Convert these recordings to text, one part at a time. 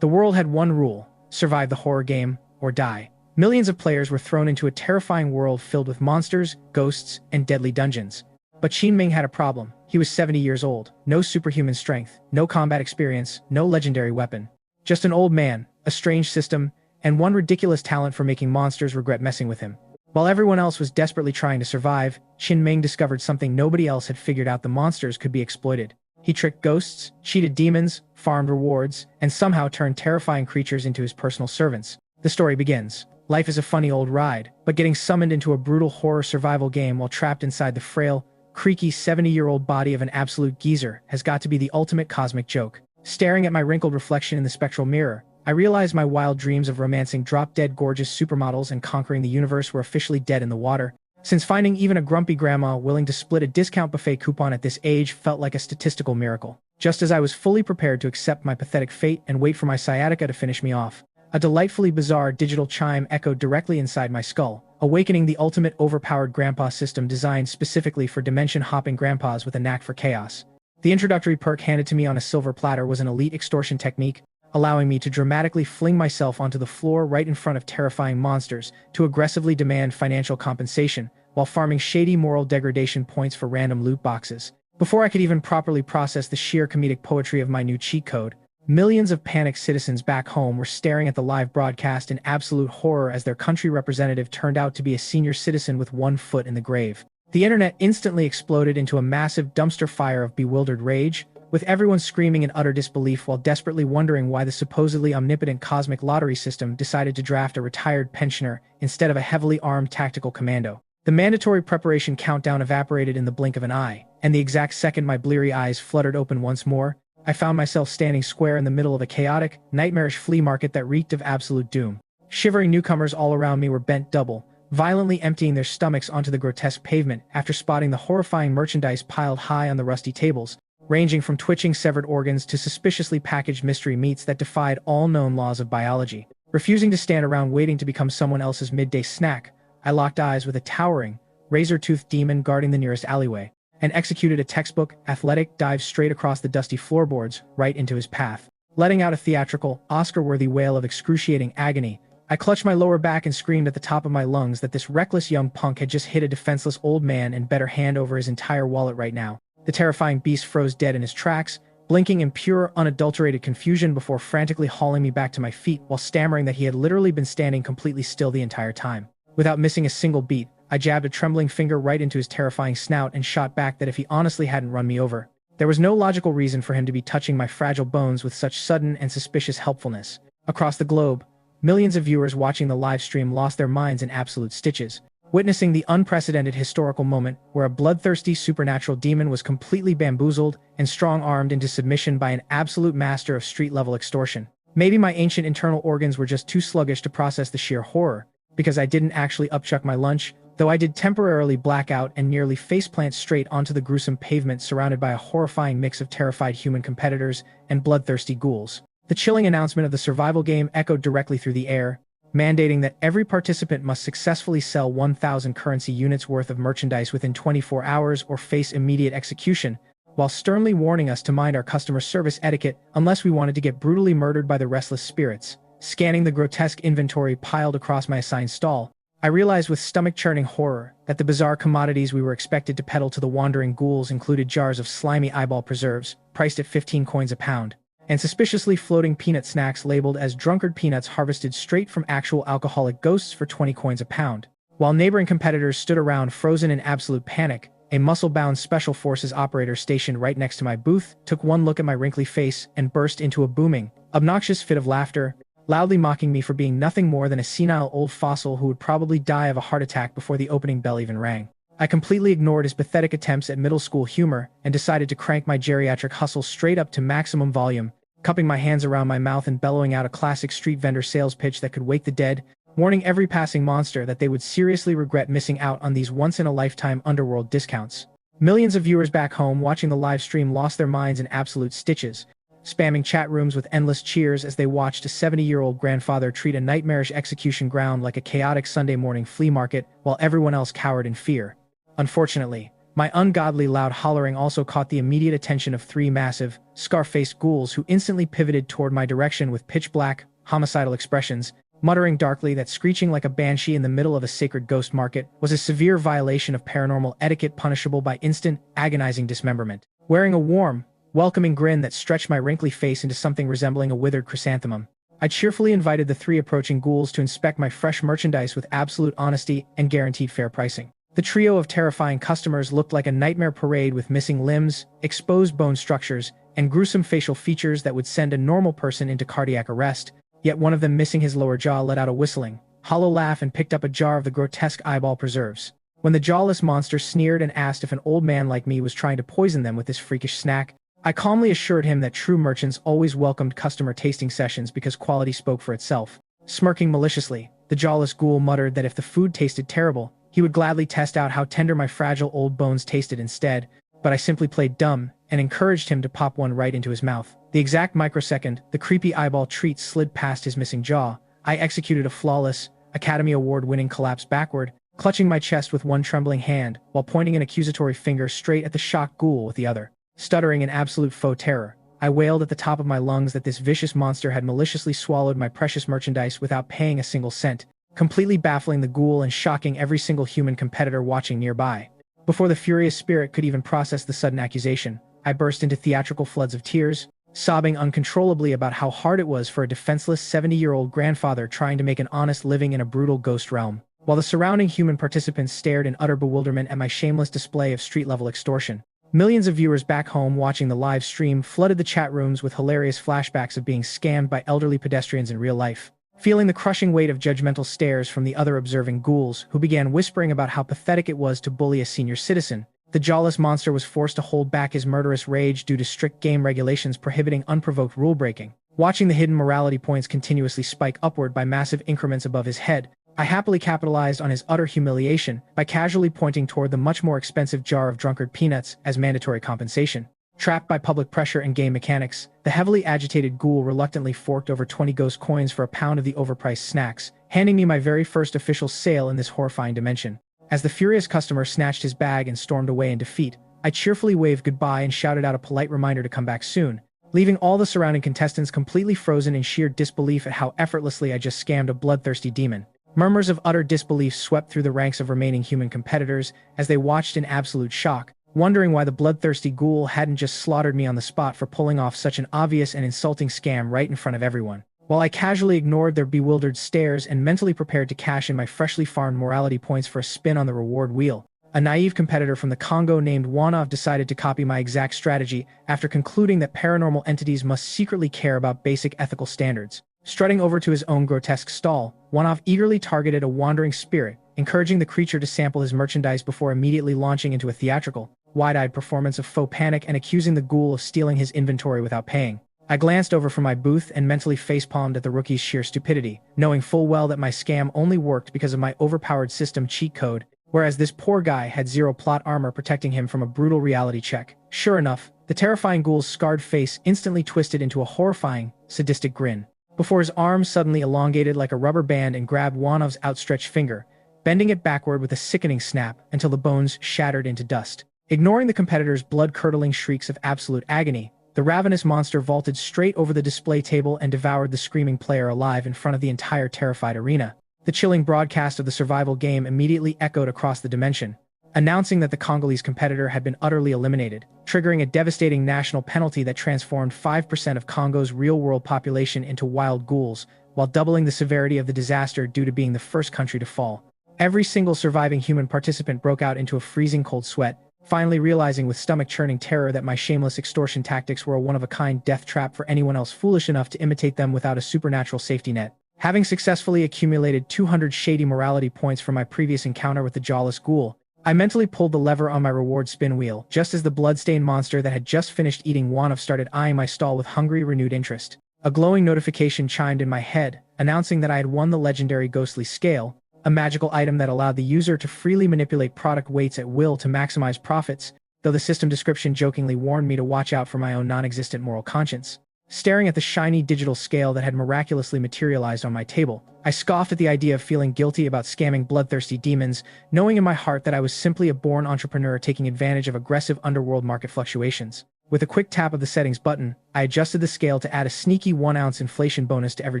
The world had one rule: survive the horror game or die. Millions of players were thrown into a terrifying world filled with monsters, ghosts, and deadly dungeons. But Qin Ming had a problem. He was 70 years old, no superhuman strength, no combat experience, no legendary weapon. Just an old man, a strange system, and one ridiculous talent for making monsters regret messing with him. While everyone else was desperately trying to survive, Qin Ming discovered something nobody else had figured out: the monsters could be exploited. He tricked ghosts, cheated demons, farmed rewards, and somehow turned terrifying creatures into his personal servants. The story begins. Life is a funny old ride, but getting summoned into a brutal horror survival game while trapped inside the frail, creaky 70-year-old body of an absolute geezer has got to be the ultimate cosmic joke. Staring at my wrinkled reflection in the spectral mirror, I realized my wild dreams of romancing drop-dead gorgeous supermodels and conquering the universe were officially dead in the water, since finding even a grumpy grandma willing to split a discount buffet coupon at this age felt like a statistical miracle. Just as I was fully prepared to accept my pathetic fate and wait for my sciatica to finish me off, a delightfully bizarre digital chime echoed directly inside my skull, awakening the ultimate overpowered grandpa system designed specifically for dimension-hopping grandpas with a knack for chaos. The introductory perk handed to me on a silver platter was an elite extortion technique, allowing me to dramatically fling myself onto the floor right in front of terrifying monsters to aggressively demand financial compensation while farming shady moral degradation points for random loot boxes. Before I could even properly process the sheer comedic poetry of my new cheat code, millions of panicked citizens back home were staring at the live broadcast in absolute horror as their country representative turned out to be a senior citizen with one foot in the grave. The internet instantly exploded into a massive dumpster fire of bewildered rage, with everyone screaming in utter disbelief while desperately wondering why the supposedly omnipotent cosmic lottery system decided to draft a retired pensioner instead of a heavily armed tactical commando. The mandatory preparation countdown evaporated in the blink of an eye, and the exact second my bleary eyes fluttered open once more, I found myself standing square in the middle of a chaotic, nightmarish flea market that reeked of absolute doom. Shivering newcomers all around me were bent double, violently emptying their stomachs onto the grotesque pavement after spotting the horrifying merchandise piled high on the rusty tables, ranging from twitching severed organs to suspiciously packaged mystery meats that defied all known laws of biology. Refusing to stand around waiting to become someone else's midday snack, I locked eyes with a towering, razor-toothed demon guarding the nearest alleyway, and executed a textbook, athletic dive straight across the dusty floorboards, right into his path. Letting out a theatrical, Oscar-worthy wail of excruciating agony, I clutched my lower back and screamed at the top of my lungs that this reckless young punk had just hit a defenseless old man and better hand over his entire wallet right now. The terrifying beast froze dead in his tracks, blinking in pure, unadulterated confusion before frantically hauling me back to my feet while stammering that he had literally been standing completely still the entire time. Without missing a single beat, I jabbed a trembling finger right into his terrifying snout and shot back that if he honestly hadn't run me over, there was no logical reason for him to be touching my fragile bones with such sudden and suspicious helpfulness. Across the globe, millions of viewers watching the live stream lost their minds in absolute stitches, witnessing the unprecedented historical moment where a bloodthirsty supernatural demon was completely bamboozled and strong-armed into submission by an absolute master of street-level extortion. Maybe my ancient internal organs were just too sluggish to process the sheer horror, because I didn't actually upchuck my lunch, though I did temporarily black out and nearly faceplant straight onto the gruesome pavement surrounded by a horrifying mix of terrified human competitors and bloodthirsty ghouls. The chilling announcement of the survival game echoed directly through the air, mandating that every participant must successfully sell 1,000 currency units worth of merchandise within 24 hours or face immediate execution, while sternly warning us to mind our customer service etiquette unless we wanted to get brutally murdered by the restless spirits. Scanning the grotesque inventory piled across my assigned stall, I realized with stomach-churning horror that the bizarre commodities we were expected to peddle to the wandering ghouls included jars of slimy eyeball preserves, priced at 15 coins a pound, and suspiciously floating peanut snacks labeled as drunkard peanuts harvested straight from actual alcoholic ghosts for 20 coins a pound. While neighboring competitors stood around frozen in absolute panic, a muscle-bound special forces operator stationed right next to my booth took one look at my wrinkly face and burst into a booming, obnoxious fit of laughter, loudly mocking me for being nothing more than a senile old fossil who would probably die of a heart attack before the opening bell even rang. I completely ignored his pathetic attempts at middle school humor and decided to crank my geriatric hustle straight up to maximum volume, cupping my hands around my mouth and bellowing out a classic street vendor sales pitch that could wake the dead, warning every passing monster that they would seriously regret missing out on these once-in-a-lifetime underworld discounts. Millions of viewers back home watching the live stream lost their minds in absolute stitches, spamming chat rooms with endless cheers as they watched a 70-year-old grandfather treat a nightmarish execution ground like a chaotic Sunday morning flea market while everyone else cowered in fear. Unfortunately, My ungodly loud hollering also caught the immediate attention of three massive, scar-faced ghouls who instantly pivoted toward my direction with pitch-black, homicidal expressions, muttering darkly that screeching like a banshee in the middle of a sacred ghost market was a severe violation of paranormal etiquette punishable by instant, agonizing dismemberment. Wearing a warm, welcoming grin that stretched my wrinkly face into something resembling a withered chrysanthemum, I cheerfully invited the three approaching ghouls to inspect my fresh merchandise with absolute honesty and guaranteed fair pricing. The trio of terrifying customers looked like a nightmare parade with missing limbs, exposed bone structures, and gruesome facial features that would send a normal person into cardiac arrest, yet one of them missing his lower jaw let out a whistling, hollow laugh and picked up a jar of the grotesque eyeball preserves. When the jawless monster sneered and asked if an old man like me was trying to poison them with this freakish snack, I calmly assured him that true merchants always welcomed customer tasting sessions because quality spoke for itself. Smirking maliciously, the jawless ghoul muttered that if the food tasted terrible, he would gladly test out how tender my fragile old bones tasted instead, but I simply played dumb and encouraged him to pop one right into his mouth. The exact microsecond the creepy eyeball treat slid past his missing jaw, I executed a flawless, Academy Award-winning collapse backward, clutching my chest with one trembling hand while pointing an accusatory finger straight at the shocked ghoul with the other. Stuttering in absolute faux terror, I wailed at the top of my lungs that this vicious monster had maliciously swallowed my precious merchandise without paying a single cent, completely baffling the ghoul and shocking every single human competitor watching nearby. Before the furious spirit could even process the sudden accusation, I burst into theatrical floods of tears, sobbing uncontrollably about how hard it was for a defenseless 70-year-old grandfather trying to make an honest living in a brutal ghost realm, while the surrounding human participants stared in utter bewilderment at my shameless display of street-level extortion. Millions of viewers back home watching the live stream flooded the chat rooms with hilarious flashbacks of being scammed by elderly pedestrians in real life. Feeling the crushing weight of judgmental stares from the other observing ghouls, who began whispering about how pathetic it was to bully a senior citizen, the jawless monster was forced to hold back his murderous rage due to strict game regulations prohibiting unprovoked rule-breaking. Watching the hidden morality points continuously spike upward by massive increments above his head, I happily capitalized on his utter humiliation by casually pointing toward the much more expensive jar of drunkard peanuts as mandatory compensation. Trapped by public pressure and game mechanics, the heavily agitated ghoul reluctantly forked over 20 ghost coins for a pound of the overpriced snacks, handing me my very first official sale in this horrifying dimension. As the furious customer snatched his bag and stormed away in defeat, I cheerfully waved goodbye and shouted out a polite reminder to come back soon, leaving all the surrounding contestants completely frozen in sheer disbelief at how effortlessly I just scammed a bloodthirsty demon. Murmurs of utter disbelief swept through the ranks of remaining human competitors as they watched in absolute shock, wondering why the bloodthirsty ghoul hadn't just slaughtered me on the spot for pulling off such an obvious and insulting scam right in front of everyone. While I casually ignored their bewildered stares and mentally prepared to cash in my freshly farmed morality points for a spin on the reward wheel, a naive competitor from the Congo named Wanov decided to copy my exact strategy after concluding that paranormal entities must secretly care about basic ethical standards. Strutting over to his own grotesque stall, Wanov eagerly targeted a wandering spirit, encouraging the creature to sample his merchandise before immediately launching into a theatrical, wide-eyed performance of faux panic and accusing the ghoul of stealing his inventory without paying. I glanced over from my booth and mentally facepalmed at the rookie's sheer stupidity, knowing full well that my scam only worked because of my overpowered system cheat code, whereas this poor guy had zero plot armor protecting him from a brutal reality check. Sure enough, the terrifying ghoul's scarred face instantly twisted into a horrifying, sadistic grin, before his arm suddenly elongated like a rubber band and grabbed Wanov's outstretched finger, bending it backward with a sickening snap until the bones shattered into dust. Ignoring the competitor's blood-curdling shrieks of absolute agony, the ravenous monster vaulted straight over the display table and devoured the screaming player alive in front of the entire terrified arena. The chilling broadcast of the survival game immediately echoed across the dimension, announcing that the Congolese competitor had been utterly eliminated, triggering a devastating national penalty that transformed 5% of Congo's real-world population into wild ghouls, while doubling the severity of the disaster due to being the first country to fall. Every single surviving human participant broke out into a freezing cold sweat, finally realizing with stomach-churning terror that my shameless extortion tactics were a one-of-a-kind death trap for anyone else foolish enough to imitate them without a supernatural safety net. Having successfully accumulated 200 shady morality points from my previous encounter with the jawless ghoul, I mentally pulled the lever on my reward spin wheel, just as the blood-stained monster that had just finished eating Wanov started eyeing my stall with hungry, renewed interest. A glowing notification chimed in my head, announcing that I had won the legendary ghostly scale, a magical item that allowed the user to freely manipulate product weights at will to maximize profits, though the system description jokingly warned me to watch out for my own non-existent moral conscience. Staring at the shiny digital scale that had miraculously materialized on my table, I scoffed at the idea of feeling guilty about scamming bloodthirsty demons, knowing in my heart that I was simply a born entrepreneur taking advantage of aggressive underworld market fluctuations. With a quick tap of the settings button, I adjusted the scale to add a sneaky 1-ounce inflation bonus to every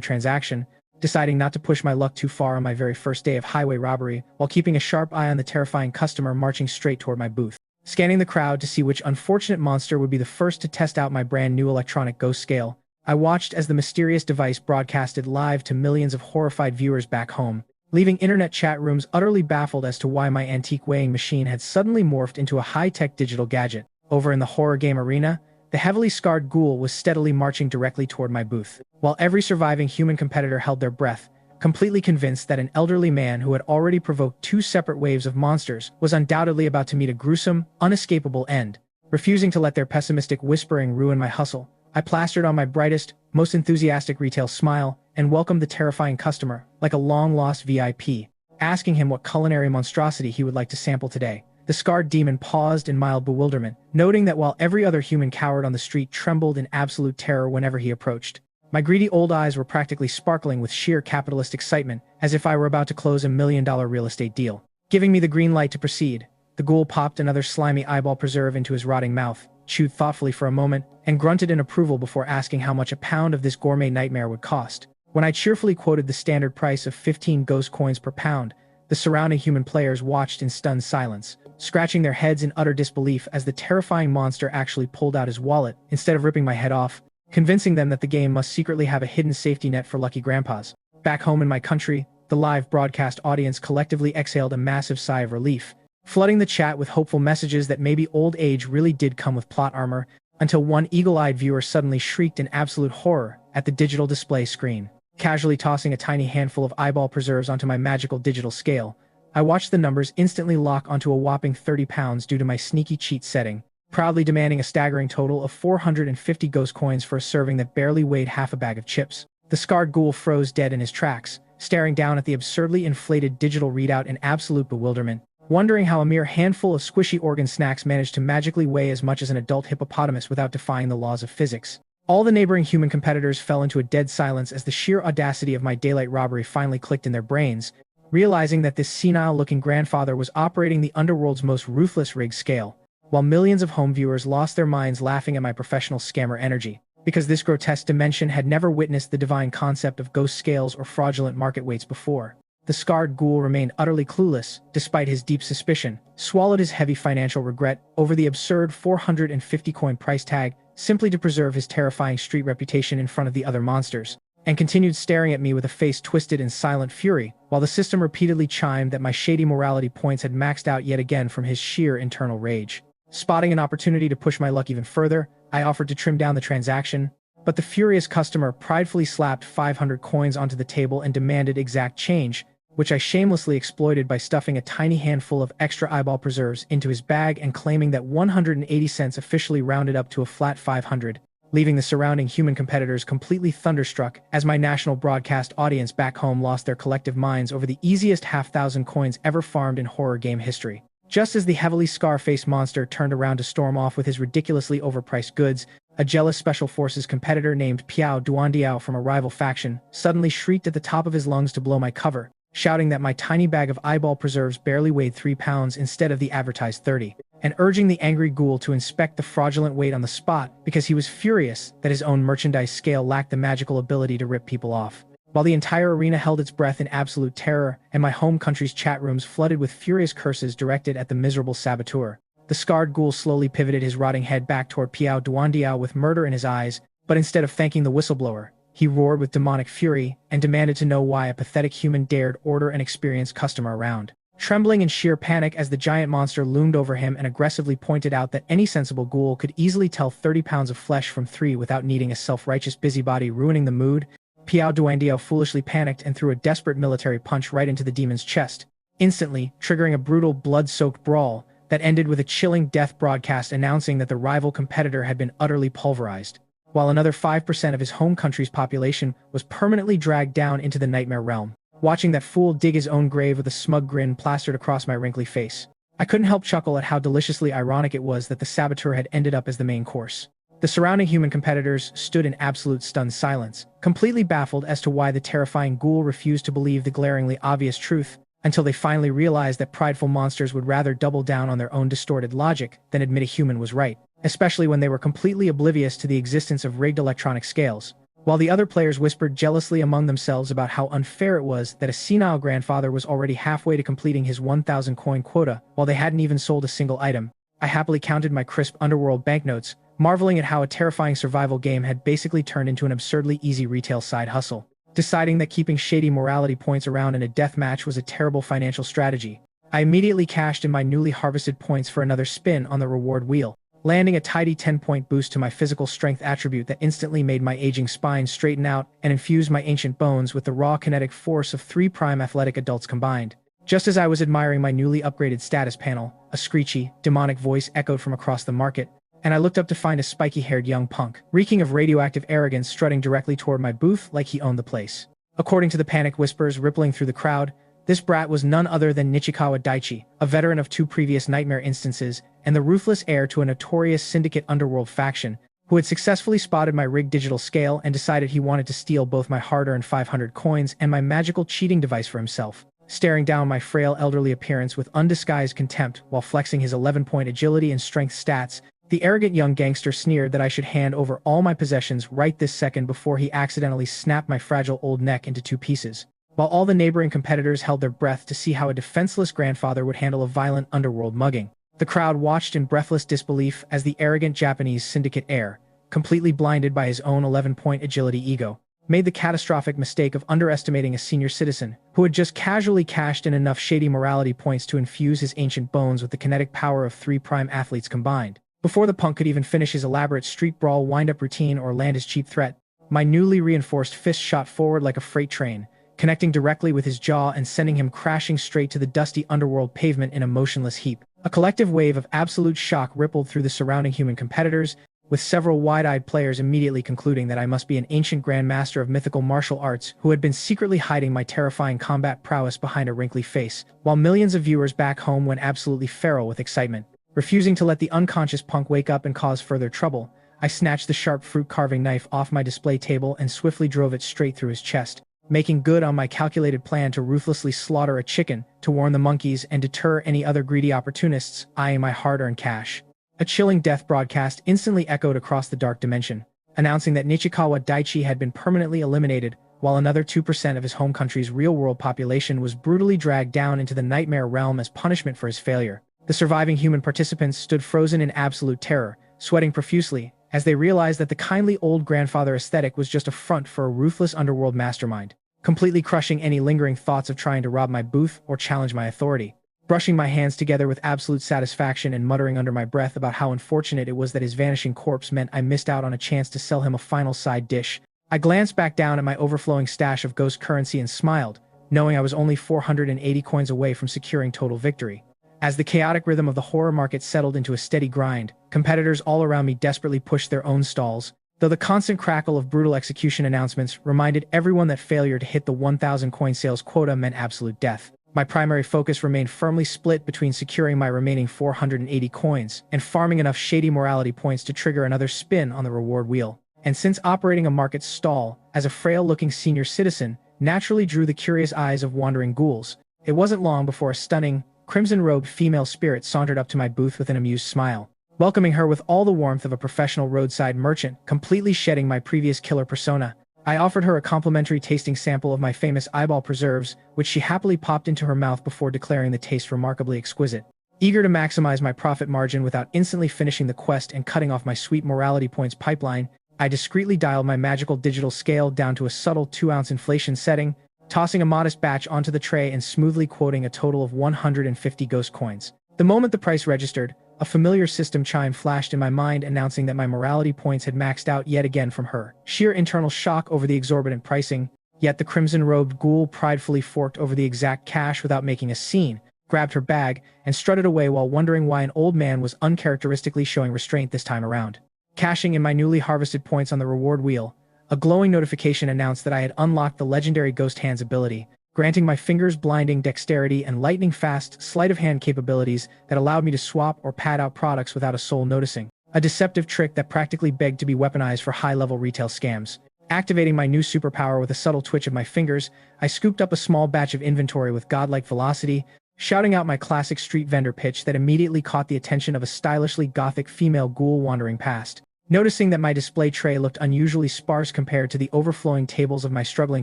transaction, deciding not to push my luck too far on my very first day of highway robbery, while keeping a sharp eye on the terrifying customer marching straight toward my booth. Scanning the crowd to see which unfortunate monster would be the first to test out my brand new electronic ghost scale, I watched as the mysterious device broadcasted live to millions of horrified viewers back home, leaving internet chat rooms utterly baffled as to why my antique weighing machine had suddenly morphed into a high-tech digital gadget. Over in the horror game arena, the heavily scarred ghoul was steadily marching directly toward my booth, while every surviving human competitor held their breath, completely convinced that an elderly man who had already provoked 2 separate waves of monsters was undoubtedly about to meet a gruesome, unescapable end. Refusing to let their pessimistic whispering ruin my hustle, I plastered on my brightest, most enthusiastic retail smile and welcomed the terrifying customer like a long-lost VIP, asking him what culinary monstrosity he would like to sample today. The scarred demon paused in mild bewilderment, noting that while every other human cowered on the street trembled in absolute terror whenever he approached. My greedy old eyes were practically sparkling with sheer capitalist excitement, as if I were about to close a $1 million real estate deal. Giving me the green light to proceed, the ghoul popped another slimy eyeball preserve into his rotting mouth, chewed thoughtfully for a moment, and grunted in approval before asking how much a pound of this gourmet nightmare would cost. When I cheerfully quoted the standard price of 15 ghost coins per pound, the surrounding human players watched in stunned silence, scratching their heads in utter disbelief as the terrifying monster actually pulled out his wallet instead of ripping my head off, convincing them that the game must secretly have a hidden safety net for lucky grandpas. Back home in my country, the live broadcast audience collectively exhaled a massive sigh of relief, flooding the chat with hopeful messages that maybe old age really did come with plot armor, until one eagle-eyed viewer suddenly shrieked in absolute horror at the digital display screen. Casually tossing a tiny handful of eyeball preserves onto my magical digital scale, I watched the numbers instantly lock onto a whopping 30 pounds due to my sneaky cheat setting, proudly demanding a staggering total of 450 ghost coins for a serving that barely weighed half a bag of chips. The scarred ghoul froze dead in his tracks, staring down at the absurdly inflated digital readout in absolute bewilderment, wondering how a mere handful of squishy organ snacks managed to magically weigh as much as an adult hippopotamus without defying the laws of physics. All the neighboring human competitors fell into a dead silence as the sheer audacity of my daylight robbery finally clicked in their brains, realizing that this senile-looking grandfather was operating the underworld's most ruthless rigged scale, while millions of home viewers lost their minds laughing at my professional scammer energy, because this grotesque dimension had never witnessed the divine concept of ghost scales or fraudulent market weights before. The scarred ghoul remained utterly clueless, despite his deep suspicion, swallowed his heavy financial regret over the absurd 450 coin price tag simply to preserve his terrifying street reputation in front of the other monsters, and continued staring at me with a face twisted in silent fury, while the system repeatedly chimed that my shady morality points had maxed out yet again from his sheer internal rage. Spotting an opportunity to push my luck even further, I offered to trim down the transaction, but the furious customer pridefully slapped 500 coins onto the table and demanded exact change, which I shamelessly exploited by stuffing a tiny handful of extra eyeball preserves into his bag and claiming that 180 cents officially rounded up to a flat 500, leaving the surrounding human competitors completely thunderstruck as my national broadcast audience back home lost their collective minds over the easiest half-thousand coins ever farmed in horror game history. Just as the heavily scar-faced monster turned around to storm off with his ridiculously overpriced goods, a jealous Special Forces competitor named Piao Duandiao from a rival faction suddenly shrieked at the top of his lungs to blow my cover, shouting that my tiny bag of eyeball preserves barely weighed 3 pounds instead of the advertised 30, and urging the angry ghoul to inspect the fraudulent weight on the spot because he was furious that his own merchandise scale lacked the magical ability to rip people off. While the entire arena held its breath in absolute terror and my home country's chat rooms flooded with furious curses directed at the miserable saboteur, the scarred ghoul slowly pivoted his rotting head back toward Piao Duandiao with murder in his eyes, but instead of thanking the whistleblower, he roared with demonic fury and demanded to know why a pathetic human dared order an experienced customer around. Trembling in sheer panic as the giant monster loomed over him and aggressively pointed out that any sensible ghoul could easily tell 30 pounds of flesh from 3 without needing a self-righteous busybody ruining the mood, Piao Duandiao foolishly panicked and threw a desperate military punch right into the demon's chest, instantly triggering a brutal blood-soaked brawl that ended with a chilling death broadcast announcing that the rival competitor had been utterly pulverized, while another 5% of his home country's population was permanently dragged down into the nightmare realm. Watching that fool dig his own grave with a smug grin plastered across my wrinkly face, I couldn't help chuckle at how deliciously ironic it was that the saboteur had ended up as the main course. The surrounding human competitors stood in absolute stunned silence, completely baffled as to why the terrifying ghoul refused to believe the glaringly obvious truth, until they finally realized that prideful monsters would rather double down on their own distorted logic than admit a human was right, especially when they were completely oblivious to the existence of rigged electronic scales. While the other players whispered jealously among themselves about how unfair it was that a senile grandfather was already halfway to completing his 1,000 coin quota while they hadn't even sold a single item, I happily counted my crisp underworld banknotes, marveling at how a terrifying survival game had basically turned into an absurdly easy retail side hustle. Deciding that keeping shady morality points around in a deathmatch was a terrible financial strategy, I immediately cashed in my newly harvested points for another spin on the reward wheel, landing a tidy 10-point boost to my physical strength attribute that instantly made my aging spine straighten out and infused my ancient bones with the raw kinetic force of 3 prime athletic adults combined. Just as I was admiring my newly upgraded status panel, a screechy, demonic voice echoed from across the market, and I looked up to find a spiky-haired young punk, reeking of radioactive arrogance, strutting directly toward my booth like he owned the place. According to the panicked whispers rippling through the crowd, this brat was none other than Nichikawa Daichi, a veteran of 2 previous nightmare instances and the ruthless heir to a notorious syndicate underworld faction, who had successfully spotted my rigged digital scale and decided he wanted to steal both my hard-earned 500 coins and my magical cheating device for himself. Staring down my frail elderly appearance with undisguised contempt while flexing his 11-point agility and strength stats, the arrogant young gangster sneered that I should hand over all my possessions right this second before he accidentally snapped my fragile old neck into 2 pieces. While all the neighboring competitors held their breath to see how a defenseless grandfather would handle a violent underworld mugging, the crowd watched in breathless disbelief as the arrogant Japanese syndicate heir, completely blinded by his own 11-point agility ego, made the catastrophic mistake of underestimating a senior citizen who had just casually cashed in enough shady morality points to infuse his ancient bones with the kinetic power of 3 prime athletes combined. Before the punk could even finish his elaborate street brawl wind-up routine or land his cheap threat, my newly reinforced fist shot forward like a freight train, connecting directly with his jaw and sending him crashing straight to the dusty underworld pavement in a motionless heap. A collective wave of absolute shock rippled through the surrounding human competitors, with several wide-eyed players immediately concluding that I must be an ancient grandmaster of mythical martial arts who had been secretly hiding my terrifying combat prowess behind a wrinkly face, while millions of viewers back home went absolutely feral with excitement. Refusing to let the unconscious punk wake up and cause further trouble, I snatched the sharp fruit-carving knife off my display table and swiftly drove it straight through his chest, making good on my calculated plan to ruthlessly slaughter a chicken to warn the monkeys and deter any other greedy opportunists eyeing my hard-earned cash. A chilling death broadcast instantly echoed across the dark dimension, announcing that Nichikawa Daichi had been permanently eliminated, while another 2% of his home country's real-world population was brutally dragged down into the nightmare realm as punishment for his failure. The surviving human participants stood frozen in absolute terror, sweating profusely, as they realized that the kindly old grandfather aesthetic was just a front for a ruthless underworld mastermind, completely crushing any lingering thoughts of trying to rob my booth or challenge my authority. Brushing my hands together with absolute satisfaction and muttering under my breath about how unfortunate it was that his vanishing corpse meant I missed out on a chance to sell him a final side dish, I glanced back down at my overflowing stash of ghost currency and smiled, knowing I was only 480 coins away from securing total victory. As the chaotic rhythm of the horror market settled into a steady grind, competitors all around me desperately pushed their own stalls, though the constant crackle of brutal execution announcements reminded everyone that failure to hit the 1,000 coin sales quota meant absolute death. My primary focus remained firmly split between securing my remaining 480 coins and farming enough shady morality points to trigger another spin on the reward wheel. And since operating a market stall as a frail-looking senior citizen naturally drew the curious eyes of wandering ghouls, it wasn't long before a stunning, crimson-robed female spirit sauntered up to my booth with an amused smile, welcoming her with all the warmth of a professional roadside merchant, completely shedding my previous killer persona. I offered her a complimentary tasting sample of my famous eyeball preserves, which she happily popped into her mouth before declaring the taste remarkably exquisite. Eager to maximize my profit margin without instantly finishing the quest and cutting off my sweet morality points pipeline, I discreetly dialed my magical digital scale down to a subtle 2-ounce inflation setting, tossing a modest batch onto the tray and smoothly quoting a total of 150 ghost coins. The moment the price registered, a familiar system chime flashed in my mind announcing that my morality points had maxed out yet again from her sheer internal shock over the exorbitant pricing, yet the crimson-robed ghoul pridefully forked over the exact cash without making a scene, grabbed her bag, and strutted away while wondering why an old man was uncharacteristically showing restraint this time around. Cashing in my newly harvested points on the reward wheel, a glowing notification announced that I had unlocked the legendary Ghost Hands ability, granting my fingers blinding dexterity and lightning-fast sleight-of-hand capabilities that allowed me to swap or pad out products without a soul noticing. a deceptive trick that practically begged to be weaponized for high-level retail scams. Activating my new superpower with a subtle twitch of my fingers, I scooped up a small batch of inventory with godlike velocity, shouting out my classic street vendor pitch that immediately caught the attention of a stylishly gothic female ghoul wandering past. Noticing that my display tray looked unusually sparse compared to the overflowing tables of my struggling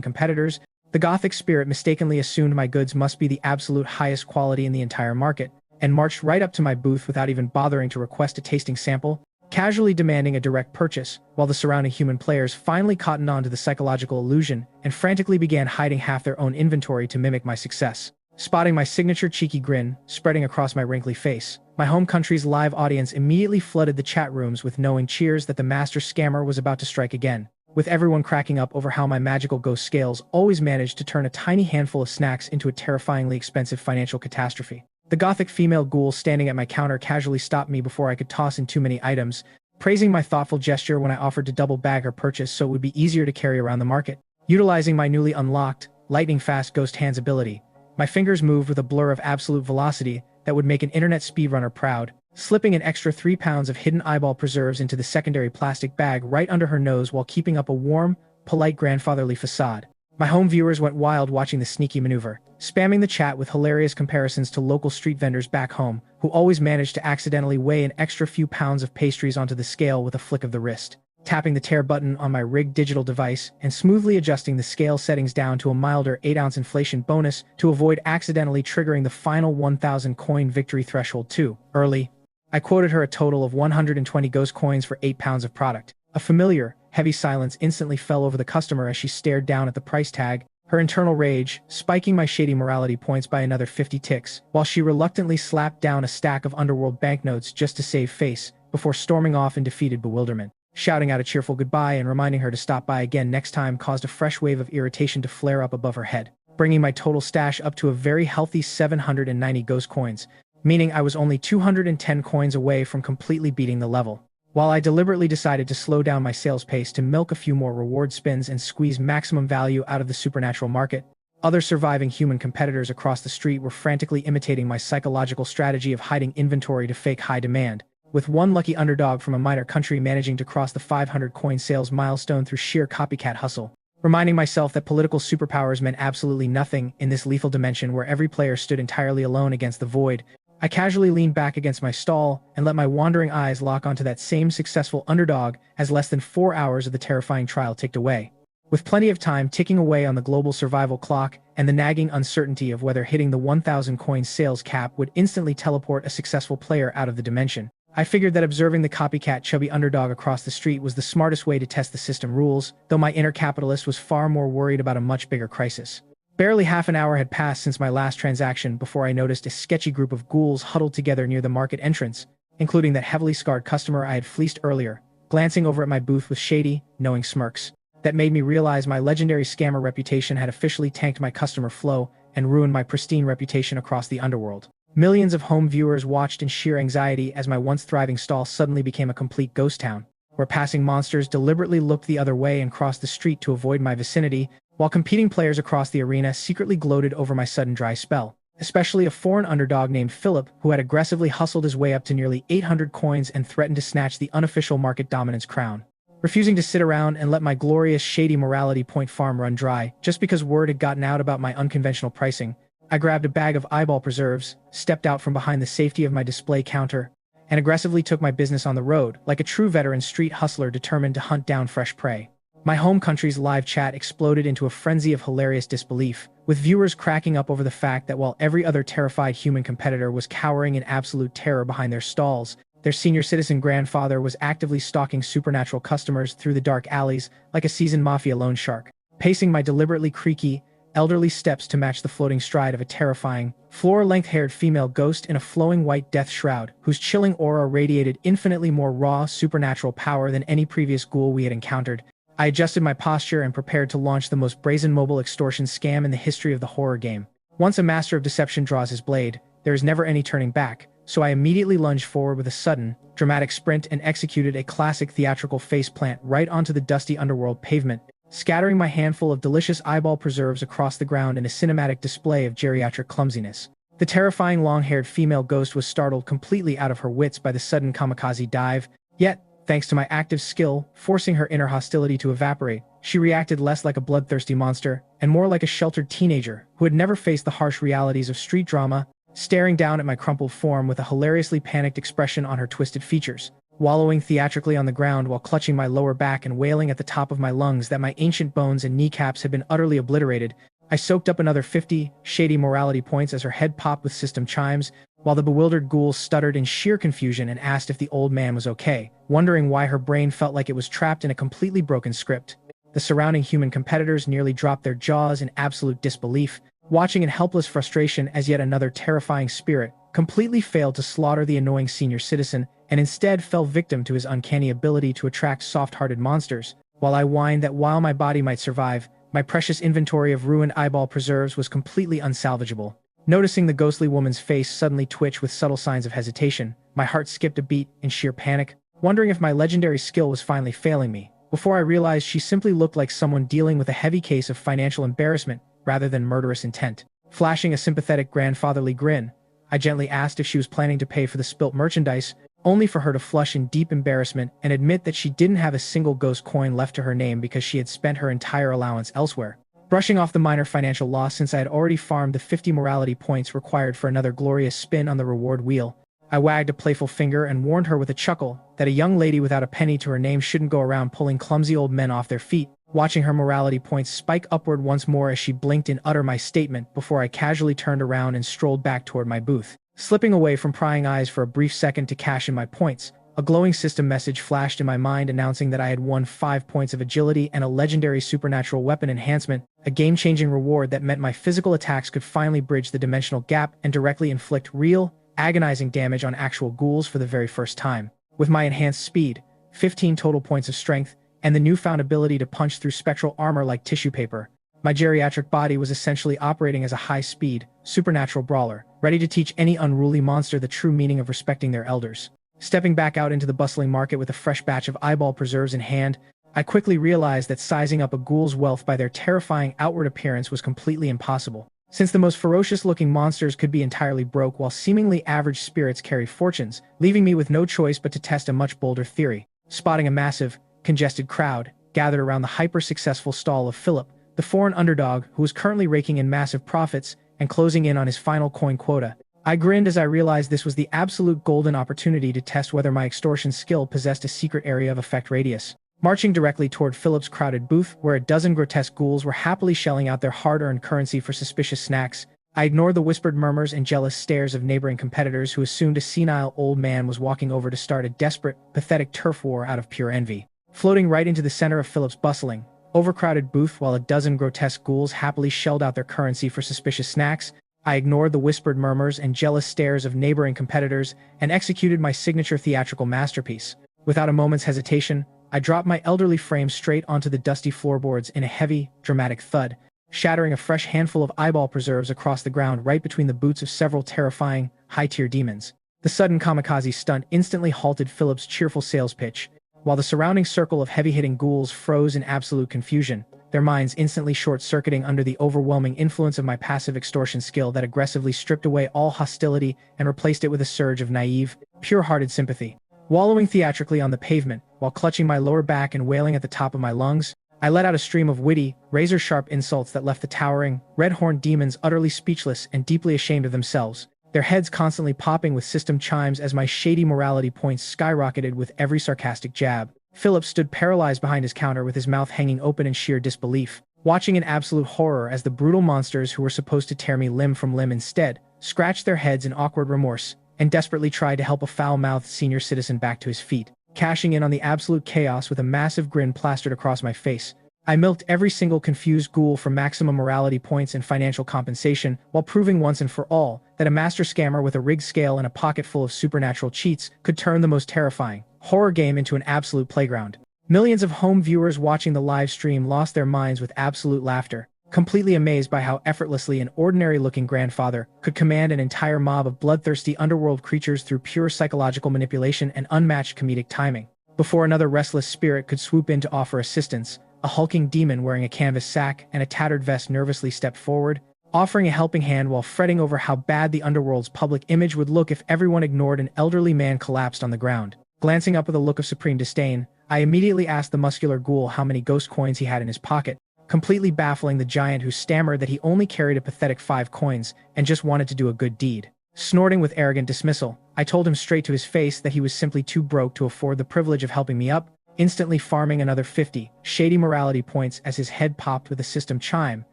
competitors, the gothic spirit mistakenly assumed my goods must be the absolute highest quality in the entire market, and marched right up to my booth without even bothering to request a tasting sample, casually demanding a direct purchase, while the surrounding human players finally cottoned on to the psychological illusion and frantically began hiding half their own inventory to mimic my success. Spotting my signature cheeky grin spreading across my wrinkly face, my home country's live audience immediately flooded the chat rooms with knowing cheers that the master scammer was about to strike again, with everyone cracking up over how my magical ghost scales always managed to turn a tiny handful of snacks into a terrifyingly expensive financial catastrophe. The gothic female ghoul standing at my counter casually stopped me before I could toss in too many items, praising my thoughtful gesture when I offered to double bag her purchase so it would be easier to carry around the market. Utilizing my newly unlocked, lightning-fast ghost hands ability, my fingers moved with a blur of absolute velocity that would make an internet speedrunner proud, slipping an extra 3 pounds of hidden eyeball preserves into the secondary plastic bag right under her nose while keeping up a warm, polite grandfatherly facade. My home viewers went wild watching the sneaky maneuver, spamming the chat with hilarious comparisons to local street vendors back home, who always managed to accidentally weigh an extra few pounds of pastries onto the scale with a flick of the wrist. Tapping the tear button on my rigged digital device and smoothly adjusting the scale settings down to a milder 8-ounce inflation bonus to avoid accidentally triggering the final 1,000 coin victory threshold too early. I quoted her a total of 120 ghost coins for 8 pounds of product. A familiar, heavy silence instantly fell over the customer as she stared down at the price tag, her internal rage spiking my shady morality points by another 50 ticks, while she reluctantly slapped down a stack of underworld banknotes just to save face, before storming off in defeated bewilderment. Shouting out a cheerful goodbye and reminding her to stop by again next time caused a fresh wave of irritation to flare up above her head, bringing my total stash up to a very healthy 790 ghost coins, meaning I was only 210 coins away from completely beating the level. While I deliberately decided to slow down my sales pace to milk a few more reward spins and squeeze maximum value out of the supernatural market, other surviving human competitors across the street were frantically imitating my psychological strategy of hiding inventory to fake high demand, with one lucky underdog from a minor country managing to cross the 500 coin sales milestone through sheer copycat hustle. Reminding myself that political superpowers meant absolutely nothing in this lethal dimension where every player stood entirely alone against the void, I casually leaned back against my stall and let my wandering eyes lock onto that same successful underdog as less than 4 hours of the terrifying trial ticked away. With plenty of time ticking away on the global survival clock and the nagging uncertainty of whether hitting the 1,000 coin sales cap would instantly teleport a successful player out of the dimension, I figured that observing the copycat chubby underdog across the street was the smartest way to test the system rules, though my inner capitalist was far more worried about a much bigger crisis. Barely half an hour had passed since my last transaction before I noticed a sketchy group of ghouls huddled together near the market entrance, including that heavily scarred customer I had fleeced earlier, glancing over at my booth with shady, knowing smirks. That made me realize my legendary scammer reputation had officially tanked my customer flow and ruined my pristine reputation across the underworld. Millions of home viewers watched in sheer anxiety as my once thriving stall suddenly became a complete ghost town, where passing monsters deliberately looked the other way and crossed the street to avoid my vicinity, while competing players across the arena secretly gloated over my sudden dry spell, especially a foreign underdog named Philip who had aggressively hustled his way up to nearly 800 coins and threatened to snatch the unofficial market dominance crown. Refusing to sit around and let my glorious shady morality point farm run dry just because word had gotten out about my unconventional pricing, I grabbed a bag of eyeball preserves, stepped out from behind the safety of my display counter, and aggressively took my business on the road like a true veteran street hustler determined to hunt down fresh prey. My home country's live chat exploded into a frenzy of hilarious disbelief, with viewers cracking up over the fact that while every other terrified human competitor was cowering in absolute terror behind their stalls, their senior citizen grandfather was actively stalking supernatural customers through the dark alleys like a seasoned mafia loan shark, pacing my deliberately creaky, elderly steps to match the floating stride of a terrifying, floor-length haired female ghost in a flowing white death shroud, whose chilling aura radiated infinitely more raw, supernatural power than any previous ghoul we had encountered. I adjusted my posture and prepared to launch the most brazen mobile extortion scam in the history of the horror game. Once a master of deception draws his blade, there is never any turning back, so I immediately lunged forward with a sudden, dramatic sprint and executed a classic theatrical faceplant right onto the dusty underworld pavement, scattering my handful of delicious eyeball preserves across the ground in a cinematic display of geriatric clumsiness. The terrifying long-haired female ghost was startled completely out of her wits by the sudden kamikaze dive, Yet, thanks to my active skill, forcing her inner hostility to evaporate, she reacted less like a bloodthirsty monster, and more like a sheltered teenager who had never faced the harsh realities of street drama, staring down at my crumpled form with a hilariously panicked expression on her twisted features, wallowing theatrically on the ground while clutching my lower back and wailing at the top of my lungs that my ancient bones and kneecaps had been utterly obliterated. I soaked up another 50 shady morality points as her head popped with system chimes, while the bewildered ghoul stuttered in sheer confusion and asked if the old man was okay, wondering why her brain felt like it was trapped in a completely broken script. The surrounding human competitors nearly dropped their jaws in absolute disbelief, watching in helpless frustration as yet another terrifying spirit completely failed to slaughter the annoying senior citizen and instead fell victim to his uncanny ability to attract soft-hearted monsters, while I whined that while my body might survive, my precious inventory of ruined eyeball preserves was completely unsalvageable. Noticing the ghostly woman's face suddenly twitch with subtle signs of hesitation, my heart skipped a beat in sheer panic, wondering if my legendary skill was finally failing me, before I realized she simply looked like someone dealing with a heavy case of financial embarrassment rather than murderous intent. Flashing a sympathetic grandfatherly grin, I gently asked if she was planning to pay for the spilt merchandise, only for her to flush in deep embarrassment and admit that she didn't have a single ghost coin left to her name because she had spent her entire allowance elsewhere. Brushing off the minor financial loss since I had already farmed the 50 morality points required for another glorious spin on the reward wheel, I wagged a playful finger and warned her with a chuckle that a young lady without a penny to her name shouldn't go around pulling clumsy old men off their feet, watching her morality points spike upward once more as she blinked in utter my statement before I casually turned around and strolled back toward my booth. Slipping away from prying eyes for a brief second to cash in my points, a glowing system message flashed in my mind announcing that I had won 5 points of agility and a legendary supernatural weapon enhancement, a game-changing reward that meant my physical attacks could finally bridge the dimensional gap and directly inflict real, agonizing damage on actual ghouls for the very first time. With my enhanced speed, 15 total points of strength, and the newfound ability to punch through spectral armor like tissue paper, my geriatric body was essentially operating as a high-speed, supernatural brawler, ready to teach any unruly monster the true meaning of respecting their elders. Stepping back out into the bustling market with a fresh batch of eyeball preserves in hand, I quickly realized that sizing up a ghoul's wealth by their terrifying outward appearance was completely impossible, since the most ferocious-looking monsters could be entirely broke while seemingly average spirits carry fortunes, leaving me with no choice but to test a much bolder theory. Spotting a massive, congested crowd gathered around the hyper-successful stall of Philip, the foreign underdog who was currently raking in massive profits and closing in on his final coin quota, I grinned as I realized this was the absolute golden opportunity to test whether my extortion skill possessed a secret area of effect radius. Marching directly toward Philip's crowded booth, where a dozen grotesque ghouls were happily shelling out their hard-earned currency for suspicious snacks, I ignored the whispered murmurs and jealous stares of neighboring competitors who assumed a senile old man was walking over to start a desperate, pathetic turf war out of pure envy. Floating right into the center of Philip's bustling, overcrowded booth while a dozen grotesque ghouls happily shelled out their currency for suspicious snacks, I ignored the whispered murmurs and jealous stares of neighboring competitors and executed my signature theatrical masterpiece. Without a moment's hesitation, I dropped my elderly frame straight onto the dusty floorboards in a heavy, dramatic thud, shattering a fresh handful of eyeball preserves across the ground right between the boots of several terrifying, high-tier demons. The sudden kamikaze stunt instantly halted Philip's cheerful sales pitch, while the surrounding circle of heavy-hitting ghouls froze in absolute confusion, their minds instantly short-circuiting under the overwhelming influence of my passive extortion skill that aggressively stripped away all hostility and replaced it with a surge of naive, pure-hearted sympathy. Wallowing theatrically on the pavement, while clutching my lower back and wailing at the top of my lungs, I let out a stream of witty, razor-sharp insults that left the towering, red-horned demons utterly speechless and deeply ashamed of themselves, their heads constantly popping with system chimes as my shady morality points skyrocketed with every sarcastic jab. Philip stood paralyzed behind his counter with his mouth hanging open in sheer disbelief, watching in absolute horror as the brutal monsters who were supposed to tear me limb from limb instead scratched their heads in awkward remorse and desperately tried to help a foul-mouthed senior citizen back to his feet. Cashing in on the absolute chaos with a massive grin plastered across my face, I milked every single confused ghoul for maximum morality points and financial compensation while proving once and for all that a master scammer with a rigged scale and a pocket full of supernatural cheats could turn the most terrifying horror game into an absolute playground. Millions of home viewers watching the live stream lost their minds with absolute laughter, completely amazed by how effortlessly an ordinary-looking grandfather could command an entire mob of bloodthirsty underworld creatures through pure psychological manipulation and unmatched comedic timing. Before another restless spirit could swoop in to offer assistance, a hulking demon wearing a canvas sack and a tattered vest nervously stepped forward, offering a helping hand while fretting over how bad the underworld's public image would look if everyone ignored an elderly man collapsed on the ground. Glancing up with a look of supreme disdain, I immediately asked the muscular ghoul how many ghost coins he had in his pocket, completely baffling the giant who stammered that he only carried a pathetic 5 coins and just wanted to do a good deed. Snorting with arrogant dismissal, I told him straight to his face that he was simply too broke to afford the privilege of helping me up, instantly farming another 50 shady morality points as his head popped with a system chime,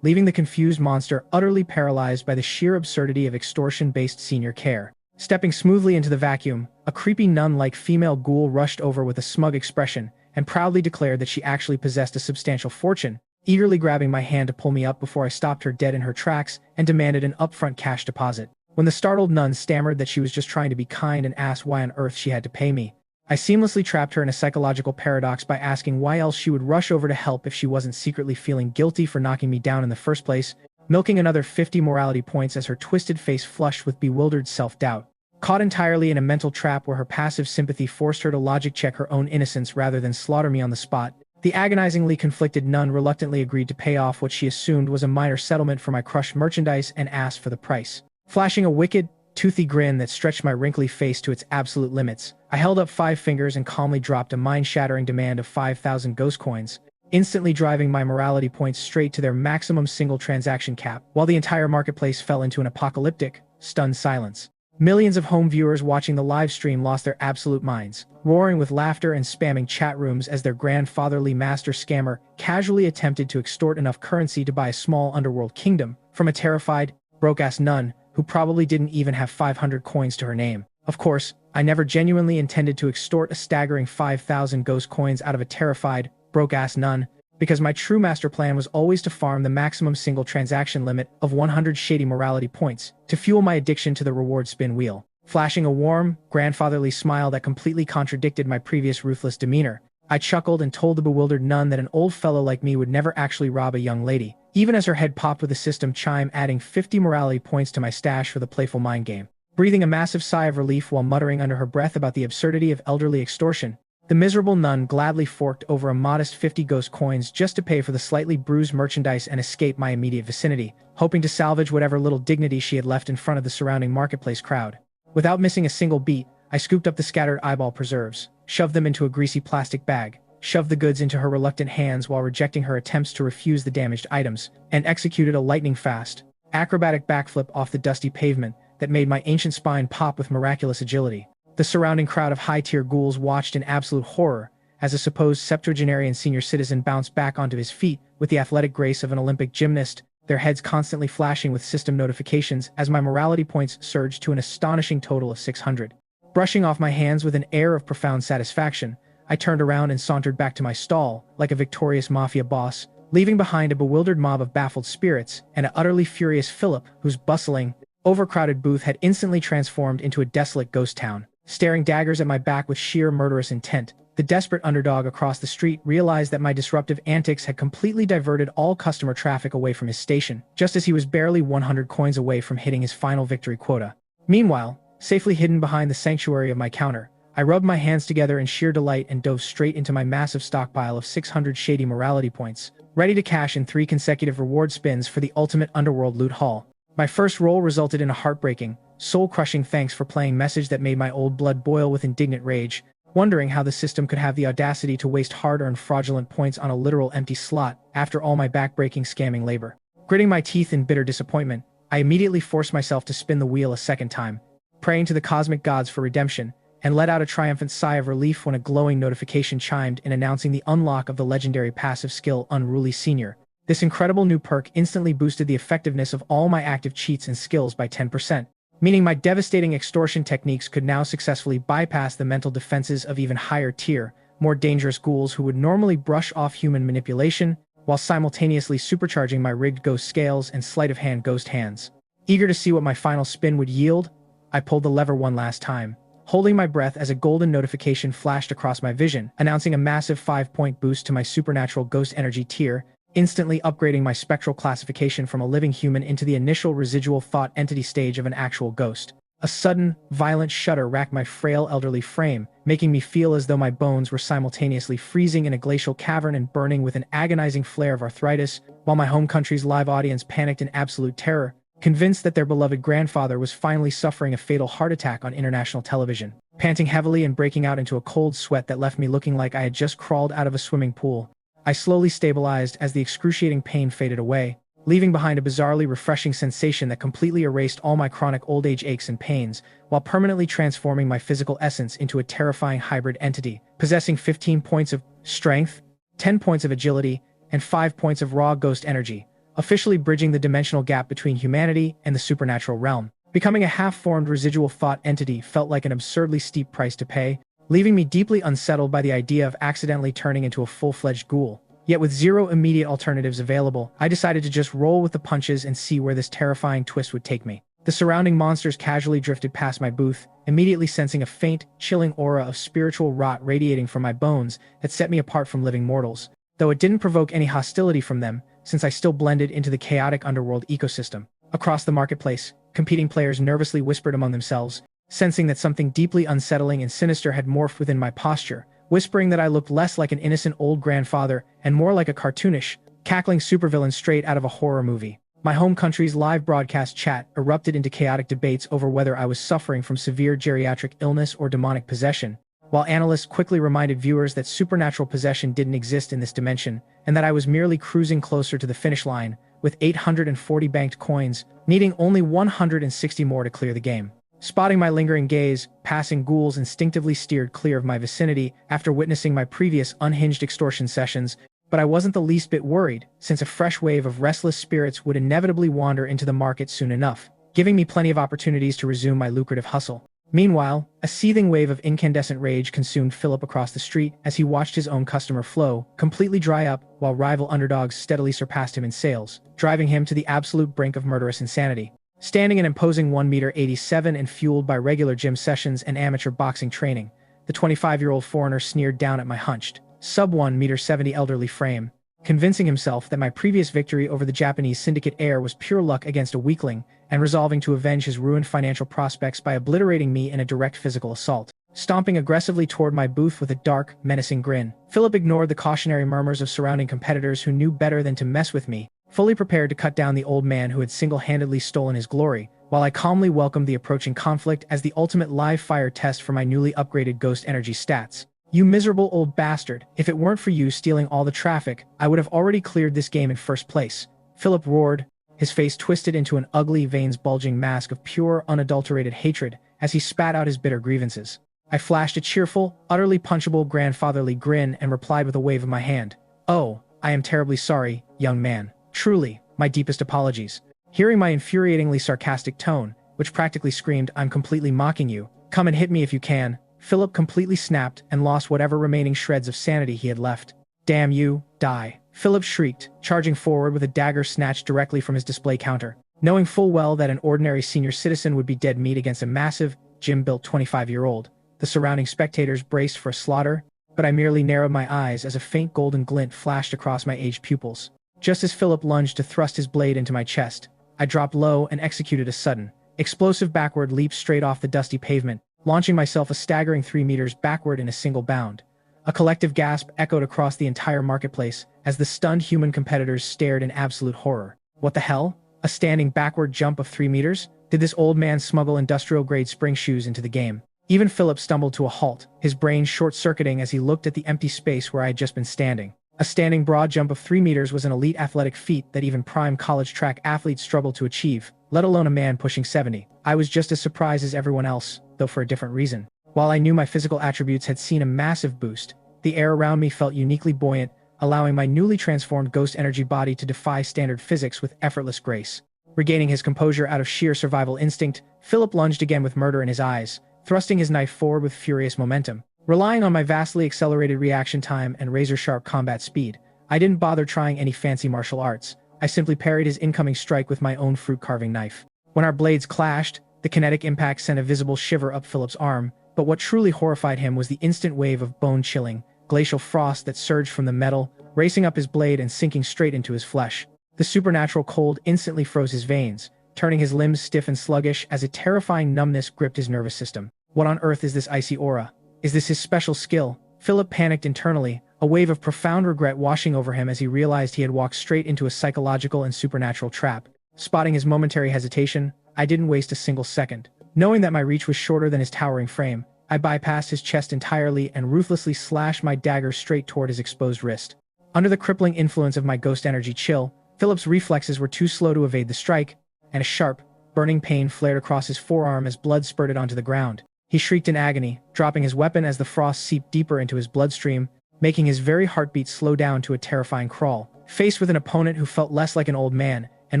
leaving the confused monster utterly paralyzed by the sheer absurdity of extortion-based senior care. Stepping smoothly into the vacuum, a creepy nun-like female ghoul rushed over with a smug expression and proudly declared that she actually possessed a substantial fortune, eagerly grabbing my hand to pull me up before I stopped her dead in her tracks and demanded an upfront cash deposit. When the startled nun stammered that she was just trying to be kind and asked why on earth she had to pay me, I seamlessly trapped her in a psychological paradox by asking why else she would rush over to help if she wasn't secretly feeling guilty for knocking me down in the first place, milking another 50 morality points as her twisted face flushed with bewildered self-doubt. Caught entirely in a mental trap where her passive sympathy forced her to logic-check her own innocence rather than slaughter me on the spot, the agonizingly conflicted nun reluctantly agreed to pay off what she assumed was a minor settlement for my crushed merchandise and asked for the price. Flashing a wicked, toothy grin that stretched my wrinkly face to its absolute limits, I held up 5 fingers and calmly dropped a mind-shattering demand of 5,000 ghost coins, instantly driving my morality points straight to their maximum single transaction cap, while the entire marketplace fell into an apocalyptic, stunned silence. Millions of home viewers watching the live stream lost their absolute minds, roaring with laughter and spamming chat rooms as their grandfatherly master scammer casually attempted to extort enough currency to buy a small underworld kingdom from a terrified, broke-ass nun who probably didn't even have 500 coins to her name. Of course, I never genuinely intended to extort a staggering 5,000 ghost coins out of a terrified, broke-ass nun, because my true master plan was always to farm the maximum single transaction limit of 100 shady morality points to fuel my addiction to the reward spin wheel. Flashing a warm, grandfatherly smile that completely contradicted my previous ruthless demeanor, I chuckled and told the bewildered nun that an old fellow like me would never actually rob a young lady, even as her head popped with a system chime adding 50 morality points to my stash for the playful mind game. Breathing a massive sigh of relief while muttering under her breath about the absurdity of elderly extortion, the miserable nun gladly forked over a modest 50 ghost coins just to pay for the slightly bruised merchandise and escape my immediate vicinity, hoping to salvage whatever little dignity she had left in front of the surrounding marketplace crowd. Without missing a single beat, I scooped up the scattered eyeball preserves, shoved them into a greasy plastic bag, shoved the goods into her reluctant hands while rejecting her attempts to refuse the damaged items, and executed a lightning-fast, acrobatic backflip off the dusty pavement that made my ancient spine pop with miraculous agility. The surrounding crowd of high-tier ghouls watched in absolute horror as a supposed septuagenarian senior citizen bounced back onto his feet with the athletic grace of an Olympic gymnast, their heads constantly flashing with system notifications as my morality points surged to an astonishing total of 600. Brushing off my hands with an air of profound satisfaction, I turned around and sauntered back to my stall like a victorious mafia boss, leaving behind a bewildered mob of baffled spirits and an utterly furious Philip whose bustling, overcrowded booth had instantly transformed into a desolate ghost town. Staring daggers at my back with sheer murderous intent, the desperate underdog across the street realized that my disruptive antics had completely diverted all customer traffic away from his station, just as he was barely 100 coins away from hitting his final victory quota. Meanwhile, safely hidden behind the sanctuary of my counter, I rubbed my hands together in sheer delight and dove straight into my massive stockpile of 600 shady morality points, ready to cash in 3 consecutive reward spins for the ultimate underworld loot haul. My first roll resulted in a heartbreaking, soul-crushing thanks for playing message that made my old blood boil with indignant rage, wondering how the system could have the audacity to waste hard-earned fraudulent points on a literal empty slot after all my back-breaking scamming labor. Gritting my teeth in bitter disappointment, I immediately forced myself to spin the wheel a second time, praying to the cosmic gods for redemption, and let out a triumphant sigh of relief when a glowing notification chimed in announcing the unlock of the legendary passive skill Unruly Senior. This incredible new perk instantly boosted the effectiveness of all my active cheats and skills by 10%, meaning my devastating extortion techniques could now successfully bypass the mental defenses of even higher-tier, more dangerous ghouls who would normally brush off human manipulation, while simultaneously supercharging my rigged ghost scales and sleight-of-hand ghost hands. Eager to see what my final spin would yield, I pulled the lever one last time, holding my breath as a golden notification flashed across my vision, announcing a massive 5-point boost to my supernatural ghost energy tier, instantly upgrading my spectral classification from a living human into the initial residual thought entity stage of an actual ghost. A sudden, violent shudder racked my frail elderly frame, making me feel as though my bones were simultaneously freezing in a glacial cavern and burning with an agonizing flare of arthritis, while my home country's live audience panicked in absolute terror, convinced that their beloved grandfather was finally suffering a fatal heart attack on international television. Panting heavily and breaking out into a cold sweat that left me looking like I had just crawled out of a swimming pool, I slowly stabilized as the excruciating pain faded away, leaving behind a bizarrely refreshing sensation that completely erased all my chronic old age aches and pains, while permanently transforming my physical essence into a terrifying hybrid entity, possessing 15 points of strength, 10 points of agility, and 5 points of raw ghost energy, officially bridging the dimensional gap between humanity and the supernatural realm. Becoming a half-formed residual thought entity felt like an absurdly steep price to pay, leaving me deeply unsettled by the idea of accidentally turning into a full-fledged ghoul. Yet with zero immediate alternatives available, I decided to just roll with the punches and see where this terrifying twist would take me. The surrounding monsters casually drifted past my booth, immediately sensing a faint, chilling aura of spiritual rot radiating from my bones that set me apart from living mortals, though it didn't provoke any hostility from them, since I still blended into the chaotic underworld ecosystem. Across the marketplace, competing players nervously whispered among themselves, sensing that something deeply unsettling and sinister had morphed within my posture, whispering that I looked less like an innocent old grandfather and more like a cartoonish, cackling supervillain straight out of a horror movie. My home country's live broadcast chat erupted into chaotic debates over whether I was suffering from severe geriatric illness or demonic possession, while analysts quickly reminded viewers that supernatural possession didn't exist in this dimension, and that I was merely cruising closer to the finish line, with 840 banked coins, needing only 160 more to clear the game. Spotting my lingering gaze, passing ghouls instinctively steered clear of my vicinity after witnessing my previous unhinged extortion sessions, but I wasn't the least bit worried, since a fresh wave of restless spirits would inevitably wander into the market soon enough, giving me plenty of opportunities to resume my lucrative hustle. Meanwhile, a seething wave of incandescent rage consumed Philip across the street as he watched his own customer flow completely dry up while rival underdogs steadily surpassed him in sales, driving him to the absolute brink of murderous insanity. Standing an imposing 1.87 m and fueled by regular gym sessions and amateur boxing training, the 25-year-old foreigner sneered down at my hunched, sub-1.70 m elderly frame, convincing himself that my previous victory over the Japanese syndicate heir was pure luck against a weakling, and resolving to avenge his ruined financial prospects by obliterating me in a direct physical assault. Stomping aggressively toward my booth with a dark, menacing grin, Philip ignored the cautionary murmurs of surrounding competitors who knew better than to mess with me, fully prepared to cut down the old man who had single-handedly stolen his glory, while I calmly welcomed the approaching conflict as the ultimate live-fire test for my newly upgraded ghost energy stats. "You miserable old bastard, if it weren't for you stealing all the traffic, I would have already cleared this game in first place," Philip roared, his face twisted into an ugly, veins-bulging mask of pure, unadulterated hatred as he spat out his bitter grievances. I flashed a cheerful, utterly punchable grandfatherly grin and replied with a wave of my hand. "Oh, I am terribly sorry, young man. Truly, my deepest apologies." Hearing my infuriatingly sarcastic tone, which practically screamed, "I'm completely mocking you. Come and hit me if you can," Philip completely snapped and lost whatever remaining shreds of sanity he had left. "Damn you, die," Philip shrieked, charging forward with a dagger snatched directly from his display counter. Knowing full well that an ordinary senior citizen would be dead meat against a massive, gym-built 25-year-old, the surrounding spectators braced for a slaughter, but I merely narrowed my eyes as a faint golden glint flashed across my aged pupils. Just as Philip lunged to thrust his blade into my chest, I dropped low and executed a sudden, explosive backward leap straight off the dusty pavement, launching myself a staggering 3 meters backward in a single bound. A collective gasp echoed across the entire marketplace as the stunned human competitors stared in absolute horror. What the hell? A standing backward jump of 3 meters? Did this old man smuggle industrial-grade spring shoes into the game? Even Philip stumbled to a halt, his brain short-circuiting as he looked at the empty space where I had just been standing. A standing broad jump of 3 meters was an elite athletic feat that even prime college track athletes struggled to achieve, let alone a man pushing 70. I was just as surprised as everyone else, though for a different reason. While I knew my physical attributes had seen a massive boost, the air around me felt uniquely buoyant, allowing my newly transformed ghost energy body to defy standard physics with effortless grace. Regaining his composure out of sheer survival instinct, Philip lunged again with murder in his eyes, thrusting his knife forward with furious momentum. Relying on my vastly accelerated reaction time and razor-sharp combat speed, I didn't bother trying any fancy martial arts. I simply parried his incoming strike with my own fruit-carving knife. When our blades clashed, the kinetic impact sent a visible shiver up Philip's arm, but what truly horrified him was the instant wave of bone-chilling, glacial frost that surged from the metal, racing up his blade and sinking straight into his flesh. The supernatural cold instantly froze his veins, turning his limbs stiff and sluggish as a terrifying numbness gripped his nervous system. What on earth is this icy aura? Is this his special skill? Philip panicked internally, a wave of profound regret washing over him as he realized he had walked straight into a psychological and supernatural trap. Spotting his momentary hesitation, I didn't waste a single second. Knowing that my reach was shorter than his towering frame, I bypassed his chest entirely and ruthlessly slashed my dagger straight toward his exposed wrist. Under the crippling influence of my ghost energy chill, Philip's reflexes were too slow to evade the strike, and a sharp, burning pain flared across his forearm as blood spurted onto the ground. He shrieked in agony, dropping his weapon as the frost seeped deeper into his bloodstream, making his very heartbeat slow down to a terrifying crawl. Faced with an opponent who felt less like an old man and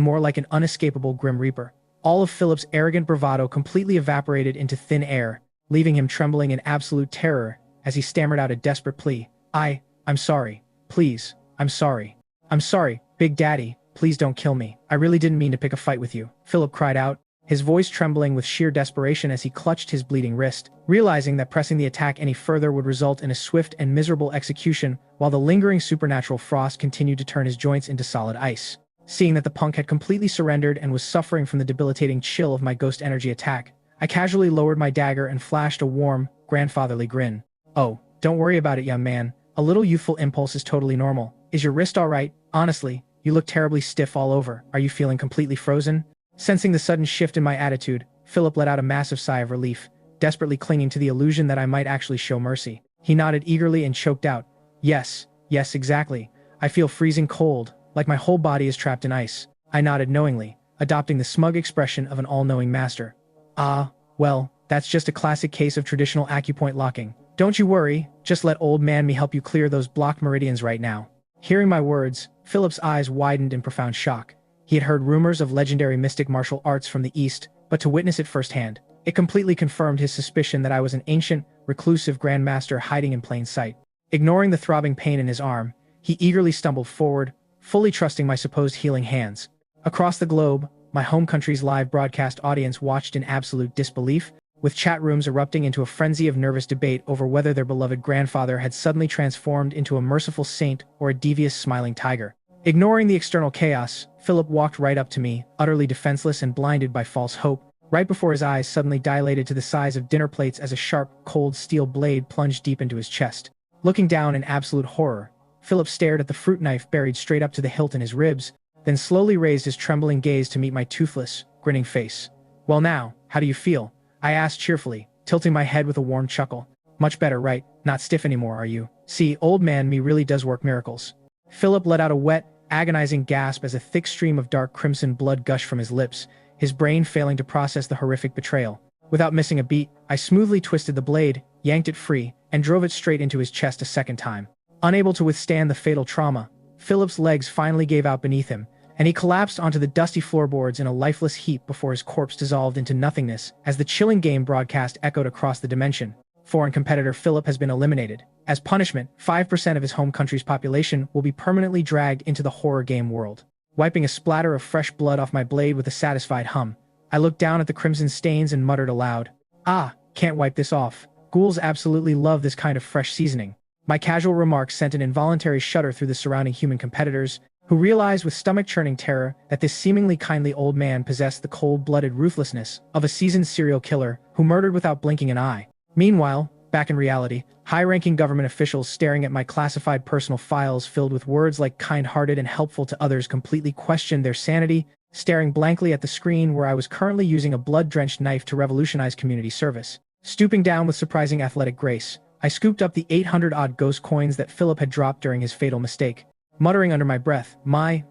more like an unescapable Grim Reaper, all of Philip's arrogant bravado completely evaporated into thin air, leaving him trembling in absolute terror as he stammered out a desperate plea. I'm sorry. Please, I'm sorry. I'm sorry, Big Daddy, please don't kill me. I really didn't mean to pick a fight with you, Philip cried out, his voice trembling with sheer desperation as he clutched his bleeding wrist, realizing that pressing the attack any further would result in a swift and miserable execution while the lingering supernatural frost continued to turn his joints into solid ice. Seeing that the punk had completely surrendered and was suffering from the debilitating chill of my ghost energy attack, I casually lowered my dagger and flashed a warm, grandfatherly grin. Oh, don't worry about it, young man. A little youthful impulse is totally normal. Is your wrist all right? Honestly, you look terribly stiff all over. Are you feeling completely frozen? Sensing the sudden shift in my attitude, Philip let out a massive sigh of relief, desperately clinging to the illusion that I might actually show mercy. He nodded eagerly and choked out, Yes, exactly. I feel freezing cold, like my whole body is trapped in ice. I nodded knowingly, adopting the smug expression of an all-knowing master. Well, that's just a classic case of traditional acupoint locking. Don't you worry, just let old man me help you clear those blocked meridians right now. Hearing my words, Philip's eyes widened in profound shock. He had heard rumors of legendary mystic martial arts from the East, but to witness it firsthand, it completely confirmed his suspicion that I was an ancient, reclusive grandmaster hiding in plain sight. Ignoring the throbbing pain in his arm, he eagerly stumbled forward, fully trusting my supposed healing hands. Across the globe, my home country's live broadcast audience watched in absolute disbelief, with chat rooms erupting into a frenzy of nervous debate over whether their beloved grandfather had suddenly transformed into a merciful saint or a devious smiling tiger. Ignoring the external chaos, Philip walked right up to me, utterly defenseless and blinded by false hope, right before his eyes suddenly dilated to the size of dinner plates as a sharp, cold steel blade plunged deep into his chest. Looking down in absolute horror, Philip stared at the fruit knife buried straight up to the hilt in his ribs, then slowly raised his trembling gaze to meet my toothless, grinning face. Well now, how do you feel? I asked cheerfully, tilting my head with a warm chuckle. Much better, right? Not stiff anymore, are you? See, old man me really does work miracles. Philip let out a wet, agonizing gasp as a thick stream of dark crimson blood gushed from his lips, his brain failing to process the horrific betrayal. Without missing a beat, I smoothly twisted the blade, yanked it free, and drove it straight into his chest a second time. Unable to withstand the fatal trauma, Philip's legs finally gave out beneath him, and he collapsed onto the dusty floorboards in a lifeless heap before his corpse dissolved into nothingness as the chilling game broadcast echoed across the dimension. Foreign competitor Philip has been eliminated. As punishment, 5% of his home country's population will be permanently dragged into the horror game world. Wiping a splatter of fresh blood off my blade with a satisfied hum, I looked down at the crimson stains and muttered aloud, Can't wipe this off. Ghouls absolutely love this kind of fresh seasoning. My casual remarks sent an involuntary shudder through the surrounding human competitors, who realized with stomach-churning terror that this seemingly kindly old man possessed the cold-blooded ruthlessness of a seasoned serial killer who murdered without blinking an eye. Meanwhile, back in reality, high-ranking government officials staring at my classified personal files filled with words like kind-hearted and helpful to others completely questioned their sanity, staring blankly at the screen where I was currently using a blood-drenched knife to revolutionize community service. Stooping down with surprising athletic grace, I scooped up the 800-odd ghost coins that Philip had dropped during his fatal mistake, muttering under my breath, My,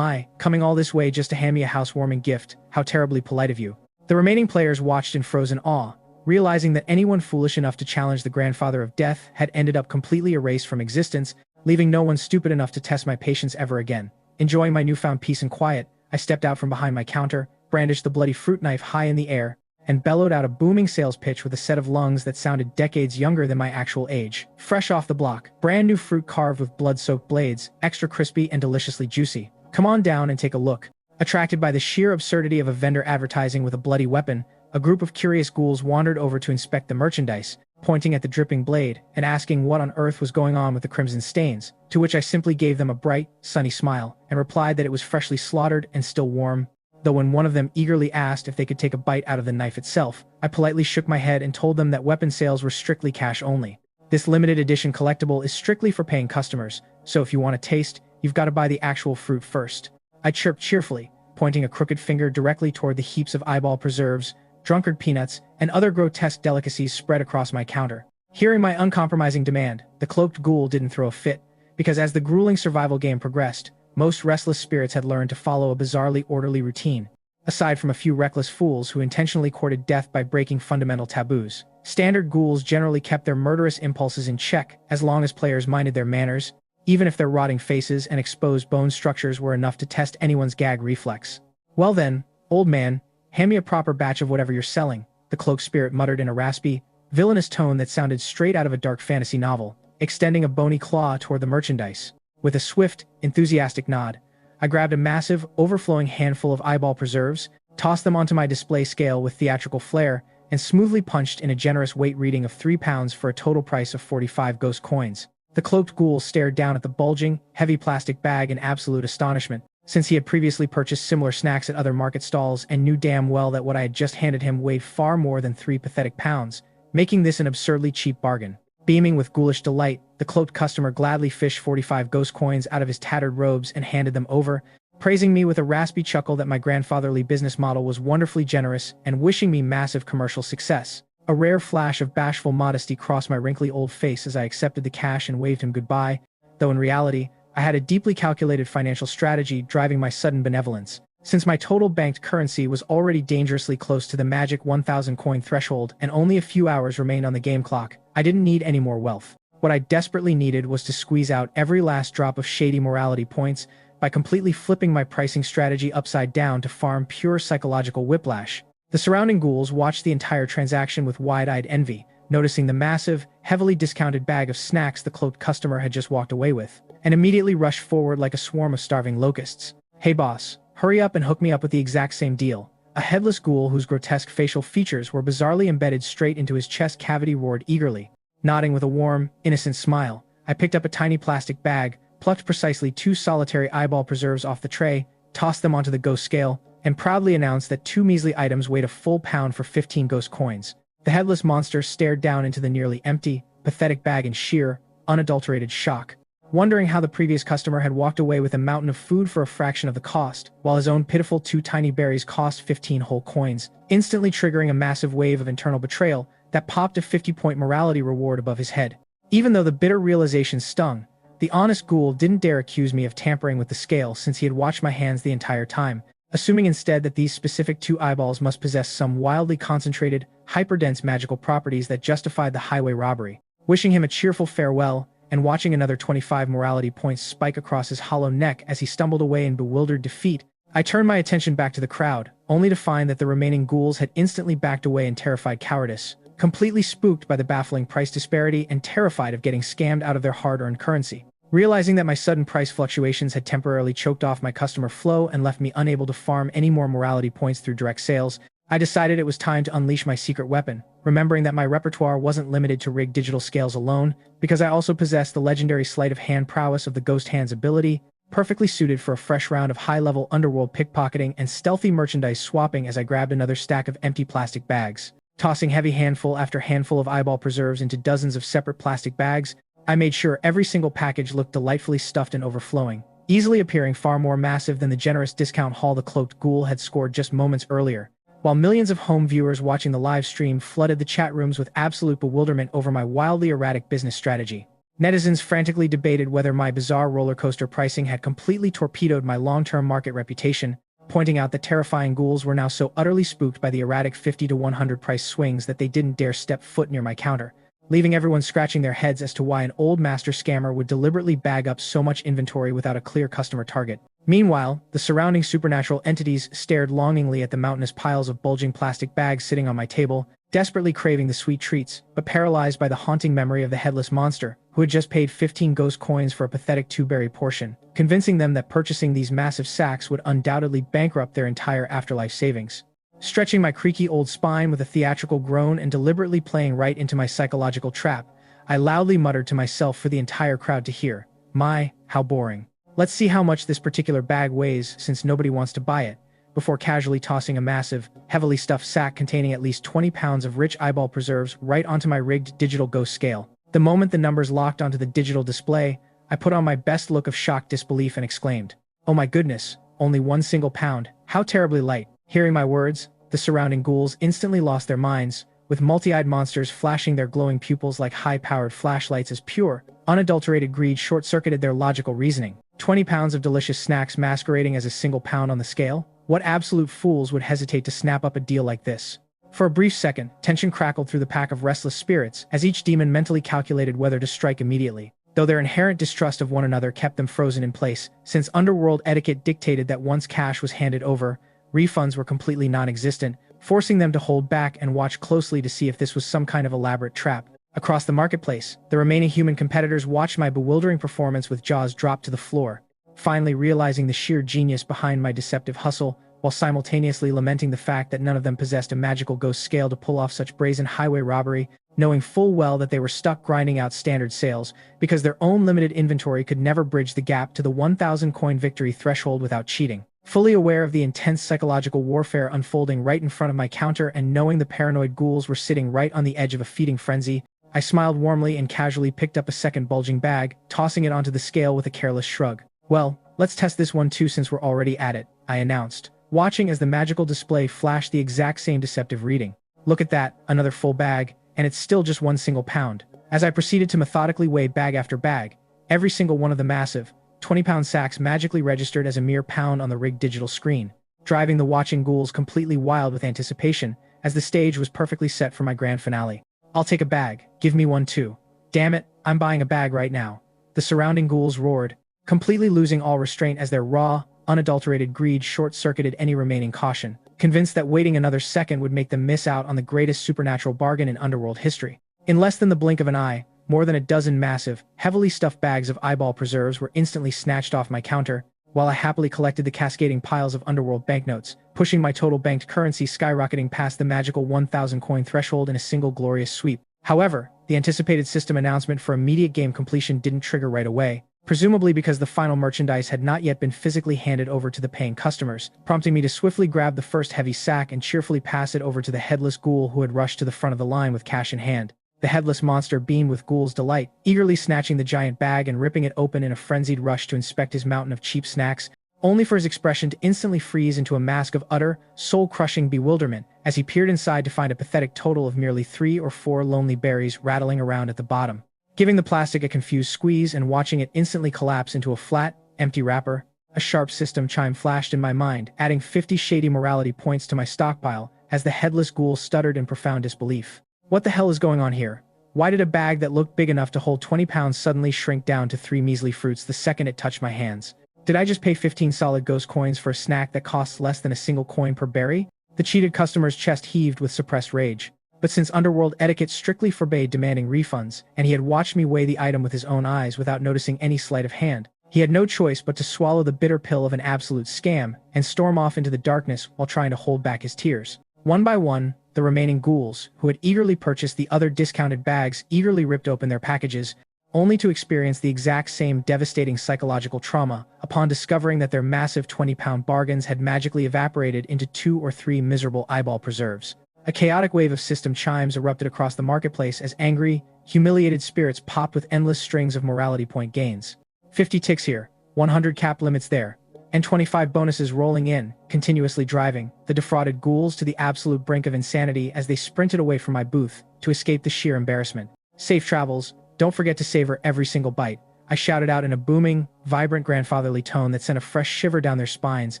coming all this way just to hand me a housewarming gift, how terribly polite of you. The remaining players watched in frozen awe, realizing that anyone foolish enough to challenge the grandfather of death had ended up completely erased from existence, leaving no one stupid enough to test my patience ever again. Enjoying my newfound peace and quiet, I stepped out from behind my counter, brandished the bloody fruit knife high in the air, and bellowed out a booming sales pitch with a set of lungs that sounded decades younger than my actual age. Fresh off the block, brand new fruit carved with blood-soaked blades, extra crispy and deliciously juicy. Come on down and take a look. Attracted by the sheer absurdity of a vendor advertising with a bloody weapon, a group of curious ghouls wandered over to inspect the merchandise, pointing at the dripping blade and asking what on earth was going on with the crimson stains, to which I simply gave them a bright, sunny smile and replied that it was freshly slaughtered and still warm. Though when one of them eagerly asked if they could take a bite out of the knife itself, I politely shook my head and told them that weapon sales were strictly cash only. This limited edition collectible is strictly for paying customers, so if you want a taste, you've got to buy the actual fruit first. I chirped cheerfully, pointing a crooked finger directly toward the heaps of eyeball preserves, drunkard peanuts, and other grotesque delicacies spread across my counter. Hearing my uncompromising demand, the cloaked ghoul didn't throw a fit, because as the grueling survival game progressed, most restless spirits had learned to follow a bizarrely orderly routine. Aside from a few reckless fools who intentionally courted death by breaking fundamental taboos, standard ghouls generally kept their murderous impulses in check as long as players minded their manners, even if their rotting faces and exposed bone structures were enough to test anyone's gag reflex. "Well then, old man, hand me a proper batch of whatever you're selling," the cloaked spirit muttered in a raspy, villainous tone that sounded straight out of a dark fantasy novel, extending a bony claw toward the merchandise. With a swift, enthusiastic nod, I grabbed a massive, overflowing handful of eyeball preserves, tossed them onto my display scale with theatrical flair, and smoothly punched in a generous weight reading of 3 pounds for a total price of 45 ghost coins. The cloaked ghoul stared down at the bulging, heavy plastic bag in absolute astonishment, since he had previously purchased similar snacks at other market stalls and knew damn well that what I had just handed him weighed far more than 3 pathetic pounds, making this an absurdly cheap bargain. Beaming with ghoulish delight, the cloaked customer gladly fished 45 ghost coins out of his tattered robes and handed them over, praising me with a raspy chuckle that my grandfatherly business model was wonderfully generous and wishing me massive commercial success. A rare flash of bashful modesty crossed my wrinkly old face as I accepted the cash and waved him goodbye, though in reality, I had a deeply calculated financial strategy driving my sudden benevolence. Since my total banked currency was already dangerously close to the magic 1,000 coin threshold and only a few hours remained on the game clock, I didn't need any more wealth. What I desperately needed was to squeeze out every last drop of shady morality points by completely flipping my pricing strategy upside down to farm pure psychological whiplash. The surrounding ghouls watched the entire transaction with wide-eyed envy, noticing the massive, heavily discounted bag of snacks the cloaked customer had just walked away with, and immediately rushed forward like a swarm of starving locusts. "Hey boss, hurry up and hook me up with the exact same deal." A headless ghoul whose grotesque facial features were bizarrely embedded straight into his chest cavity roared eagerly. Nodding with a warm, innocent smile, I picked up a tiny plastic bag, plucked precisely 2 solitary eyeball preserves off the tray, tossed them onto the ghost scale, and proudly announced that 2 measly items weighed a full pound for 15 ghost coins. The headless monster stared down into the nearly empty, pathetic bag in sheer, unadulterated shock, wondering how the previous customer had walked away with a mountain of food for a fraction of the cost, while his own pitiful 2 tiny berries cost 15 whole coins, instantly triggering a massive wave of internal betrayal that popped a 50-point morality reward above his head. Even though the bitter realization stung, the honest ghoul didn't dare accuse me of tampering with the scale since he had watched my hands the entire time, assuming instead that these specific 2 eyeballs must possess some wildly concentrated, hyperdense magical properties that justified the highway robbery. Wishing him a cheerful farewell, and watching another 25 morality points spike across his hollow neck as he stumbled away in bewildered defeat, I turned my attention back to the crowd, only to find that the remaining ghouls had instantly backed away in terrified cowardice, completely spooked by the baffling price disparity and terrified of getting scammed out of their hard-earned currency. Realizing that my sudden price fluctuations had temporarily choked off my customer flow and left me unable to farm any more morality points through direct sales, I decided it was time to unleash my secret weapon, remembering that my repertoire wasn't limited to rigged digital scales alone, because I also possessed the legendary sleight of hand prowess of the Ghost Hand's ability, perfectly suited for a fresh round of high-level underworld pickpocketing and stealthy merchandise swapping as I grabbed another stack of empty plastic bags. Tossing heavy handful after handful of eyeball preserves into dozens of separate plastic bags, I made sure every single package looked delightfully stuffed and overflowing, easily appearing far more massive than the generous discount haul the cloaked ghoul had scored just moments earlier. While millions of home viewers watching the live stream flooded the chat rooms with absolute bewilderment over my wildly erratic business strategy, netizens frantically debated whether my bizarre roller coaster pricing had completely torpedoed my long-term market reputation, pointing out that terrifying ghouls were now so utterly spooked by the erratic 50 to 100 price swings that they didn't dare step foot near my counter, leaving everyone scratching their heads as to why an old master scammer would deliberately bag up so much inventory without a clear customer target. Meanwhile, the surrounding supernatural entities stared longingly at the mountainous piles of bulging plastic bags sitting on my table, desperately craving the sweet treats, but paralyzed by the haunting memory of the headless monster, who had just paid 15 ghost coins for a pathetic 2-berry portion, convincing them that purchasing these massive sacks would undoubtedly bankrupt their entire afterlife savings. Stretching my creaky old spine with a theatrical groan and deliberately playing right into my psychological trap, I loudly muttered to myself for the entire crowd to hear, "My, how boring. Let's see how much this particular bag weighs since nobody wants to buy it," before casually tossing a massive, heavily stuffed sack containing at least 20 pounds of rich eyeball preserves right onto my rigged digital ghost scale. The moment the numbers locked onto the digital display, I put on my best look of shocked disbelief and exclaimed, "Oh my goodness, only one single pound. How terribly light. Hearing my words, the surrounding ghouls instantly lost their minds, with multi-eyed monsters flashing their glowing pupils like high-powered flashlights as pure, unadulterated greed short-circuited their logical reasoning. 20 pounds of delicious snacks masquerading as a single pound on the scale? What absolute fools would hesitate to snap up a deal like this? For a brief second, tension crackled through the pack of restless spirits as each demon mentally calculated whether to strike immediately, though their inherent distrust of one another kept them frozen in place, since underworld etiquette dictated that once cash was handed over, refunds were completely non-existent, forcing them to hold back and watch closely to see if this was some kind of elaborate trap. Across the marketplace, the remaining human competitors watched my bewildering performance with jaws dropped to the floor, finally realizing the sheer genius behind my deceptive hustle, while simultaneously lamenting the fact that none of them possessed a magical ghost scale to pull off such brazen highway robbery, knowing full well that they were stuck grinding out standard sales because their own limited inventory could never bridge the gap to the 1,000 coin victory threshold without cheating. Fully aware of the intense psychological warfare unfolding right in front of my counter and knowing the paranoid ghouls were sitting right on the edge of a feeding frenzy, I smiled warmly and casually picked up a second bulging bag, tossing it onto the scale with a careless shrug. "Well, let's test this one too since we're already at it," I announced, watching as the magical display flashed the exact same deceptive reading. "Look at that, another full bag, and it's still just one single pound." As I proceeded to methodically weigh bag after bag, every single one of the massive, 20-pound sacks magically registered as a mere pound on the rigged digital screen, driving the watching ghouls completely wild with anticipation, as the stage was perfectly set for my grand finale. "I'll take a bag, give me one too. Damn it, I'm buying a bag right now." The surrounding ghouls roared, completely losing all restraint as their raw, unadulterated greed short-circuited any remaining caution, convinced that waiting another second would make them miss out on the greatest supernatural bargain in underworld history. In less than the blink of an eye, more than a dozen massive, heavily stuffed bags of eyeball preserves were instantly snatched off my counter, while I happily collected the cascading piles of underworld banknotes, pushing my total banked currency skyrocketing past the magical 1,000 coin threshold in a single glorious sweep. However, the anticipated system announcement for immediate game completion didn't trigger right away, presumably because the final merchandise had not yet been physically handed over to the paying customers, prompting me to swiftly grab the first heavy sack and cheerfully pass it over to the headless ghoul who had rushed to the front of the line with cash in hand. The headless monster beamed with ghoul's delight, eagerly snatching the giant bag and ripping it open in a frenzied rush to inspect his mountain of cheap snacks, only for his expression to instantly freeze into a mask of utter, soul-crushing bewilderment as he peered inside to find a pathetic total of merely 3 or 4 lonely berries rattling around at the bottom. Giving the plastic a confused squeeze and watching it instantly collapse into a flat, empty wrapper, a sharp system chime flashed in my mind, adding 50 shady morality points to my stockpile as the headless ghoul stuttered in profound disbelief. What the hell is going on here? Why did a bag that looked big enough to hold 20 pounds suddenly shrink down to 3 measly fruits the second it touched my hands? Did I just pay 15 solid ghost coins for a snack that costs less than a single coin per berry? The cheated customer's chest heaved with suppressed rage. But since underworld etiquette strictly forbade demanding refunds, and he had watched me weigh the item with his own eyes without noticing any sleight of hand, he had no choice but to swallow the bitter pill of an absolute scam and storm off into the darkness while trying to hold back his tears. One by one, the remaining ghouls, who had eagerly purchased the other discounted bags, eagerly ripped open their packages, only to experience the exact same devastating psychological trauma upon discovering that their massive 20-pound bargains had magically evaporated into 2 or 3 miserable eyeball preserves. A chaotic wave of system chimes erupted across the marketplace as angry, humiliated spirits popped with endless strings of morality point gains. 50 ticks here, 100 cap limits there, and 25 bonuses rolling in, continuously driving the defrauded ghouls to the absolute brink of insanity as they sprinted away from my booth to escape the sheer embarrassment. "Safe travels, don't forget to savor every single bite," I shouted out in a booming, vibrant grandfatherly tone that sent a fresh shiver down their spines,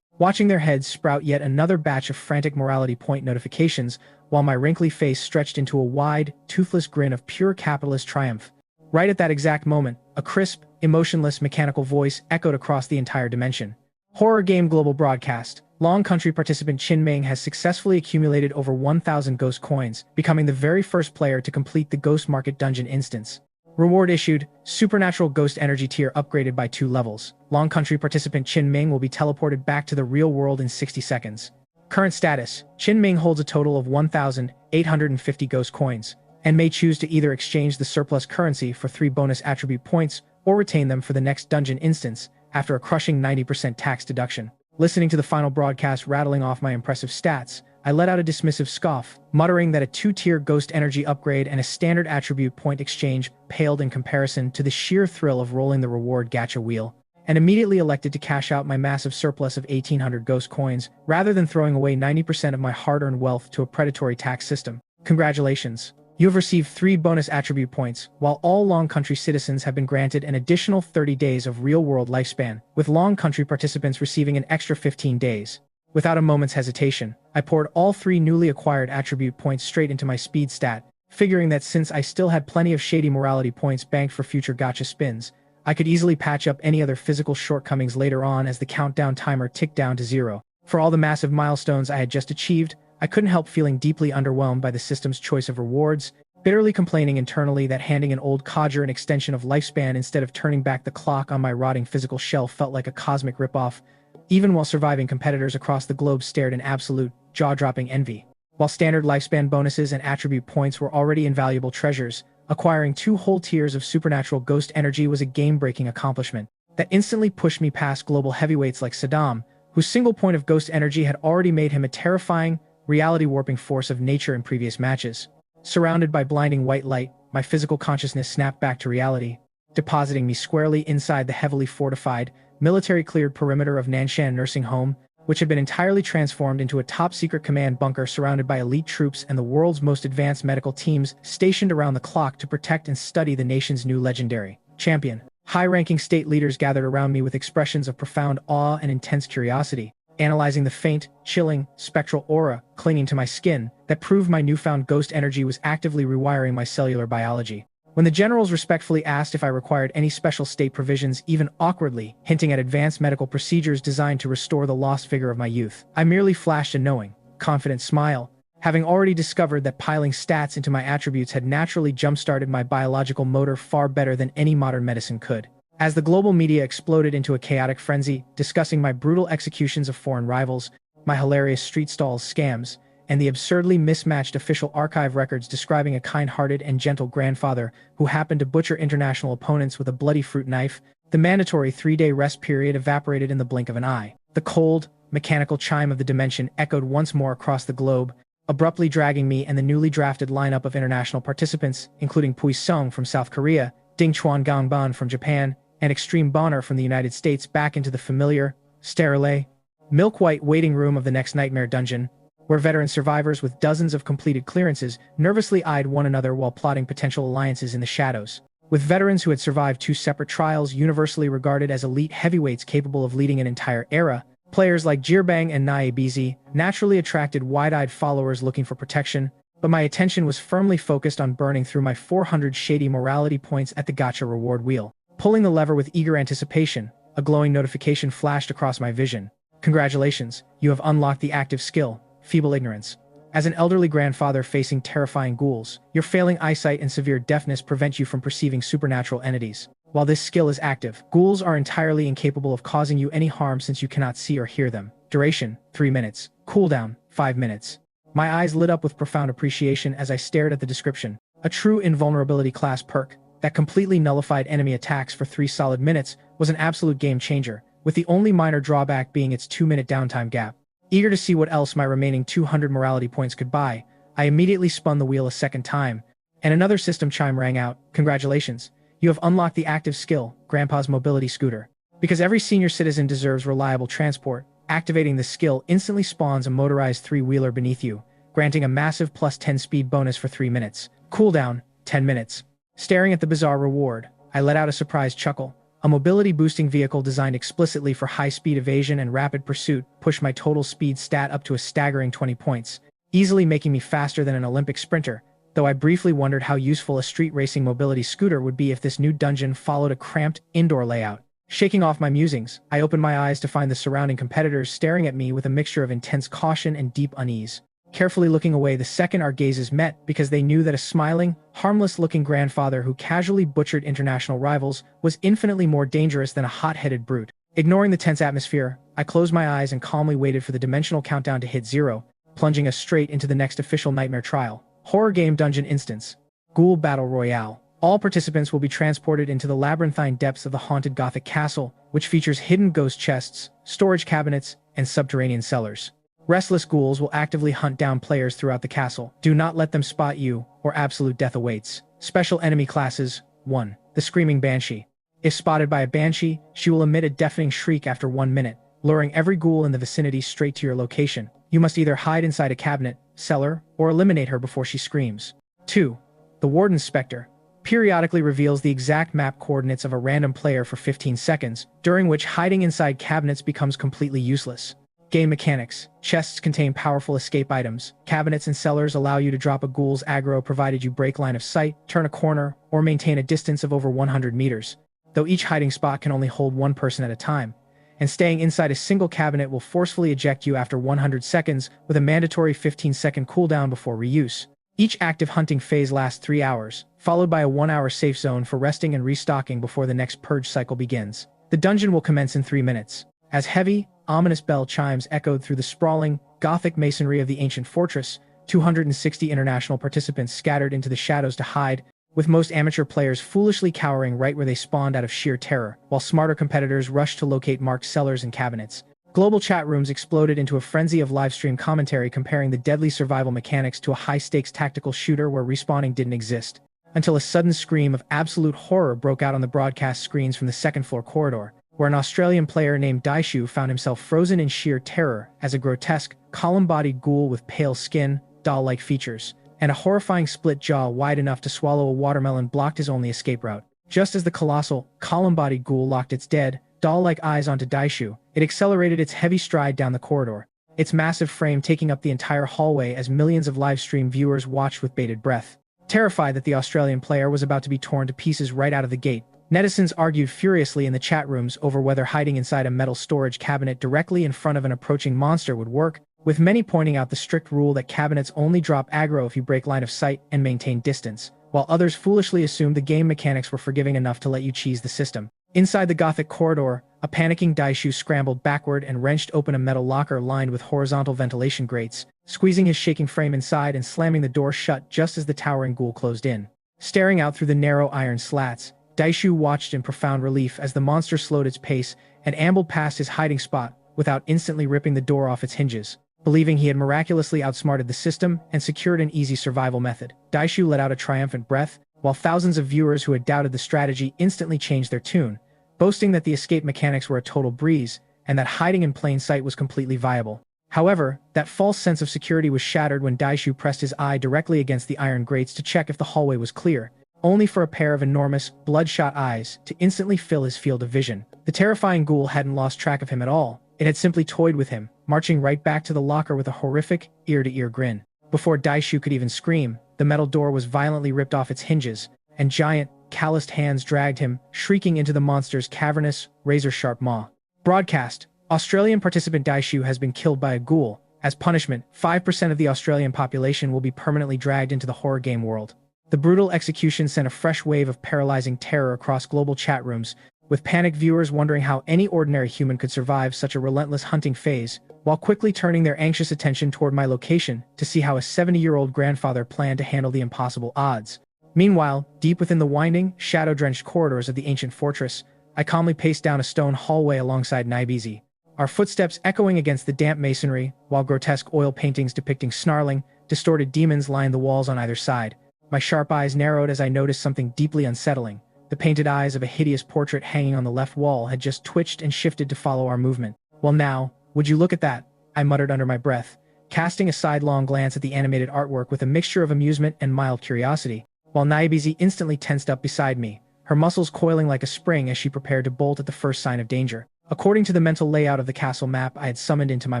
watching their heads sprout yet another batch of frantic morality point notifications while my wrinkly face stretched into a wide, toothless grin of pure capitalist triumph. Right at that exact moment, a crisp, emotionless mechanical voice echoed across the entire dimension. "Horror Game Global Broadcast. Long Country participant Qin Ming has successfully accumulated over 1,000 ghost coins, becoming the very first player to complete the Ghost Market Dungeon instance. Reward issued, Supernatural Ghost Energy tier upgraded by 2 levels. Long Country participant Qin Ming will be teleported back to the real world in 60 seconds. Current status, Qin Ming holds a total of 1,850 ghost coins, and may choose to either exchange the surplus currency for 3 bonus attribute points or retain them for the next dungeon instance after a crushing 90% tax deduction." Listening to the final broadcast rattling off my impressive stats, I let out a dismissive scoff, muttering that a 2-tier ghost energy upgrade and a standard attribute point exchange paled in comparison to the sheer thrill of rolling the reward gacha wheel. and immediately elected to cash out my massive surplus of 1,800 ghost coins rather than throwing away 90% of my hard-earned wealth to a predatory tax system. Congratulations. You have received 3 bonus attribute points, while all Long Country citizens have been granted an additional 30 days of real-world lifespan, with Long Country participants receiving an extra 15 days. Without a moment's hesitation, I poured all 3 newly acquired attribute points straight into my speed stat, figuring that since I still had plenty of shady morality points banked for future gacha spins, I could easily patch up any other physical shortcomings later on as the countdown timer ticked down to 0. For all the massive milestones I had just achieved, I couldn't help feeling deeply underwhelmed by the system's choice of rewards, bitterly complaining internally that handing an old codger an extension of lifespan instead of turning back the clock on my rotting physical shell felt like a cosmic ripoff, even while surviving competitors across the globe stared in absolute, jaw-dropping envy. While standard lifespan bonuses and attribute points were already invaluable treasures, acquiring 2 whole tiers of supernatural ghost energy was a game-breaking accomplishment that instantly pushed me past global heavyweights like Saddam, whose single point of ghost energy had already made him a terrifying, reality-warping force of nature in previous matches. Surrounded by blinding white light, my physical consciousness snapped back to reality, depositing me squarely inside the heavily fortified, military-cleared perimeter of Nanshan Nursing Home, which had been entirely transformed into a top-secret command bunker surrounded by elite troops and the world's most advanced medical teams stationed around the clock to protect and study the nation's new legendary champion. High-ranking state leaders gathered around me with expressions of profound awe and intense curiosity, analyzing the faint, chilling, spectral aura clinging to my skin that proved my newfound ghost energy was actively rewiring my cellular biology. When the generals respectfully asked if I required any special state provisions, even awkwardly hinting at advanced medical procedures designed to restore the lost vigor of my youth, I merely flashed a knowing, confident smile, having already discovered that piling stats into my attributes had naturally jump-started my biological motor far better than any modern medicine could. As the global media exploded into a chaotic frenzy, discussing my brutal executions of foreign rivals, my hilarious street stalls scams, and the absurdly mismatched official archive records describing a kind-hearted and gentle grandfather who happened to butcher international opponents with a bloody fruit knife, the mandatory 3-day rest period evaporated in the blink of an eye. The cold, mechanical chime of the dimension echoed once more across the globe, abruptly dragging me and the newly drafted lineup of international participants, including Pui Sung from South Korea, Ding Chuan Gangban from Japan, and Extreme Bonner from the United States back into the familiar, sterile, milk-white waiting room of the next nightmare dungeon, where veteran survivors with dozens of completed clearances nervously eyed one another while plotting potential alliances in the shadows. With veterans who had survived 2 separate trials universally regarded as elite heavyweights capable of leading an entire era, players like Jirbang and Naibizi naturally attracted wide-eyed followers looking for protection, but my attention was firmly focused on burning through my 400 shady morality points at the gacha reward wheel. Pulling the lever with eager anticipation, a glowing notification flashed across my vision. Congratulations, you have unlocked the active skill, Feeble Ignorance. As an elderly grandfather facing terrifying ghouls, your failing eyesight and severe deafness prevent you from perceiving supernatural entities. While this skill is active, ghouls are entirely incapable of causing you any harm since you cannot see or hear them. Duration, 3 minutes. Cooldown, 5 minutes. My eyes lit up with profound appreciation as I stared at the description. A true invulnerability class perk that completely nullified enemy attacks for 3 solid minutes was an absolute game changer, with the only minor drawback being its 2-minute downtime gap. Eager to see what else my remaining 200 morality points could buy, I immediately spun the wheel a second time, and another system chime rang out. Congratulations, you have unlocked the active skill, Grandpa's Mobility Scooter. Because every senior citizen deserves reliable transport, activating the skill instantly spawns a motorized 3-wheeler beneath you, granting a massive +10 speed bonus for 3 minutes. Cooldown, 10 minutes. Staring at the bizarre reward, I let out a surprised chuckle. A mobility-boosting vehicle designed explicitly for high-speed evasion and rapid pursuit pushed my total speed stat up to a staggering 20 points, easily making me faster than an Olympic sprinter, though I briefly wondered how useful a street racing mobility scooter would be if this new dungeon followed a cramped, indoor layout. Shaking off my musings, I opened my eyes to find the surrounding competitors staring at me with a mixture of intense caution and deep unease. Carefully looking away the second our gazes met because they knew that a smiling, harmless-looking grandfather who casually butchered international rivals was infinitely more dangerous than a hot-headed brute. Ignoring the tense atmosphere, I closed my eyes and calmly waited for the dimensional countdown to hit 0, plunging us straight into the next official nightmare trial. Horror Game Dungeon Instance. Ghoul Battle Royale. All participants will be transported into the labyrinthine depths of the haunted Gothic castle, which features hidden ghost chests, storage cabinets, and subterranean cellars. Restless ghouls will actively hunt down players throughout the castle. Do not let them spot you, or absolute death awaits. Special enemy classes. 1. The Screaming Banshee. If spotted by a banshee, she will emit a deafening shriek after 1 minute, luring every ghoul in the vicinity straight to your location. You must either hide inside a cabinet, cellar, or eliminate her before she screams. 2. The Warden's Spectre periodically reveals the exact map coordinates of a random player for 15 seconds, during which hiding inside cabinets becomes completely useless. Game mechanics. Chests contain powerful escape items. Cabinets and cellars allow you to drop a ghoul's aggro provided you break line of sight, turn a corner, or maintain a distance of over 100 meters. Though each hiding spot can only hold one person at a time, and staying inside a single cabinet will forcefully eject you after 100 seconds with a mandatory 15-second cooldown before reuse. Each active hunting phase lasts 3 hours, followed by a 1-hour safe zone for resting and restocking before the next purge cycle begins. The dungeon will commence in 3 minutes. As heavy, ominous bell chimes echoed through the sprawling, Gothic masonry of the ancient fortress, 260 international participants scattered into the shadows to hide, with most amateur players foolishly cowering right where they spawned out of sheer terror, while smarter competitors rushed to locate marked cellars and cabinets. Global chat rooms exploded into a frenzy of livestream commentary comparing the deadly survival mechanics to a high-stakes tactical shooter where respawning didn't exist, until a sudden scream of absolute horror broke out on the broadcast screens from the second-floor corridor, where an Australian player named Daishu found himself frozen in sheer terror as a grotesque, column-bodied ghoul with pale skin, doll-like features, and a horrifying split jaw wide enough to swallow a watermelon blocked his only escape route. Just as the colossal, column-bodied ghoul locked its dead, doll-like eyes onto Daishu, it accelerated its heavy stride down the corridor, its massive frame taking up the entire hallway as millions of live-stream viewers watched with bated breath. Terrified that the Australian player was about to be torn to pieces right out of the gate, netizens argued furiously in the chat rooms over whether hiding inside a metal storage cabinet directly in front of an approaching monster would work, with many pointing out the strict rule that cabinets only drop aggro if you break line of sight and maintain distance, while others foolishly assumed the game mechanics were forgiving enough to let you cheese the system. Inside the Gothic corridor, a panicking Daishu scrambled backward and wrenched open a metal locker lined with horizontal ventilation grates, squeezing his shaking frame inside and slamming the door shut just as the towering ghoul closed in. Staring out through the narrow iron slats, Daishu watched in profound relief as the monster slowed its pace and ambled past his hiding spot without instantly ripping the door off its hinges. Believing he had miraculously outsmarted the system and secured an easy survival method, Daishu let out a triumphant breath, while thousands of viewers who had doubted the strategy instantly changed their tune, boasting that the escape mechanics were a total breeze and that hiding in plain sight was completely viable. However, that false sense of security was shattered when Daishu pressed his eye directly against the iron grates to check if the hallway was clear, only for a pair of enormous, bloodshot eyes to instantly fill his field of vision. The terrifying ghoul hadn't lost track of him at all. It had simply toyed with him, marching right back to the locker with a horrific, ear-to-ear grin. Before Daishu could even scream, the metal door was violently ripped off its hinges, and giant, calloused hands dragged him, shrieking into the monster's cavernous, razor-sharp maw. Broadcast: Australian participant Daishu has been killed by a ghoul. As punishment, 5% of the Australian population will be permanently dragged into the horror game world. The brutal execution sent a fresh wave of paralyzing terror across global chat rooms, with panicked viewers wondering how any ordinary human could survive such a relentless hunting phase, while quickly turning their anxious attention toward my location to see how a 70-year-old grandfather planned to handle the impossible odds. Meanwhile, deep within the winding, shadow-drenched corridors of the ancient fortress, I calmly paced down a stone hallway alongside Naibizi, our footsteps echoing against the damp masonry, while grotesque oil paintings depicting snarling, distorted demons lined the walls on either side. My sharp eyes narrowed as I noticed something deeply unsettling. The painted eyes of a hideous portrait hanging on the left wall had just twitched and shifted to follow our movement. "Well now, would you look at that?" I muttered under my breath, casting a sidelong glance at the animated artwork with a mixture of amusement and mild curiosity, while Naibizi instantly tensed up beside me, her muscles coiling like a spring as she prepared to bolt at the first sign of danger. According to the mental layout of the castle map I had summoned into my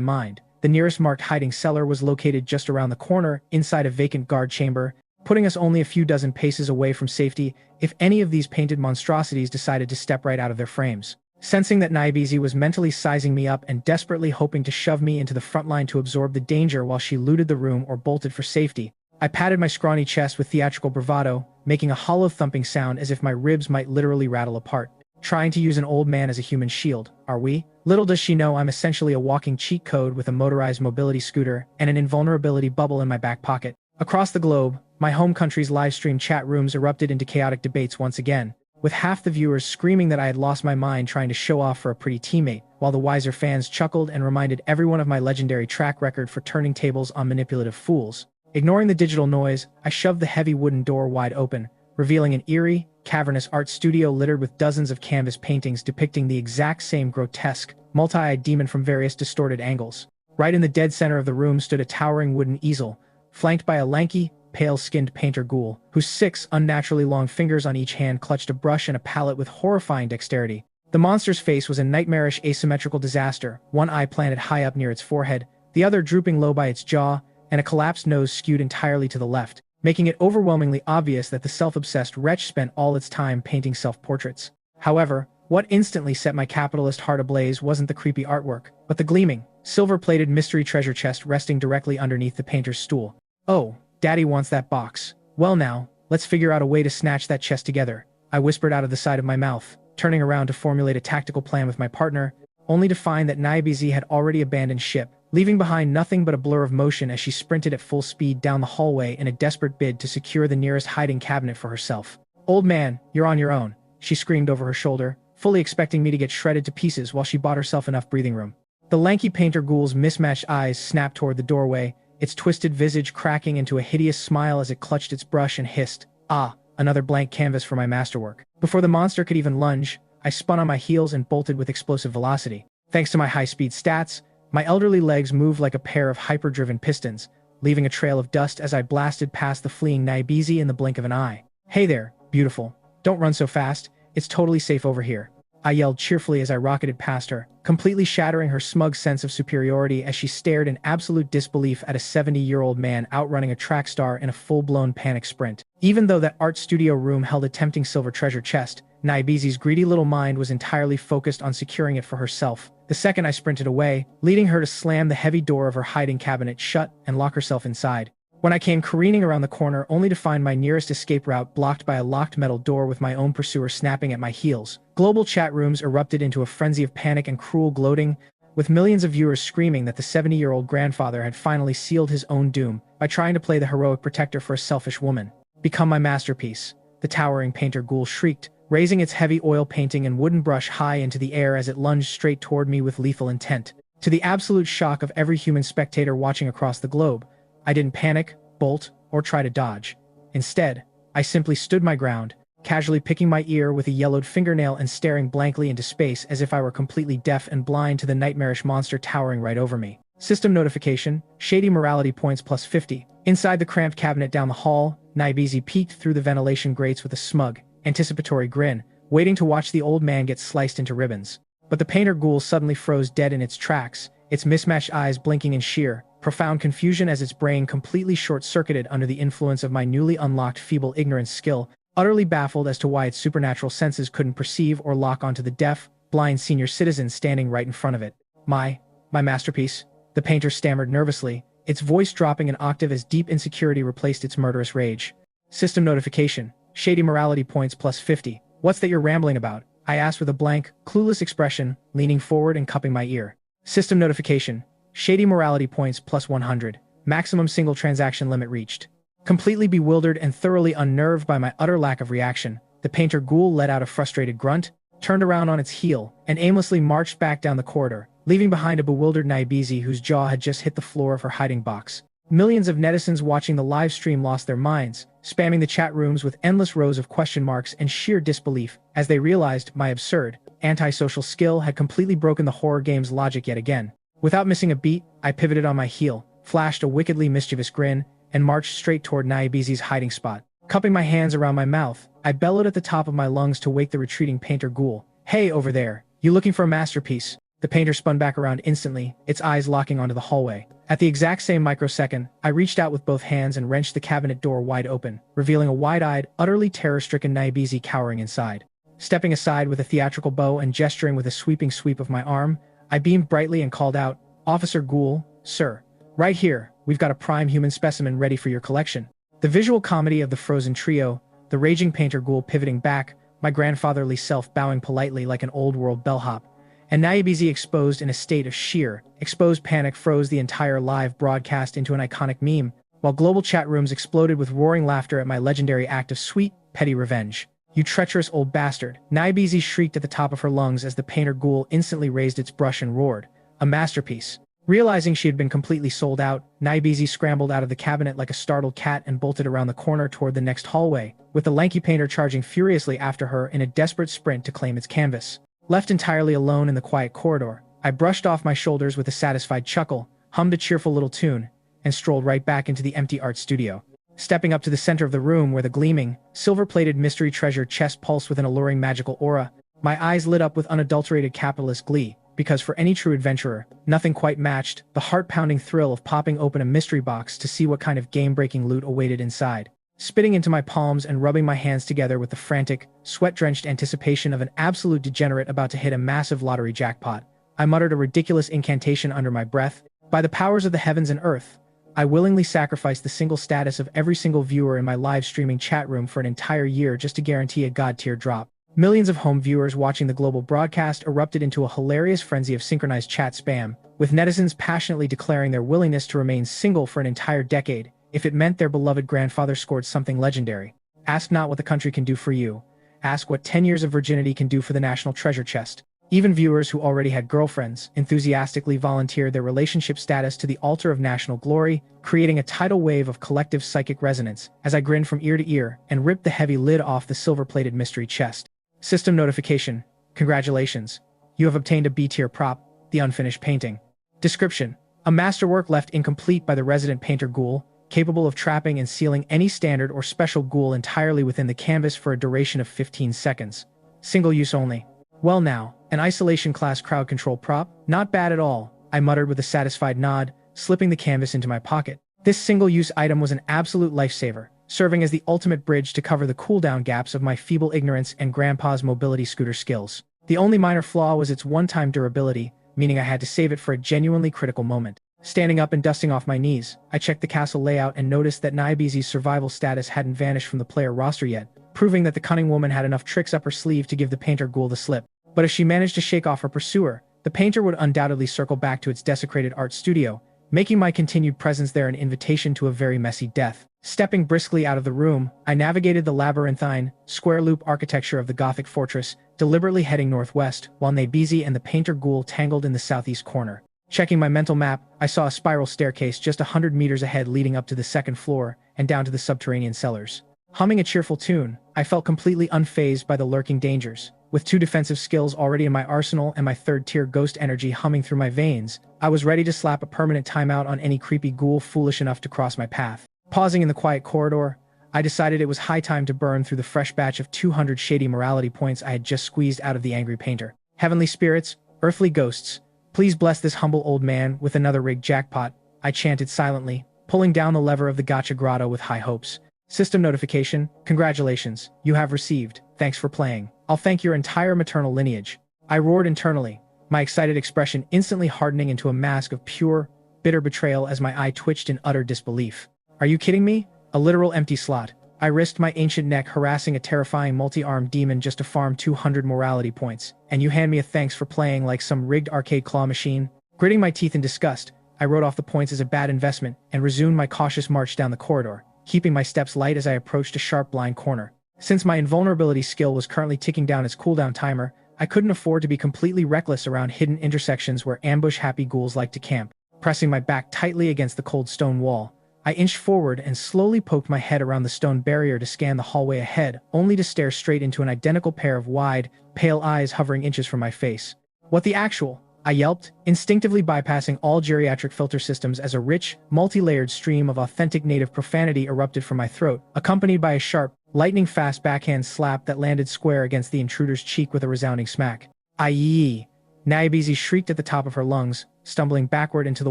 mind, the nearest marked hiding cellar was located just around the corner, inside a vacant guard chamber, putting us only a few dozen paces away from safety if any of these painted monstrosities decided to step right out of their frames. Sensing that Naibizi was mentally sizing me up and desperately hoping to shove me into the front line to absorb the danger while she looted the room or bolted for safety, I patted my scrawny chest with theatrical bravado, making a hollow thumping sound as if my ribs might literally rattle apart. Trying to use an old man as a human shield, are we? Little does she know I'm essentially a walking cheat code with a motorized mobility scooter and an invulnerability bubble in my back pocket. Across the globe, my home country's live-stream chat rooms erupted into chaotic debates once again, with half the viewers screaming that I had lost my mind trying to show off for a pretty teammate, while the wiser fans chuckled and reminded everyone of my legendary track record for turning tables on manipulative fools. Ignoring the digital noise, I shoved the heavy wooden door wide open, revealing an eerie, cavernous art studio littered with dozens of canvas paintings depicting the exact same grotesque, multi-eyed demon from various distorted angles. Right in the dead center of the room stood a towering wooden easel, flanked by a lanky, pale-skinned painter ghoul, whose 6 unnaturally long fingers on each hand clutched a brush and a palette with horrifying dexterity. The monster's face was a nightmarish asymmetrical disaster, one eye planted high up near its forehead, the other drooping low by its jaw, and a collapsed nose skewed entirely to the left, making it overwhelmingly obvious that the self-obsessed wretch spent all its time painting self-portraits. However, what instantly set my capitalist heart ablaze wasn't the creepy artwork, but the gleaming, silver-plated mystery treasure chest resting directly underneath the painter's stool. "Oh, Daddy wants that box. Well now, let's figure out a way to snatch that chest together," I whispered out of the side of my mouth, turning around to formulate a tactical plan with my partner, only to find that Naibizi had already abandoned ship, leaving behind nothing but a blur of motion as she sprinted at full speed down the hallway in a desperate bid to secure the nearest hiding cabinet for herself. "Old man, you're on your own," she screamed over her shoulder, fully expecting me to get shredded to pieces while she bought herself enough breathing room. The lanky painter ghoul's mismatched eyes snapped toward the doorway, its twisted visage cracking into a hideous smile as it clutched its brush and hissed, "Ah, another blank canvas for my masterwork." Before the monster could even lunge, I spun on my heels and bolted with explosive velocity. Thanks to my high-speed stats, my elderly legs moved like a pair of hyper-driven pistons, leaving a trail of dust as I blasted past the fleeing Naibizi in the blink of an eye. "Hey there, beautiful. Don't run so fast. It's totally safe over here," I yelled cheerfully as I rocketed past her, completely shattering her smug sense of superiority as she stared in absolute disbelief at a 70-year-old man outrunning a track star in a full-blown panic sprint. Even though that art studio room held a tempting silver treasure chest, Naibizi's greedy little mind was entirely focused on securing it for herself. The second I sprinted away, leading her to slam the heavy door of her hiding cabinet shut and lock herself inside. When I came careening around the corner only to find my nearest escape route blocked by a locked metal door with my own pursuer snapping at my heels, global chat rooms erupted into a frenzy of panic and cruel gloating, with millions of viewers screaming that the 70-year-old grandfather had finally sealed his own doom by trying to play the heroic protector for a selfish woman. "Become my masterpiece," the towering painter ghoul shrieked, raising its heavy oil painting and wooden brush high into the air as it lunged straight toward me with lethal intent. To the absolute shock of every human spectator watching across the globe, I didn't panic, bolt, or try to dodge. Instead, I simply stood my ground, casually picking my ear with a yellowed fingernail and staring blankly into space as if I were completely deaf and blind to the nightmarish monster towering right over me. System notification, shady morality points plus 50. Inside the cramped cabinet down the hall, Naibizi peeked through the ventilation grates with a smug, anticipatory grin, waiting to watch the old man get sliced into ribbons. But the painter ghoul suddenly froze dead in its tracks, its mismatched eyes blinking in sheer, profound confusion as its brain completely short-circuited under the influence of my newly unlocked feeble ignorance skill, utterly baffled as to why its supernatural senses couldn't perceive or lock onto the deaf, blind senior citizen standing right in front of it. My masterpiece," the painter stammered nervously, its voice dropping an octave as deep insecurity replaced its murderous rage. System notification, shady morality points plus 50. "What's that you're rambling about?" I asked with a blank, clueless expression, leaning forward and cupping my ear. System notification, shady morality points plus 100. Maximum single transaction limit reached. Completely bewildered and thoroughly unnerved by my utter lack of reaction, the painter ghoul let out a frustrated grunt, turned around on its heel, and aimlessly marched back down the corridor, leaving behind a bewildered Naibizi whose jaw had just hit the floor of her hiding box. Millions of netizens watching the live stream lost their minds, spamming the chat rooms with endless rows of question marks and sheer disbelief as they realized my absurd, antisocial skill had completely broken the horror game's logic yet again. Without missing a beat, I pivoted on my heel, flashed a wickedly mischievous grin, and marched straight toward Naibizi's hiding spot. Cupping my hands around my mouth, I bellowed at the top of my lungs to wake the retreating painter ghoul. "Hey, over there, you looking for a masterpiece?" The painter spun back around instantly, its eyes locking onto the hallway. At the exact same microsecond, I reached out with both hands and wrenched the cabinet door wide open, revealing a wide-eyed, utterly terror-stricken Naibizi cowering inside. Stepping aside with a theatrical bow and gesturing with a sweeping sweep of my arm, I beamed brightly and called out, "Officer Ghoul, sir. Right here, we've got a prime human specimen ready for your collection." The visual comedy of the frozen trio, the raging painter ghoul pivoting back, my grandfatherly self bowing politely like an old-world bellhop, and Naibizi exposed in a state of sheer, exposed panic froze the entire live broadcast into an iconic meme, while global chat rooms exploded with roaring laughter at my legendary act of sweet, petty revenge. "You treacherous old bastard," Naibizi shrieked at the top of her lungs as the painter ghoul instantly raised its brush and roared, "A masterpiece. Realizing she had been completely sold out, Naibizi scrambled out of the cabinet like a startled cat and bolted around the corner toward the next hallway, with the lanky painter charging furiously after her in a desperate sprint to claim its canvas. Left entirely alone in the quiet corridor, I brushed off my shoulders with a satisfied chuckle, hummed a cheerful little tune, and strolled right back into the empty art studio. Stepping up to the center of the room where the gleaming, silver-plated mystery treasure chest pulsed with an alluring magical aura, my eyes lit up with unadulterated capitalist glee, because for any true adventurer, nothing quite matched the heart-pounding thrill of popping open a mystery box to see what kind of game-breaking loot awaited inside. Spitting into my palms and rubbing my hands together with the frantic, sweat-drenched anticipation of an absolute degenerate about to hit a massive lottery jackpot, I muttered a ridiculous incantation under my breath. By the powers of the heavens and earth, I willingly sacrificed the single status of every single viewer in my live-streaming chat room for an entire year just to guarantee a god-tier drop. Millions of home viewers watching the global broadcast erupted into a hilarious frenzy of synchronized chat spam, with netizens passionately declaring their willingness to remain single for an entire decade, if it meant their beloved grandfather scored something legendary. Ask not what the country can do for you. Ask what 10 years of virginity can do for the national treasure chest. Even viewers who already had girlfriends enthusiastically volunteered their relationship status to the altar of national glory, creating a tidal wave of collective psychic resonance as I grinned from ear to ear and ripped the heavy lid off the silver-plated mystery chest. System notification. Congratulations. You have obtained a B-tier prop, the unfinished painting. Description. A masterwork left incomplete by the resident painter ghoul, capable of trapping and sealing any standard or special ghoul entirely within the canvas for a duration of 15 seconds. Single use only. Well now, an isolation class crowd control prop? Not bad at all, I muttered with a satisfied nod, slipping the canvas into my pocket. This single-use item was an absolute lifesaver, serving as the ultimate bridge to cover the cooldown gaps of my feeble ignorance and grandpa's mobility scooter skills. The only minor flaw was its one-time durability, meaning I had to save it for a genuinely critical moment. Standing up and dusting off my knees, I checked the castle layout and noticed that Naibizi's survival status hadn't vanished from the player roster yet, proving that the cunning woman had enough tricks up her sleeve to give the painter ghoul the slip. But if she managed to shake off her pursuer, the painter would undoubtedly circle back to its desecrated art studio, making my continued presence there an invitation to a very messy death. Stepping briskly out of the room, I navigated the labyrinthine, square-loop architecture of the Gothic fortress, deliberately heading northwest, while Naibizi and the painter ghoul tangled in the southeast corner. Checking my mental map, I saw a spiral staircase just 100 meters ahead leading up to the second floor and down to the subterranean cellars. Humming a cheerful tune, I felt completely unfazed by the lurking dangers. With 2 defensive skills already in my arsenal and my 3rd-tier ghost energy humming through my veins, I was ready to slap a permanent timeout on any creepy ghoul foolish enough to cross my path. Pausing in the quiet corridor, I decided it was high time to burn through the fresh batch of 200 shady morality points I had just squeezed out of the angry painter. Heavenly spirits, earthly ghosts, please bless this humble old man with another rigged jackpot, I chanted silently, pulling down the lever of the gacha grotto with high hopes. System notification. Congratulations, you have received. Thanks for playing. I'll thank your entire maternal lineage. I roared internally, my excited expression instantly hardening into a mask of pure, bitter betrayal as my eye twitched in utter disbelief. Are you kidding me? A literal empty slot. I risked my ancient neck harassing a terrifying multi-armed demon just to farm 200 morality points, and you hand me a thanks for playing like some rigged arcade claw machine? Gritting my teeth in disgust, I wrote off the points as a bad investment and resumed my cautious march down the corridor, keeping my steps light as I approached a sharp blind corner. Since my invulnerability skill was currently ticking down its cooldown timer, I couldn't afford to be completely reckless around hidden intersections where ambush-happy ghouls like to camp. Pressing my back tightly against the cold stone wall, I inched forward and slowly poked my head around the stone barrier to scan the hallway ahead, only to stare straight into an identical pair of wide, pale eyes hovering inches from my face. What the actual? I yelped, instinctively bypassing all geriatric filter systems as a rich, multi-layered stream of authentic native profanity erupted from my throat, accompanied by a sharp, lightning-fast backhand slap that landed square against the intruder's cheek with a resounding smack. Aye! Naibizi shrieked at the top of her lungs, stumbling backward into the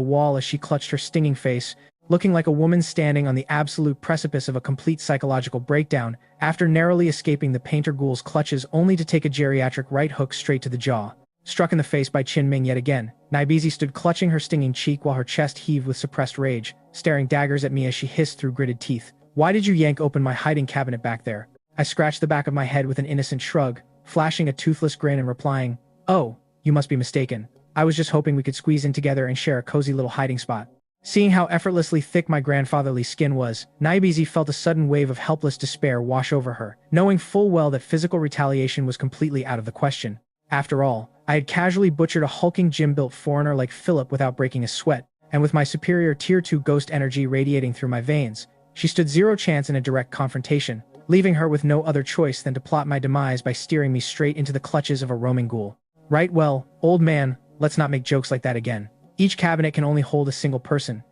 wall as she clutched her stinging face, looking like a woman standing on the absolute precipice of a complete psychological breakdown, after narrowly escaping the painter ghoul's clutches only to take a geriatric right hook straight to the jaw. Struck in the face by Qin Ming yet again, Naibizi stood clutching her stinging cheek while her chest heaved with suppressed rage, staring daggers at me as she hissed through gritted teeth. Why did you yank open my hiding cabinet back there? I scratched the back of my head with an innocent shrug, flashing a toothless grin and replying, Oh, you must be mistaken. I was just hoping we could squeeze in together and share a cozy little hiding spot. Seeing how effortlessly thick my grandfatherly skin was, Naibizi felt a sudden wave of helpless despair wash over her, knowing full well that physical retaliation was completely out of the question. After all, I had casually butchered a hulking gym-built foreigner like Philip without breaking a sweat, and with my superior Tier 2 ghost energy radiating through my veins, she stood zero chance in a direct confrontation, leaving her with no other choice than to plot my demise by steering me straight into the clutches of a roaming ghoul. Right, well, old man, let's not make jokes like that again. Each cabinet can only hold a single person.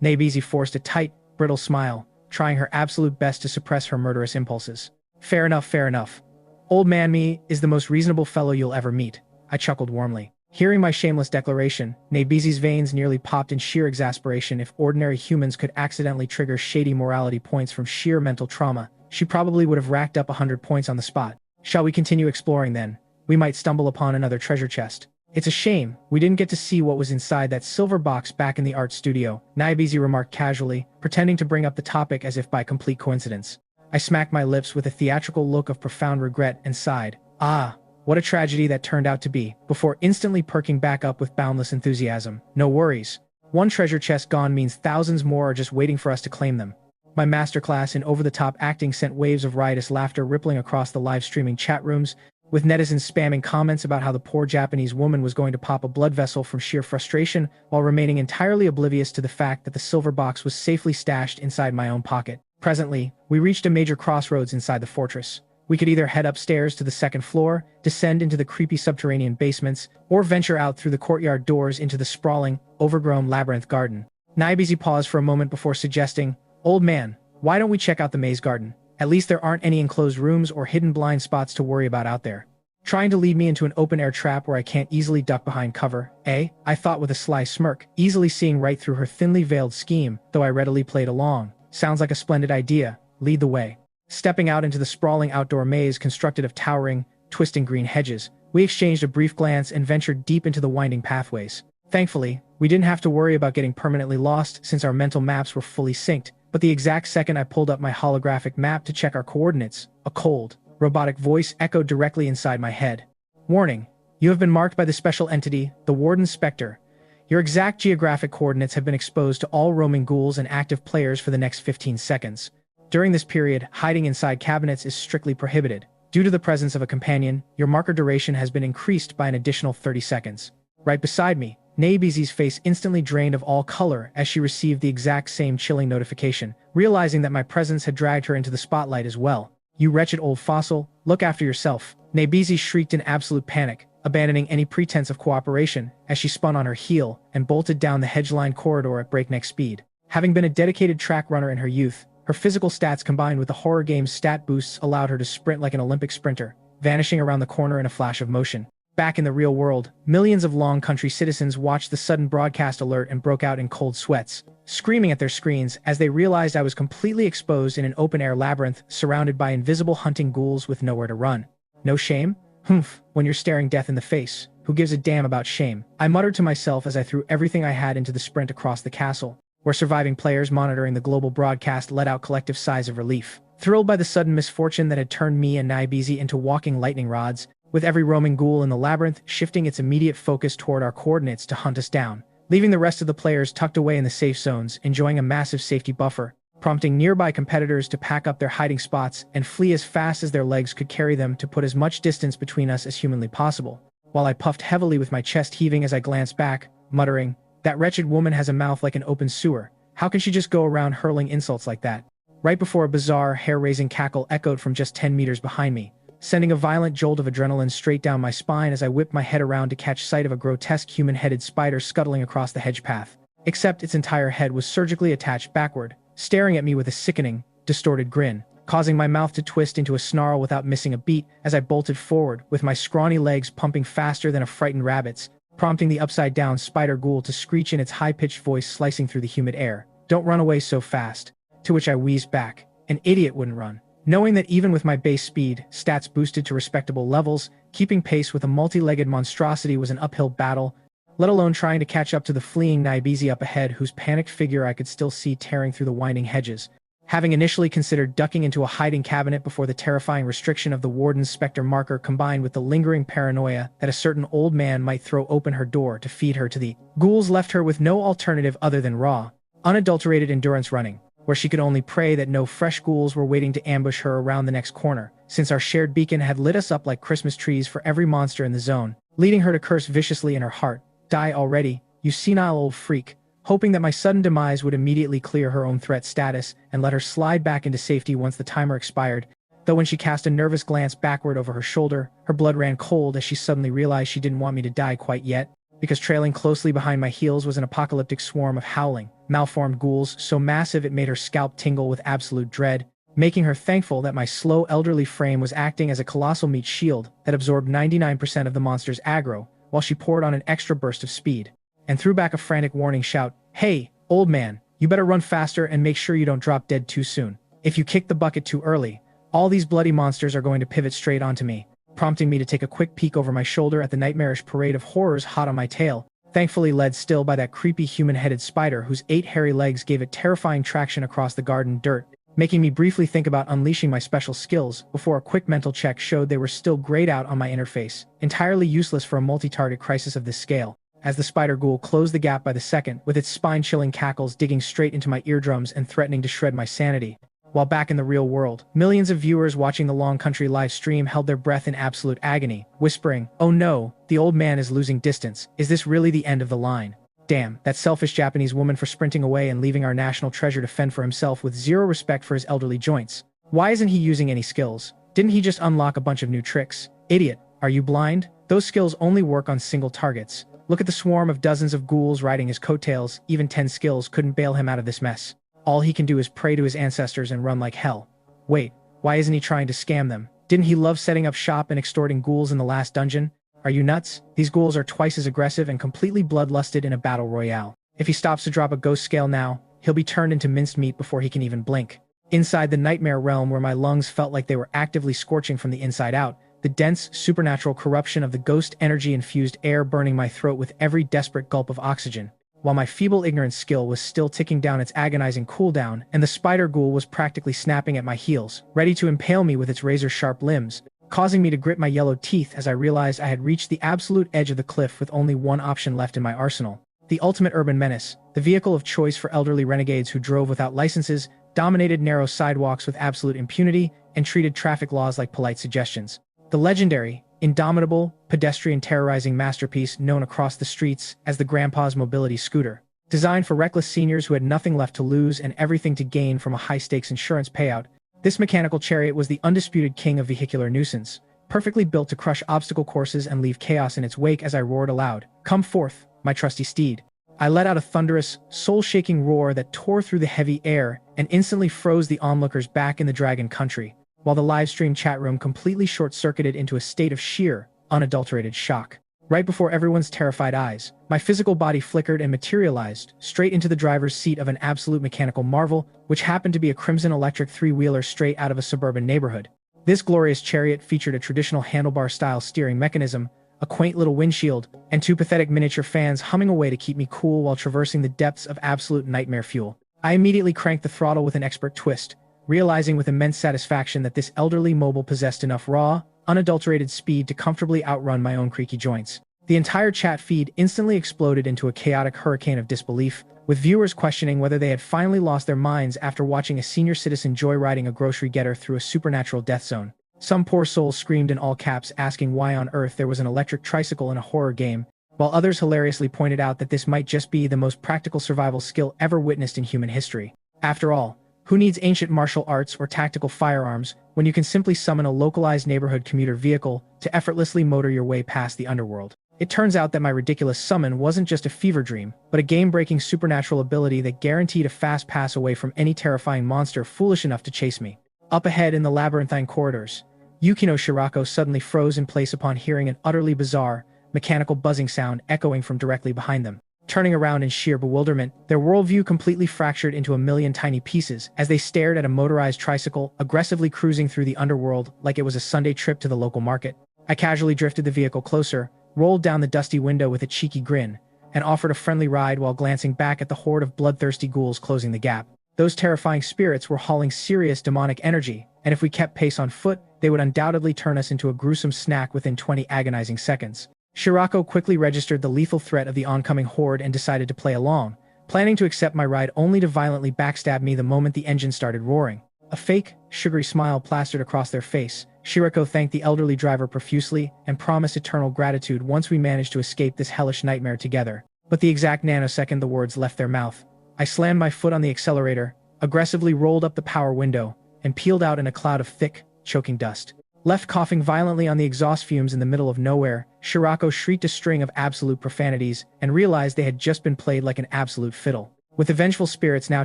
Nabezi forced a tight, brittle smile, trying her absolute best to suppress her murderous impulses. Fair enough, fair enough. Old man me is the most reasonable fellow you'll ever meet. I chuckled warmly. Hearing my shameless declaration, Nabezi's veins nearly popped in sheer exasperation. If ordinary humans could accidentally trigger shady morality points from sheer mental trauma, she probably would have racked up 100 points on the spot. Shall we continue exploring then? We might stumble upon another treasure chest. It's a shame we didn't get to see what was inside that silver box back in the art studio, Nabezi remarked casually, pretending to bring up the topic as if by complete coincidence. I smacked my lips with a theatrical look of profound regret and sighed. Ah, what a tragedy that turned out to be, before instantly perking back up with boundless enthusiasm. No worries. One treasure chest gone means thousands more are just waiting for us to claim them. My masterclass in over-the-top acting sent waves of riotous laughter rippling across the live-streaming chat rooms, with netizens spamming comments about how the poor Japanese woman was going to pop a blood vessel from sheer frustration while remaining entirely oblivious to the fact that the silver box was safely stashed inside my own pocket. Presently, we reached a major crossroads inside the fortress. We could either head upstairs to the second floor, descend into the creepy subterranean basements, or venture out through the courtyard doors into the sprawling, overgrown labyrinth garden. Nabezi paused for a moment before suggesting, "Old man, why don't we check out the maze garden? At least there aren't any enclosed rooms or hidden blind spots to worry about out there." Trying to lead me into an open-air trap where I can't easily duck behind cover, eh? I thought with a sly smirk, easily seeing right through her thinly veiled scheme, though I readily played along. Sounds like a splendid idea. Lead the way. Stepping out into the sprawling outdoor maze constructed of towering, twisting green hedges, we exchanged a brief glance and ventured deep into the winding pathways. Thankfully, we didn't have to worry about getting permanently lost since our mental maps were fully synced, but the exact second I pulled up my holographic map to check our coordinates, a cold, robotic voice echoed directly inside my head. "Warning, you have been marked by the special entity, the Warden Spectre. Your exact geographic coordinates have been exposed to all roaming ghouls and active players for the next 15 seconds. During this period, hiding inside cabinets is strictly prohibited. Due to the presence of a companion, your marker duration has been increased by an additional 30 seconds. Right beside me, Nabezi's face instantly drained of all color as she received the exact same chilling notification, realizing that my presence had dragged her into the spotlight as well. "You wretched old fossil, look after yourself." Nabezi shrieked in absolute panic, abandoning any pretense of cooperation as she spun on her heel and bolted down the hedge-lined corridor at breakneck speed. Having been a dedicated track runner in her youth, her physical stats combined with the horror game's stat boosts allowed her to sprint like an Olympic sprinter, vanishing around the corner in a flash of motion. Back in the real world, millions of Long Country citizens watched the sudden broadcast alert and broke out in cold sweats, screaming at their screens as they realized I was completely exposed in an open-air labyrinth surrounded by invisible hunting ghouls with nowhere to run. No shame? Humph, when you're staring death in the face, who gives a damn about shame? I muttered to myself as I threw everything I had into the sprint across the castle, where surviving players monitoring the global broadcast let out collective sighs of relief. Thrilled by the sudden misfortune that had turned me and Nabezi into walking lightning rods, with every roaming ghoul in the labyrinth shifting its immediate focus toward our coordinates to hunt us down, leaving the rest of the players tucked away in the safe zones, enjoying a massive safety buffer, prompting nearby competitors to pack up their hiding spots and flee as fast as their legs could carry them to put as much distance between us as humanly possible, while I puffed heavily with my chest heaving as I glanced back, muttering, "That wretched woman has a mouth like an open sewer. How can she just go around hurling insults like that?" Right before a bizarre, hair-raising cackle echoed from just 10 meters behind me, sending a violent jolt of adrenaline straight down my spine as I whipped my head around to catch sight of a grotesque human-headed spider scuttling across the hedge path. Except its entire head was surgically attached backward, staring at me with a sickening, distorted grin, causing my mouth to twist into a snarl without missing a beat as I bolted forward, with my scrawny legs pumping faster than a frightened rabbit's, prompting the upside-down spider ghoul to screech in its high-pitched voice slicing through the humid air. "Don't run away so fast." To which I wheezed back. An idiot wouldn't run. Knowing that even with my base speed, stats boosted to respectable levels, keeping pace with a multi-legged monstrosity was an uphill battle, let alone trying to catch up to the fleeing Nabezi up ahead whose panicked figure I could still see tearing through the winding hedges. Having initially considered ducking into a hiding cabinet before the terrifying restriction of the Warden's Spectre marker combined with the lingering paranoia that a certain old man might throw open her door to feed her to the ghouls left her with no alternative other than raw, unadulterated endurance running, where she could only pray that no fresh ghouls were waiting to ambush her around the next corner, since our shared beacon had lit us up like Christmas trees for every monster in the zone. leading her to curse viciously in her heart, "Die already, you senile old freak," hoping that my sudden demise would immediately clear her own threat status and let her slide back into safety once the timer expired. Though when she cast a nervous glance backward over her shoulder, her blood ran cold as she suddenly realized she didn't want me to die quite yet, because trailing closely behind my heels was an apocalyptic swarm of howling, malformed ghouls so massive it made her scalp tingle with absolute dread, making her thankful that my slow elderly frame was acting as a colossal meat shield that absorbed 99% of the monster's aggro, while she poured on an extra burst of speed, and threw back a frantic warning shout, "Hey, old man, you better run faster and make sure you don't drop dead too soon. If you kick the bucket too early, all these bloody monsters are going to pivot straight onto me," prompting me to take a quick peek over my shoulder at the nightmarish parade of horrors hot on my tail, thankfully led still by that creepy human-headed spider whose 8 hairy legs gave it terrifying traction across the garden dirt, making me briefly think about unleashing my special skills before a quick mental check showed they were still grayed out on my interface, entirely useless for a multi-target crisis of this scale, as the spider ghoul closed the gap by the second, with its spine-chilling cackles digging straight into my eardrums and threatening to shred my sanity. While back in the real world, millions of viewers watching the Long Country live stream held their breath in absolute agony, whispering, "Oh no, the old man is losing distance. Is this really the end of the line? Damn, that selfish Japanese woman for sprinting away and leaving our national treasure to fend for himself with zero respect for his elderly joints. Why isn't he using any skills? Didn't he just unlock a bunch of new tricks? Idiot, are you blind? Those skills only work on single targets. Look at the swarm of dozens of ghouls riding his coattails. Even 10 skills couldn't bail him out of this mess. All he can do is pray to his ancestors and run like hell. Wait, why isn't he trying to scam them? Didn't he love setting up shop and extorting ghouls in the last dungeon? Are you nuts? These ghouls are twice as aggressive and completely bloodlusted in a battle royale. If he stops to drop a ghost scale now, he'll be turned into minced meat before he can even blink." Inside the nightmare realm where my lungs felt like they were actively scorching from the inside out, the dense, supernatural corruption of the ghost energy-infused air burning my throat with every desperate gulp of oxygen, while my feeble ignorance skill was still ticking down its agonizing cooldown, and the spider ghoul was practically snapping at my heels, ready to impale me with its razor-sharp limbs, causing me to grit my yellow teeth as I realized I had reached the absolute edge of the cliff with only one option left in my arsenal. The ultimate urban menace, the vehicle of choice for elderly renegades who drove without licenses, dominated narrow sidewalks with absolute impunity, and treated traffic laws like polite suggestions. The legendary, indomitable, pedestrian-terrorizing masterpiece known across the streets as the Grandpa's Mobility Scooter. Designed for reckless seniors who had nothing left to lose and everything to gain from a high-stakes insurance payout, this mechanical chariot was the undisputed king of vehicular nuisance, perfectly built to crush obstacle courses and leave chaos in its wake as I roared aloud, "Come forth, my trusty steed." I let out a thunderous, soul-shaking roar that tore through the heavy air and instantly froze the onlookers back in the Dragon Country, while the livestream chat room completely short-circuited into a state of sheer, unadulterated shock. Right before everyone's terrified eyes, my physical body flickered and materialized straight into the driver's seat of an absolute mechanical marvel, which happened to be a crimson electric three-wheeler straight out of a suburban neighborhood. This glorious chariot featured a traditional handlebar-style steering mechanism, a quaint little windshield, and 2 pathetic miniature fans humming away to keep me cool while traversing the depths of absolute nightmare fuel. I immediately cranked the throttle with an expert twist, realizing with immense satisfaction that this elderly mobile possessed enough raw, unadulterated speed to comfortably outrun my own creaky joints. The entire chat feed instantly exploded into a chaotic hurricane of disbelief, with viewers questioning whether they had finally lost their minds after watching a senior citizen joyriding a grocery getter through a supernatural death zone. Some poor soul screamed in all caps asking why on earth there was an electric tricycle in a horror game, while others hilariously pointed out that this might just be the most practical survival skill ever witnessed in human history. After all, who needs ancient martial arts or tactical firearms when you can simply summon a localized neighborhood commuter vehicle to effortlessly motor your way past the underworld? It turns out that my ridiculous summon wasn't just a fever dream, but a game-breaking supernatural ability that guaranteed a fast pass away from any terrifying monster foolish enough to chase me. Up ahead in the labyrinthine corridors, Yukino Shirako suddenly froze in place upon hearing an utterly bizarre, mechanical buzzing sound echoing from directly behind them. Turning around in sheer bewilderment, their worldview completely fractured into a million tiny pieces as they stared at a motorized tricycle aggressively cruising through the underworld like it was a Sunday trip to the local market. I casually drifted the vehicle closer, rolled down the dusty window with a cheeky grin, and offered a friendly ride while glancing back at the horde of bloodthirsty ghouls closing the gap. Those terrifying spirits were hauling serious demonic energy, and if we kept pace on foot, they would undoubtedly turn us into a gruesome snack within 20 agonizing seconds. Shirako quickly registered the lethal threat of the oncoming horde and decided to play along, planning to accept my ride only to violently backstab me the moment the engine started roaring. A fake, sugary smile plastered across their face. Shirako thanked the elderly driver profusely and promised eternal gratitude once we managed to escape this hellish nightmare together. But the exact nanosecond the words left their mouth, I slammed my foot on the accelerator, aggressively rolled up the power window, and peeled out in a cloud of thick, choking dust. Left coughing violently on the exhaust fumes in the middle of nowhere, Shirako shrieked a string of absolute profanities and realized they had just been played like an absolute fiddle. With the vengeful spirits now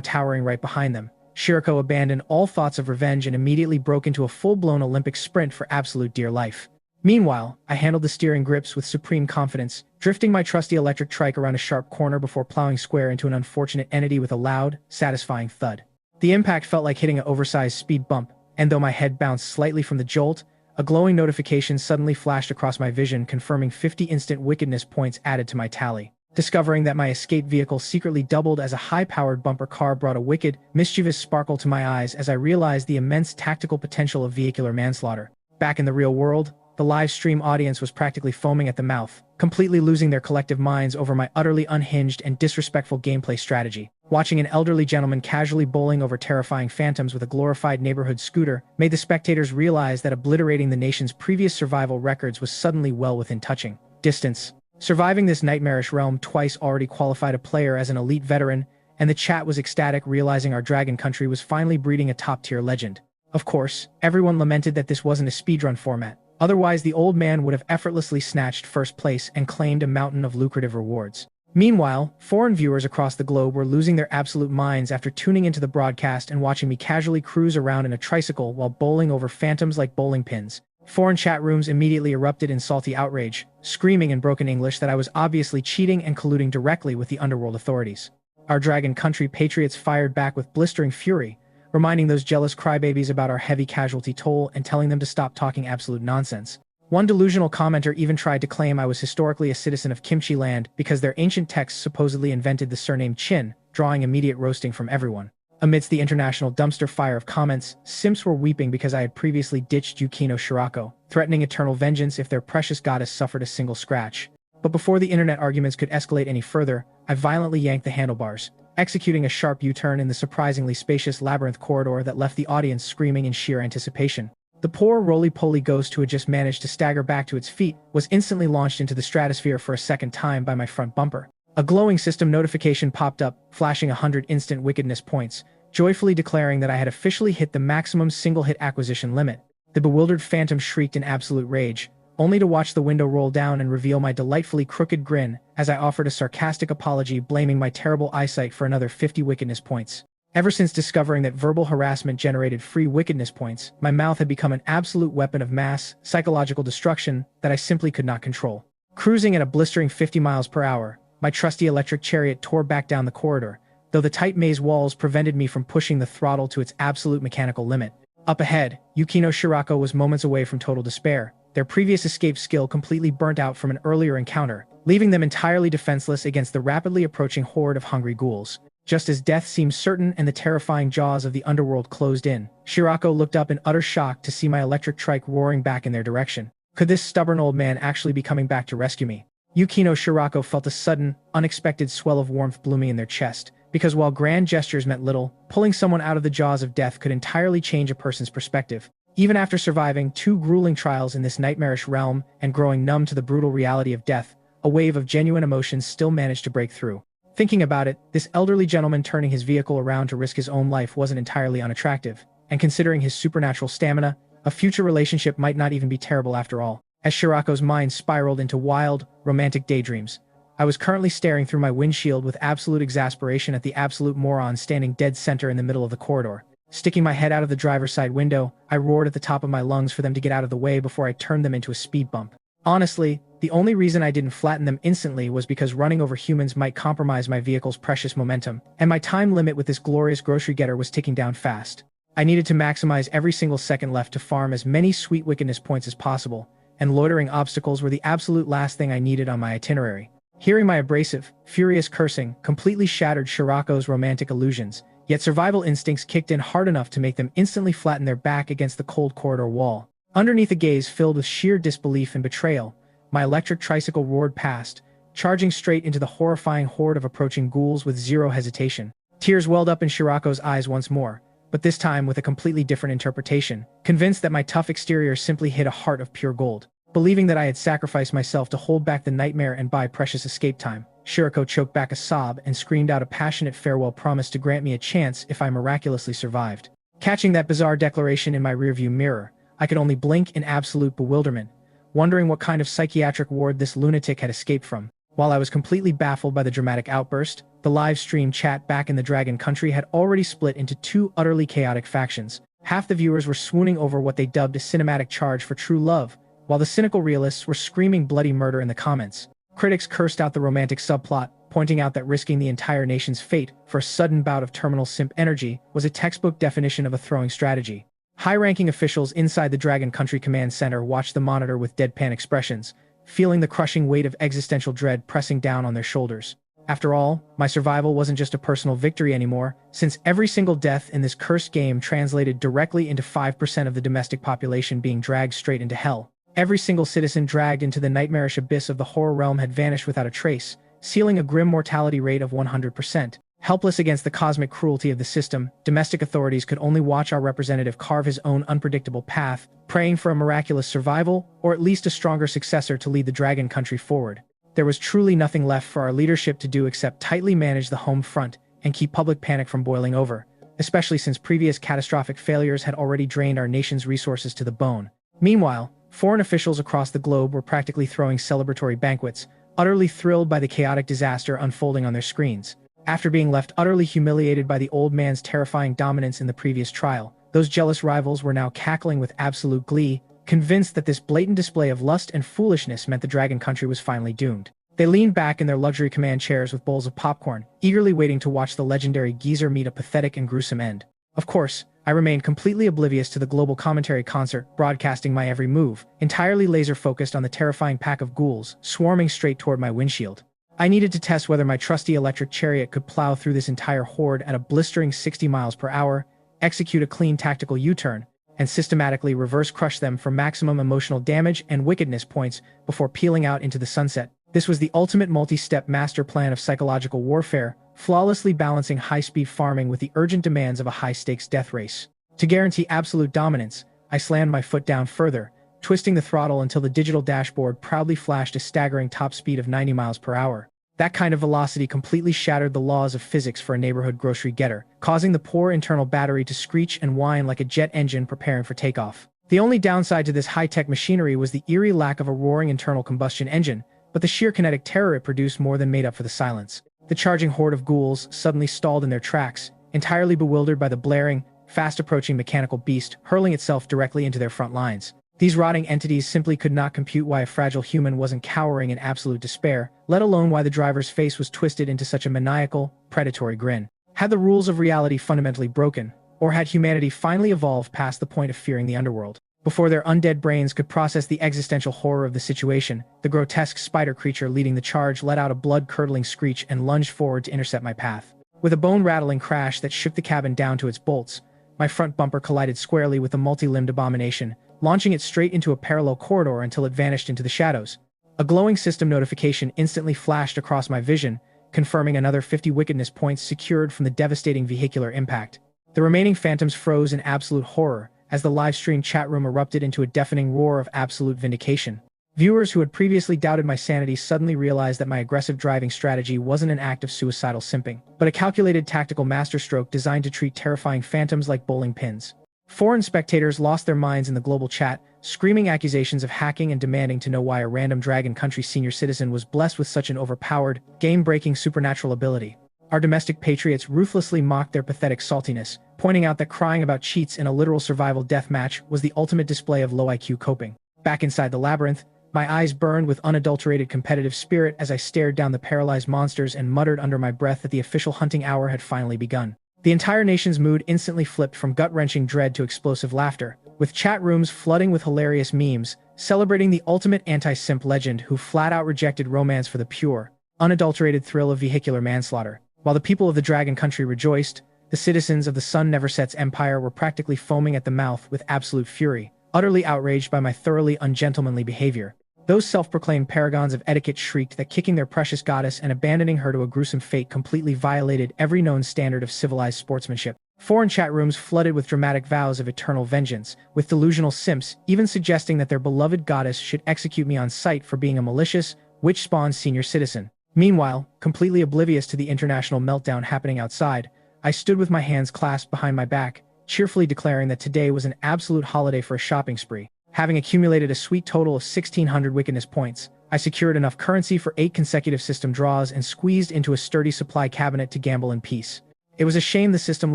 towering right behind them, Shirako abandoned all thoughts of revenge and immediately broke into a full-blown Olympic sprint for absolute dear life. Meanwhile, I handled the steering grips with supreme confidence, drifting my trusty electric trike around a sharp corner before plowing square into an unfortunate entity with a loud, satisfying thud. The impact felt like hitting an oversized speed bump, and though my head bounced slightly from the jolt, a glowing notification suddenly flashed across my vision confirming 50 instant wickedness points added to my tally. Discovering that my escape vehicle secretly doubled as a high-powered bumper car brought a wicked, mischievous sparkle to my eyes as I realized the immense tactical potential of vehicular manslaughter. Back in the real world, the live stream audience was practically foaming at the mouth, completely losing their collective minds over my utterly unhinged and disrespectful gameplay strategy. Watching an elderly gentleman casually bowling over terrifying phantoms with a glorified neighborhood scooter made the spectators realize that obliterating the nation's previous survival records was suddenly well within touching distance. Surviving this nightmarish realm twice already qualified a player as an elite veteran, and the chat was ecstatic realizing our dragon country was finally breeding a top-tier legend. Of course, everyone lamented that this wasn't a speedrun format. Otherwise, the old man would have effortlessly snatched first place and claimed a mountain of lucrative rewards. Meanwhile, foreign viewers across the globe were losing their absolute minds after tuning into the broadcast and watching me casually cruise around in a tricycle while bowling over phantoms like bowling pins. Foreign chat rooms immediately erupted in salty outrage, screaming in broken English that I was obviously cheating and colluding directly with the underworld authorities. Our dragon country patriots fired back with blistering fury, reminding those jealous crybabies about our heavy casualty toll and telling them to stop talking absolute nonsense. One delusional commenter even tried to claim I was historically a citizen of Kimchi Land because their ancient texts supposedly invented the surname Qin, drawing immediate roasting from everyone. Amidst the international dumpster fire of comments, simps were weeping because I had previously ditched Yukino Shirako, threatening eternal vengeance if their precious goddess suffered a single scratch. But before the internet arguments could escalate any further, I violently yanked the handlebars, executing a sharp U-turn in the surprisingly spacious labyrinth corridor that left the audience screaming in sheer anticipation. The poor roly-poly ghost who had just managed to stagger back to its feet was instantly launched into the stratosphere for a second time by my front bumper. A glowing system notification popped up, flashing 100 instant wickedness points, joyfully declaring that I had officially hit the maximum single-hit acquisition limit. The bewildered phantom shrieked in absolute rage, only to watch the window roll down and reveal my delightfully crooked grin as I offered a sarcastic apology blaming my terrible eyesight for another 50 wickedness points. Ever since discovering that verbal harassment generated free wickedness points, my mouth had become an absolute weapon of mass, psychological destruction that I simply could not control. Cruising at a blistering 50 miles per hour, my trusty electric chariot tore back down the corridor, though the tight maze walls prevented me from pushing the throttle to its absolute mechanical limit. Up ahead, Yukino Shirako was moments away from total despair, their previous escape skill completely burnt out from an earlier encounter, leaving them entirely defenseless against the rapidly approaching horde of hungry ghouls. Just as death seemed certain and the terrifying jaws of the underworld closed in, Shirako looked up in utter shock to see my electric trike roaring back in their direction. Could this stubborn old man actually be coming back to rescue me? Yukino Shirako felt a sudden, unexpected swell of warmth blooming in their chest, because while grand gestures meant little, pulling someone out of the jaws of death could entirely change a person's perspective. Even after surviving 2 grueling trials in this nightmarish realm and growing numb to the brutal reality of death, a wave of genuine emotions still managed to break through. Thinking about it, this elderly gentleman turning his vehicle around to risk his own life wasn't entirely unattractive, and considering his supernatural stamina, a future relationship might not even be terrible after all. As Shirako's mind spiraled into wild, romantic daydreams, I was currently staring through my windshield with absolute exasperation at the absolute moron standing dead center in the middle of the corridor. Sticking my head out of the driver's side window, I roared at the top of my lungs for them to get out of the way before I turned them into a speed bump. Honestly, the only reason I didn't flatten them instantly was because running over humans might compromise my vehicle's precious momentum, and my time limit with this glorious grocery getter was ticking down fast. I needed to maximize every single second left to farm as many sweet wickedness points as possible, and loitering obstacles were the absolute last thing I needed on my itinerary. Hearing my abrasive, furious cursing completely shattered Shirako's romantic illusions, yet survival instincts kicked in hard enough to make them instantly flatten their back against the cold corridor wall. Underneath a gaze filled with sheer disbelief and betrayal, my electric tricycle roared past, charging straight into the horrifying horde of approaching ghouls with zero hesitation. Tears welled up in Shirako's eyes once more, but this time with a completely different interpretation, convinced that my tough exterior simply hid a heart of pure gold. Believing that I had sacrificed myself to hold back the nightmare and buy precious escape time, Shirako choked back a sob and screamed out a passionate farewell promise to grant me a chance if I miraculously survived. Catching that bizarre declaration in my rearview mirror, I could only blink in absolute bewilderment, wondering what kind of psychiatric ward this lunatic had escaped from. While I was completely baffled by the dramatic outburst, the live stream chat back in the Dragon Country had already split into two utterly chaotic factions. Half the viewers were swooning over what they dubbed a cinematic charge for true love, while the cynical realists were screaming bloody murder in the comments. Critics cursed out the romantic subplot, pointing out that risking the entire nation's fate for a sudden bout of terminal simp energy was a textbook definition of a throwing strategy. High-ranking officials inside the Dragon Country Command Center watched the monitor with deadpan expressions, feeling the crushing weight of existential dread pressing down on their shoulders. After all, my survival wasn't just a personal victory anymore, since every single death in this cursed game translated directly into 5% of the domestic population being dragged straight into hell. Every single citizen dragged into the nightmarish abyss of the horror realm had vanished without a trace, sealing a grim mortality rate of 100%. Helpless against the cosmic cruelty of the system, domestic authorities could only watch our representative carve his own unpredictable path, praying for a miraculous survival, or at least a stronger successor to lead the Dragon Country forward. There was truly nothing left for our leadership to do except tightly manage the home front and keep public panic from boiling over, especially since previous catastrophic failures had already drained our nation's resources to the bone. Meanwhile, foreign officials across the globe were practically throwing celebratory banquets, utterly thrilled by the chaotic disaster unfolding on their screens. After being left utterly humiliated by the old man's terrifying dominance in the previous trial, those jealous rivals were now cackling with absolute glee, convinced that this blatant display of lust and foolishness meant the Dragon Country was finally doomed. They leaned back in their luxury command chairs with bowls of popcorn, eagerly waiting to watch the legendary geezer meet a pathetic and gruesome end. Of course, I remained completely oblivious to the global commentary concert broadcasting my every move, entirely laser-focused on the terrifying pack of ghouls swarming straight toward my windshield. I needed to test whether my trusty electric chariot could plow through this entire horde at a blistering 60 miles per hour, execute a clean tactical U-turn, and systematically reverse crush them for maximum emotional damage and wickedness points before peeling out into the sunset. This was the ultimate multi-step master plan of psychological warfare, flawlessly balancing high-speed farming with the urgent demands of a high-stakes death race. To guarantee absolute dominance, I slammed my foot down further, twisting the throttle until the digital dashboard proudly flashed a staggering top speed of 90 miles per hour. That kind of velocity completely shattered the laws of physics for a neighborhood grocery getter, causing the poor internal battery to screech and whine like a jet engine preparing for takeoff. The only downside to this high-tech machinery was the eerie lack of a roaring internal combustion engine, but the sheer kinetic terror it produced more than made up for the silence. The charging horde of ghouls suddenly stalled in their tracks, entirely bewildered by the blaring, fast-approaching mechanical beast hurling itself directly into their front lines. These rotting entities simply could not compute why a fragile human wasn't cowering in absolute despair, let alone why the driver's face was twisted into such a maniacal, predatory grin. Had the rules of reality fundamentally broken, or had humanity finally evolved past the point of fearing the underworld? Before their undead brains could process the existential horror of the situation, the grotesque spider creature leading the charge let out a blood-curdling screech and lunged forward to intercept my path. With a bone-rattling crash that shook the cabin down to its bolts, my front bumper collided squarely with the multi-limbed abomination, launching it straight into a parallel corridor until it vanished into the shadows. A glowing system notification instantly flashed across my vision, confirming another 50 wickedness points secured from the devastating vehicular impact. The remaining phantoms froze in absolute horror, as the live-stream chat room erupted into a deafening roar of absolute vindication. Viewers who had previously doubted my sanity suddenly realized that my aggressive driving strategy wasn't an act of suicidal simping, but a calculated tactical masterstroke designed to treat terrifying phantoms like bowling pins. Foreign spectators lost their minds in the global chat, screaming accusations of hacking and demanding to know why a random Dragon Country senior citizen was blessed with such an overpowered, game-breaking supernatural ability. Our domestic patriots ruthlessly mocked their pathetic saltiness, pointing out that crying about cheats in a literal survival deathmatch was the ultimate display of low IQ coping. Back inside the labyrinth, my eyes burned with unadulterated competitive spirit as I stared down the paralyzed monsters and muttered under my breath that the official hunting hour had finally begun. The entire nation's mood instantly flipped from gut-wrenching dread to explosive laughter, with chat rooms flooding with hilarious memes, celebrating the ultimate anti-simp legend who flat-out rejected romance for the pure, unadulterated thrill of vehicular manslaughter. While the people of the Dragon Country rejoiced, the citizens of the Sun Never Sets Empire were practically foaming at the mouth with absolute fury, utterly outraged by my thoroughly ungentlemanly behavior. Those self-proclaimed paragons of etiquette shrieked that kicking their precious goddess and abandoning her to a gruesome fate completely violated every known standard of civilized sportsmanship. Foreign chat rooms flooded with dramatic vows of eternal vengeance, with delusional simps even suggesting that their beloved goddess should execute me on sight for being a malicious, witch-spawned senior citizen. Meanwhile, completely oblivious to the international meltdown happening outside, I stood with my hands clasped behind my back, cheerfully declaring that today was an absolute holiday for a shopping spree. Having accumulated a sweet total of 1,600 wickedness points, I secured enough currency for 8 consecutive system draws and squeezed into a sturdy supply cabinet to gamble in peace. It was a shame the system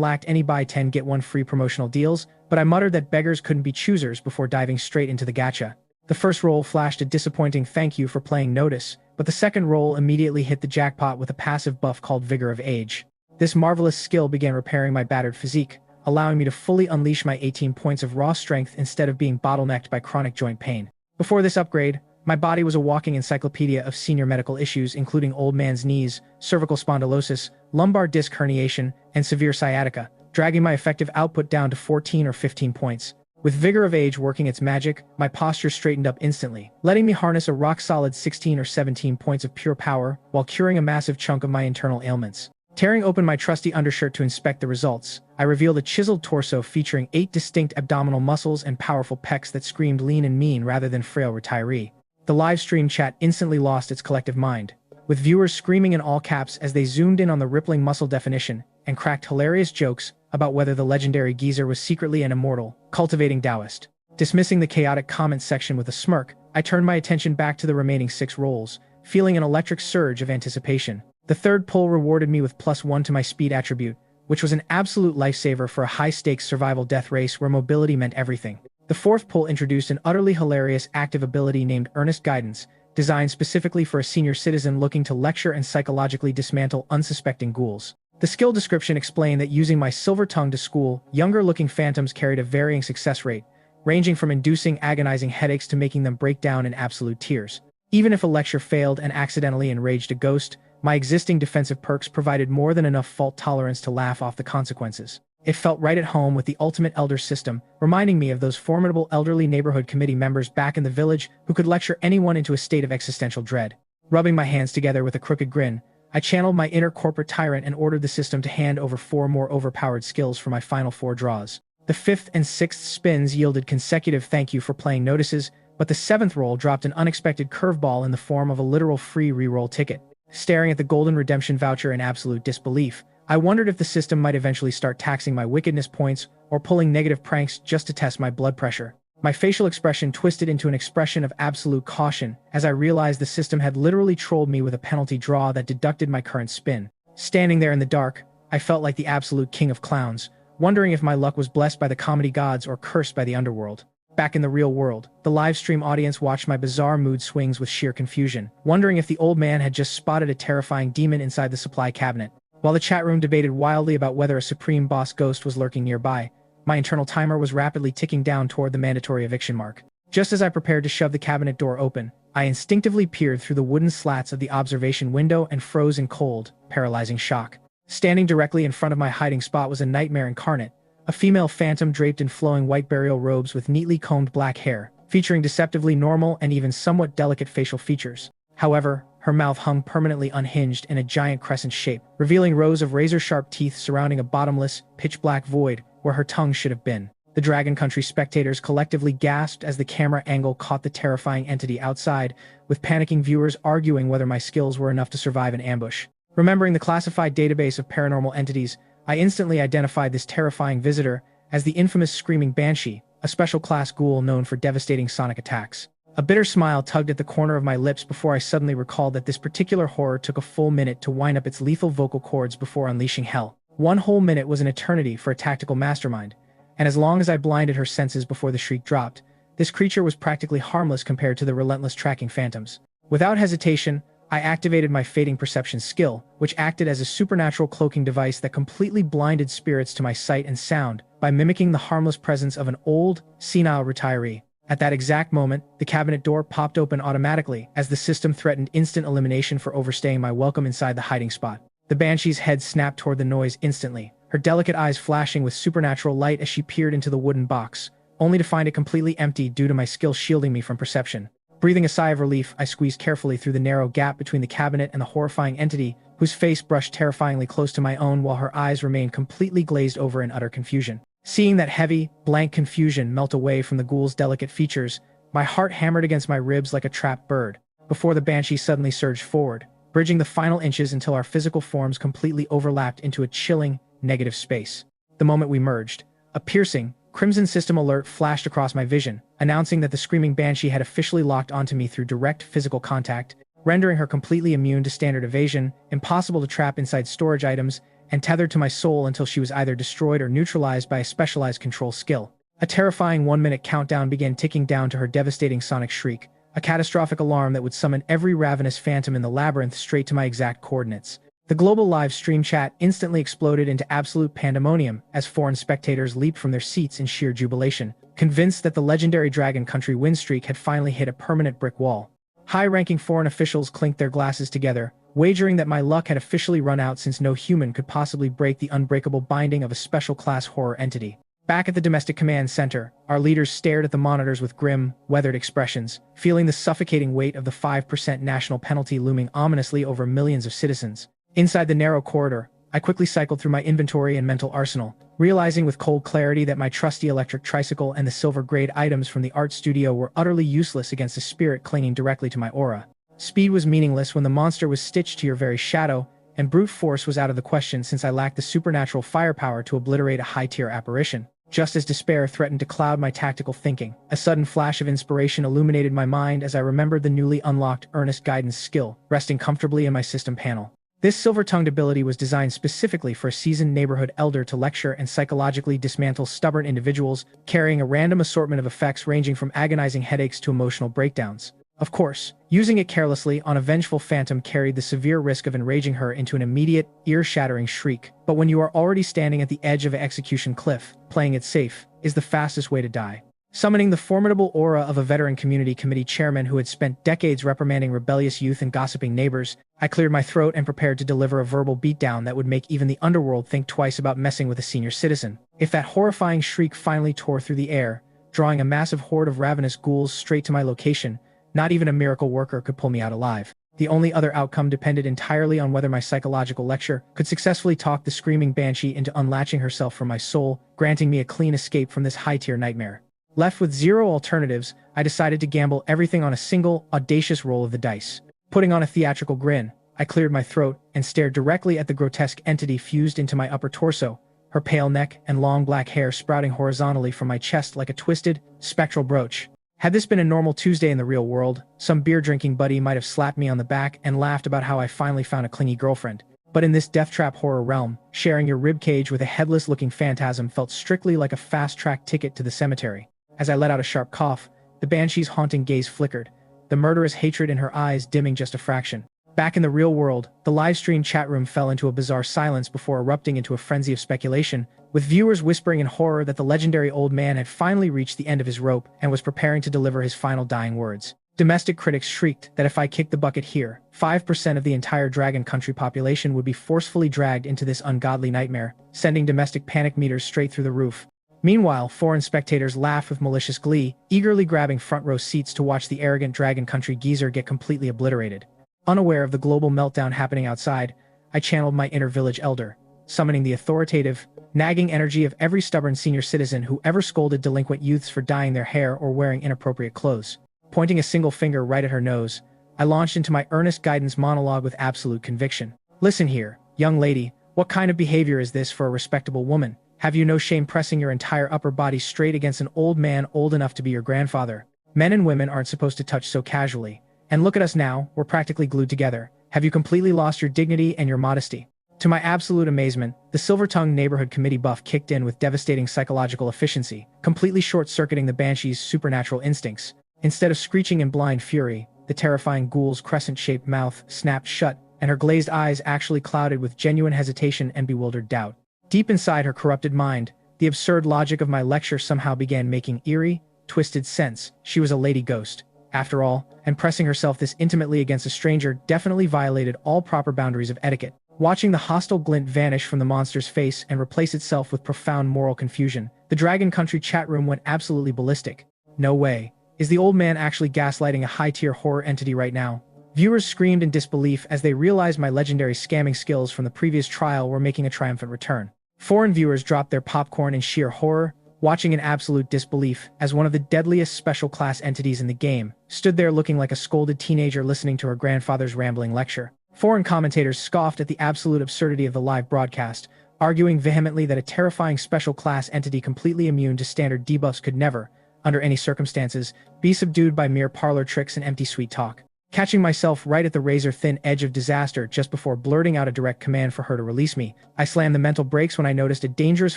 lacked any buy 10 get 1 free promotional deals, but I muttered that beggars couldn't be choosers before diving straight into the gacha. The first roll flashed a disappointing thank you for playing notice, but the second roll immediately hit the jackpot with a passive buff called Vigor of Age. This marvelous skill began repairing my battered physique, allowing me to fully unleash my 18 points of raw strength instead of being bottlenecked by chronic joint pain. Before this upgrade, my body was a walking encyclopedia of senior medical issues including old man's knees, cervical spondylosis, lumbar disc herniation, and severe sciatica, dragging my effective output down to 14 or 15 points. With Vigor of Age working its magic, my posture straightened up instantly, letting me harness a rock-solid 16 or 17 points of pure power while curing a massive chunk of my internal ailments. Tearing open my trusty undershirt to inspect the results, I revealed a chiseled torso featuring 8 distinct abdominal muscles and powerful pecs that screamed lean and mean rather than frail retiree. The live stream chat instantly lost its collective mind, with viewers screaming in all caps as they zoomed in on the rippling muscle definition and cracked hilarious jokes about whether the legendary geezer was secretly an immortal, cultivating Taoist. Dismissing the chaotic comments section with a smirk, I turned my attention back to the remaining 6 rolls, feeling an electric surge of anticipation. The third pull rewarded me with +1 to my speed attribute, which was an absolute lifesaver for a high-stakes survival-death race where mobility meant everything. The fourth pull introduced an utterly hilarious active ability named Earnest Guidance, designed specifically for a senior citizen looking to lecture and psychologically dismantle unsuspecting ghouls. The skill description explained that using my silver tongue to school younger-looking phantoms carried a varying success rate, ranging from inducing agonizing headaches to making them break down in absolute tears. Even if a lecture failed and accidentally enraged a ghost, my existing defensive perks provided more than enough fault tolerance to laugh off the consequences. It felt right at home with the ultimate elder system, reminding me of those formidable elderly neighborhood committee members back in the village who could lecture anyone into a state of existential dread. Rubbing my hands together with a crooked grin, I channeled my inner corporate tyrant and ordered the system to hand over 4 more overpowered skills for my final 4 draws. The 5th and 6th spins yielded consecutive thank you for playing notices, but the 7th roll dropped an unexpected curveball in the form of a literal free reroll ticket. Staring at the golden redemption voucher in absolute disbelief, I wondered if the system might eventually start taxing my wickedness points or pulling negative pranks just to test my blood pressure. My facial expression twisted into an expression of absolute caution as I realized the system had literally trolled me with a penalty draw that deducted my current spin. Standing there in the dark, I felt like the absolute king of clowns, wondering if my luck was blessed by the comedy gods or cursed by the underworld. Back in the real world, the live stream audience watched my bizarre mood swings with sheer confusion, wondering if the old man had just spotted a terrifying demon inside the supply cabinet. While the chat room debated wildly about whether a supreme boss ghost was lurking nearby, my internal timer was rapidly ticking down toward the mandatory eviction mark. Just as I prepared to shove the cabinet door open, I instinctively peered through the wooden slats of the observation window and froze in cold, paralyzing shock. Standing directly in front of my hiding spot was a nightmare incarnate, a female phantom draped in flowing white burial robes with neatly combed black hair, featuring deceptively normal and even somewhat delicate facial features. However, her mouth hung permanently unhinged in a giant crescent shape, revealing rows of razor-sharp teeth surrounding a bottomless, pitch-black void where her tongue should have been. The Dragon Country spectators collectively gasped as the camera angle caught the terrifying entity outside, with panicking viewers arguing whether my skills were enough to survive an ambush. Remembering the classified database of paranormal entities, I instantly identified this terrifying visitor as the infamous Screaming Banshee, a special class ghoul known for devastating sonic attacks. A bitter smile tugged at the corner of my lips before I suddenly recalled that this particular horror took a full minute to wind up its lethal vocal cords before unleashing hell. 1 whole minute was an eternity for a tactical mastermind, and as long as I blinded her senses before the shriek dropped, this creature was practically harmless compared to the relentless tracking phantoms. Without hesitation, I activated my fading perception skill, which acted as a supernatural cloaking device that completely blinded spirits to my sight and sound by mimicking the harmless presence of an old, senile retiree. At that exact moment, the cabinet door popped open automatically as the system threatened instant elimination for overstaying my welcome inside the hiding spot. The Banshee's head snapped toward the noise instantly, her delicate eyes flashing with supernatural light as she peered into the wooden box, only to find it completely empty due to my skill shielding me from perception. Breathing a sigh of relief, I squeezed carefully through the narrow gap between the cabinet and the horrifying entity whose face brushed terrifyingly close to my own while her eyes remained completely glazed over in utter confusion. Seeing that heavy, blank confusion melt away from the ghoul's delicate features, my heart hammered against my ribs like a trapped bird, before the banshee suddenly surged forward, bridging the final inches until our physical forms completely overlapped into a chilling, negative space. The moment we merged, a piercing, crimson system alert flashed across my vision, announcing that the screaming banshee had officially locked onto me through direct physical contact, rendering her completely immune to standard evasion, impossible to trap inside storage items, and tethered to my soul until she was either destroyed or neutralized by a specialized control skill. A terrifying 1-minute countdown began ticking down to her devastating sonic shriek, a catastrophic alarm that would summon every ravenous phantom in the labyrinth straight to my exact coordinates. The global live stream chat instantly exploded into absolute pandemonium as foreign spectators leaped from their seats in sheer jubilation, convinced that the legendary Dragon Country win streak had finally hit a permanent brick wall. High-ranking foreign officials clinked their glasses together, wagering that my luck had officially run out since no human could possibly break the unbreakable binding of a special-class horror entity. Back at the domestic command center, our leaders stared at the monitors with grim, weathered expressions, feeling the suffocating weight of the 5% national penalty looming ominously over millions of citizens. Inside the narrow corridor, I quickly cycled through my inventory and mental arsenal, realizing with cold clarity that my trusty electric tricycle and the silver-grade items from the art studio were utterly useless against a spirit clinging directly to my aura. Speed was meaningless when the monster was stitched to your very shadow, and brute force was out of the question since I lacked the supernatural firepower to obliterate a high-tier apparition. Just as despair threatened to cloud my tactical thinking, a sudden flash of inspiration illuminated my mind as I remembered the newly unlocked earnest guidance skill, resting comfortably in my system panel. This silver-tongued ability was designed specifically for a seasoned neighborhood elder to lecture and psychologically dismantle stubborn individuals, carrying a random assortment of effects ranging from agonizing headaches to emotional breakdowns. Of course, using it carelessly on a vengeful phantom carried the severe risk of enraging her into an immediate, ear-shattering shriek. But when you are already standing at the edge of an execution cliff, playing it safe is the fastest way to die. Summoning the formidable aura of a veteran community committee chairman who had spent decades reprimanding rebellious youth and gossiping neighbors, I cleared my throat and prepared to deliver a verbal beatdown that would make even the underworld think twice about messing with a senior citizen. If that horrifying shriek finally tore through the air, drawing a massive horde of ravenous ghouls straight to my location, not even a miracle worker could pull me out alive. The only other outcome depended entirely on whether my psychological lecture could successfully talk the screaming banshee into unlatching herself from my soul, granting me a clean escape from this high-tier nightmare. Left with zero alternatives, I decided to gamble everything on a single, audacious roll of the dice. Putting on a theatrical grin, I cleared my throat and stared directly at the grotesque entity fused into my upper torso, her pale neck and long black hair sprouting horizontally from my chest like a twisted, spectral brooch. Had this been a normal Tuesday in the real world, some beer-drinking buddy might have slapped me on the back and laughed about how I finally found a clingy girlfriend. But in this death trap horror realm, sharing your ribcage with a headless-looking phantasm felt strictly like a fast-track ticket to the cemetery. As I let out a sharp cough, the banshee's haunting gaze flickered, the murderous hatred in her eyes dimming just a fraction. Back in the real world, the live-stream chat room fell into a bizarre silence before erupting into a frenzy of speculation, with viewers whispering in horror that the legendary old man had finally reached the end of his rope and was preparing to deliver his final dying words. Domestic critics shrieked that if I kicked the bucket here, 5% of the entire Dragon Country population would be forcefully dragged into this ungodly nightmare, sending domestic panic meters straight through the roof. Meanwhile, foreign spectators laughed with malicious glee, eagerly grabbing front-row seats to watch the arrogant Dragon Country geezer get completely obliterated. Unaware of the global meltdown happening outside, I channeled my inner village elder, summoning the authoritative, nagging energy of every stubborn senior citizen who ever scolded delinquent youths for dyeing their hair or wearing inappropriate clothes. Pointing a single finger right at her nose, I launched into my earnest guidance monologue with absolute conviction. Listen here, young lady, what kind of behavior is this for a respectable woman? Have you no shame pressing your entire upper body straight against an old man old enough to be your grandfather? Men and women aren't supposed to touch so casually. And look at us now, we're practically glued together. Have you completely lost your dignity and your modesty? To my absolute amazement, the silver-tongued neighborhood committee buff kicked in with devastating psychological efficiency, completely short-circuiting the banshee's supernatural instincts. Instead of screeching in blind fury, the terrifying ghoul's crescent-shaped mouth snapped shut, and her glazed eyes actually clouded with genuine hesitation and bewildered doubt. Deep inside her corrupted mind, the absurd logic of my lecture somehow began making eerie, twisted sense. She was a lady ghost, after all, and pressing herself this intimately against a stranger definitely violated all proper boundaries of etiquette. Watching the hostile glint vanish from the monster's face and replace itself with profound moral confusion, the Dragon Country chat room went absolutely ballistic. No way. Is the old man actually gaslighting a high-tier horror entity right now? Viewers screamed in disbelief as they realized my legendary scamming skills from the previous trial were making a triumphant return. Foreign viewers dropped their popcorn in sheer horror, watching in absolute disbelief as one of the deadliest special class entities in the game stood there looking like a scolded teenager listening to her grandfather's rambling lecture. Foreign commentators scoffed at the absolute absurdity of the live broadcast, arguing vehemently that a terrifying special class entity completely immune to standard debuffs could never, under any circumstances, be subdued by mere parlor tricks and empty sweet talk. Catching myself right at the razor-thin edge of disaster just before blurting out a direct command for her to release me, I slammed the mental brakes when I noticed a dangerous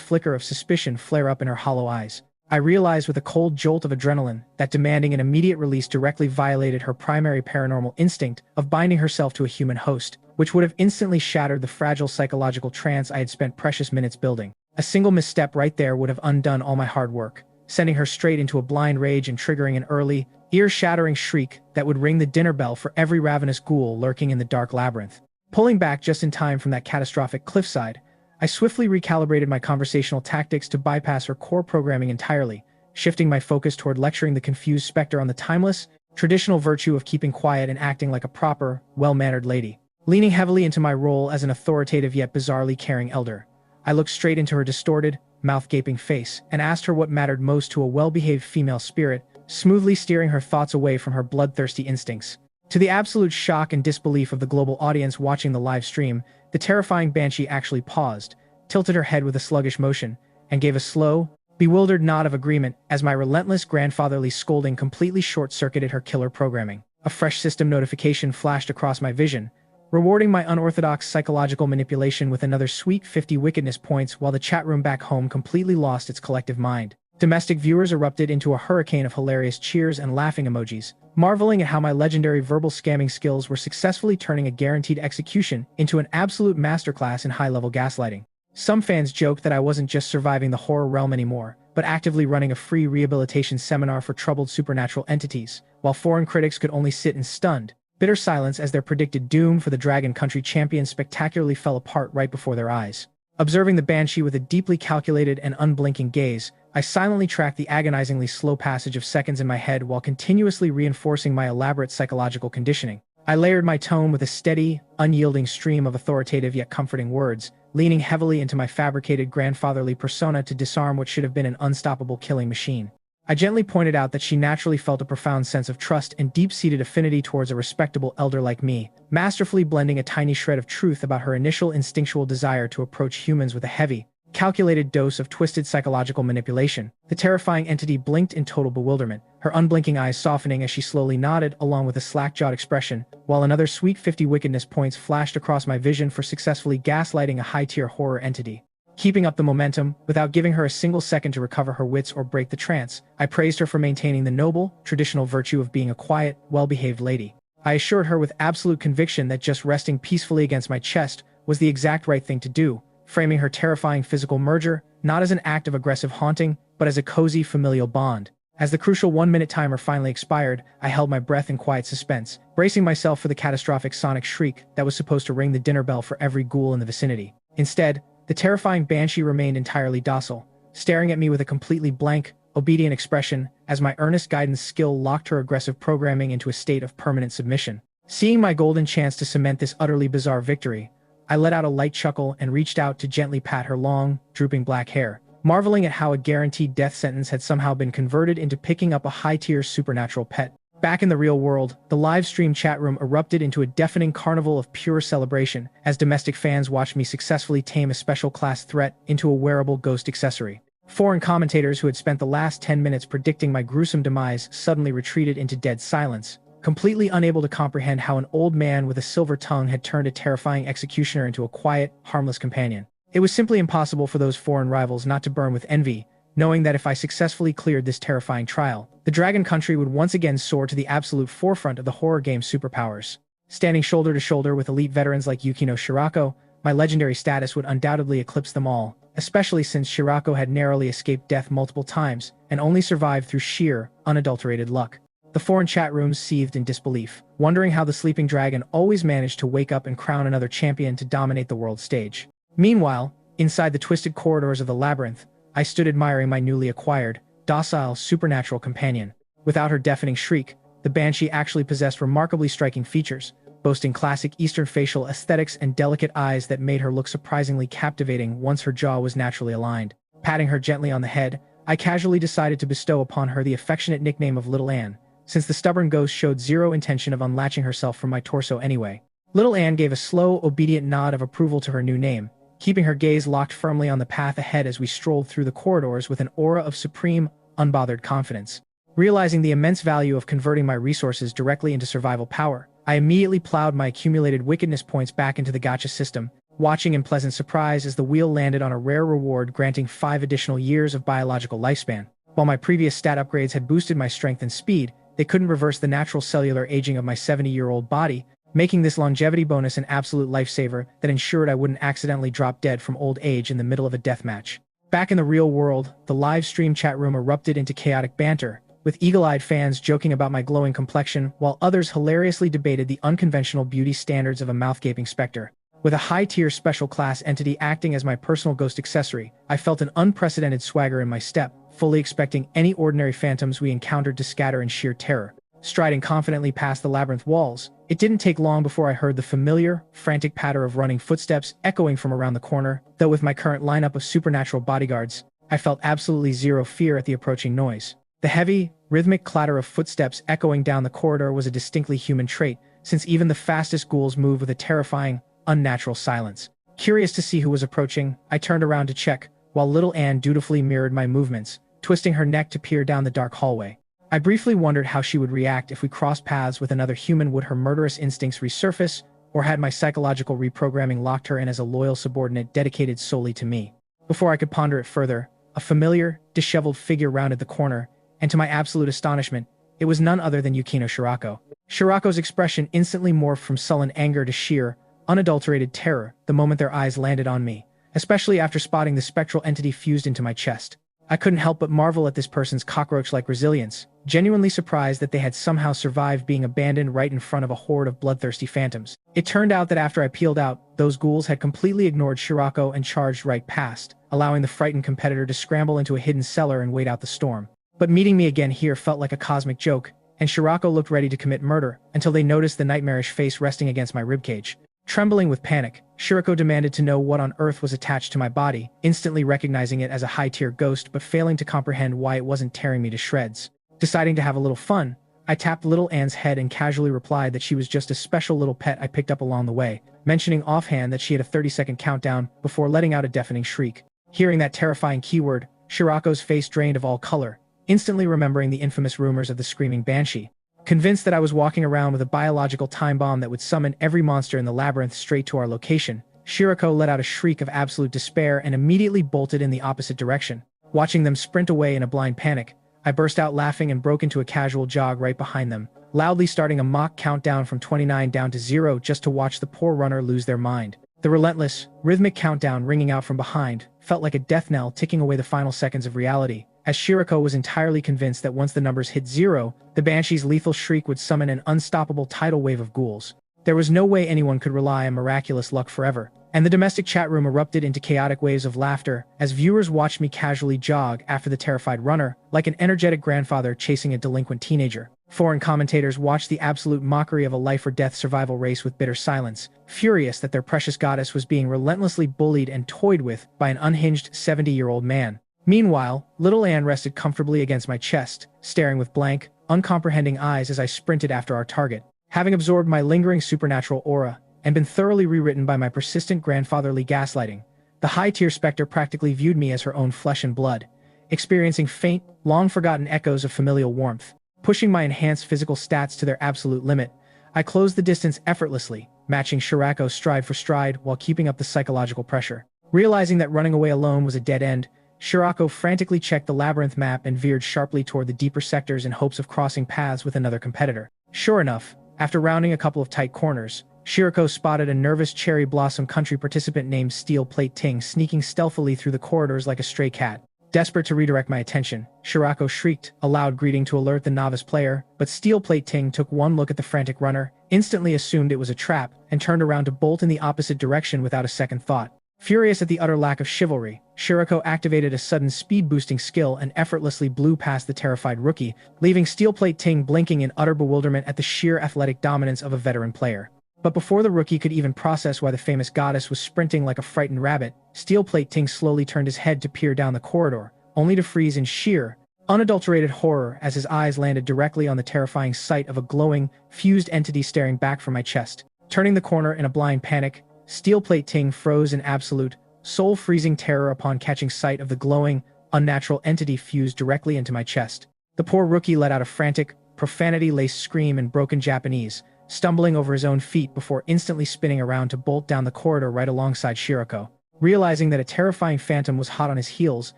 flicker of suspicion flare up in her hollow eyes. I realized with a cold jolt of adrenaline that demanding an immediate release directly violated her primary paranormal instinct of binding herself to a human host, which would have instantly shattered the fragile psychological trance I had spent precious minutes building. A single misstep right there would have undone all my hard work, sending her straight into a blind rage and triggering an early, ear-shattering shriek that would ring the dinner bell for every ravenous ghoul lurking in the dark labyrinth. Pulling back just in time from that catastrophic cliffside, I swiftly recalibrated my conversational tactics to bypass her core programming entirely, shifting my focus toward lecturing the confused specter on the timeless, traditional virtue of keeping quiet and acting like a proper, well-mannered lady. Leaning heavily into my role as an authoritative yet bizarrely caring elder, I looked straight into her distorted, mouth-gaping face and asked her what mattered most to a well-behaved female spirit, smoothly steering her thoughts away from her bloodthirsty instincts. To the absolute shock and disbelief of the global audience watching the live stream, the terrifying banshee actually paused, tilted her head with a sluggish motion, and gave a slow, bewildered nod of agreement as my relentless grandfatherly scolding completely short-circuited her killer programming. A fresh system notification flashed across my vision, rewarding my unorthodox psychological manipulation with another sweet 50 wickedness points while the chat room back home completely lost its collective mind. Domestic viewers erupted into a hurricane of hilarious cheers and laughing emojis, marveling at how my legendary verbal scamming skills were successfully turning a guaranteed execution into an absolute masterclass in high-level gaslighting. Some fans joked that I wasn't just surviving the horror realm anymore, but actively running a free rehabilitation seminar for troubled supernatural entities, while foreign critics could only sit in stunned, bitter silence as their predicted doom for the Dragon Country champion spectacularly fell apart right before their eyes. Observing the banshee with a deeply calculated and unblinking gaze, I silently tracked the agonizingly slow passage of seconds in my head while continuously reinforcing my elaborate psychological conditioning. I layered my tone with a steady, unyielding stream of authoritative yet comforting words, leaning heavily into my fabricated grandfatherly persona to disarm what should have been an unstoppable killing machine. I gently pointed out that she naturally felt a profound sense of trust and deep-seated affinity towards a respectable elder like me, masterfully blending a tiny shred of truth about her initial instinctual desire to approach humans with a heavy, calculated dose of twisted psychological manipulation. The terrifying entity blinked in total bewilderment, her unblinking eyes softening as she slowly nodded along with a slack-jawed expression, while another sweet 50 wickedness points flashed across my vision for successfully gaslighting a high-tier horror entity. Keeping up the momentum, without giving her a single second to recover her wits or break the trance, I praised her for maintaining the noble, traditional virtue of being a quiet, well-behaved lady. I assured her with absolute conviction that just resting peacefully against my chest was the exact right thing to do, framing her terrifying physical merger not as an act of aggressive haunting, but as a cozy familial bond. As the crucial 1-minute timer finally expired, I held my breath in quiet suspense, bracing myself for the catastrophic sonic shriek that was supposed to ring the dinner bell for every ghoul in the vicinity. Instead, the terrifying banshee remained entirely docile, staring at me with a completely blank, obedient expression as my earnest guidance skill locked her aggressive programming into a state of permanent submission. Seeing my golden chance to cement this utterly bizarre victory, I let out a light chuckle and reached out to gently pat her long, drooping black hair, marveling at how a guaranteed death sentence had somehow been converted into picking up a high-tier supernatural pet. Back in the real world, the live stream chat room erupted into a deafening carnival of pure celebration as domestic fans watched me successfully tame a special class threat into a wearable ghost accessory. Foreign commentators who had spent the last 10 minutes predicting my gruesome demise suddenly retreated into dead silence, completely unable to comprehend how an old man with a silver tongue had turned a terrifying executioner into a quiet, harmless companion. It was simply impossible for those foreign rivals not to burn with envy, knowing that if I successfully cleared this terrifying trial, the Dragon Country would once again soar to the absolute forefront of the horror game superpowers. Standing shoulder to shoulder with elite veterans like Yukino Shirako, my legendary status would undoubtedly eclipse them all, especially since Shirako had narrowly escaped death multiple times and only survived through sheer, unadulterated luck. The foreign chat rooms seethed in disbelief, wondering how the sleeping dragon always managed to wake up and crown another champion to dominate the world stage. Meanwhile, inside the twisted corridors of the labyrinth, I stood admiring my newly acquired, docile, supernatural companion. Without her deafening shriek, the Banshee actually possessed remarkably striking features, boasting classic Eastern facial aesthetics and delicate eyes that made her look surprisingly captivating once her jaw was naturally aligned. Patting her gently on the head, I casually decided to bestow upon her the affectionate nickname of Little Anne, since the stubborn ghost showed zero intention of unlatching herself from my torso anyway. Little Anne gave a slow, obedient nod of approval to her new name, keeping her gaze locked firmly on the path ahead as we strolled through the corridors with an aura of supreme, unbothered confidence. Realizing the immense value of converting my resources directly into survival power, I immediately plowed my accumulated wickedness points back into the gacha system, watching in pleasant surprise as the wheel landed on a rare reward granting 5 additional years of biological lifespan. While my previous stat upgrades had boosted my strength and speed, they couldn't reverse the natural cellular aging of my 70-year-old body, making this longevity bonus an absolute lifesaver that ensured I wouldn't accidentally drop dead from old age in the middle of a deathmatch. Back in the real world, the live stream chat room erupted into chaotic banter, with eagle-eyed fans joking about my glowing complexion while others hilariously debated the unconventional beauty standards of a mouth-gaping specter. With a high-tier special class entity acting as my personal ghost accessory, I felt an unprecedented swagger in my step, fully expecting any ordinary phantoms we encountered to scatter in sheer terror. Striding confidently past the labyrinth walls, it didn't take long before I heard the familiar, frantic patter of running footsteps echoing from around the corner, though with my current lineup of supernatural bodyguards, I felt absolutely zero fear at the approaching noise. The heavy, rhythmic clatter of footsteps echoing down the corridor was a distinctly human trait, since even the fastest ghouls move with a terrifying, unnatural silence. Curious to see who was approaching, I turned around to check, while Little Anne dutifully mirrored my movements, twisting her neck to peer down the dark hallway. I briefly wondered how she would react if we crossed paths with another human. Would her murderous instincts resurface, or had my psychological reprogramming locked her in as a loyal subordinate dedicated solely to me? Before I could ponder it further, a familiar, disheveled figure rounded the corner, and to my absolute astonishment, it was none other than Yukino Shirako. Shirako's expression instantly morphed from sullen anger to sheer, unadulterated terror the moment their eyes landed on me, especially after spotting the spectral entity fused into my chest. I couldn't help but marvel at this person's cockroach-like resilience, genuinely surprised that they had somehow survived being abandoned right in front of a horde of bloodthirsty phantoms. It turned out that after I peeled out, those ghouls had completely ignored Shirako and charged right past, allowing the frightened competitor to scramble into a hidden cellar and wait out the storm. But meeting me again here felt like a cosmic joke, and Shirako looked ready to commit murder until they noticed the nightmarish face resting against my ribcage. Trembling with panic, Shirako demanded to know what on earth was attached to my body, instantly recognizing it as a high-tier ghost but failing to comprehend why it wasn't tearing me to shreds. Deciding to have a little fun, I tapped Little Anne's head and casually replied that she was just a special little pet I picked up along the way, mentioning offhand that she had a 30-second countdown before letting out a deafening shriek. Hearing that terrifying keyword, Shirako's face drained of all color, instantly remembering the infamous rumors of the screaming banshee. Convinced that I was walking around with a biological time bomb that would summon every monster in the labyrinth straight to our location, Shirako let out a shriek of absolute despair and immediately bolted in the opposite direction. Watching them sprint away in a blind panic, I burst out laughing and broke into a casual jog right behind them, loudly starting a mock countdown from 29 down to 0 just to watch the poor runner lose their mind. The relentless, rhythmic countdown ringing out from behind felt like a death knell ticking away the final seconds of reality, as Shirako was entirely convinced that once the numbers hit 0, the Banshee's lethal shriek would summon an unstoppable tidal wave of ghouls. There was no way anyone could rely on miraculous luck forever, and the domestic chat room erupted into chaotic waves of laughter as viewers watched me casually jog after the terrified runner, like an energetic grandfather chasing a delinquent teenager. Foreign commentators watched the absolute mockery of a life-or-death survival race with bitter silence, furious that their precious goddess was being relentlessly bullied and toyed with by an unhinged 70-year-old man. Meanwhile, Little Anne rested comfortably against my chest, staring with blank, uncomprehending eyes as I sprinted after our target. Having absorbed my lingering supernatural aura, and been thoroughly rewritten by my persistent grandfatherly gaslighting, the high-tier specter practically viewed me as her own flesh and blood, experiencing faint, long-forgotten echoes of familial warmth. Pushing my enhanced physical stats to their absolute limit, I closed the distance effortlessly, matching Shirako stride for stride while keeping up the psychological pressure. Realizing that running away alone was a dead end, Shirako frantically checked the labyrinth map and veered sharply toward the deeper sectors in hopes of crossing paths with another competitor. Sure enough, after rounding a couple of tight corners, Shirako spotted a nervous Cherry Blossom Country participant named Steel Plate Ting sneaking stealthily through the corridors like a stray cat. Desperate to redirect my attention, Shirako shrieked a loud greeting to alert the novice player, but Steel Plate Ting took one look at the frantic runner, instantly assumed it was a trap, and turned around to bolt in the opposite direction without a second thought. Furious at the utter lack of chivalry, Shirako activated a sudden speed-boosting skill and effortlessly blew past the terrified rookie, leaving Steelplate Ting blinking in utter bewilderment at the sheer athletic dominance of a veteran player. But before the rookie could even process why the famous goddess was sprinting like a frightened rabbit, Steelplate Ting slowly turned his head to peer down the corridor, only to freeze in sheer, unadulterated horror as his eyes landed directly on the terrifying sight of a glowing, fused entity staring back from my chest. Turning the corner in a blind panic, Steelplate Ting froze in absolute, soul-freezing terror upon catching sight of the glowing, unnatural entity fused directly into my chest. The poor rookie let out a frantic, profanity-laced scream in broken Japanese, stumbling over his own feet before instantly spinning around to bolt down the corridor right alongside Shirako. Realizing that a terrifying phantom was hot on his heels,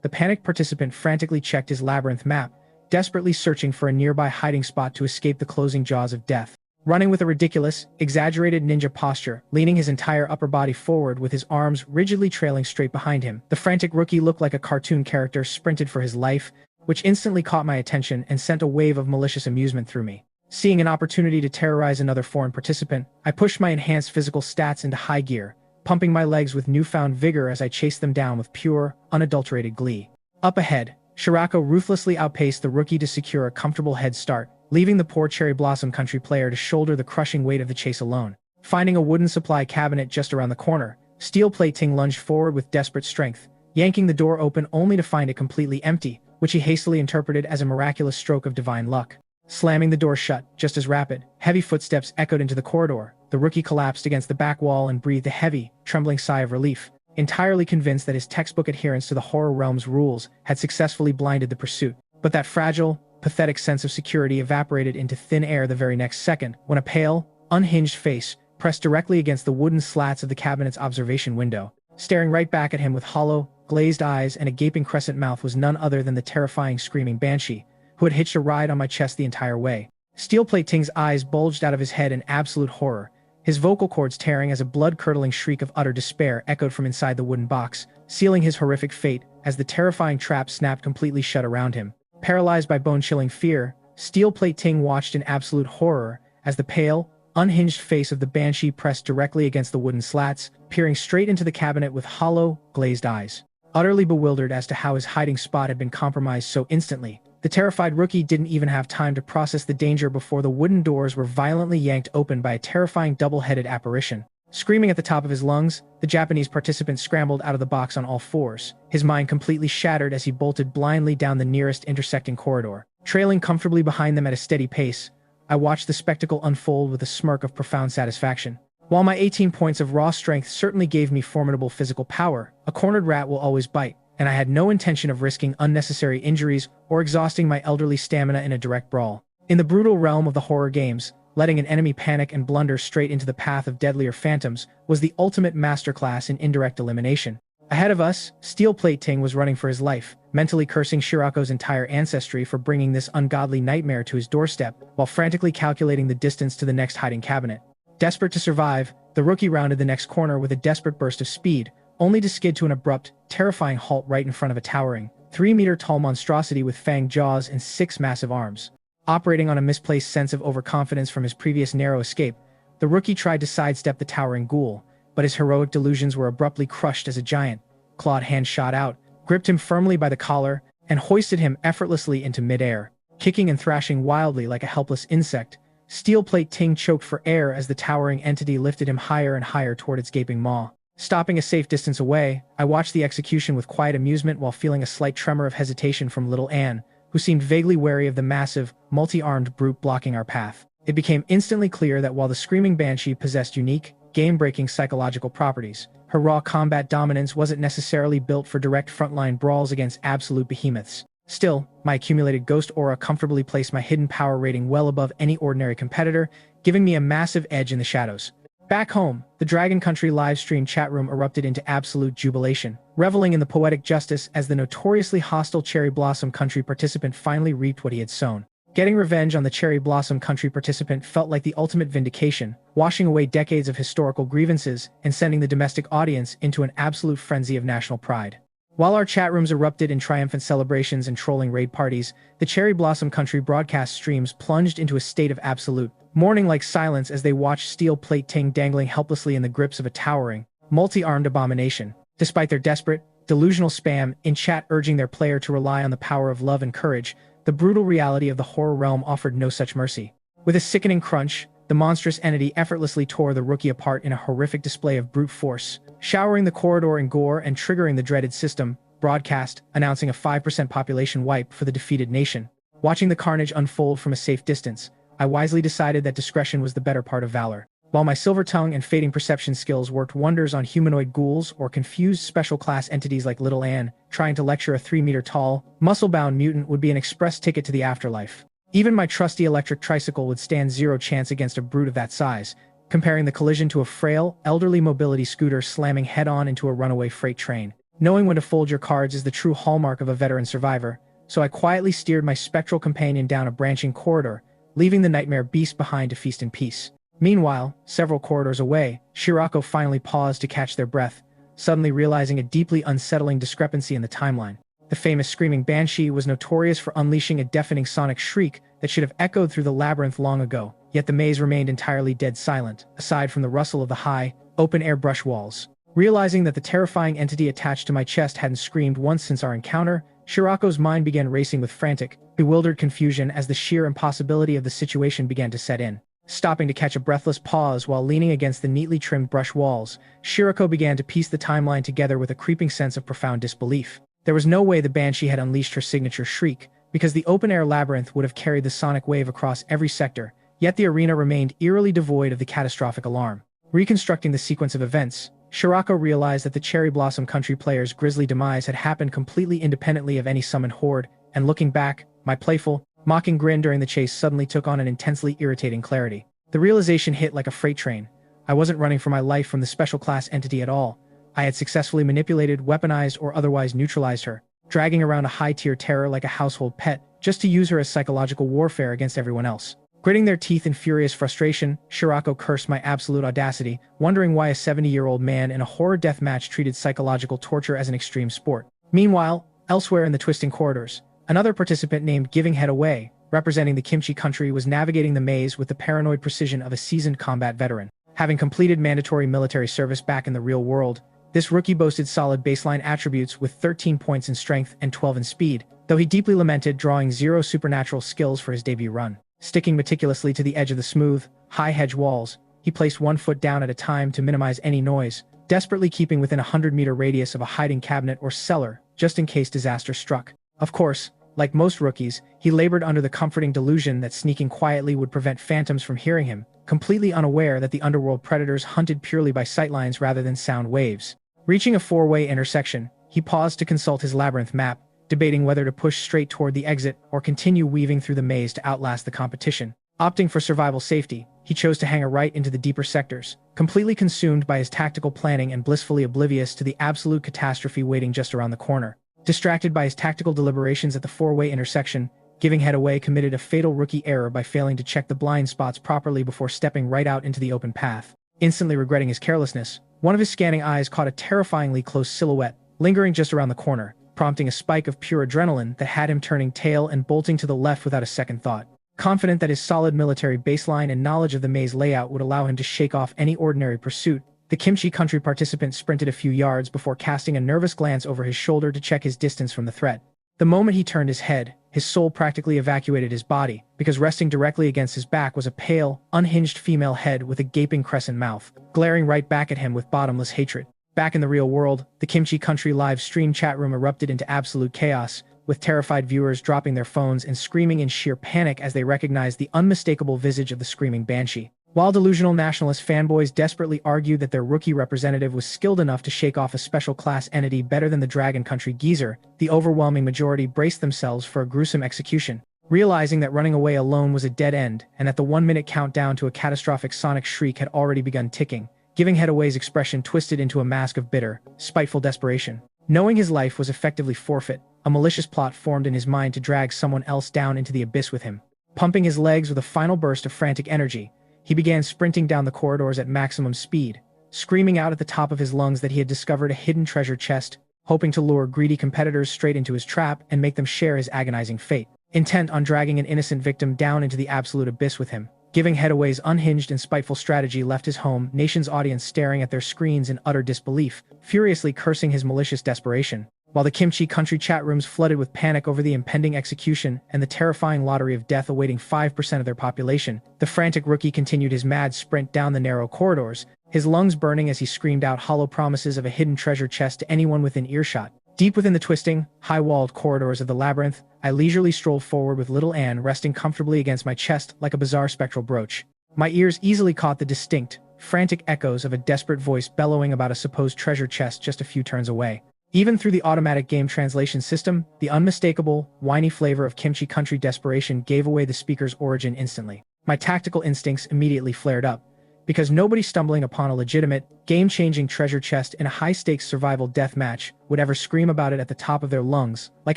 the panicked participant frantically checked his labyrinth map, desperately searching for a nearby hiding spot to escape the closing jaws of death. Running with a ridiculous, exaggerated ninja posture, leaning his entire upper body forward with his arms rigidly trailing straight behind him, the frantic rookie looked like a cartoon character sprinted for his life, which instantly caught my attention and sent a wave of malicious amusement through me. Seeing an opportunity to terrorize another foreign participant, I pushed my enhanced physical stats into high gear, pumping my legs with newfound vigor as I chased them down with pure, unadulterated glee. Up ahead, Shirako ruthlessly outpaced the rookie to secure a comfortable head start, leaving the poor Cherry Blossom Country player to shoulder the crushing weight of the chase alone. Finding a wooden supply cabinet just around the corner, Steelplate Ting lunged forward with desperate strength, yanking the door open only to find it completely empty, which he hastily interpreted as a miraculous stroke of divine luck. Slamming the door shut, just as rapid, heavy footsteps echoed into the corridor. The rookie collapsed against the back wall and breathed a heavy, trembling sigh of relief, entirely convinced that his textbook adherence to the horror realm's rules had successfully blinded the pursuit. But that fragile, pathetic sense of security evaporated into thin air the very next second, when a pale, unhinged face pressed directly against the wooden slats of the cabinet's observation window. Staring right back at him with hollow, glazed eyes and a gaping crescent mouth was none other than the terrifying screaming banshee, who had hitched a ride on my chest the entire way. Steelplate Ting's eyes bulged out of his head in absolute horror, his vocal cords tearing as a blood-curdling shriek of utter despair echoed from inside the wooden box, sealing his horrific fate as the terrifying trap snapped completely shut around him. Paralyzed by bone-chilling fear, Steelplate Ting watched in absolute horror as the pale, unhinged face of the banshee pressed directly against the wooden slats, peering straight into the cabinet with hollow, glazed eyes. Utterly bewildered as to how his hiding spot had been compromised so instantly, the terrified rookie didn't even have time to process the danger before the wooden doors were violently yanked open by a terrifying double-headed apparition. Screaming at the top of his lungs, the Japanese participant scrambled out of the box on all fours, his mind completely shattered as he bolted blindly down the nearest intersecting corridor. Trailing comfortably behind them at a steady pace, I watched the spectacle unfold with a smirk of profound satisfaction. While my 18 points of raw strength certainly gave me formidable physical power, a cornered rat will always bite, and I had no intention of risking unnecessary injuries or exhausting my elderly stamina in a direct brawl. In the brutal realm of the horror games, letting an enemy panic and blunder straight into the path of deadlier phantoms was the ultimate masterclass in indirect elimination. Ahead of us, Steelplate Ting was running for his life, mentally cursing Shirako's entire ancestry for bringing this ungodly nightmare to his doorstep, while frantically calculating the distance to the next hiding cabinet. Desperate to survive, the rookie rounded the next corner with a desperate burst of speed, only to skid to an abrupt, terrifying halt right in front of a towering, 3-meter-tall monstrosity with fanged jaws and 6 massive arms. Operating on a misplaced sense of overconfidence from his previous narrow escape, the rookie tried to sidestep the towering ghoul, but his heroic delusions were abruptly crushed as a giant, clawed hand shot out, gripped him firmly by the collar, and hoisted him effortlessly into midair. Kicking and thrashing wildly like a helpless insect, Steelplate Ting choked for air as the towering entity lifted him higher and higher toward its gaping maw. Stopping a safe distance away, I watched the execution with quiet amusement while feeling a slight tremor of hesitation from little Anne, who seemed vaguely wary of the massive, multi-armed brute blocking our path. It became instantly clear that while the screaming banshee possessed unique, game-breaking psychological properties, her raw combat dominance wasn't necessarily built for direct frontline brawls against absolute behemoths. Still, my accumulated ghost aura comfortably placed my hidden power rating well above any ordinary competitor, giving me a massive edge in the shadows. Back home, the Dragon Country livestream chat room erupted into absolute jubilation, reveling in the poetic justice as the notoriously hostile Cherry Blossom Country participant finally reaped what he had sown. Getting revenge on the Cherry Blossom Country participant felt like the ultimate vindication, washing away decades of historical grievances and sending the domestic audience into an absolute frenzy of national pride. While our chat rooms erupted in triumphant celebrations and trolling raid parties, the Cherry Blossom Country broadcast streams plunged into a state of absolute mourning-like silence as they watched Steelplate Ting dangling helplessly in the grips of a towering, multi-armed abomination. Despite their desperate, delusional spam in chat urging their player to rely on the power of love and courage, the brutal reality of the horror realm offered no such mercy. With a sickening crunch, the monstrous entity effortlessly tore the rookie apart in a horrific display of brute force, showering the corridor in gore and triggering the dreaded system broadcast, announcing a 5% population wipe for the defeated nation. Watching the carnage unfold from a safe distance, I wisely decided that discretion was the better part of valor. While my silver tongue and fading perception skills worked wonders on humanoid ghouls or confused special class entities like Little Anne, trying to lecture a 3-meter-tall, muscle-bound mutant would be an express ticket to the afterlife. Even my trusty electric tricycle would stand zero chance against a brute of that size, comparing the collision to a frail, elderly mobility scooter slamming head-on into a runaway freight train. Knowing when to fold your cards is the true hallmark of a veteran survivor, so I quietly steered my spectral companion down a branching corridor, leaving the nightmare beast behind to feast in peace. Meanwhile, several corridors away, Shirako finally paused to catch their breath, suddenly realizing a deeply unsettling discrepancy in the timeline. The famous screaming banshee was notorious for unleashing a deafening sonic shriek that should have echoed through the labyrinth long ago, yet the maze remained entirely dead silent, aside from the rustle of the high, open-air brush walls. Realizing that the terrifying entity attached to my chest hadn't screamed once since our encounter, Shirako's mind began racing with frantic, bewildered confusion as the sheer impossibility of the situation began to set in. Stopping to catch a breathless pause while leaning against the neatly trimmed brush walls, Shirako began to piece the timeline together with a creeping sense of profound disbelief. There was no way the banshee had unleashed her signature shriek, because the open-air labyrinth would have carried the sonic wave across every sector, yet the arena remained eerily devoid of the catastrophic alarm. Reconstructing the sequence of events, Shirako realized that the Cherry Blossom Country player's grisly demise had happened completely independently of any summoned horde, and looking back, my playful, mocking grin during the chase suddenly took on an intensely irritating clarity. The realization hit like a freight train. I wasn't running for my life from the special class entity at all. I had successfully manipulated, weaponized, or otherwise neutralized her, dragging around a high-tier terror like a household pet, just to use her as psychological warfare against everyone else. Gritting their teeth in furious frustration, Shirako cursed my absolute audacity, wondering why a 70-year-old man in a horror deathmatch treated psychological torture as an extreme sport. Meanwhile, elsewhere in the twisting corridors, another participant named Giving Head Away, representing the Kimchi country, was navigating the maze with the paranoid precision of a seasoned combat veteran. Having completed mandatory military service back in the real world, this rookie boasted solid baseline attributes with 13 points in strength and 12 in speed, though he deeply lamented drawing 0 supernatural skills for his debut run. Sticking meticulously to the edge of the smooth, high hedge walls, he placed one foot down at a time to minimize any noise, desperately keeping within a 100-meter radius of a hiding cabinet or cellar, just in case disaster struck. Of course, like most rookies, he labored under the comforting delusion that sneaking quietly would prevent phantoms from hearing him, completely unaware that the underworld predators hunted purely by sightlines rather than sound waves. Reaching a 4-way intersection, he paused to consult his labyrinth map, debating whether to push straight toward the exit or continue weaving through the maze to outlast the competition. Opting for survival safety, he chose to hang a right into the deeper sectors, completely consumed by his tactical planning and blissfully oblivious to the absolute catastrophe waiting just around the corner. Distracted by his tactical deliberations at the 4-way intersection, Giving Head Away committed a fatal rookie error by failing to check the blind spots properly before stepping right out into the open path. Instantly regretting his carelessness, one of his scanning eyes caught a terrifyingly close silhouette, lingering just around the corner, prompting a spike of pure adrenaline that had him turning tail and bolting to the left without a second thought. Confident that his solid military baseline and knowledge of the maze layout would allow him to shake off any ordinary pursuit, the Kimchi country participant sprinted a few yards before casting a nervous glance over his shoulder to check his distance from the threat. The moment he turned his head, his soul practically evacuated his body, because resting directly against his back was a pale, unhinged female head with a gaping crescent mouth, glaring right back at him with bottomless hatred. Back in the real world, the Kimchi Country live stream chat room erupted into absolute chaos, with terrified viewers dropping their phones and screaming in sheer panic as they recognized the unmistakable visage of the screaming banshee. While delusional nationalist fanboys desperately argued that their rookie representative was skilled enough to shake off a special class entity better than the Dragon Country geezer, the overwhelming majority braced themselves for a gruesome execution. Realizing that running away alone was a dead end, and that the 1-minute countdown to a catastrophic sonic shriek had already begun ticking, Giving Head Away's expression twisted into a mask of bitter, spiteful desperation. Knowing his life was effectively forfeit, a malicious plot formed in his mind to drag someone else down into the abyss with him. Pumping his legs with a final burst of frantic energy, he began sprinting down the corridors at maximum speed, screaming out at the top of his lungs that he had discovered a hidden treasure chest, hoping to lure greedy competitors straight into his trap and make them share his agonizing fate. Intent on dragging an innocent victim down into the absolute abyss with him, Giving Headaway's unhinged and spiteful strategy left his home nation's audience staring at their screens in utter disbelief, furiously cursing his malicious desperation. While the Kimchi country chat rooms flooded with panic over the impending execution and the terrifying lottery of death awaiting 5% of their population, the frantic rookie continued his mad sprint down the narrow corridors, his lungs burning as he screamed out hollow promises of a hidden treasure chest to anyone within earshot. Deep within the twisting, high-walled corridors of the labyrinth, I leisurely strolled forward with little Anne resting comfortably against my chest like a bizarre spectral brooch. My ears easily caught the distinct, frantic echoes of a desperate voice bellowing about a supposed treasure chest just a few turns away. Even through the automatic game translation system, the unmistakable, whiny flavor of kimchi country desperation gave away the speaker's origin instantly. My tactical instincts immediately flared up, because nobody stumbling upon a legitimate, game-changing treasure chest in a high-stakes survival death match would ever scream about it at the top of their lungs, like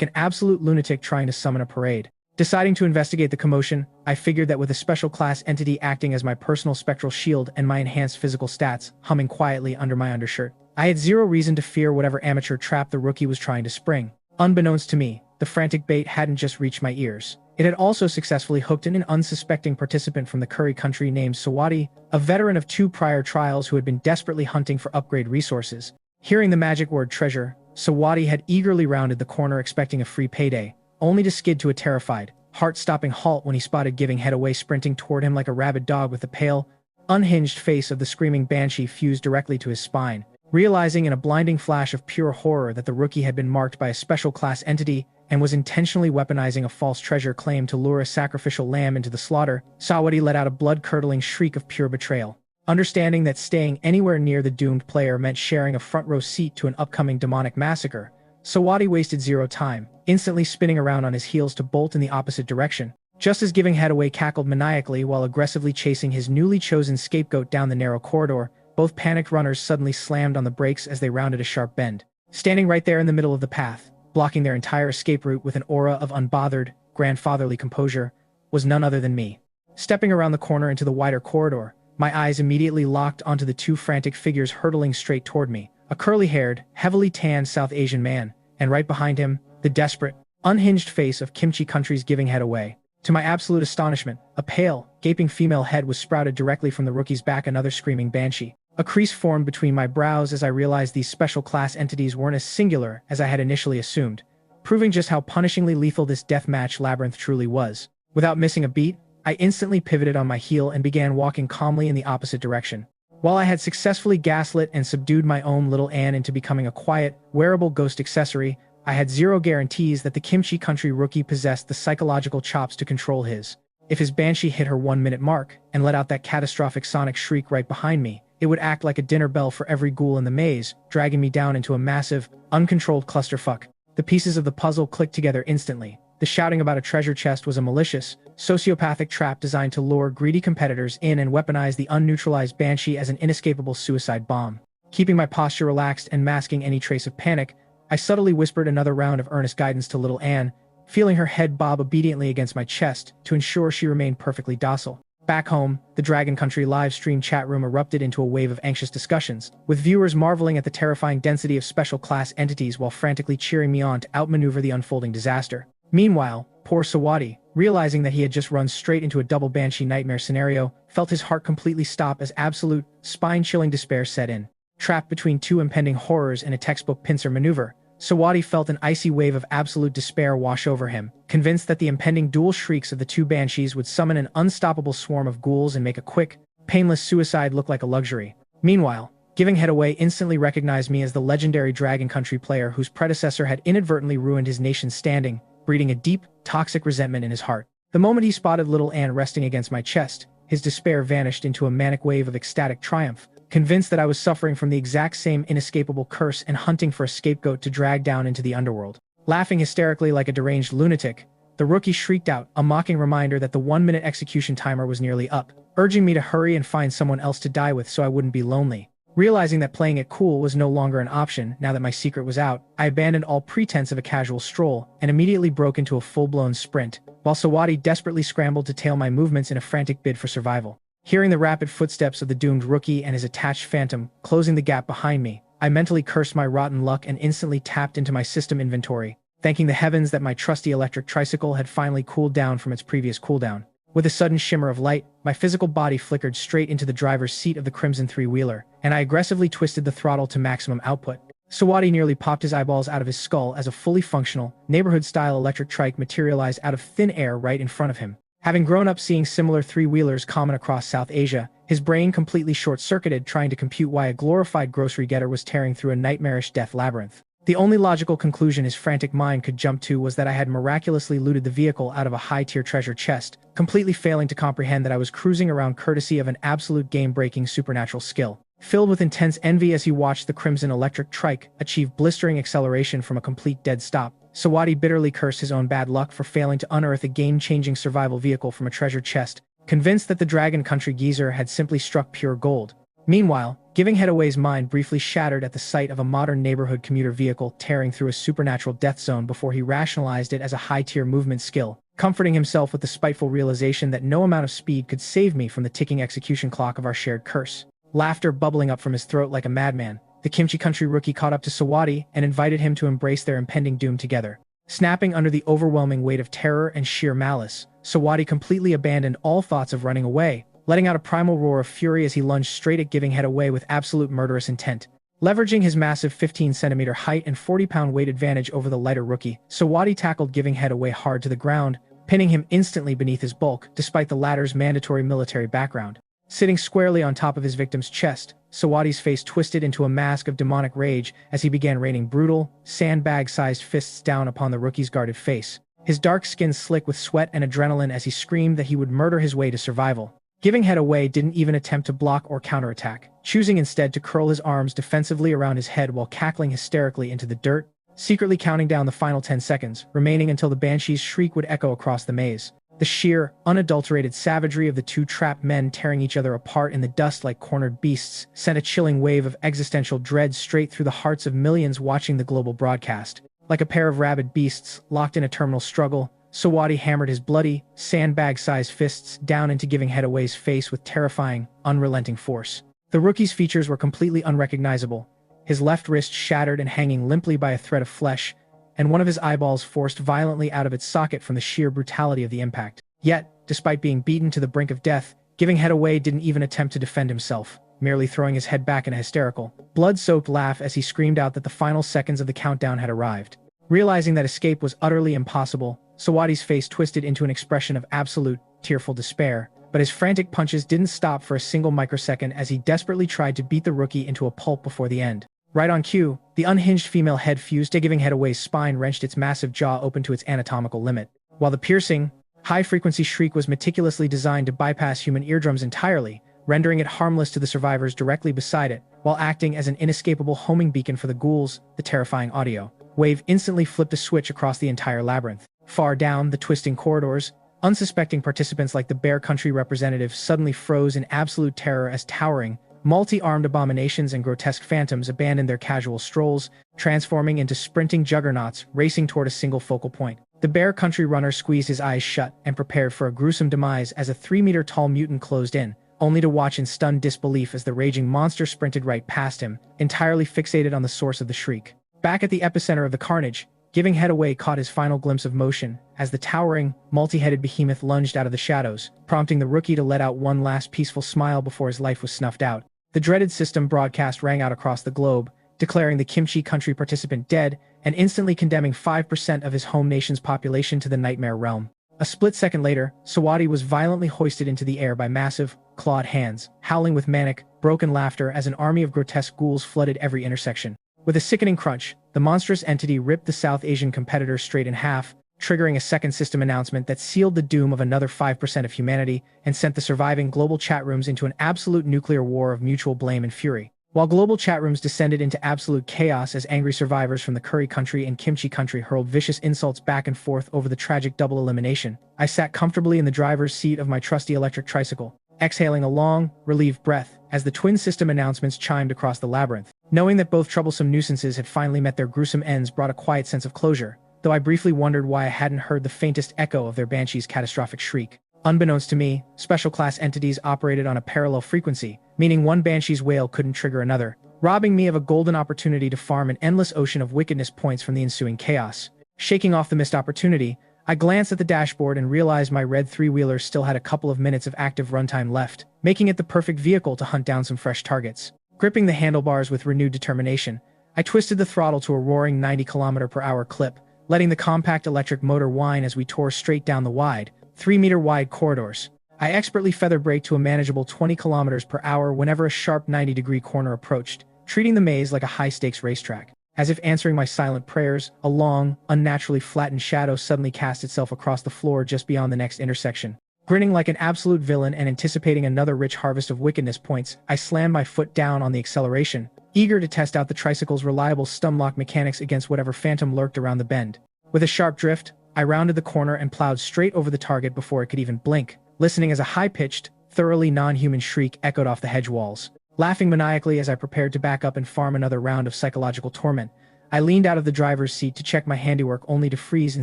an absolute lunatic trying to summon a parade. Deciding to investigate the commotion, I figured that with a special class entity acting as my personal spectral shield and my enhanced physical stats humming quietly under my undershirt, I had zero reason to fear whatever amateur trap the rookie was trying to spring. Unbeknownst to me, the frantic bait hadn't just reached my ears. It had also successfully hooked in an unsuspecting participant from the Curry country named Sawadi, a veteran of 2 prior trials who had been desperately hunting for upgrade resources. Hearing the magic word treasure, Sawadi had eagerly rounded the corner expecting a free payday, only to skid to a terrified, heart-stopping halt when he spotted Giving Headaway sprinting toward him like a rabid dog with the pale, unhinged face of the screaming banshee fused directly to his spine. Realizing in a blinding flash of pure horror that the rookie had been marked by a special class entity and was intentionally weaponizing a false treasure claim to lure a sacrificial lamb into the slaughter, Sawadi let out a blood-curdling shriek of pure betrayal. Understanding that staying anywhere near the doomed player meant sharing a front-row seat to an upcoming demonic massacre, Sawadi wasted zero time, instantly spinning around on his heels to bolt in the opposite direction. Just as Giving Headaway cackled maniacally while aggressively chasing his newly chosen scapegoat down the narrow corridor, both panicked runners suddenly slammed on the brakes as they rounded a sharp bend. Standing right there in the middle of the path, blocking their entire escape route with an aura of unbothered, grandfatherly composure, was none other than me. Stepping around the corner into the wider corridor, my eyes immediately locked onto the 2 frantic figures hurtling straight toward me, a curly-haired, heavily tanned South Asian man, and right behind him, the desperate, unhinged face of Kimchi country's Giving Headaway. To my absolute astonishment, a pale, gaping female head was sprouted directly from the rookie's back, another screaming banshee. A crease formed between my brows as I realized these special class entities weren't as singular as I had initially assumed, proving just how punishingly lethal this deathmatch labyrinth truly was. Without missing a beat, I instantly pivoted on my heel and began walking calmly in the opposite direction. While I had successfully gaslit and subdued my own little Anne into becoming a quiet, wearable ghost accessory, I had zero guarantees that the Kimchi country rookie possessed the psychological chops to control his. If his banshee hit her 1-minute mark and let out that catastrophic sonic shriek right behind me, it would act like a dinner bell for every ghoul in the maze, dragging me down into a massive, uncontrolled clusterfuck. The pieces of the puzzle clicked together instantly. The shouting about a treasure chest was a malicious, sociopathic trap designed to lure greedy competitors in and weaponize the unneutralized banshee as an inescapable suicide bomb. Keeping my posture relaxed and masking any trace of panic, I subtly whispered another round of earnest guidance to little Anne, feeling her head bob obediently against my chest to ensure she remained perfectly docile. Back home, the Dragon Country live stream chat room erupted into a wave of anxious discussions, with viewers marveling at the terrifying density of special class entities while frantically cheering me on to outmaneuver the unfolding disaster. Meanwhile, poor Sawadi, realizing that he had just run straight into a double banshee nightmare scenario, felt his heart completely stop as absolute, spine-chilling despair set in. Trapped between 2 impending horrors in a textbook pincer maneuver, Sawadi felt an icy wave of absolute despair wash over him, convinced that the impending dual shrieks of the 2 banshees would summon an unstoppable swarm of ghouls and make a quick, painless suicide look like a luxury. Meanwhile, Giving Headaway instantly recognized me as the legendary Dragon Country player whose predecessor had inadvertently ruined his nation's standing, breeding a deep, toxic resentment in his heart. The moment he spotted little Anne resting against my chest, his despair vanished into a manic wave of ecstatic triumph, convinced that I was suffering from the exact same inescapable curse and hunting for a scapegoat to drag down into the underworld. Laughing hysterically like a deranged lunatic, the rookie shrieked out, a mocking reminder that the 1-minute execution timer was nearly up, urging me to hurry and find someone else to die with so I wouldn't be lonely. Realizing that playing it cool was no longer an option now that my secret was out, I abandoned all pretense of a casual stroll and immediately broke into a full-blown sprint, while Sawadi desperately scrambled to tail my movements in a frantic bid for survival. Hearing the rapid footsteps of the doomed rookie and his attached phantom closing the gap behind me, I mentally cursed my rotten luck and instantly tapped into my system inventory, thanking the heavens that my trusty electric tricycle had finally cooled down from its previous cooldown. With a sudden shimmer of light, my physical body flickered straight into the driver's seat of the crimson three-wheeler, and I aggressively twisted the throttle to maximum output. Sawadi nearly popped his eyeballs out of his skull as a fully functional, neighborhood-style electric trike materialized out of thin air right in front of him. Having grown up seeing similar three-wheelers common across South Asia, his brain completely short-circuited trying to compute why a glorified grocery getter was tearing through a nightmarish death labyrinth. The only logical conclusion his frantic mind could jump to was that I had miraculously looted the vehicle out of a high-tier treasure chest, completely failing to comprehend that I was cruising around courtesy of an absolute game-breaking supernatural skill. Filled with intense envy as he watched the crimson electric trike achieve blistering acceleration from a complete dead stop, Sawadi bitterly cursed his own bad luck for failing to unearth a game-changing survival vehicle from a treasure chest, convinced that the Dragon Country geezer had simply struck pure gold. Meanwhile, Giving Headaway's mind briefly shattered at the sight of a modern neighborhood commuter vehicle tearing through a supernatural death zone before he rationalized it as a high-tier movement skill, comforting himself with the spiteful realization that no amount of speed could save me from the ticking execution clock of our shared curse. Laughter bubbling up from his throat like a madman, the Kimchi Country rookie caught up to Sawadi and invited him to embrace their impending doom together. Snapping under the overwhelming weight of terror and sheer malice, Sawadi completely abandoned all thoughts of running away, letting out a primal roar of fury as he lunged straight at Giving Headaway with absolute murderous intent. Leveraging his massive 15-centimeter height and 40-pound weight advantage over the lighter rookie, Sawadi tackled Giving Headaway hard to the ground, pinning him instantly beneath his bulk, despite the latter's mandatory military background. Sitting squarely on top of his victim's chest, Sawadi's face twisted into a mask of demonic rage as he began raining brutal, sandbag-sized fists down upon the rookie's guarded face, his dark skin slick with sweat and adrenaline as he screamed that he would murder his way to survival. Giving Headaway didn't even attempt to block or counterattack, choosing instead to curl his arms defensively around his head while cackling hysterically into the dirt, secretly counting down the final 10 seconds, remaining until the Banshee's shriek would echo across the maze. The sheer, unadulterated savagery of the two trapped men tearing each other apart in the dust like cornered beasts sent a chilling wave of existential dread straight through the hearts of millions watching the global broadcast. Like a pair of rabid beasts locked in a terminal struggle, Sawadi hammered his bloody, sandbag-sized fists down into Giving Headaway's face with terrifying, unrelenting force. The rookie's features were completely unrecognizable, his left wrist shattered and hanging limply by a thread of flesh, and one of his eyeballs forced violently out of its socket from the sheer brutality of the impact. Yet, despite being beaten to the brink of death, Giving Headaway didn't even attempt to defend himself, merely throwing his head back in a hysterical, blood-soaked laugh as he screamed out that the final seconds of the countdown had arrived. Realizing that escape was utterly impossible, Sawadi's face twisted into an expression of absolute, tearful despair, but his frantic punches didn't stop for a single microsecond as he desperately tried to beat the rookie into a pulp before the end. Right on cue, the unhinged female head fused to Giving Headaway's spine wrenched its massive jaw open to its anatomical limit, while the piercing, high-frequency shriek was meticulously designed to bypass human eardrums entirely, rendering it harmless to the survivors directly beside it, while acting as an inescapable homing beacon for the ghouls. The terrifying audio wave instantly flipped a switch across the entire labyrinth. Far down the twisting corridors, unsuspecting participants like the Bear Country representative suddenly froze in absolute terror as towering, multi-armed abominations and grotesque phantoms abandoned their casual strolls, transforming into sprinting juggernauts racing toward a single focal point. The Bear Country runner squeezed his eyes shut and prepared for a gruesome demise as a 3-meter-tall mutant closed in, only to watch in stunned disbelief as the raging monster sprinted right past him, entirely fixated on the source of the shriek. Back at the epicenter of the carnage, Giving Headaway caught his final glimpse of motion as the towering, multi-headed behemoth lunged out of the shadows, prompting the rookie to let out one last peaceful smile before his life was snuffed out. The dreaded system broadcast rang out across the globe, declaring the Kimchi Country participant dead and instantly condemning 5% of his home nation's population to the nightmare realm. A split second later, Sawadi was violently hoisted into the air by massive, clawed hands, howling with manic, broken laughter as an army of grotesque ghouls flooded every intersection. With a sickening crunch, the monstrous entity ripped the South Asian competitor straight in half, triggering a second system announcement that sealed the doom of another 5% of humanity and sent the surviving global chat rooms into an absolute nuclear war of mutual blame and fury. While global chat rooms descended into absolute chaos as angry survivors from the Curry Country and Kimchi Country hurled vicious insults back and forth over the tragic double elimination, I sat comfortably in the driver's seat of my trusty electric tricycle, exhaling a long, relieved breath as the twin system announcements chimed across the labyrinth. Knowing that both troublesome nuisances had finally met their gruesome ends brought a quiet sense of closure, though I briefly wondered why I hadn't heard the faintest echo of their Banshee's catastrophic shriek. Unbeknownst to me, special class entities operated on a parallel frequency, meaning one Banshee's wail couldn't trigger another, robbing me of a golden opportunity to farm an endless ocean of wickedness points from the ensuing chaos. Shaking off the missed opportunity, I glanced at the dashboard and realized my red three-wheeler still had a couple of minutes of active runtime left, making it the perfect vehicle to hunt down some fresh targets. Gripping the handlebars with renewed determination, I twisted the throttle to a roaring 90 km/h clip, letting the compact electric motor whine as we tore straight down the wide, 3-meter-wide corridors. I expertly feather braked to a manageable 20 km/h whenever a sharp 90-degree corner approached, treating the maze like a high-stakes racetrack. As if answering my silent prayers, a long, unnaturally flattened shadow suddenly cast itself across the floor just beyond the next intersection. Grinning like an absolute villain and anticipating another rich harvest of wickedness points, I slammed my foot down on the acceleration, eager to test out the tricycle's reliable stumlock mechanics against whatever phantom lurked around the bend. With a sharp drift, I rounded the corner and plowed straight over the target before it could even blink, listening as a high-pitched, thoroughly non-human shriek echoed off the hedge walls. Laughing maniacally as I prepared to back up and farm another round of psychological torment, I leaned out of the driver's seat to check my handiwork only to freeze in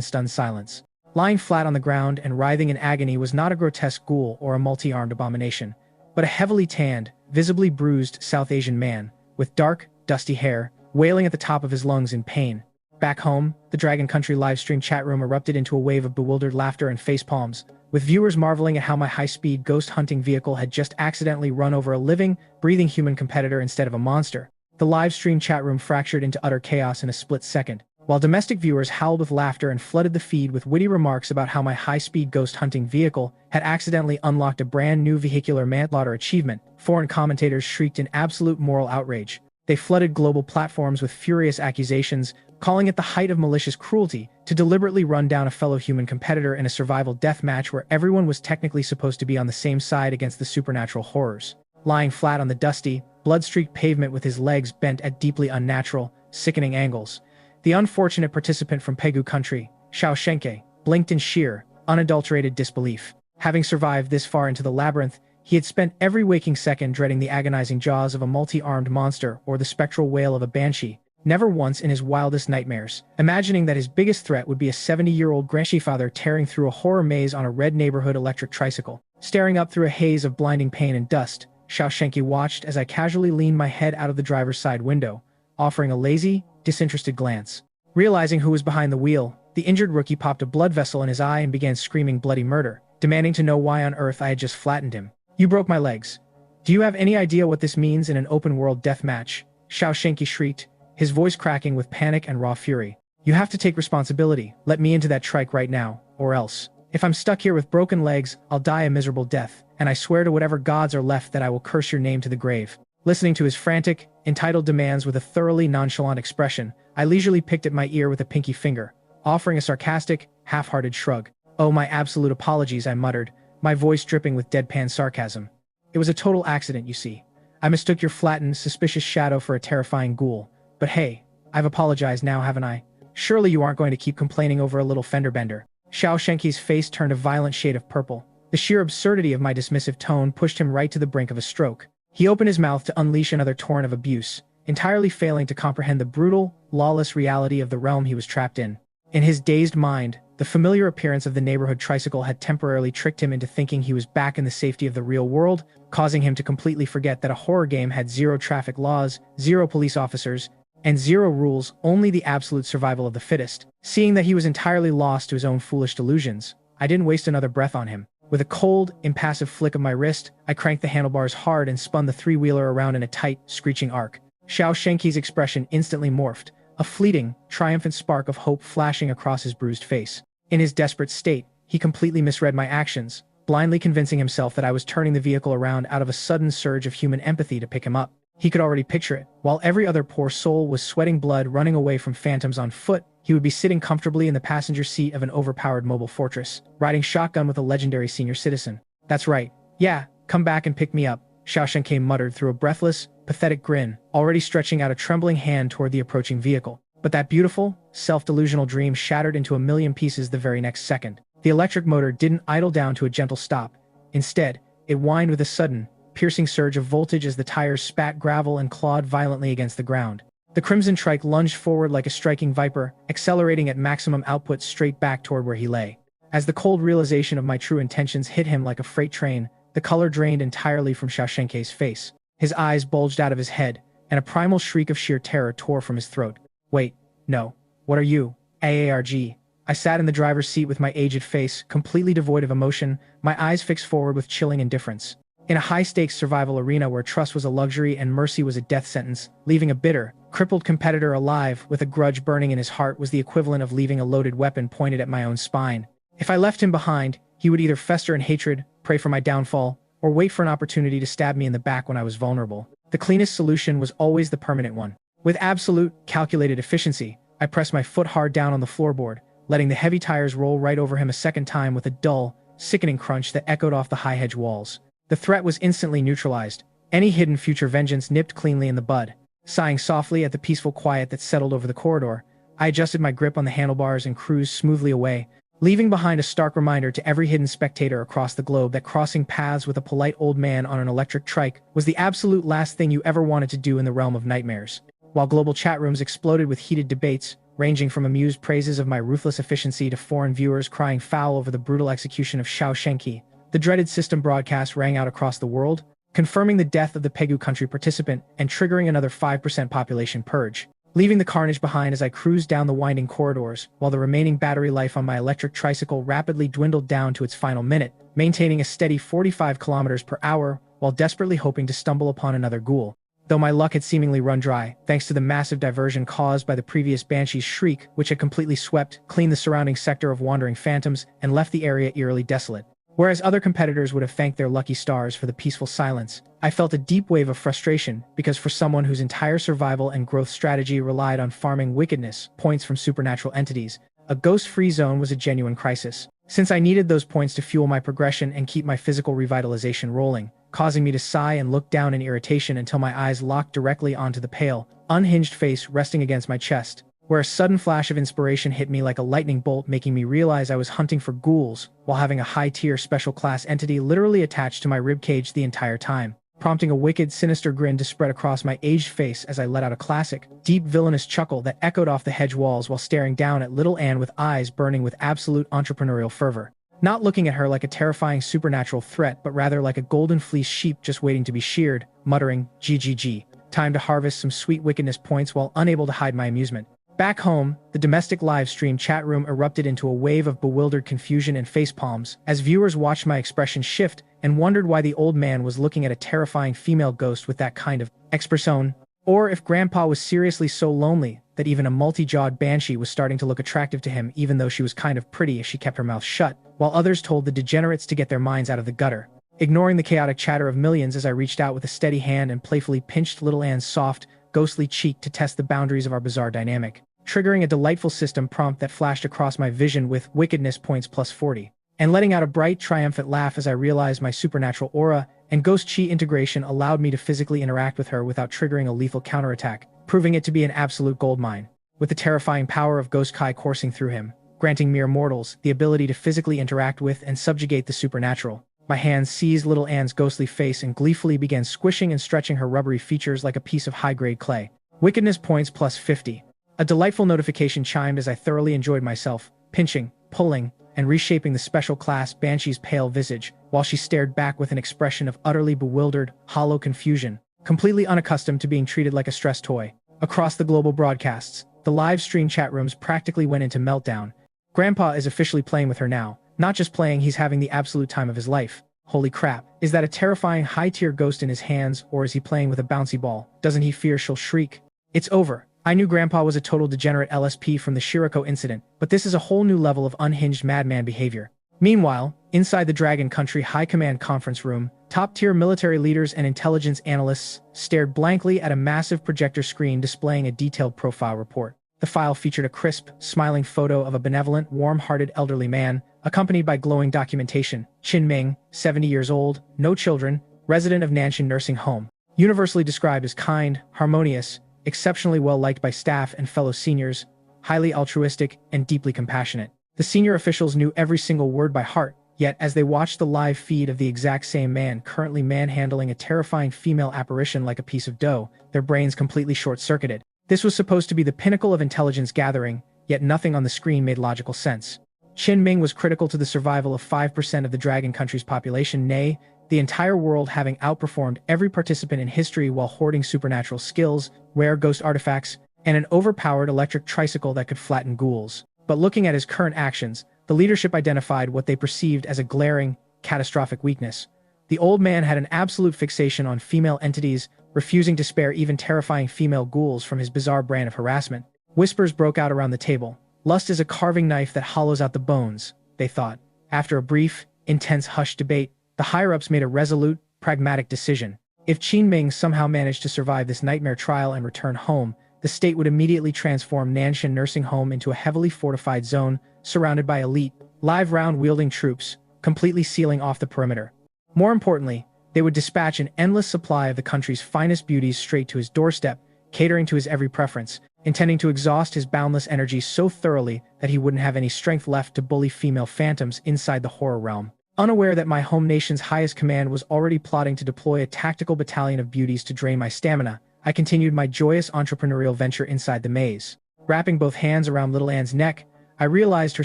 stunned silence. Lying flat on the ground and writhing in agony was not a grotesque ghoul or a multi-armed abomination, but a heavily tanned, visibly bruised South Asian man, with dark, dusty hair, wailing at the top of his lungs in pain. Back home, the Dragon Country livestream chat room erupted into a wave of bewildered laughter and facepalms, with viewers marveling at how my high-speed ghost hunting vehicle had just accidentally run over a living, breathing human competitor instead of a monster. The live-stream chat room fractured into utter chaos in a split second, while domestic viewers howled with laughter and flooded the feed with witty remarks about how my high-speed ghost hunting vehicle had accidentally unlocked a brand new vehicular manslaughter achievement. Foreign commentators shrieked in absolute moral outrage. They flooded global platforms with furious accusations, calling it the height of malicious cruelty to deliberately run down a fellow human competitor in a survival death match where everyone was technically supposed to be on the same side against the supernatural horrors. Lying flat on the dusty, blood-streaked pavement with his legs bent at deeply unnatural, sickening angles, the unfortunate participant from Pegu country, Xiao Shenke, blinked in sheer, unadulterated disbelief. Having survived this far into the labyrinth, he had spent every waking second dreading the agonizing jaws of a multi-armed monster or the spectral wail of a banshee, never once in his wildest nightmares, imagining that his biggest threat would be a 70-year-old grandfather tearing through a horror maze on a red neighborhood electric tricycle. Staring up through a haze of blinding pain and dust, Xiao Shenke watched as I casually leaned my head out of the driver's side window, offering a lazy, disinterested glance. Realizing who was behind the wheel, the injured rookie popped a blood vessel in his eye and began screaming bloody murder, demanding to know why on earth I had just flattened him. "You broke my legs. Do you have any idea what this means in an open-world death match?" Xiao Shenke shrieked, his voice cracking with panic and raw fury. "You have to take responsibility. Let me into that trike right now, or else. If I'm stuck here with broken legs, I'll die a miserable death, and I swear to whatever gods are left that I will curse your name to the grave." Listening to his frantic, entitled demands with a thoroughly nonchalant expression, I leisurely picked at my ear with a pinky finger, offering a sarcastic, half-hearted shrug. "Oh, my absolute apologies," I muttered, my voice dripping with deadpan sarcasm. "It was a total accident, you see. I mistook your flattened, suspicious shadow for a terrifying ghoul. But hey, I've apologized now, haven't I? Surely you aren't going to keep complaining over a little fender bender." Xiao Shenke's face turned a violent shade of purple. The sheer absurdity of my dismissive tone pushed him right to the brink of a stroke. He opened his mouth to unleash another torrent of abuse, entirely failing to comprehend the brutal, lawless reality of the realm he was trapped in. In his dazed mind, the familiar appearance of the neighborhood tricycle had temporarily tricked him into thinking he was back in the safety of the real world, causing him to completely forget that a horror game had zero traffic laws, zero police officers, and zero rules, only the absolute survival of the fittest. Seeing that he was entirely lost to his own foolish delusions, I didn't waste another breath on him. With a cold, impassive flick of my wrist, I cranked the handlebars hard and spun the three-wheeler around in a tight, screeching arc. Xiao Shenke's expression instantly morphed, a fleeting, triumphant spark of hope flashing across his bruised face. In his desperate state, he completely misread my actions, blindly convincing himself that I was turning the vehicle around out of a sudden surge of human empathy to pick him up. He could already picture it. While every other poor soul was sweating blood running away from phantoms on foot, he would be sitting comfortably in the passenger seat of an overpowered mobile fortress, riding shotgun with a legendary senior citizen. "That's right. Yeah, come back and pick me up," Xiao Shenke muttered through a breathless, pathetic grin, already stretching out a trembling hand toward the approaching vehicle. But that beautiful, self-delusional dream shattered into a million pieces the very next second. The electric motor didn't idle down to a gentle stop. Instead, it whined with a sudden, piercing surge of voltage as the tires spat gravel and clawed violently against the ground. The crimson trike lunged forward like a striking viper, accelerating at maximum output straight back toward where he lay. As the cold realization of my true intentions hit him like a freight train, the color drained entirely from Xiao Shenke's face. His eyes bulged out of his head, and a primal shriek of sheer terror tore from his throat. "Wait, no. What are you? AARG. I sat in the driver's seat with my aged face, completely devoid of emotion, my eyes fixed forward with chilling indifference. In a high-stakes survival arena where trust was a luxury and mercy was a death sentence, leaving a bitter, crippled competitor alive with a grudge burning in his heart was the equivalent of leaving a loaded weapon pointed at my own spine. If I left him behind, he would either fester in hatred, pray for my downfall, or wait for an opportunity to stab me in the back when I was vulnerable. The cleanest solution was always the permanent one. With absolute, calculated efficiency, I pressed my foot hard down on the floorboard, letting the heavy tires roll right over him a second time with a dull, sickening crunch that echoed off the high-hedge walls. The threat was instantly neutralized, any hidden future vengeance nipped cleanly in the bud. Sighing softly at the peaceful quiet that settled over the corridor, I adjusted my grip on the handlebars and cruised smoothly away, leaving behind a stark reminder to every hidden spectator across the globe that crossing paths with a polite old man on an electric trike was the absolute last thing you ever wanted to do in the realm of nightmares. While global chat rooms exploded with heated debates, ranging from amused praises of my ruthless efficiency to foreign viewers crying foul over the brutal execution of Xiao Shenqi, the dreaded system broadcast rang out across the world, confirming the death of the Pegu country participant and triggering another 5% population purge. Leaving the carnage behind as I cruised down the winding corridors, while the remaining battery life on my electric tricycle rapidly dwindled down to its final minute, maintaining a steady 45 kilometers per hour while desperately hoping to stumble upon another ghoul. Though my luck had seemingly run dry, thanks to the massive diversion caused by the previous Banshee's shriek, which had completely swept clean the surrounding sector of wandering phantoms and left the area eerily desolate. Whereas other competitors would have thanked their lucky stars for the peaceful silence, I felt a deep wave of frustration because for someone whose entire survival and growth strategy relied on farming wickedness, points from supernatural entities, a ghost-free zone was a genuine crisis. Since I needed those points to fuel my progression and keep my physical revitalization rolling, causing me to sigh and look down in irritation until my eyes locked directly onto the pale, unhinged face resting against my chest, where a sudden flash of inspiration hit me like a lightning bolt, making me realize I was hunting for ghouls while having a high-tier special-class entity literally attached to my ribcage the entire time, prompting a wicked, sinister grin to spread across my aged face as I let out a classic, deep villainous chuckle that echoed off the hedge walls while staring down at little Anne with eyes burning with absolute entrepreneurial fervor. Not looking at her like a terrifying supernatural threat, but rather like a golden fleeced sheep just waiting to be sheared, muttering, GGG. Time to harvest some sweet wickedness points while unable to hide my amusement. Back home, the domestic live stream chat room erupted into a wave of bewildered confusion and facepalms as viewers watched my expression shift and wondered why the old man was looking at a terrifying female ghost with that kind of expression, or if Grandpa was seriously so lonely that even a multi-jawed banshee was starting to look attractive to him even though she was kind of pretty if she kept her mouth shut, while others told the degenerates to get their minds out of the gutter. Ignoring the chaotic chatter of millions as I reached out with a steady hand and playfully pinched little Anne's soft, ghostly cheek to test the boundaries of our bizarre dynamic, triggering a delightful system prompt that flashed across my vision with wickedness points plus 40, and letting out a bright, triumphant laugh as I realized my supernatural aura and ghost chi integration allowed me to physically interact with her without triggering a lethal counterattack, proving it to be an absolute goldmine. With the terrifying power of Ghost Kai coursing through him, granting mere mortals the ability to physically interact with and subjugate the supernatural, my hands seized little Anne's ghostly face and gleefully began squishing and stretching her rubbery features like a piece of high-grade clay. Wickedness points plus 50. A delightful notification chimed as I thoroughly enjoyed myself, pinching, pulling, and reshaping the special class Banshee's pale visage, while she stared back with an expression of utterly bewildered, hollow confusion, completely unaccustomed to being treated like a stress toy. Across the global broadcasts, the live stream chat rooms practically went into meltdown. Grandpa is officially playing with her now. Not just playing, he's having the absolute time of his life. Holy crap, is that a terrifying high-tier ghost in his hands, or is he playing with a bouncy ball? Doesn't he fear she'll shriek? It's over. I knew Grandpa was a total degenerate LSP from the Shiroko incident, but this is a whole new level of unhinged madman behavior. Meanwhile, inside the Dragon Country High Command conference room, top-tier military leaders and intelligence analysts stared blankly at a massive projector screen displaying a detailed profile report. The file featured a crisp, smiling photo of a benevolent, warm-hearted elderly man, accompanied by glowing documentation. Qin Ming, 70 years old, no children, resident of Nanshan Nursing Home. Universally described as kind, harmonious, exceptionally well-liked by staff and fellow seniors, highly altruistic, and deeply compassionate. The senior officials knew every single word by heart, yet as they watched the live feed of the exact same man currently manhandling a terrifying female apparition like a piece of dough, their brains completely short-circuited. This was supposed to be the pinnacle of intelligence gathering, yet nothing on the screen made logical sense. Qin Ming was critical to the survival of 5% of the Dragon Country's population, nay, the entire world having outperformed every participant in history while hoarding supernatural skills, rare ghost artifacts, and an overpowered electric tricycle that could flatten ghouls. But looking at his current actions, the leadership identified what they perceived as a glaring, catastrophic weakness. The old man had an absolute fixation on female entities, refusing to spare even terrifying female ghouls from his bizarre brand of harassment. Whispers broke out around the table. Lust is a carving knife that hollows out the bones, they thought. After a brief, intense hushed debate, the higher-ups made a resolute, pragmatic decision. If Qin Ming somehow managed to survive this nightmare trial and return home, the state would immediately transform Nanshan Nursing Home into a heavily fortified zone, surrounded by elite, live round-wielding troops, completely sealing off the perimeter. More importantly, they would dispatch an endless supply of the country's finest beauties straight to his doorstep, catering to his every preference, intending to exhaust his boundless energy so thoroughly that he wouldn't have any strength left to bully female phantoms inside the horror realm. Unaware that my home nation's highest command was already plotting to deploy a tactical battalion of beauties to drain my stamina, I continued my joyous entrepreneurial venture inside the maze. Wrapping both hands around little Anne's neck, I realized her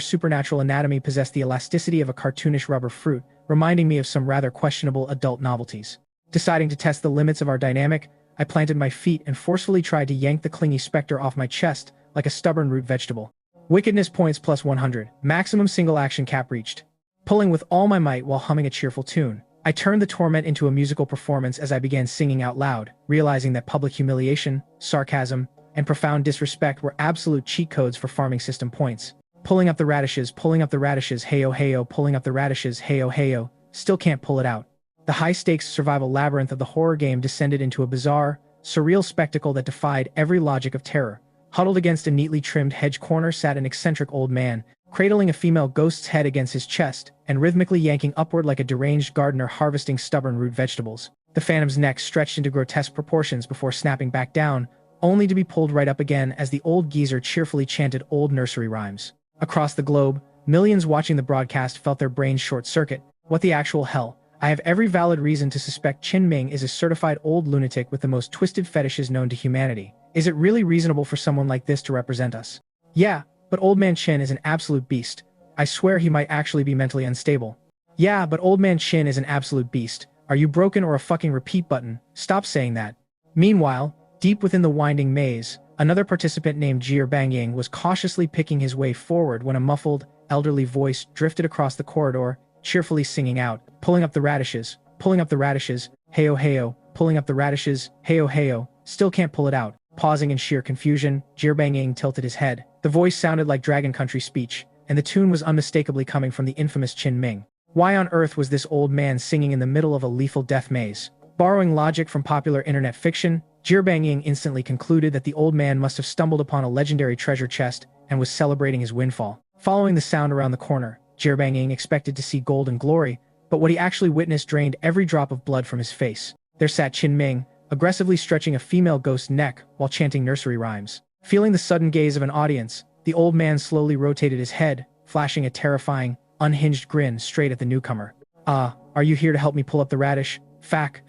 supernatural anatomy possessed the elasticity of a cartoonish rubber fruit, reminding me of some rather questionable adult novelties. Deciding to test the limits of our dynamic, I planted my feet and forcefully tried to yank the clingy specter off my chest like a stubborn root vegetable. Wickedness points plus 100. Maximum single action cap reached. Pulling with all my might while humming a cheerful tune, I turned the torment into a musical performance as I began singing out loud, realizing that public humiliation, sarcasm, and profound disrespect were absolute cheat codes for farming system points. Pulling up the radishes, hey-oh, hey-oh, pulling up the radishes, hey-oh, hey-oh, still can't pull it out. The high-stakes survival labyrinth of the horror game descended into a bizarre, surreal spectacle that defied every logic of terror. Huddled against a neatly trimmed hedge corner sat an eccentric old man, cradling a female ghost's head against his chest and rhythmically yanking upward like a deranged gardener harvesting stubborn root vegetables. The phantom's neck stretched into grotesque proportions before snapping back down, only to be pulled right up again as the old geezer cheerfully chanted old nursery rhymes. Across the globe, millions watching the broadcast felt their brains short-circuit. What the actual hell? I have every valid reason to suspect Qin Ming is a certified old lunatic with the most twisted fetishes known to humanity. Is it really reasonable for someone like this to represent us? Yeah, but Old Man Qin is an absolute beast. I swear he might actually be mentally unstable. Yeah, but Old Man Qin is an absolute beast. Are you broken or a fucking repeat button? Stop saying that. Meanwhile, deep within the winding maze, another participant named Jir Bangying was cautiously picking his way forward when a muffled, elderly voice drifted across the corridor, cheerfully singing out, pulling up the radishes, hey-oh, hey-oh, pulling up the radishes, hey-oh, hey-oh, still can't pull it out. Pausing in sheer confusion, Jir Bangying tilted his head. The voice sounded like Dragon Country speech, and the tune was unmistakably coming from the infamous Qin Ming. Why on earth was this old man singing in the middle of a lethal death maze? Borrowing logic from popular internet fiction, Jir Bangying instantly concluded that the old man must have stumbled upon a legendary treasure chest and was celebrating his windfall. Following the sound around the corner, Jir Bangying expected to see gold and glory, but what he actually witnessed drained every drop of blood from his face. There sat Qin Ming, aggressively stretching a female ghost's neck while chanting nursery rhymes. Feeling the sudden gaze of an audience, the old man slowly rotated his head, flashing a terrifying, unhinged grin straight at the newcomer. Are you here to help me pull up the radish? Fack.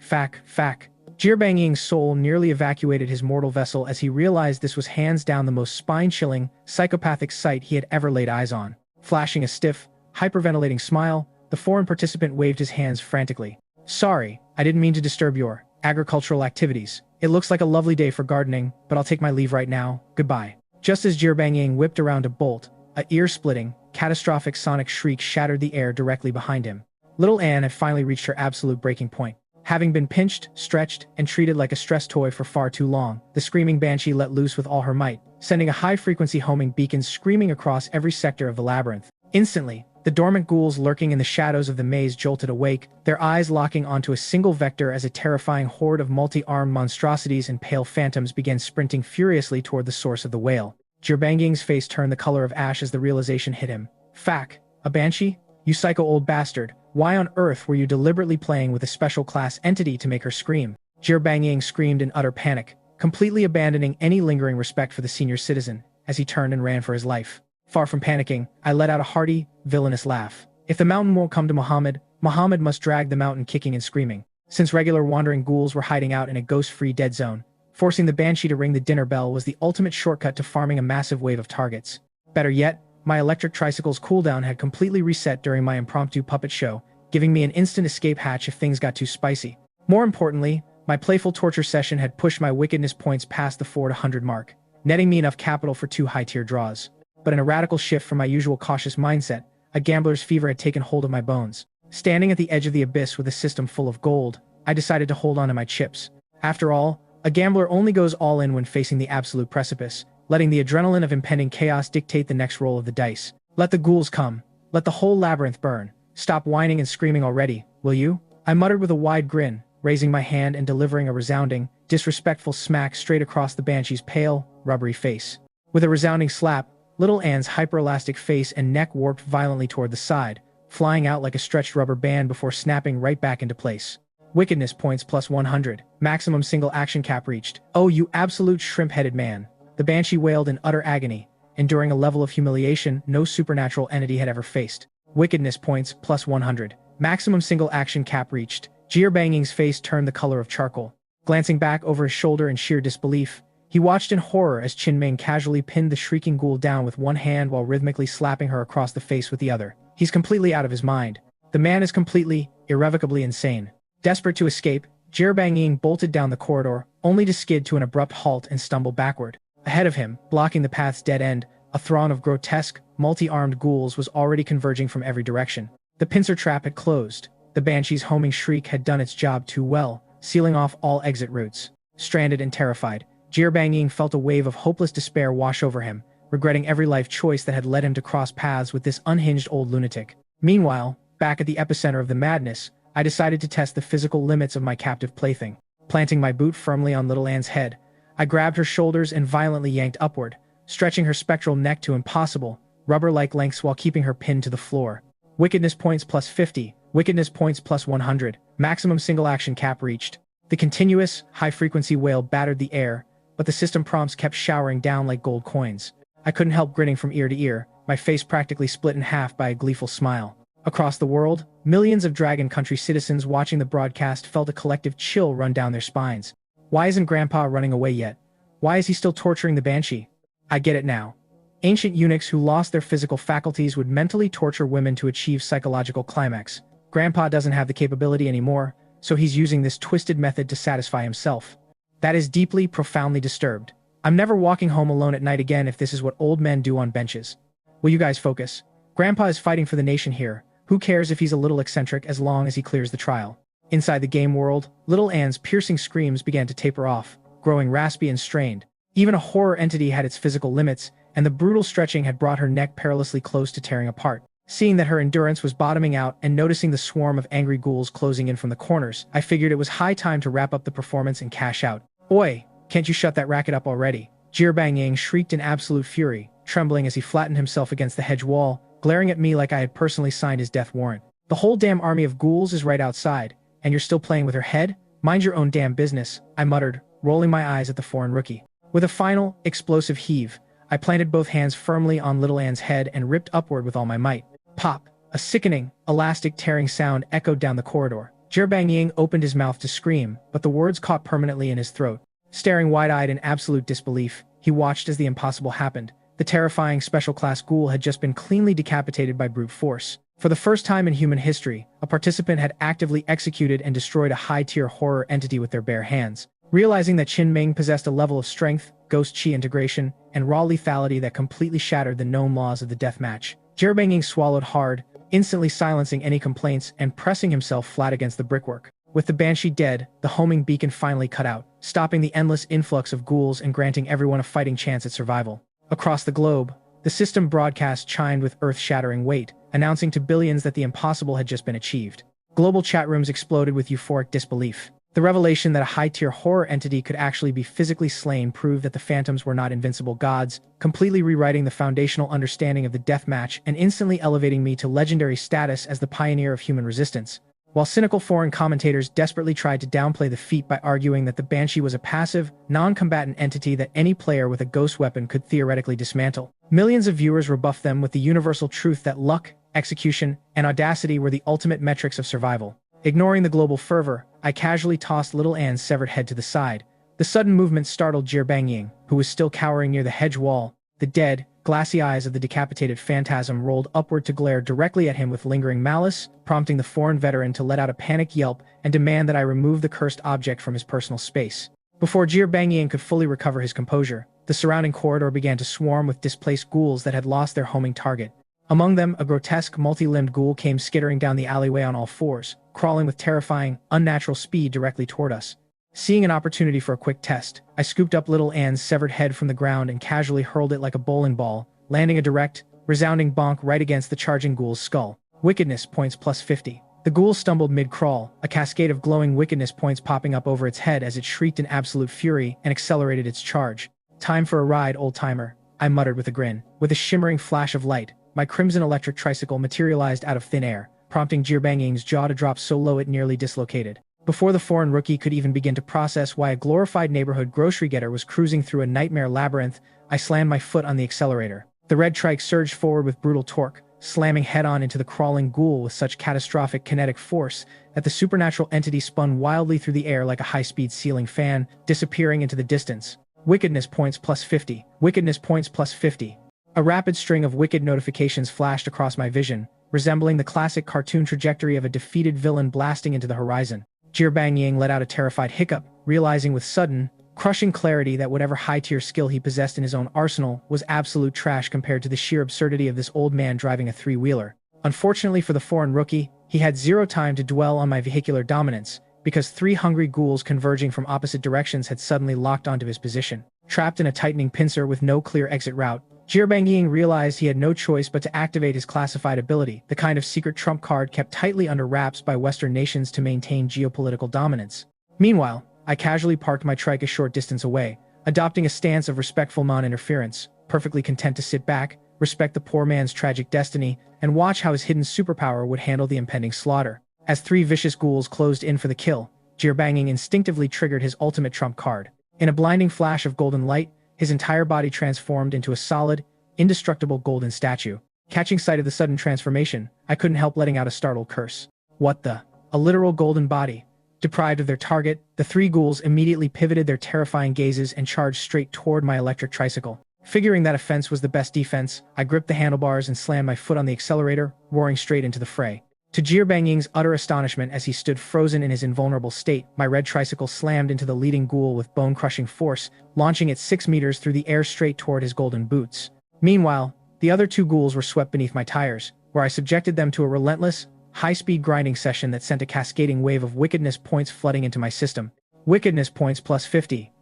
Jir Bangying's soul nearly evacuated his mortal vessel as he realized this was hands down the most spine-chilling, psychopathic sight he had ever laid eyes on. Flashing a stiff, hyperventilating smile, the foreign participant waved his hands frantically. Sorry, I didn't mean to disturb your agricultural activities. It looks like a lovely day for gardening, but I'll take my leave right now. Goodbye. Just as Jir Bangying whipped around to bolt, a ear-splitting, catastrophic sonic shriek shattered the air directly behind him. Little Anne had finally reached her absolute breaking point. Having been pinched, stretched, and treated like a stress toy for far too long, the screaming banshee let loose with all her might, sending a high-frequency homing beacon screaming across every sector of the labyrinth. Instantly, the dormant ghouls lurking in the shadows of the maze jolted awake, their eyes locking onto a single vector as a terrifying horde of multi-armed monstrosities and pale phantoms began sprinting furiously toward the source of the wail. Jir Bangying's face turned the color of ash as the realization hit him. Fack, a banshee? You psycho old bastard. Why on earth were you deliberately playing with a special class entity to make her scream? Jir Bangying screamed in utter panic, completely abandoning any lingering respect for the senior citizen, as he turned and ran for his life. Far from panicking, I let out a hearty, villainous laugh. If the mountain won't come to Muhammad, Muhammad must drag the mountain kicking and screaming. Since regular wandering ghouls were hiding out in a ghost-free dead zone, forcing the banshee to ring the dinner bell was the ultimate shortcut to farming a massive wave of targets. Better yet, my electric tricycle's cooldown had completely reset during my impromptu puppet show, giving me an instant escape hatch if things got too spicy. More importantly, my playful torture session had pushed my wickedness points past the 400 mark, netting me enough capital for 2 high-tier draws. but in a radical shift from my usual cautious mindset, a gambler's fever had taken hold of my bones. Standing at the edge of the abyss with a system full of gold, I decided to hold on to my chips. After all, a gambler only goes all in when facing the absolute precipice, letting the adrenaline of impending chaos dictate the next roll of the dice. Let the ghouls come. Let the whole labyrinth burn. Stop whining and screaming already, will you? I muttered with a wide grin, raising my hand and delivering a resounding, disrespectful smack straight across the banshee's pale, rubbery face. With a resounding slap, little Anne's hyperelastic face and neck warped violently toward the side, flying out like a stretched rubber band before snapping right back into place. Wickedness points plus 100. Maximum single action cap reached. Oh, you absolute shrimp-headed man. The banshee wailed in utter agony, enduring a level of humiliation no supernatural entity had ever faced. Wickedness points plus 100. Maximum single action cap reached. Jir Banging's face turned the color of charcoal. Glancing back over his shoulder in sheer disbelief, he watched in horror as Qin Ming casually pinned the shrieking ghoul down with one hand while rhythmically slapping her across the face with the other. He's completely out of his mind. The man is completely, irrevocably insane. Desperate to escape, Jir Banging bolted down the corridor, only to skid to an abrupt halt and stumble backward. Ahead of him, blocking the path's dead end, a throng of grotesque, multi-armed ghouls was already converging from every direction. The pincer trap had closed. The banshee's homing shriek had done its job too well, sealing off all exit routes. Stranded and terrified, Jir Banging felt a wave of hopeless despair wash over him, regretting every life choice that had led him to cross paths with this unhinged old lunatic. Meanwhile, back at the epicenter of the madness, I decided to test the physical limits of my captive plaything. Planting my boot firmly on little Anne's head, I grabbed her shoulders and violently yanked upward, stretching her spectral neck to impossible, rubber-like lengths while keeping her pinned to the floor. Wickedness points plus 50. Wickedness points plus 100. Maximum single action cap reached. The continuous, high-frequency wail battered the air, but the system prompts kept showering down like gold coins. I couldn't help grinning from ear to ear, my face practically split in half by a gleeful smile. Across the world, millions of Dragon Country citizens watching the broadcast felt a collective chill run down their spines. Why isn't Grandpa running away yet? Why is he still torturing the banshee? I get it now. Ancient eunuchs who lost their physical faculties would mentally torture women to achieve psychological climax. Grandpa doesn't have the capability anymore, so he's using this twisted method to satisfy himself. That is deeply, profoundly disturbed. I'm never walking home alone at night again if this is what old men do on benches. Will you guys focus? Grandpa is fighting for the nation here. Who cares if he's a little eccentric as long as he clears the trial? Inside the game world, little Anne's piercing screams began to taper off, growing raspy and strained. Even a horror entity had its physical limits, and the brutal stretching had brought her neck perilously close to tearing apart. Seeing that her endurance was bottoming out and noticing the swarm of angry ghouls closing in from the corners, I figured it was high time to wrap up the performance and cash out. Oi, can't you shut that racket up already? Jir Banging shrieked in absolute fury, trembling as he flattened himself against the hedge wall, glaring at me like I had personally signed his death warrant. The whole damn army of ghouls is right outside, and you're still playing with her head? Mind your own damn business, I muttered, rolling my eyes at the foreign rookie. With a final, explosive heave, I planted both hands firmly on little Anne's head and ripped upward with all my might. Pop! A sickening, elastic tearing sound echoed down the corridor. Jir Banging opened his mouth to scream, but the words caught permanently in his throat. Staring wide-eyed in absolute disbelief, he watched as the impossible happened. The terrifying special-class ghoul had just been cleanly decapitated by brute force. For the first time in human history, a participant had actively executed and destroyed a high-tier horror entity with their bare hands. Realizing that Qin Ming possessed a level of strength, ghost-chi integration, and raw lethality that completely shattered the known laws of the deathmatch, Jir Banging swallowed hard, instantly silencing any complaints and pressing himself flat against the brickwork. With the banshee dead, the homing beacon finally cut out, stopping the endless influx of ghouls and granting everyone a fighting chance at survival. Across the globe, the system broadcast chimed with earth-shattering weight, announcing to billions that the impossible had just been achieved. Global chat rooms exploded with euphoric disbelief. The revelation that a high-tier horror entity could actually be physically slain proved that the phantoms were not invincible gods, completely rewriting the foundational understanding of the deathmatch and instantly elevating me to legendary status as the pioneer of human resistance. While cynical foreign commentators desperately tried to downplay the feat by arguing that the banshee was a passive, non-combatant entity that any player with a ghost weapon could theoretically dismantle, millions of viewers rebuffed them with the universal truth that luck, execution, and audacity were the ultimate metrics of survival. Ignoring the global fervor, I casually tossed little Anne's severed head to the side. The sudden movement startled Jir Banging, who was still cowering near the hedge wall. The dead, glassy eyes of the decapitated phantasm rolled upward to glare directly at him with lingering malice, prompting the foreign veteran to let out a panicked yelp and demand that I remove the cursed object from his personal space. Before Jir Banging could fully recover his composure, The surrounding corridor began to swarm with displaced ghouls that had lost their homing target. Among them, a grotesque, multi-limbed ghoul came skittering down the alleyway on all fours, crawling with terrifying, unnatural speed directly toward us. Seeing an opportunity for a quick test, I scooped up little Anne's severed head from the ground and casually hurled it like a bowling ball, landing a direct, resounding bonk right against the charging ghoul's skull. Wickedness points plus 50. The ghoul stumbled mid-crawl, a cascade of glowing wickedness points popping up over its head as it shrieked in absolute fury and accelerated its charge. "Time for a ride, old-timer," I muttered with a grin. With a shimmering flash of light, my crimson electric tricycle materialized out of thin air, prompting Jirbanging's jaw to drop so low it nearly dislocated. Before the foreign rookie could even begin to process why a glorified neighborhood grocery getter was cruising through a nightmare labyrinth, I slammed my foot on the accelerator. The red trike surged forward with brutal torque, slamming head-on into the crawling ghoul with such catastrophic kinetic force that the supernatural entity spun wildly through the air like a high-speed ceiling fan, disappearing into the distance. Wickedness points plus 50. Wickedness points plus 50. A rapid string of wicked notifications flashed across my vision, resembling the classic cartoon trajectory of a defeated villain blasting into the horizon. Jirbanging let out a terrified hiccup, realizing with sudden, crushing clarity that whatever high-tier skill he possessed in his own arsenal was absolute trash compared to the sheer absurdity of this old man driving a three-wheeler. Unfortunately for the foreign rookie, he had zero time to dwell on my vehicular dominance, because three hungry ghouls converging from opposite directions had suddenly locked onto his position. Trapped in a tightening pincer with no clear exit route, Jirbanging realized he had no choice but to activate his classified ability, the kind of secret trump card kept tightly under wraps by Western nations to maintain geopolitical dominance. Meanwhile, I casually parked my trike a short distance away, adopting a stance of respectful non-interference, perfectly content to sit back, respect the poor man's tragic destiny, and watch how his hidden superpower would handle the impending slaughter. As three vicious ghouls closed in for the kill, Jirbanging instinctively triggered his ultimate trump card. In a blinding flash of golden light, his entire body transformed into a solid, indestructible golden statue. Catching sight of the sudden transformation, I couldn't help letting out a startled curse. What the? A literal golden body. Deprived of their target, the three ghouls immediately pivoted their terrifying gazes and charged straight toward my electric tricycle. Figuring that offense was the best defense, I gripped the handlebars and slammed my foot on the accelerator, roaring straight into the fray. To Jirbanging's utter astonishment as he stood frozen in his invulnerable state, my red tricycle slammed into the leading ghoul with bone-crushing force, launching it 6 meters through the air straight toward his golden boots. Meanwhile, the other two ghouls were swept beneath my tires, where I subjected them to a relentless, high-speed grinding session that sent a cascading wave of wickedness points flooding into my system. Wickedness points plus 50.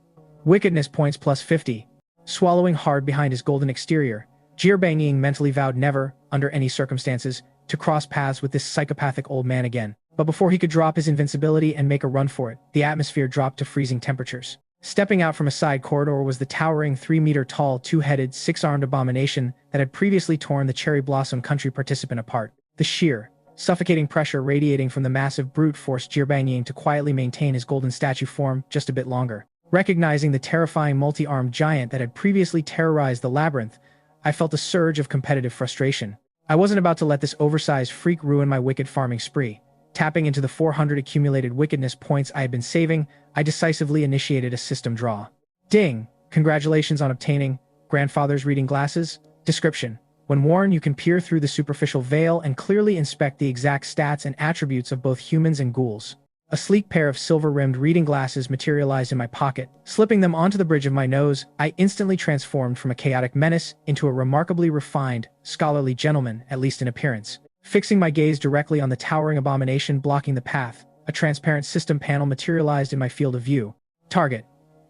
Wickedness points plus 50. Swallowing hard behind his golden exterior, Jirbanging mentally vowed never, under any circumstances, to cross paths with this psychopathic old man again. But before he could drop his invincibility and make a run for it, the atmosphere dropped to freezing temperatures. Stepping out from a side corridor was the towering 3-meter-tall, two-headed, six-armed abomination that had previously torn the Cherry Blossom Country participant apart. The sheer, suffocating pressure radiating from the massive brute forced Jirbanging to quietly maintain his golden statue form just a bit longer. Recognizing the terrifying multi-armed giant that had previously terrorized the labyrinth, I felt a surge of competitive frustration. I wasn't about to let this oversized freak ruin my wicked farming spree. Tapping into the 400 accumulated wickedness points I had been saving, I decisively initiated a system draw. Ding! Congratulations on obtaining grandfather's reading glasses. Description: when worn, you can peer through the superficial veil and clearly inspect the exact stats and attributes of both humans and ghouls. A sleek pair of silver-rimmed reading glasses materialized in my pocket. Slipping them onto the bridge of my nose, I instantly transformed from a chaotic menace into a remarkably refined, scholarly gentleman, at least in appearance. Fixing my gaze directly on the towering abomination blocking the path, a transparent system panel materialized in my field of view. Target: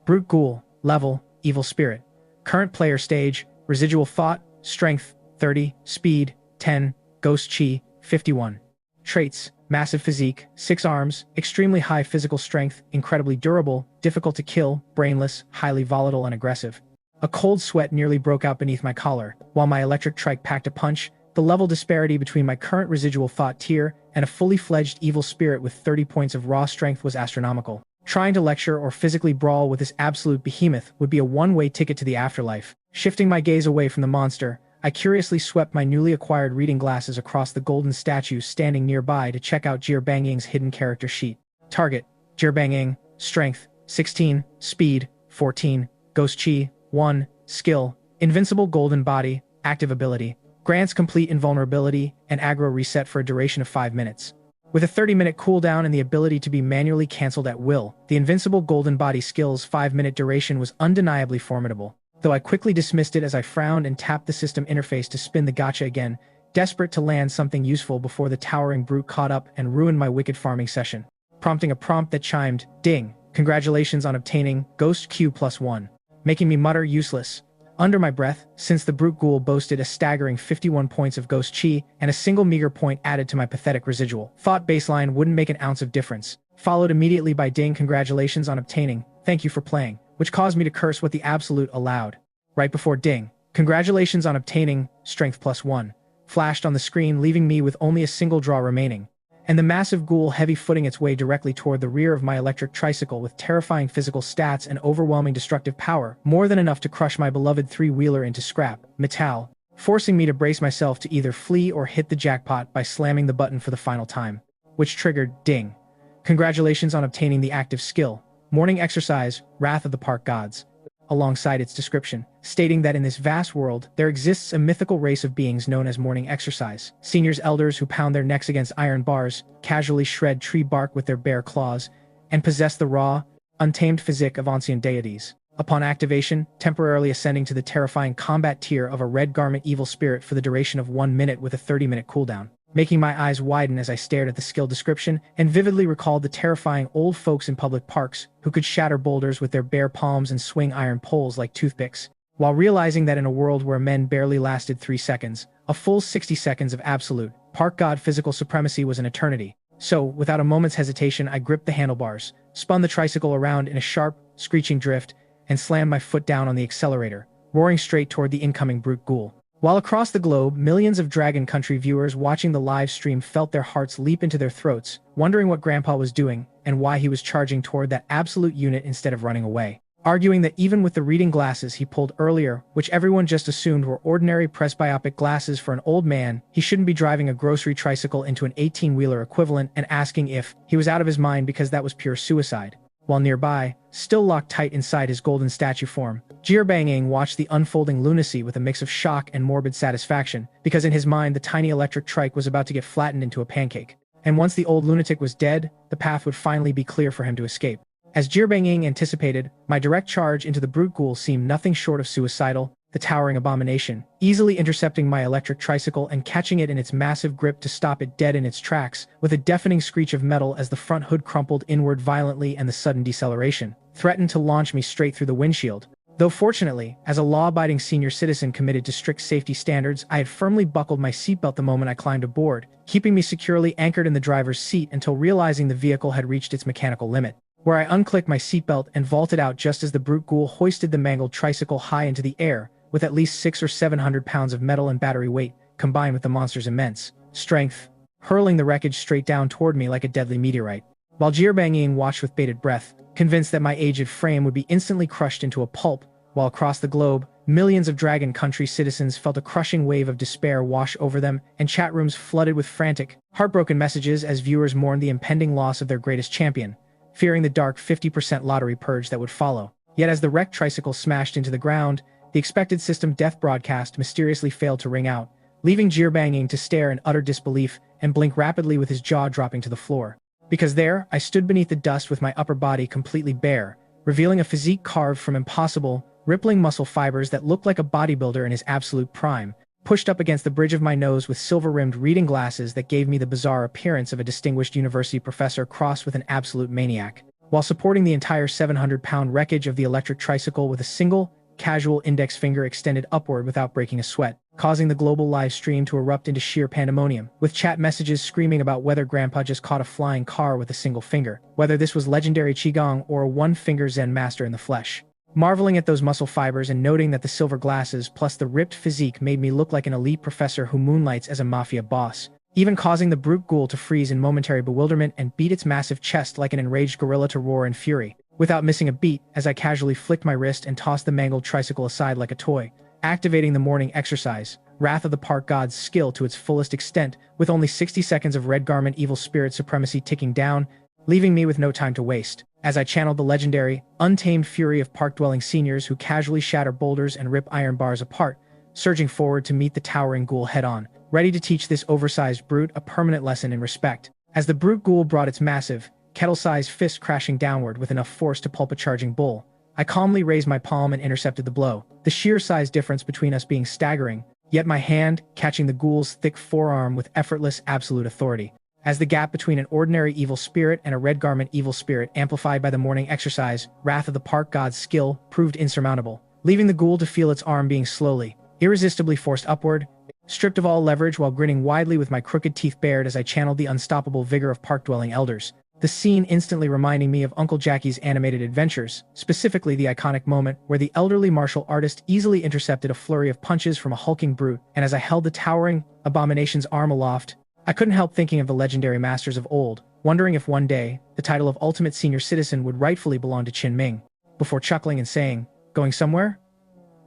Brute Ghoul. Level: Evil Spirit. Current player stage: Residual Thought, Strength, 30, Speed, 10, Ghost Chi, 51. Traits: Massive physique, 6 arms, extremely high physical strength, incredibly durable, difficult to kill, brainless, highly volatile and aggressive. A cold sweat nearly broke out beneath my collar, while my electric trike packed a punch. The level disparity between my current residual thought tier and a fully fledged evil spirit with 30 points of raw strength was astronomical. Trying to lecture or physically brawl with this absolute behemoth would be a one-way ticket to the afterlife. Shifting my gaze away from the monster, I curiously swept my newly acquired reading glasses across the golden statue standing nearby to check out Jirbanging's hidden character sheet. Target: Jirbanging. Strength: 16, Speed: 14, Ghost Chi: 1, Skill: Invincible Golden Body, Active Ability. Grants complete invulnerability and aggro reset for a duration of 5 minutes. With a 30-minute cooldown and the ability to be manually cancelled at will, the Invincible Golden Body skill's 5-minute duration was undeniably formidable. though I quickly dismissed it as I frowned and tapped the system interface to spin the gacha again, desperate to land something useful before the towering brute caught up and ruined my wicked farming session, prompting a prompt that chimed, "Ding, congratulations on obtaining Ghost Q+1, making me mutter useless under my breath, since the brute ghoul boasted a staggering 51 points of ghost chi and a single meager point added to my pathetic residual. Thought baseline wouldn't make an ounce of difference, followed immediately by ding, congratulations on obtaining, thank you for playing, which caused me to curse what the absolute allowed. Right before ding, congratulations on obtaining strength +1, flashed on the screen, leaving me with only a single draw remaining, and the massive ghoul heavy footing its way directly toward the rear of my electric tricycle with terrifying physical stats and overwhelming destructive power, more than enough to crush my beloved three-wheeler into scrap metal, forcing me to brace myself to either flee or hit the jackpot by slamming the button for the final time, which triggered ding. Congratulations on obtaining the active skill, morning exercise, Wrath of the Park Gods, alongside its description, stating that in this vast world, there exists a mythical race of beings known as morning exercise, seniors elders who pound their necks against iron bars, casually shred tree bark with their bare claws, and possess the raw, untamed physique of ancient deities. Upon activation, temporarily ascending to the terrifying combat tier of a red garment evil spirit for the duration of 1 minute with a 30-minute cooldown, making my eyes widen as I stared at the skill description and vividly recalled the terrifying old folks in public parks who could shatter boulders with their bare palms and swing iron poles like toothpicks, while realizing that in a world where men barely lasted 3 seconds, a full 60 seconds of absolute, park god physical supremacy was an eternity. So, without a moment's hesitation, I gripped the handlebars, spun the tricycle around in a sharp, screeching drift, and slammed my foot down on the accelerator, roaring straight toward the incoming brute ghoul. While across the globe, millions of Dragon Country viewers watching the live stream felt their hearts leap into their throats, wondering what Grandpa was doing and why he was charging toward that absolute unit instead of running away, arguing that even with the reading glasses he pulled earlier, which everyone just assumed were ordinary presbyopic glasses for an old man, he shouldn't be driving a grocery tricycle into an 18-wheeler equivalent, and asking if he was out of his mind because that was pure suicide. While nearby, still locked tight inside his golden statue form, Jirbanging watched the unfolding lunacy with a mix of shock and morbid satisfaction, because in his mind the tiny electric trike was about to get flattened into a pancake. And once the old lunatic was dead, the path would finally be clear for him to escape. As Jirbanging anticipated, my direct charge into the brute ghoul seemed nothing short of suicidal, the towering abomination, easily intercepting my electric tricycle and catching it in its massive grip to stop it dead in its tracks, with a deafening screech of metal as the front hood crumpled inward violently and the sudden deceleration threatened to launch me straight through the windshield. Though fortunately, as a law-abiding senior citizen committed to strict safety standards, I had firmly buckled my seatbelt the moment I climbed aboard, keeping me securely anchored in the driver's seat until realizing the vehicle had reached its mechanical limit, where I unclicked my seatbelt and vaulted out just as the brute ghoul hoisted the mangled tricycle high into the air, with at least 600 or 700 pounds of metal and battery weight, combined with the monster's immense strength, hurling the wreckage straight down toward me like a deadly meteorite. While Jirbanging watched with bated breath, convinced that my aged frame would be instantly crushed into a pulp, while across the globe, millions of Dragon Country citizens felt a crushing wave of despair wash over them, and chat rooms flooded with frantic, heartbroken messages as viewers mourned the impending loss of their greatest champion, fearing the dark 50% lottery purge that would follow. Yet as the wrecked tricycle smashed into the ground, the expected system death broadcast mysteriously failed to ring out, leaving Jirbanging to stare in utter disbelief and blink rapidly with his jaw dropping to the floor. Because there, I stood beneath the dust with my upper body completely bare, revealing a physique carved from impossible, rippling muscle fibers that looked like a bodybuilder in his absolute prime, pushed up against the bridge of my nose with silver-rimmed reading glasses that gave me the bizarre appearance of a distinguished university professor crossed with an absolute maniac, while supporting the entire 700-pound wreckage of the electric tricycle with a single, casual index finger extended upward without breaking a sweat, causing the global live stream to erupt into sheer pandemonium, with chat messages screaming about whether Grandpa just caught a flying car with a single finger, whether this was legendary Qigong or a one-finger Zen master in the flesh. Marveling at those muscle fibers and noting that the silver glasses plus the ripped physique made me look like an elite professor who moonlights as a mafia boss, even causing the brute ghoul to freeze in momentary bewilderment and beat its massive chest like an enraged gorilla to roar in fury, without missing a beat as I casually flicked my wrist and tossed the mangled tricycle aside like a toy, activating the morning exercise, Wrath of the Park Gods skill to its fullest extent, with only 60 seconds of red garment evil spirit supremacy ticking down, leaving me with no time to waste, as I channeled the legendary, untamed fury of park-dwelling seniors who casually shatter boulders and rip iron bars apart, surging forward to meet the towering ghoul head-on, ready to teach this oversized brute a permanent lesson in respect. As the brute ghoul brought its massive, kettle-sized fist crashing downward with enough force to pulp a charging bull, I calmly raised my palm and intercepted the blow, the sheer size difference between us being staggering, yet my hand catching the ghoul's thick forearm with effortless absolute authority. As the gap between an ordinary evil spirit and a red garment evil spirit amplified by the morning exercise, wrath of the park god's skill proved insurmountable, leaving the ghoul to feel its arm being slowly, irresistibly forced upward, stripped of all leverage while grinning widely with my crooked teeth bared as I channeled the unstoppable vigor of park-dwelling elders. The scene instantly reminding me of Uncle Jackie's animated adventures, specifically the iconic moment where the elderly martial artist easily intercepted a flurry of punches from a hulking brute, and as I held the towering abomination's arm aloft, I couldn't help thinking of the legendary masters of old, wondering if one day, the title of ultimate senior citizen would rightfully belong to Qin Ming, before chuckling and saying, "Going somewhere?"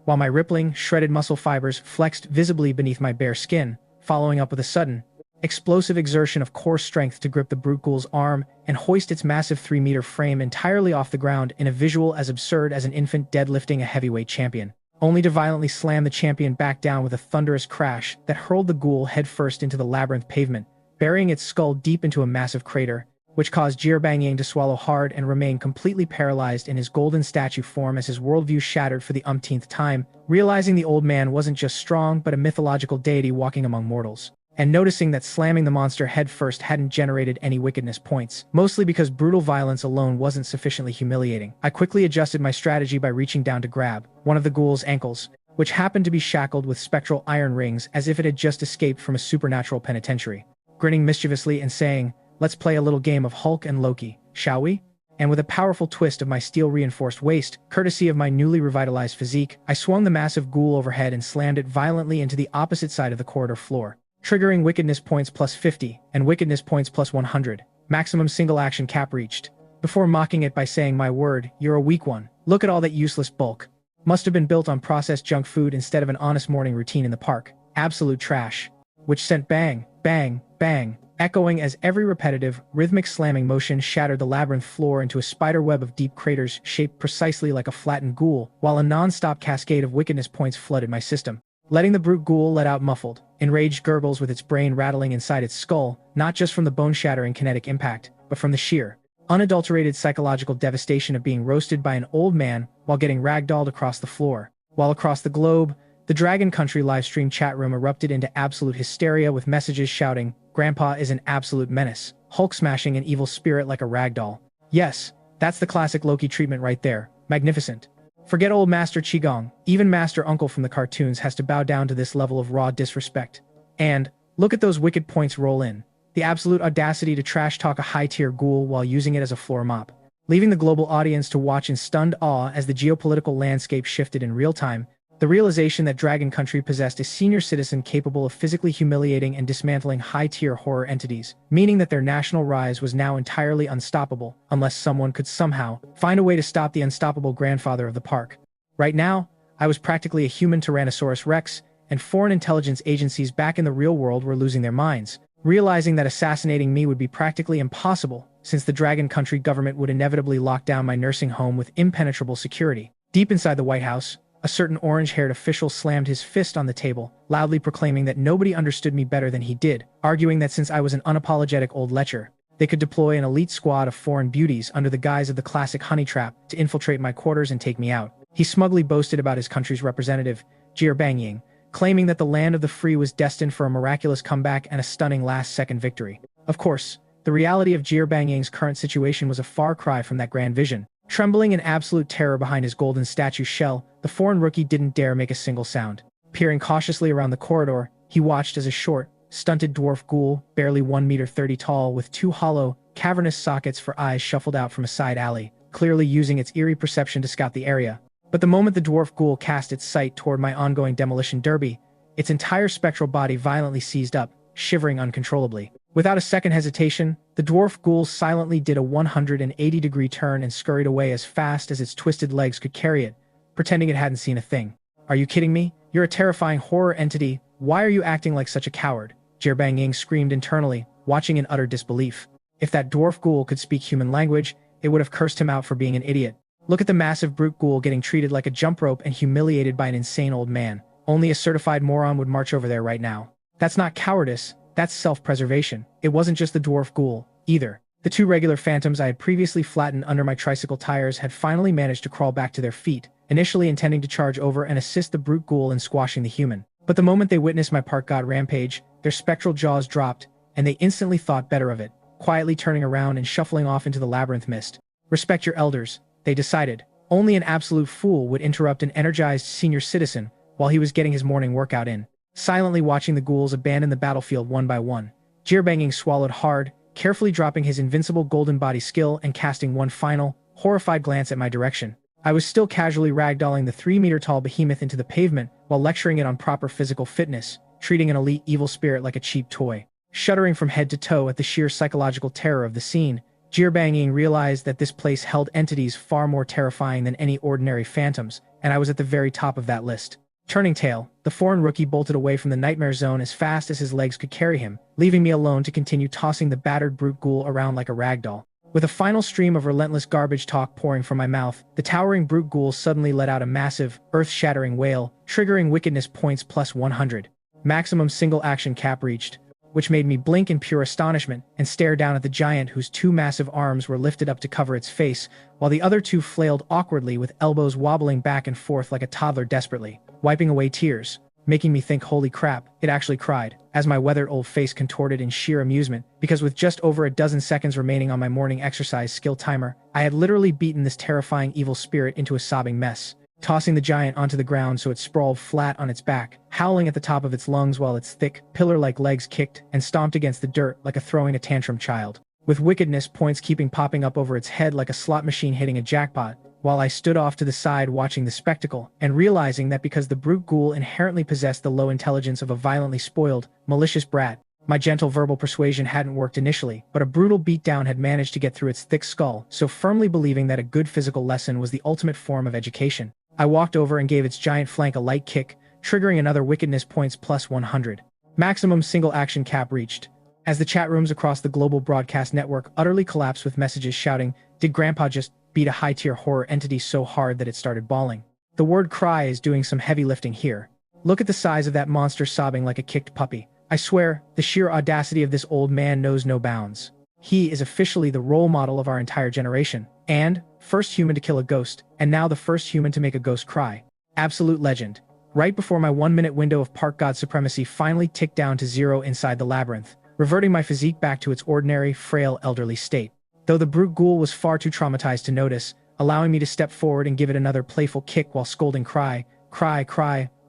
While my rippling, shredded muscle fibers flexed visibly beneath my bare skin, following up with a sudden, explosive exertion of core strength to grip the brute ghoul's arm and hoist its massive 3-meter frame entirely off the ground in a visual as absurd as an infant deadlifting a heavyweight champion, only to violently slam the champion back down with a thunderous crash that hurled the ghoul headfirst into the labyrinth pavement, burying its skull deep into a massive crater, which caused Bang to swallow hard and remain completely paralyzed in his golden statue form as his worldview shattered for the umpteenth time, realizing the old man wasn't just strong but a mythological deity walking among mortals. And noticing that slamming the monster headfirst hadn't generated any wickedness points, mostly because brutal violence alone wasn't sufficiently humiliating. I quickly adjusted my strategy by reaching down to grab one of the ghoul's ankles, which happened to be shackled with spectral iron rings as if it had just escaped from a supernatural penitentiary. Grinning mischievously and saying, "Let's play a little game of Hulk and Loki, shall we?" And with a powerful twist of my steel-reinforced waist, courtesy of my newly revitalized physique, I swung the massive ghoul overhead and slammed it violently into the opposite side of the corridor floor, triggering wickedness points plus 50 and wickedness points plus 100, maximum single action cap reached, before mocking it by saying, "My word, you're a weak one. Look at all that useless bulk. Must have been built on processed junk food instead of an honest morning routine in the park. Absolute trash." Which sent bang, bang, bang, echoing as every repetitive, rhythmic slamming motion shattered the labyrinth floor into a spider web of deep craters shaped precisely like a flattened ghoul, while a non-stop cascade of wickedness points flooded my system, letting the brute ghoul let out muffled, enraged gurgles with its brain rattling inside its skull, not just from the bone-shattering kinetic impact, but from the sheer, unadulterated psychological devastation of being roasted by an old man while getting ragdolled across the floor. While across the globe, the Dragon Country livestream chat room erupted into absolute hysteria with messages shouting, "Grandpa is an absolute menace, Hulk smashing an evil spirit like a ragdoll." Yes, that's the classic Loki treatment right there. Magnificent. Forget old Master Qigong, even Master Uncle from the cartoons has to bow down to this level of raw disrespect. And, look at those wicked points roll in. The absolute audacity to trash-talk a high-tier ghoul while using it as a floor mop, leaving the global audience to watch in stunned awe as the geopolitical landscape shifted in real time. The realization that Dragon Country possessed a senior citizen capable of physically humiliating and dismantling high-tier horror entities, meaning that their national rise was now entirely unstoppable, unless someone could somehow find a way to stop the unstoppable grandfather of the park. Right now, I was practically a human Tyrannosaurus Rex, and foreign intelligence agencies back in the real world were losing their minds, realizing that assassinating me would be practically impossible, since the Dragon Country government would inevitably lock down my nursing home with impenetrable security. Deep inside the White House, a certain orange-haired official slammed his fist on the table, loudly proclaiming that nobody understood me better than he did, arguing that since I was an unapologetic old lecher, they could deploy an elite squad of foreign beauties under the guise of the classic honey trap to infiltrate my quarters and take me out. He smugly boasted about his country's representative, Bang, claiming that the land of the free was destined for a miraculous comeback and a stunning last-second victory. Of course, the reality of Bang's current situation was a far cry from that grand vision. Trembling in absolute terror behind his golden statue shell, the foreign rookie didn't dare make a single sound. Peering cautiously around the corridor, he watched as a short, stunted dwarf ghoul, barely 1 meter 30 tall with 2 hollow, cavernous sockets for eyes shuffled out from a side alley, clearly using its eerie perception to scout the area. But the moment the dwarf ghoul cast its sight toward my ongoing demolition derby, its entire spectral body violently seized up, shivering uncontrollably. Without a second hesitation, the dwarf ghoul silently did a 180-degree turn and scurried away as fast as its twisted legs could carry it, pretending it hadn't seen a thing. "Are you kidding me? You're a terrifying horror entity. Why are you acting like such a coward?" Bang screamed internally, watching in utter disbelief. If that dwarf ghoul could speak human language, it would have cursed him out for being an idiot. Look at the massive brute ghoul getting treated like a jump rope and humiliated by an insane old man. Only a certified moron would march over there right now. That's not cowardice. That's self-preservation. It wasn't just the dwarf ghoul, either. The two regular phantoms I had previously flattened under my tricycle tires had finally managed to crawl back to their feet, initially intending to charge over and assist the brute ghoul in squashing the human. But the moment they witnessed my park god rampage, their spectral jaws dropped, and they instantly thought better of it, quietly turning around and shuffling off into the labyrinth mist. Respect your elders, they decided. Only an absolute fool would interrupt an energized senior citizen while he was getting his morning workout in. Silently watching the ghouls abandon the battlefield one by one, Jeerbanging swallowed hard, carefully dropping his invincible golden body skill and casting one final, horrified glance at my direction. I was still casually ragdolling the 3-meter-tall behemoth into the pavement while lecturing it on proper physical fitness, treating an elite evil spirit like a cheap toy. Shuddering from head to toe at the sheer psychological terror of the scene, Jeerbanging realized that this place held entities far more terrifying than any ordinary phantoms, and I was at the very top of that list. Turning tail, the foreign rookie bolted away from the nightmare zone as fast as his legs could carry him, leaving me alone to continue tossing the battered brute ghoul around like a ragdoll. With a final stream of relentless garbage talk pouring from my mouth, the towering brute ghoul suddenly let out a massive, earth-shattering wail, triggering wickedness points plus 100. Maximum single action cap reached, which made me blink in pure astonishment and stare down at the giant whose two massive arms were lifted up to cover its face, while the other two flailed awkwardly with elbows wobbling back and forth like a toddler desperately, wiping away tears, making me think holy crap, it actually cried, as my weathered old face contorted in sheer amusement, because with just over a dozen seconds remaining on my morning exercise skill timer, I had literally beaten this terrifying evil spirit into a sobbing mess, tossing the giant onto the ground so it sprawled flat on its back, howling at the top of its lungs while its thick, pillar-like legs kicked and stomped against the dirt like a throwing a tantrum child, with wickedness points keeping popping up over its head like a slot machine hitting a jackpot, while I stood off to the side watching the spectacle and realizing that because the brute ghoul inherently possessed the low intelligence of a violently spoiled, malicious brat, my gentle verbal persuasion hadn't worked initially, but a brutal beatdown had managed to get through its thick skull, so firmly believing that a good physical lesson was the ultimate form of education. I walked over and gave its giant flank a light kick, triggering another wickedness points plus 100. Maximum single action cap reached. As the chat rooms across the global broadcast network utterly collapsed with messages shouting, "Did Grandpa just beat a high-tier horror entity so hard that it started bawling?" The word cry is doing some heavy lifting here. Look at the size of that monster sobbing like a kicked puppy. I swear, the sheer audacity of this old man knows no bounds. He is officially the role model of our entire generation, and first human to kill a ghost, and now the first human to make a ghost cry. Absolute legend. Right before my 1-minute window of park god supremacy finally ticked down to 0 inside the labyrinth, reverting my physique back to its ordinary, frail, elderly state. Though the brute ghoul was far too traumatized to notice, allowing me to step forward and give it another playful kick while scolding cry,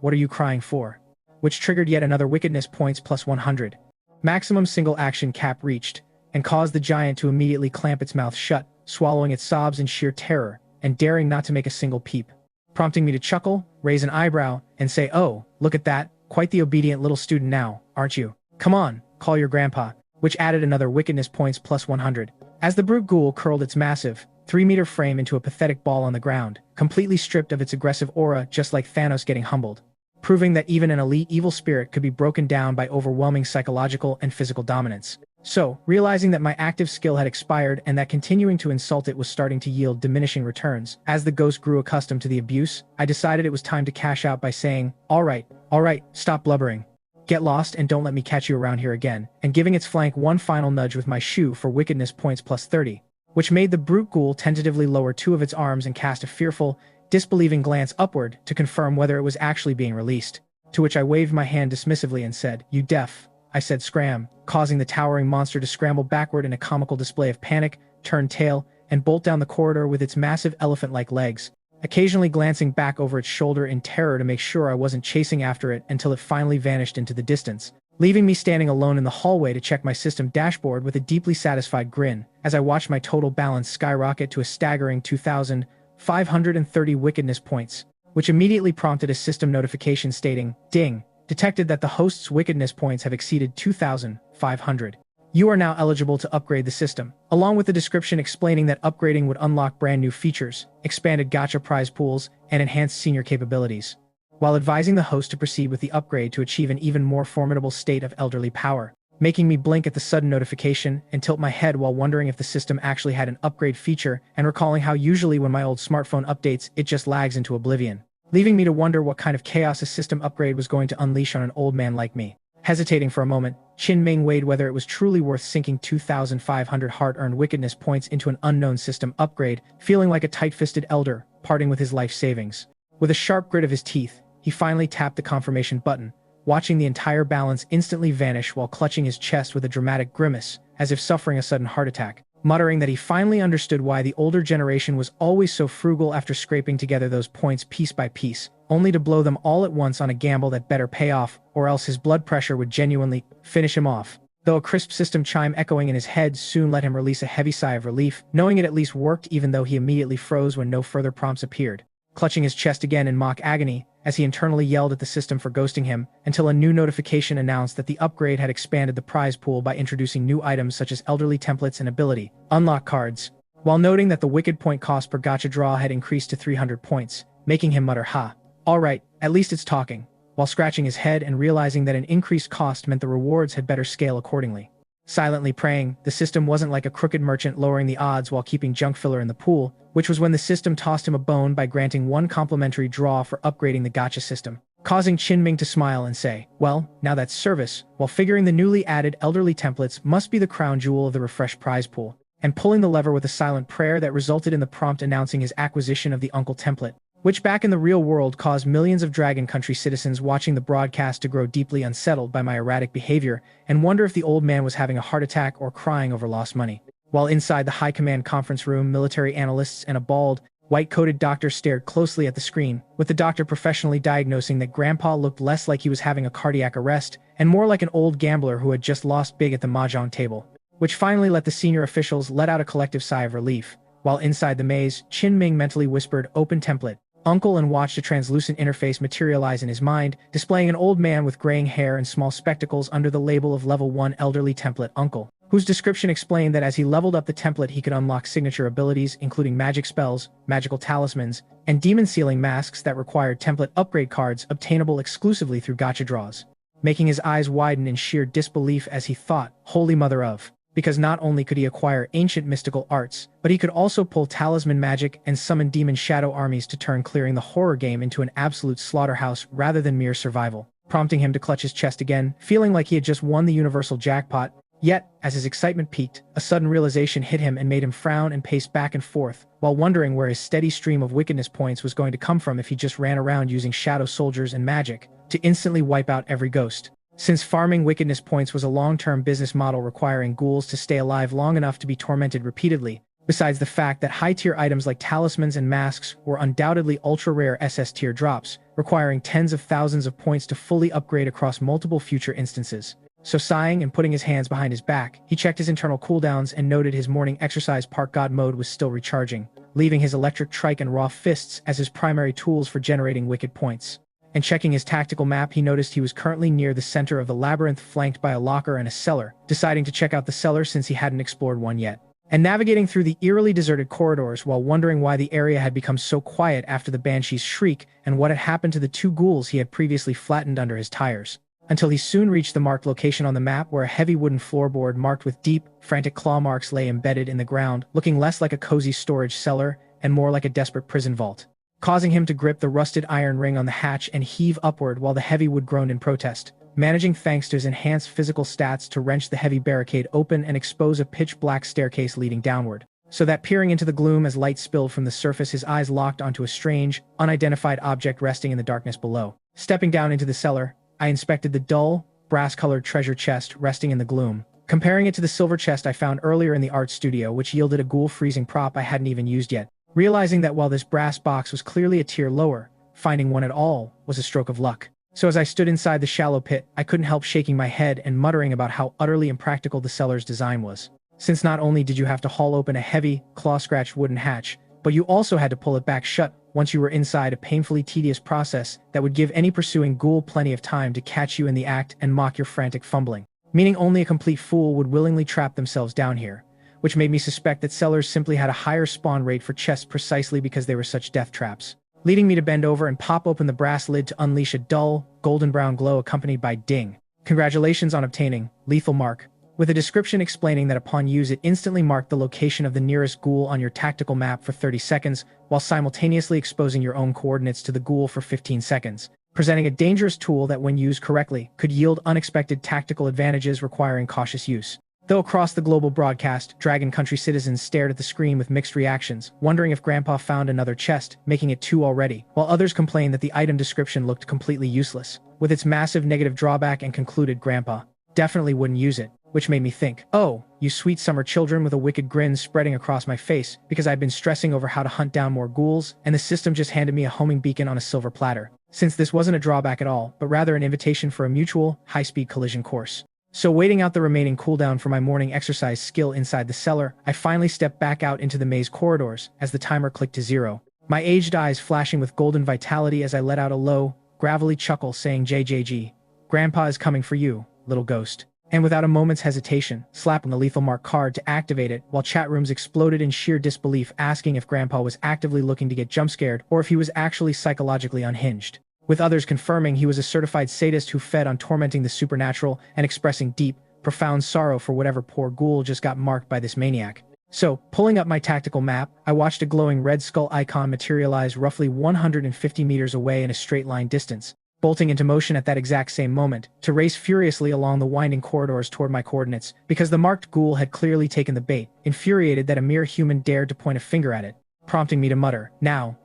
what are you crying for? Which triggered yet another wickedness points plus 100. Maximum single action cap reached, and caused the giant to immediately clamp its mouth shut, swallowing its sobs in sheer terror, and daring not to make a single peep, prompting me to chuckle, raise an eyebrow, and say, "Oh, look at that, quite the obedient little student now, aren't you? Come on, call your grandpa," which added another wickedness points plus 100. As the brute ghoul curled its massive, 3-meter frame into a pathetic ball on the ground, completely stripped of its aggressive aura just like Thanos getting humbled, proving that even an elite evil spirit could be broken down by overwhelming psychological and physical dominance. So, realizing that my active skill had expired and that continuing to insult it was starting to yield diminishing returns, as the ghost grew accustomed to the abuse, I decided it was time to cash out by saying, all right, stop blubbering. Get lost and don't let me catch you around here again," and giving its flank one final nudge with my shoe for wickedness points plus 30, which made the brute ghoul tentatively lower 2 of its arms and cast a fearful, disbelieving glance upward to confirm whether it was actually being released, to which I waved my hand dismissively and said, "You deaf," I said scram, causing the towering monster to scramble backward in a comical display of panic, turn tail, and bolt down the corridor with its massive elephant-like legs, occasionally glancing back over its shoulder in terror to make sure I wasn't chasing after it until it finally vanished into the distance, leaving me standing alone in the hallway to check my system dashboard with a deeply satisfied grin as I watched my total balance skyrocket to a staggering 2,530 wickedness points, which immediately prompted a system notification stating, "Ding, detected that the host's wickedness points have exceeded 2,500. You are now eligible to upgrade the system," along with the description explaining that upgrading would unlock brand new features, expanded gacha prize pools, and enhanced senior capabilities, while advising the host to proceed with the upgrade to achieve an even more formidable state of elderly power, making me blink at the sudden notification and tilt my head while wondering if the system actually had an upgrade feature and recalling how usually when my old smartphone updates it just lags into oblivion, leaving me to wonder what kind of chaos a system upgrade was going to unleash on an old man like me. Hesitating for a moment, Qin Ming weighed whether it was truly worth sinking 2,500 hard-earned wickedness points into an unknown system upgrade, feeling like a tight-fisted elder, parting with his life savings. With a sharp grit of his teeth, he finally tapped the confirmation button, watching the entire balance instantly vanish while clutching his chest with a dramatic grimace, as if suffering a sudden heart attack, muttering that he finally understood why the older generation was always so frugal after scraping together those points piece by piece, only to blow them all at once on a gamble that better pay off, or else his blood pressure would genuinely finish him off. Though a crisp system chime echoing in his head soon let him release a heavy sigh of relief, knowing it at least worked even though he immediately froze when no further prompts appeared, clutching his chest again in mock agony, as he internally yelled at the system for ghosting him, until a new notification announced that the upgrade had expanded the prize pool by introducing new items such as elderly templates and ability unlock cards, while noting that the wicked point cost per gacha draw had increased to 300 points, making him mutter, "Ha. Alright, at least it's talking," while scratching his head and realizing that an increased cost meant the rewards had better scale accordingly. Silently praying, the system wasn't like a crooked merchant lowering the odds while keeping junk filler in the pool, which was when the system tossed him a bone by granting one complimentary draw for upgrading the gacha system, causing Qin Ming to smile and say, "Well, now that's service," while figuring the newly added elderly templates must be the crown jewel of the refreshed prize pool, and pulling the lever with a silent prayer that resulted in the prompt announcing his acquisition of the uncle template, which back in the real world caused millions of Dragon Country citizens watching the broadcast to grow deeply unsettled by my erratic behavior and wonder if the old man was having a heart attack or crying over lost money. While inside the high command conference room, military analysts and a bald, white-coated doctor stared closely at the screen, with the doctor professionally diagnosing that Grandpa looked less like he was having a cardiac arrest and more like an old gambler who had just lost big at the mahjong table, which finally let the senior officials let out a collective sigh of relief. While inside the maze, Qin Ming mentally whispered, "Open template, uncle," and watched a translucent interface materialize in his mind, displaying an old man with graying hair and small spectacles under the label of level 1 elderly template uncle, whose description explained that as he leveled up the template he could unlock signature abilities including magic spells, magical talismans, and demon sealing masks that required template upgrade cards obtainable exclusively through gacha draws, making his eyes widen in sheer disbelief as he thought, "Holy mother of," because not only could he acquire ancient mystical arts, but he could also pull talisman magic and summon demon shadow armies to turn clearing the horror game into an absolute slaughterhouse rather than mere survival, prompting him to clutch his chest again, feeling like he had just won the universal jackpot. Yet, as his excitement peaked, a sudden realization hit him and made him frown and pace back and forth, while wondering where his steady stream of wickedness points was going to come from if he just ran around using shadow soldiers and magic to instantly wipe out every ghost. Since farming wickedness points was a long-term business model requiring ghouls to stay alive long enough to be tormented repeatedly, besides the fact that high-tier items like talismans and masks were undoubtedly ultra-rare SS-tier drops, requiring tens of thousands of points to fully upgrade across multiple future instances. So sighing and putting his hands behind his back, he checked his internal cooldowns and noted his morning exercise park god mode was still recharging, leaving his electric trike and raw fists as his primary tools for generating wicked points. And checking his tactical map, he noticed he was currently near the center of the labyrinth flanked by a locker and a cellar, deciding to check out the cellar since he hadn't explored one yet. And navigating through the eerily deserted corridors while wondering why the area had become so quiet after the banshee's shriek and what had happened to the two ghouls he had previously flattened under his tires. Until he soon reached the marked location on the map where a heavy wooden floorboard marked with deep, frantic claw marks lay embedded in the ground, looking less like a cozy storage cellar and more like a desperate prison vault, causing him to grip the rusted iron ring on the hatch and heave upward while the heavy wood groaned in protest, managing thanks to his enhanced physical stats to wrench the heavy barricade open and expose a pitch-black staircase leading downward, so that peering into the gloom as light spilled from the surface his eyes locked onto a strange, unidentified object resting in the darkness below. Stepping down into the cellar, I inspected the dull, brass-colored treasure chest resting in the gloom, comparing it to the silver chest I found earlier in the art studio, which yielded a ghoul freezing prop I hadn't even used yet. Realizing that while this brass box was clearly a tier lower, finding one at all was a stroke of luck. So as I stood inside the shallow pit, I couldn't help shaking my head and muttering about how utterly impractical the cellar's design was. Since not only did you have to haul open a heavy, claw-scratched wooden hatch, but you also had to pull it back shut once you were inside, a painfully tedious process that would give any pursuing ghoul plenty of time to catch you in the act and mock your frantic fumbling, meaning only a complete fool would willingly trap themselves down here, which made me suspect that cellars simply had a higher spawn rate for chests precisely because they were such death traps, leading me to bend over and pop open the brass lid to unleash a dull, golden brown glow accompanied by ding. Congratulations on obtaining lethal mark, with a description explaining that upon use it instantly marked the location of the nearest ghoul on your tactical map for 30 seconds, while simultaneously exposing your own coordinates to the ghoul for 15 seconds, presenting a dangerous tool that when used correctly, could yield unexpected tactical advantages requiring cautious use. Though across the global broadcast, Dragon Country citizens stared at the screen with mixed reactions, wondering if Grandpa found another chest, making it two already, while others complained that the item description looked completely useless, with its massive negative drawback, and concluded Grandpa definitely wouldn't use it, which made me think, oh, you sweet summer children, with a wicked grin spreading across my face because I'd been stressing over how to hunt down more ghouls, and the system just handed me a homing beacon on a silver platter, since this wasn't a drawback at all, but rather an invitation for a mutual, high-speed collision course. So waiting out the remaining cooldown for my morning exercise skill inside the cellar, I finally stepped back out into the maze corridors as the timer clicked to 0. My aged eyes flashing with golden vitality as I let out a low, gravelly chuckle saying JJG. Grandpa is coming for you, little ghost. And without a moment's hesitation, slapping the lethal mark card to activate it, while chat rooms exploded in sheer disbelief, asking if Grandpa was actively looking to get jump-scared or if he was actually psychologically unhinged, with others confirming he was a certified sadist who fed on tormenting the supernatural and expressing deep, profound sorrow for whatever poor ghoul just got marked by this maniac. So, pulling up my tactical map, I watched a glowing red skull icon materialize roughly 150 meters away in a straight-line distance, bolting into motion at that exact same moment, to race furiously along the winding corridors toward my coordinates, because the marked ghoul had clearly taken the bait, infuriated that a mere human dared to point a finger at it, prompting me to mutter, now,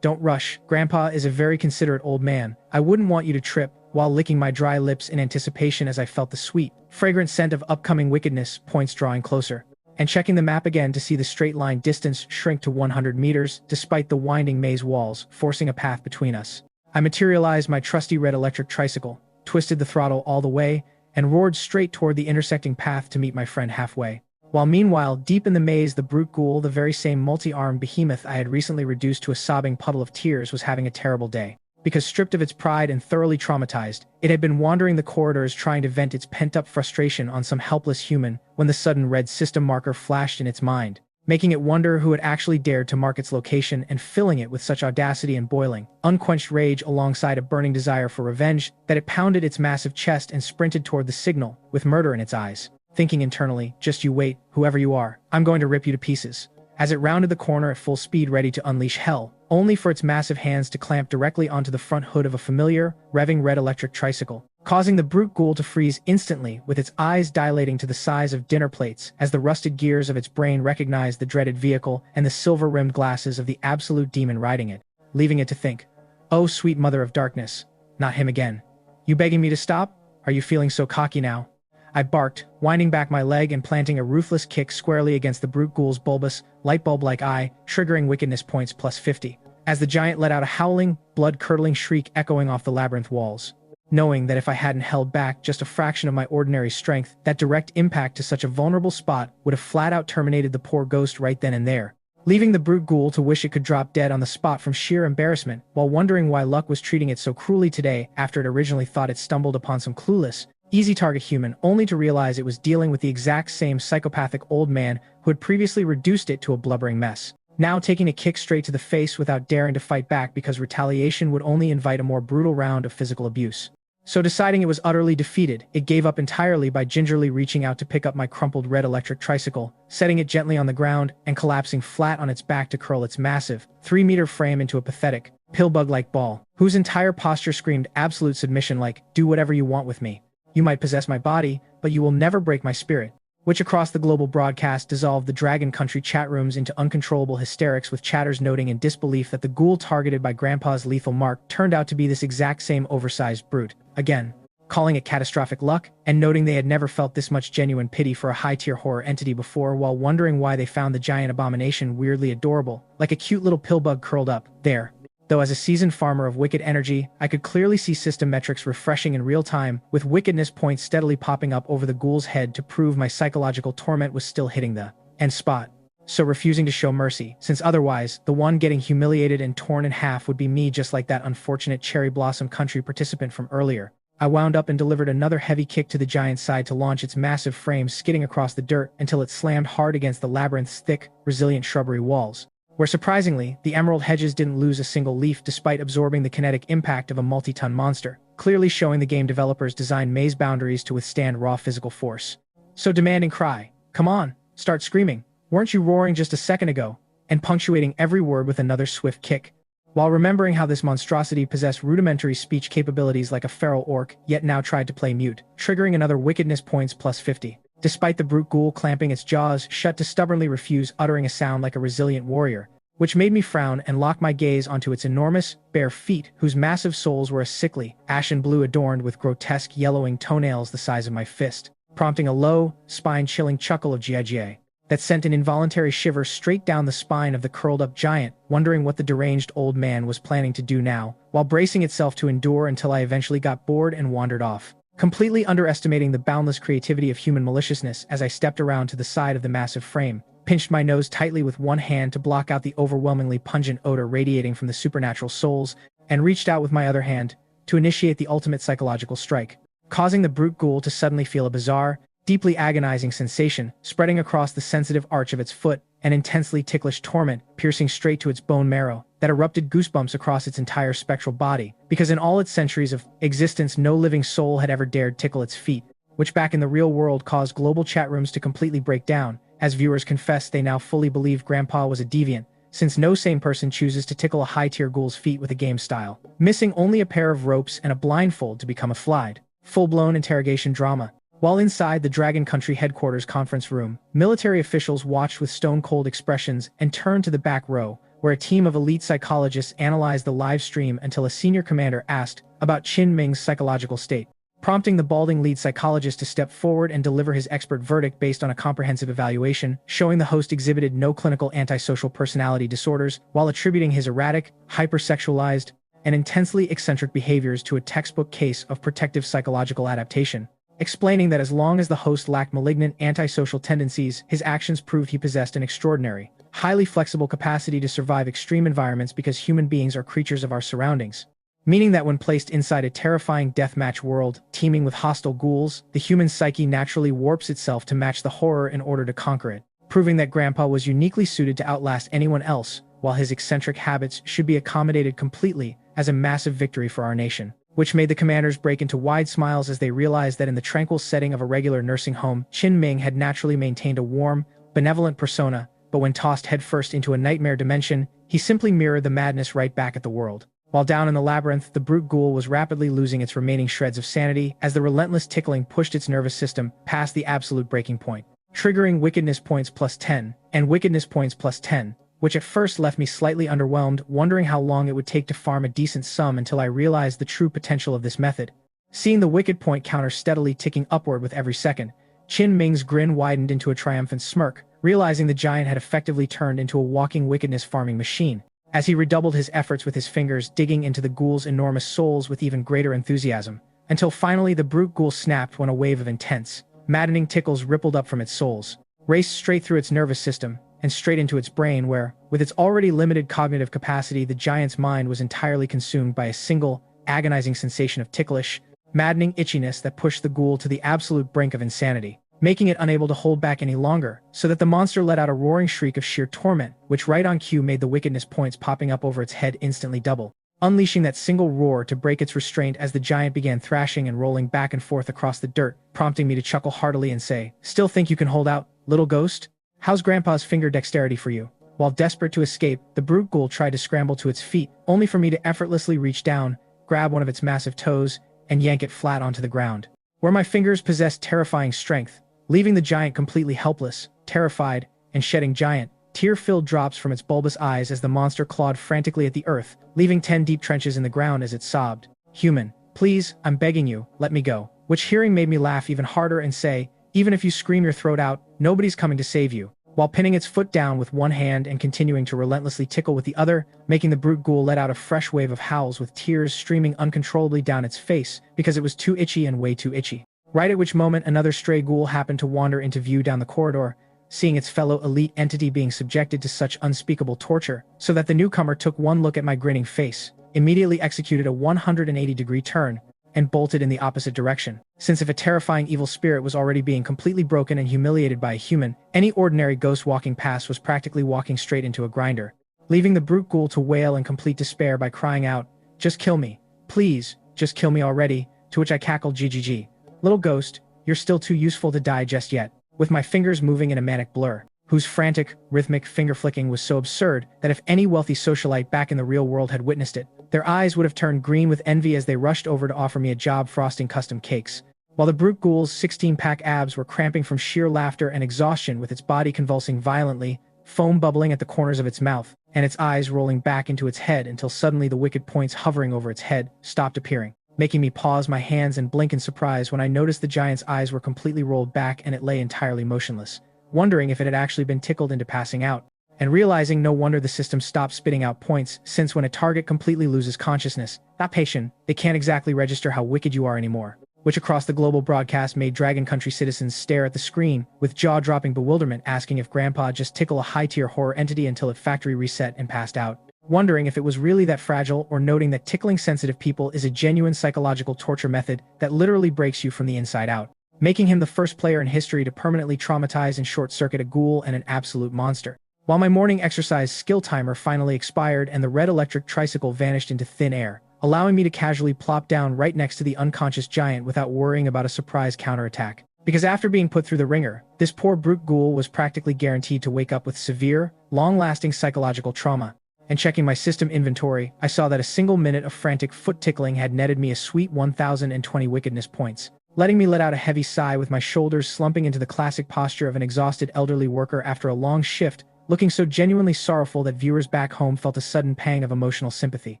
don't rush, Grandpa is a very considerate old man, I wouldn't want you to trip, while licking my dry lips in anticipation as I felt the sweet, fragrant scent of upcoming wickedness, points drawing closer, and checking the map again to see the straight-line distance shrink to 100 meters, despite the winding maze walls, forcing a path between us. I materialized my trusty red electric tricycle, twisted the throttle all the way, and roared straight toward the intersecting path to meet my friend halfway. While meanwhile, deep in the maze, the brute ghoul, the very same multi-armed behemoth I had recently reduced to a sobbing puddle of tears, was having a terrible day. Because stripped of its pride and thoroughly traumatized, it had been wandering the corridors trying to vent its pent-up frustration on some helpless human when the sudden red system marker flashed in its mind, making it wonder who had actually dared to mark its location and filling it with such audacity and boiling, unquenched rage alongside a burning desire for revenge that it pounded its massive chest and sprinted toward the signal, with murder in its eyes, thinking internally, just you wait, whoever you are, I'm going to rip you to pieces. As it rounded the corner at full speed ready to unleash hell, only for its massive hands to clamp directly onto the front hood of a familiar, revving red electric tricycle, causing the brute ghoul to freeze instantly, with its eyes dilating to the size of dinner plates as the rusted gears of its brain recognized the dreaded vehicle and the silver-rimmed glasses of the absolute demon riding it, leaving it to think, oh sweet mother of darkness, not him again. You begging me to stop? Are you feeling so cocky now? I barked, winding back my leg and planting a ruthless kick squarely against the brute ghoul's bulbous, light bulb-like eye, triggering wickedness points plus 50, as the giant let out a howling, blood-curdling shriek echoing off the labyrinth walls. Knowing that if I hadn't held back just a fraction of my ordinary strength, that direct impact to such a vulnerable spot would have flat-out terminated the poor ghost right then and there, leaving the brute ghoul to wish it could drop dead on the spot from sheer embarrassment, while wondering why luck was treating it so cruelly today after it originally thought it stumbled upon some clueless, easy-target human, only to realize it was dealing with the exact same psychopathic old man who had previously reduced it to a blubbering mess, now taking a kick straight to the face without daring to fight back because retaliation would only invite a more brutal round of physical abuse. So deciding it was utterly defeated, it gave up entirely by gingerly reaching out to pick up my crumpled red electric tricycle, setting it gently on the ground and collapsing flat on its back to curl its massive, 3-meter frame into a pathetic, pillbug-like ball, whose entire posture screamed absolute submission like, do whatever you want with me. You might possess my body, but you will never break my spirit. Which across the global broadcast dissolved the Dragon Country chat rooms into uncontrollable hysterics, with chatters noting in disbelief that the ghoul targeted by Grandpa's lethal mark turned out to be this exact same oversized brute, again, calling it catastrophic luck, and noting they had never felt this much genuine pity for a high-tier horror entity before, while wondering why they found the giant abomination weirdly adorable, like a cute little pillbug curled up there. Though as a seasoned farmer of wicked energy, I could clearly see system metrics refreshing in real time, with wickedness points steadily popping up over the ghoul's head to prove my psychological torment was still hitting the end spot. So refusing to show mercy, since otherwise, the one getting humiliated and torn in half would be me, just like that unfortunate Cherry Blossom Country participant from earlier. I wound up and delivered another heavy kick to the giant's side to launch its massive frame skidding across the dirt until it slammed hard against the labyrinth's thick, resilient shrubbery walls, where surprisingly, the emerald hedges didn't lose a single leaf despite absorbing the kinetic impact of a multi-ton monster, clearly showing the game developers designed maze boundaries to withstand raw physical force. So demanding cry, come on, start screaming, weren't you roaring just a second ago, and punctuating every word with another swift kick. while remembering how this monstrosity possessed rudimentary speech capabilities like a feral orc, yet now tried to play mute, triggering another wickedness points plus 50. Despite the brute ghoul clamping its jaws shut to stubbornly refuse uttering a sound like a resilient warrior, which made me frown and lock my gaze onto its enormous, bare feet whose massive soles were a sickly, ashen blue adorned with grotesque yellowing toenails the size of my fist, prompting a low, spine-chilling chuckle of GIGA that sent an involuntary shiver straight down the spine of the curled-up giant, wondering what the deranged old man was planning to do now, while bracing itself to endure until I eventually got bored and wandered off, completely underestimating the boundless creativity of human maliciousness as I stepped around to the side of the massive frame, pinched my nose tightly with one hand to block out the overwhelmingly pungent odor radiating from the supernatural souls, and reached out with my other hand to initiate the ultimate psychological strike, causing the brute ghoul to suddenly feel a bizarre, deeply agonizing sensation spreading across the sensitive arch of its foot, an intensely ticklish torment piercing straight to its bone marrow that erupted goosebumps across its entire spectral body, because in all its centuries of existence no living soul had ever dared tickle its feet, which back in the real world caused global chat rooms to completely break down, as viewers confessed they now fully believed Grandpa was a deviant, since no sane person chooses to tickle a high-tier ghoul's feet with a game style, missing only a pair of ropes and a blindfold to become a flied, full-blown interrogation drama. While inside the Dragon Country headquarters conference room, military officials watched with stone-cold expressions and turned to the back row, where a team of elite psychologists analyzed the live stream until a senior commander asked about Qin Ming's psychological state, prompting the balding lead psychologist to step forward and deliver his expert verdict based on a comprehensive evaluation, showing the host exhibited no clinical antisocial personality disorders, while attributing his erratic, hypersexualized, and intensely eccentric behaviors to a textbook case of protective psychological adaptation, explaining that as long as the host lacked malignant antisocial tendencies, his actions proved he possessed an extraordinary, highly flexible capacity to survive extreme environments because human beings are creatures of our surroundings. Meaning that when placed inside a terrifying deathmatch world, teeming with hostile ghouls, the human psyche naturally warps itself to match the horror in order to conquer it, proving that Grandpa was uniquely suited to outlast anyone else, while his eccentric habits should be accommodated completely as a massive victory for our nation, which made the commanders break into wide smiles as they realized that in the tranquil setting of a regular nursing home, Qin Ming had naturally maintained a warm, benevolent persona, but when tossed headfirst into a nightmare dimension, he simply mirrored the madness right back at the world. While down in the labyrinth, the brute ghoul was rapidly losing its remaining shreds of sanity as the relentless tickling pushed its nervous system past the absolute breaking point, triggering wickedness points plus 10 and wickedness points plus 10, which at first left me slightly underwhelmed, wondering how long it would take to farm a decent sum until I realized the true potential of this method. Seeing the wicked point counter steadily ticking upward with every second, Qin Ming's grin widened into a triumphant smirk, realizing the giant had effectively turned into a walking wickedness farming machine, as he redoubled his efforts with his fingers digging into the ghoul's enormous souls with even greater enthusiasm, until finally the brute ghoul snapped when a wave of intense, maddening tickles rippled up from its soles, raced straight through its nervous system, and straight into its brain where, with its already limited cognitive capacity, the giant's mind was entirely consumed by a single, agonizing sensation of ticklish, maddening itchiness that pushed the ghoul to the absolute brink of insanity, making it unable to hold back any longer, so that the monster let out a roaring shriek of sheer torment, which right on cue made the wickedness points popping up over its head instantly double, unleashing that single roar to break its restraint as the giant began thrashing and rolling back and forth across the dirt, prompting me to chuckle heartily and say, "Still think you can hold out, little ghost? How's Grandpa's finger dexterity for you?" While desperate to escape, the brute ghoul tried to scramble to its feet, only for me to effortlessly reach down, grab one of its massive toes, and yank it flat onto the ground, where my fingers possessed terrifying strength, leaving the giant completely helpless, terrified, and shedding giant, tear-filled drops from its bulbous eyes as the monster clawed frantically at the earth, leaving 10 deep trenches in the ground as it sobbed, "Human, please, I'm begging you, let me go," which hearing made me laugh even harder and say, "Even if you scream your throat out, nobody's coming to save you," while pinning its foot down with one hand and continuing to relentlessly tickle with the other, making the brute ghoul let out a fresh wave of howls with tears streaming uncontrollably down its face because it was too itchy and way too itchy. Right at which moment another stray ghoul happened to wander into view down the corridor, seeing its fellow elite entity being subjected to such unspeakable torture, so that the newcomer took one look at my grinning face, immediately executed a 180-degree turn, and bolted in the opposite direction. Since if a terrifying evil spirit was already being completely broken and humiliated by a human, any ordinary ghost walking past was practically walking straight into a grinder, leaving the brute ghoul to wail in complete despair by crying out, "Just kill me. Please, just kill me already," to which I cackled, "GGG. Little ghost, you're still too useful to die just yet," with my fingers moving in a manic blur. whose frantic, rhythmic finger-flicking was so absurd that if any wealthy socialite back in the real world had witnessed it, their eyes would have turned green with envy as they rushed over to offer me a job frosting custom cakes. While the brute ghoul's 16-pack abs were cramping from sheer laughter and exhaustion with its body convulsing violently, foam bubbling at the corners of its mouth, and its eyes rolling back into its head until suddenly the wicked points hovering over its head stopped appearing, making me pause my hands and blink in surprise when I noticed the giant's eyes were completely rolled back and it lay entirely motionless, wondering if it had actually been tickled into passing out, and realizing no wonder the system stopped spitting out points, since when a target completely loses consciousness, that patient, they can't exactly register how wicked you are anymore, which across the global broadcast made Dragon Country citizens stare at the screen with jaw-dropping bewilderment, asking if Grandpa just tickle a high-tier horror entity until it factory reset and passed out, wondering if it was really that fragile, or noting that tickling sensitive people is a genuine psychological torture method that literally breaks you from the inside out, making him the first player in history to permanently traumatize and short-circuit a ghoul and an absolute monster. While my morning exercise skill timer finally expired and the red electric tricycle vanished into thin air, allowing me to casually plop down right next to the unconscious giant without worrying about a surprise counterattack. Because after being put through the ringer, this poor brute ghoul was practically guaranteed to wake up with severe, long-lasting psychological trauma. And checking my system inventory, I saw that a single minute of frantic foot tickling had netted me a sweet 1,020 wickedness points, letting me let out a heavy sigh with my shoulders slumping into the classic posture of an exhausted elderly worker after a long shift, looking so genuinely sorrowful that viewers back home felt a sudden pang of emotional sympathy,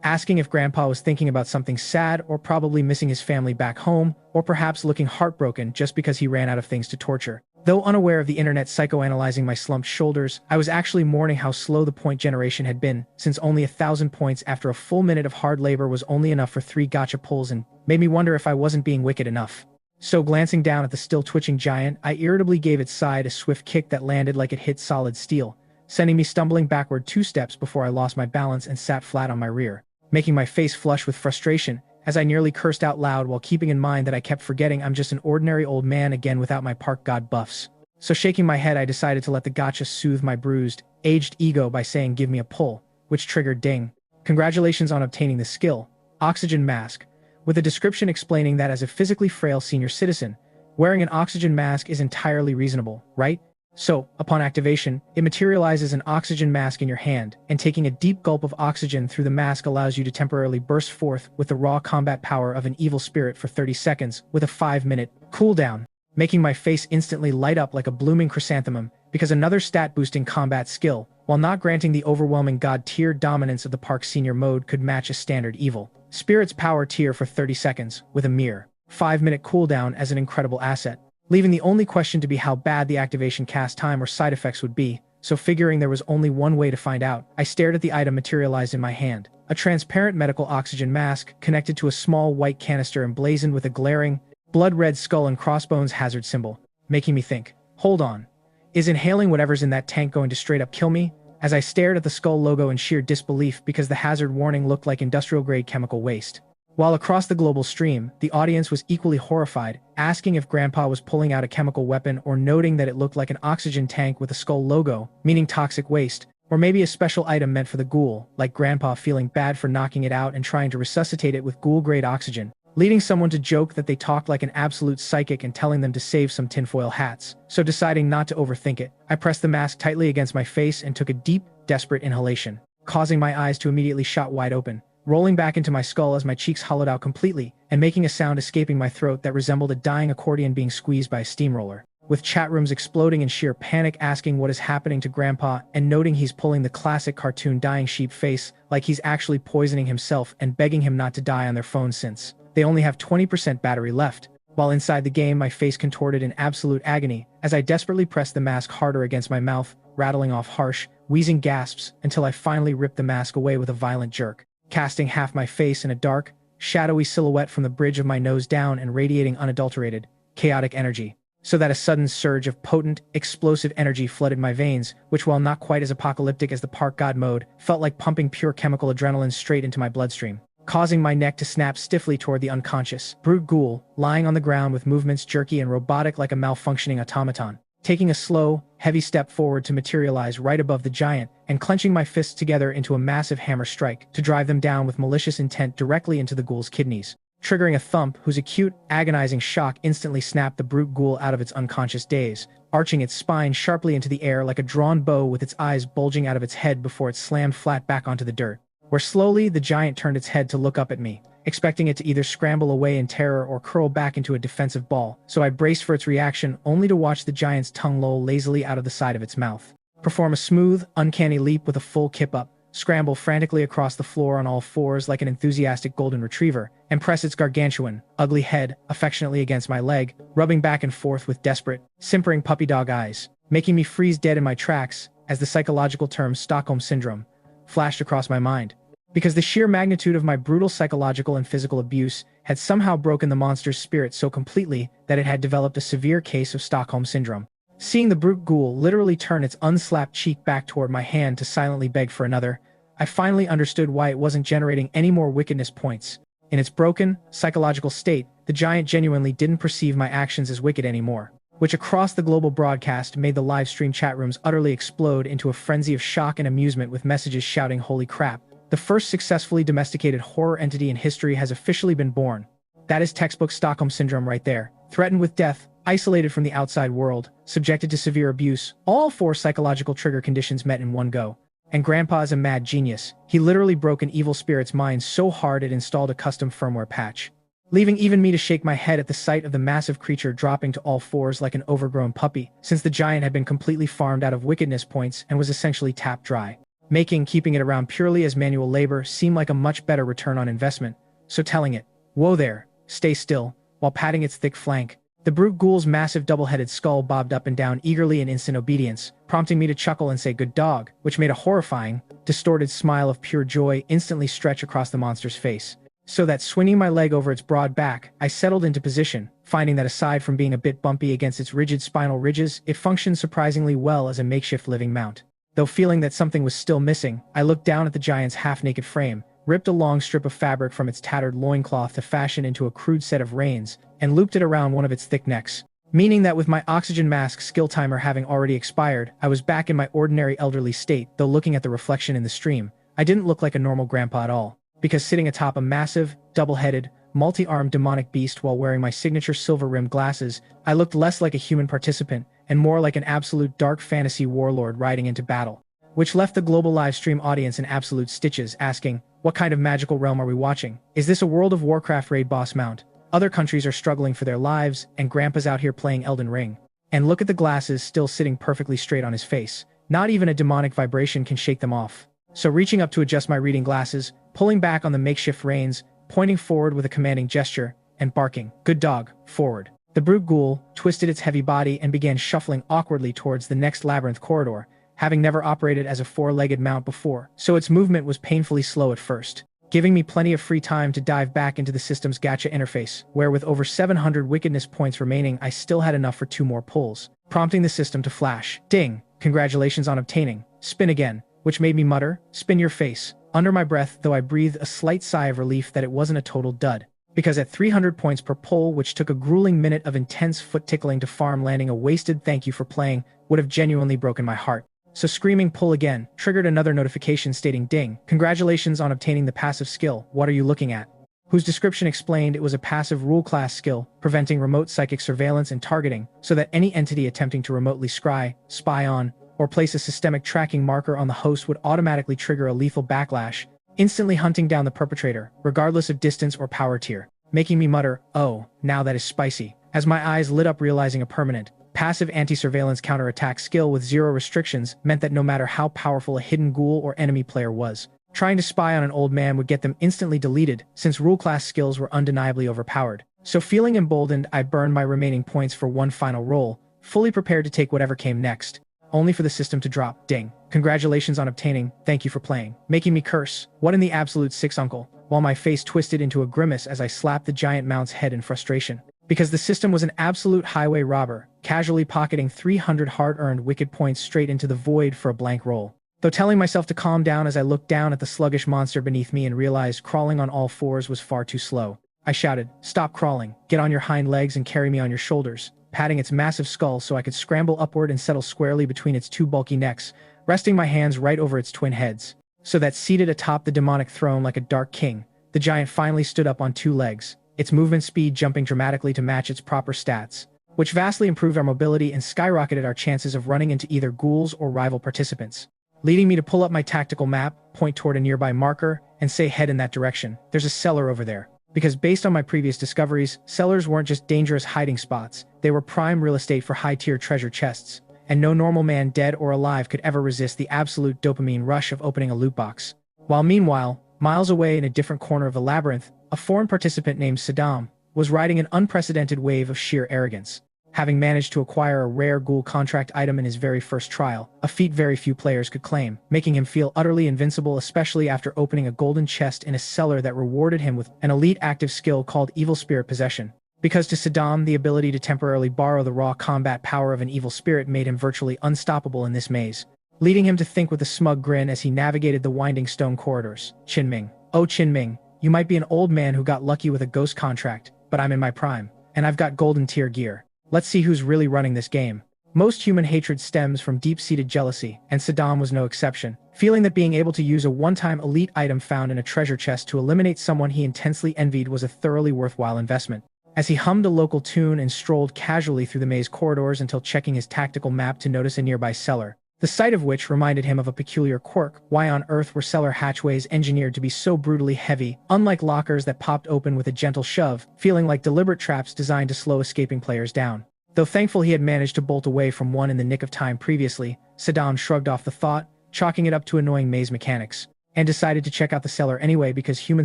asking if Grandpa was thinking about something sad or probably missing his family back home, or perhaps looking heartbroken just because he ran out of things to torture. Though unaware of the internet psychoanalyzing my slumped shoulders, I was actually mourning how slow the point generation had been, since only 1,000 points after a full minute of hard labor was only enough for 3 gacha pulls, and made me wonder if I wasn't being wicked enough. So glancing down at the still twitching giant, I irritably gave its side a swift kick that landed like it hit solid steel, sending me stumbling backward 2 steps before I lost my balance and sat flat on my rear, making my face flush with frustration as I nearly cursed out loud while keeping in mind that I kept forgetting I'm just an ordinary old man again without my park god buffs. So shaking my head, I decided to let the gacha soothe my bruised, aged ego by saying give me a pull, which triggered ding. Congratulations on obtaining the skill, Oxygen Mask, with a description explaining that as a physically frail senior citizen, wearing an oxygen mask is entirely reasonable, right? So, upon activation, it materializes an oxygen mask in your hand, and taking a deep gulp of oxygen through the mask allows you to temporarily burst forth with the raw combat power of an evil spirit for 30 seconds with a 5-minute cooldown, making my face instantly light up like a blooming chrysanthemum, because another stat-boosting combat skill, while not granting the overwhelming god-tier dominance of the Park Senior mode, could match a standard evil spirit's power tier for 30 seconds, with a mere 5-minute cooldown as an incredible asset, leaving the only question to be how bad the activation cast time or side effects would be. So figuring there was only one way to find out, I stared at the item materialized in my hand, a transparent medical oxygen mask connected to a small white canister emblazoned with a glaring, blood-red skull and crossbones hazard symbol, making me think, hold on, is inhaling whatever's in that tank going to straight up kill me? As I stared at the skull logo in sheer disbelief because the hazard warning looked like industrial-grade chemical waste. While across the global stream, the audience was equally horrified, asking if Grandpa was pulling out a chemical weapon or noting that it looked like an oxygen tank with a skull logo, meaning toxic waste, or maybe a special item meant for the ghoul, like Grandpa feeling bad for knocking it out and trying to resuscitate it with ghoul-grade oxygen, leading someone to joke that they talked like an absolute psychic and telling them to save some tinfoil hats. So deciding not to overthink it, I pressed the mask tightly against my face and took a deep, desperate inhalation, causing my eyes to immediately shot wide open, rolling back into my skull as my cheeks hollowed out completely, and making a sound escaping my throat that resembled a dying accordion being squeezed by a steamroller, with chat rooms exploding in sheer panic asking what is happening to Grandpa and noting he's pulling the classic cartoon dying sheep face like he's actually poisoning himself and begging him not to die on their phone since they only have 20% battery left. While inside the game, my face contorted in absolute agony as I desperately pressed the mask harder against my mouth, rattling off harsh, wheezing gasps until I finally ripped the mask away with a violent jerk, casting half my face in a dark, shadowy silhouette from the bridge of my nose down and radiating unadulterated, chaotic energy, so that a sudden surge of potent, explosive energy flooded my veins, which, while not quite as apocalyptic as the Park God mode, felt like pumping pure chemical adrenaline straight into my bloodstream, causing my neck to snap stiffly toward the unconscious brute ghoul, lying on the ground with movements jerky and robotic like a malfunctioning automaton, taking a slow, heavy step forward to materialize right above the giant, and clenching my fists together into a massive hammer strike to drive them down with malicious intent directly into the ghoul's kidneys, triggering a thump whose acute, agonizing shock instantly snapped the brute ghoul out of its unconscious daze, arching its spine sharply into the air like a drawn bow with its eyes bulging out of its head before it slammed flat back onto the dirt, where slowly the giant turned its head to look up at me, expecting it to either scramble away in terror or curl back into a defensive ball, so I braced for its reaction only to watch the giant's tongue loll lazily out of the side of its mouth, perform a smooth, uncanny leap with a full kip-up, scramble frantically across the floor on all fours like an enthusiastic golden retriever, and press its gargantuan, ugly head affectionately against my leg, rubbing back and forth with desperate, simpering puppy dog eyes, making me freeze dead in my tracks as the psychological term Stockholm Syndrome flashed across my mind. Because the sheer magnitude of my brutal psychological and physical abuse had somehow broken the monster's spirit so completely that it had developed a severe case of Stockholm Syndrome. Seeing the brute ghoul literally turn its unslapped cheek back toward my hand to silently beg for another, I finally understood why it wasn't generating any more wickedness points. In its broken, psychological state, the giant genuinely didn't perceive my actions as wicked anymore, which across the global broadcast made the live stream chat rooms utterly explode into a frenzy of shock and amusement with messages shouting, "Holy crap, the first successfully domesticated horror entity in history has officially been born." That is textbook Stockholm Syndrome right there. Threatened with death, isolated from the outside world, subjected to severe abuse, all four psychological trigger conditions met in one go. And Grandpa is a mad genius. He literally broke an evil spirit's mind so hard it installed a custom firmware patch, leaving even me to shake my head at the sight of the massive creature dropping to all fours like an overgrown puppy, since the giant had been completely farmed out of wickedness points and was essentially tapped dry, making keeping it around purely as manual labor seem like a much better return on investment. So telling it, "Whoa there, stay still," while patting its thick flank, the brute ghoul's massive double-headed skull bobbed up and down eagerly in instant obedience, prompting me to chuckle and say "good dog," which made a horrifying, distorted smile of pure joy instantly stretch across the monster's face. So that swinging my leg over its broad back, I settled into position, finding that aside from being a bit bumpy against its rigid spinal ridges, it functioned surprisingly well as a makeshift living mount. Though feeling that something was still missing, I looked down at the giant's half-naked frame, ripped a long strip of fabric from its tattered loincloth to fashion into a crude set of reins, and looped it around one of its thick necks. Meaning that with my oxygen mask skill timer having already expired, I was back in my ordinary elderly state, though looking at the reflection in the stream, I didn't look like a normal grandpa at all. Because sitting atop a massive, double-headed, multi-armed demonic beast while wearing my signature silver-rimmed glasses, I looked less like a human participant, and more like an absolute dark fantasy warlord riding into battle. Which left the global live stream audience in absolute stitches, asking, what kind of magical realm are we watching? Is this a World of Warcraft raid boss mount? Other countries are struggling for their lives, and Grandpa's out here playing Elden Ring. And look at the glasses still sitting perfectly straight on his face. Not even a demonic vibration can shake them off. So reaching up to adjust my reading glasses, pulling back on the makeshift reins, pointing forward with a commanding gesture, and barking, "Good dog, forward." The brute ghoul twisted its heavy body and began shuffling awkwardly towards the next labyrinth corridor, having never operated as a four-legged mount before, so its movement was painfully slow at first, giving me plenty of free time to dive back into the system's gacha interface, where with over 700 wickedness points remaining I still had enough for 2 more pulls, prompting the system to flash, "Ding, congratulations on obtaining, spin again," which made me mutter, "Spin your face," under my breath, though I breathed a slight sigh of relief that it wasn't a total dud. Because at 300 points per pull, which took a grueling minute of intense foot-tickling to farm, landing a wasted "thank you for playing" would have genuinely broken my heart. So screaming "pull again" triggered another notification stating, "Ding, congratulations on obtaining the passive skill, what are you looking at?" Whose description explained it was a passive rule class skill, preventing remote psychic surveillance and targeting, so that any entity attempting to remotely scry, spy on, or place a systemic tracking marker on the host would automatically trigger a lethal backlash, instantly hunting down the perpetrator, regardless of distance or power tier, making me mutter, "Oh, now that is spicy," as my eyes lit up realizing a permanent, passive anti-surveillance counterattack skill with 0 restrictions meant that no matter how powerful a hidden ghoul or enemy player was, trying to spy on an old man would get them instantly deleted, since rule-class skills were undeniably overpowered. So feeling emboldened, I burned my remaining points for one final roll, fully prepared to take whatever came next, only for the system to drop, "Ding, congratulations on obtaining, thank you for playing," making me curse, "What in the absolute six, uncle?" while my face twisted into a grimace as I slapped the giant mount's head in frustration. Because the system was an absolute highway robber, casually pocketing 300 hard-earned wicked points straight into the void for a blank roll. Though telling myself to calm down as I looked down at the sluggish monster beneath me and realized crawling on all fours was far too slow, I shouted, "Stop crawling, get on your hind legs and carry me on your shoulders," patting its massive skull so I could scramble upward and settle squarely between its 2 bulky necks, resting my hands right over its twin heads. So that seated atop the demonic throne like a dark king, the giant finally stood up on 2 legs, its movement speed jumping dramatically to match its proper stats, which vastly improved our mobility and skyrocketed our chances of running into either ghouls or rival participants. Leading me to pull up my tactical map, point toward a nearby marker, and say head in that direction. There's a cellar over there. Because based on my previous discoveries, cellars weren't just dangerous hiding spots, they were prime real estate for high-tier treasure chests, and no normal man dead or alive could ever resist the absolute dopamine rush of opening a loot box. While meanwhile, miles away in a different corner of the labyrinth, a foreign participant named Saddam was riding an unprecedented wave of sheer arrogance. Having managed to acquire a rare ghoul contract item in his very first trial, a feat very few players could claim, making him feel utterly invincible, especially after opening a golden chest in a cellar that rewarded him with an elite active skill called evil spirit possession. Because to Saddam, the ability to temporarily borrow the raw combat power of an evil spirit made him virtually unstoppable in this maze, leading him to think with a smug grin as he navigated the winding stone corridors. Qin Ming. Oh Qin Ming, you might be an old man who got lucky with a ghost contract, but I'm in my prime, and I've got golden tier gear. Let's see who's really running this game. Most human hatred stems from deep-seated jealousy, and Saddam was no exception, feeling that being able to use a one-time elite item found in a treasure chest to eliminate someone he intensely envied was a thoroughly worthwhile investment. As he hummed a local tune and strolled casually through the maze corridors until checking his tactical map to notice a nearby cellar, the sight of which reminded him of a peculiar quirk. Why on earth were cellar hatchways engineered to be so brutally heavy, unlike lockers that popped open with a gentle shove, feeling like deliberate traps designed to slow escaping players down? Though thankful he had managed to bolt away from one in the nick of time previously, Saddam shrugged off the thought, chalking it up to annoying maze mechanics, and decided to check out the cellar anyway because human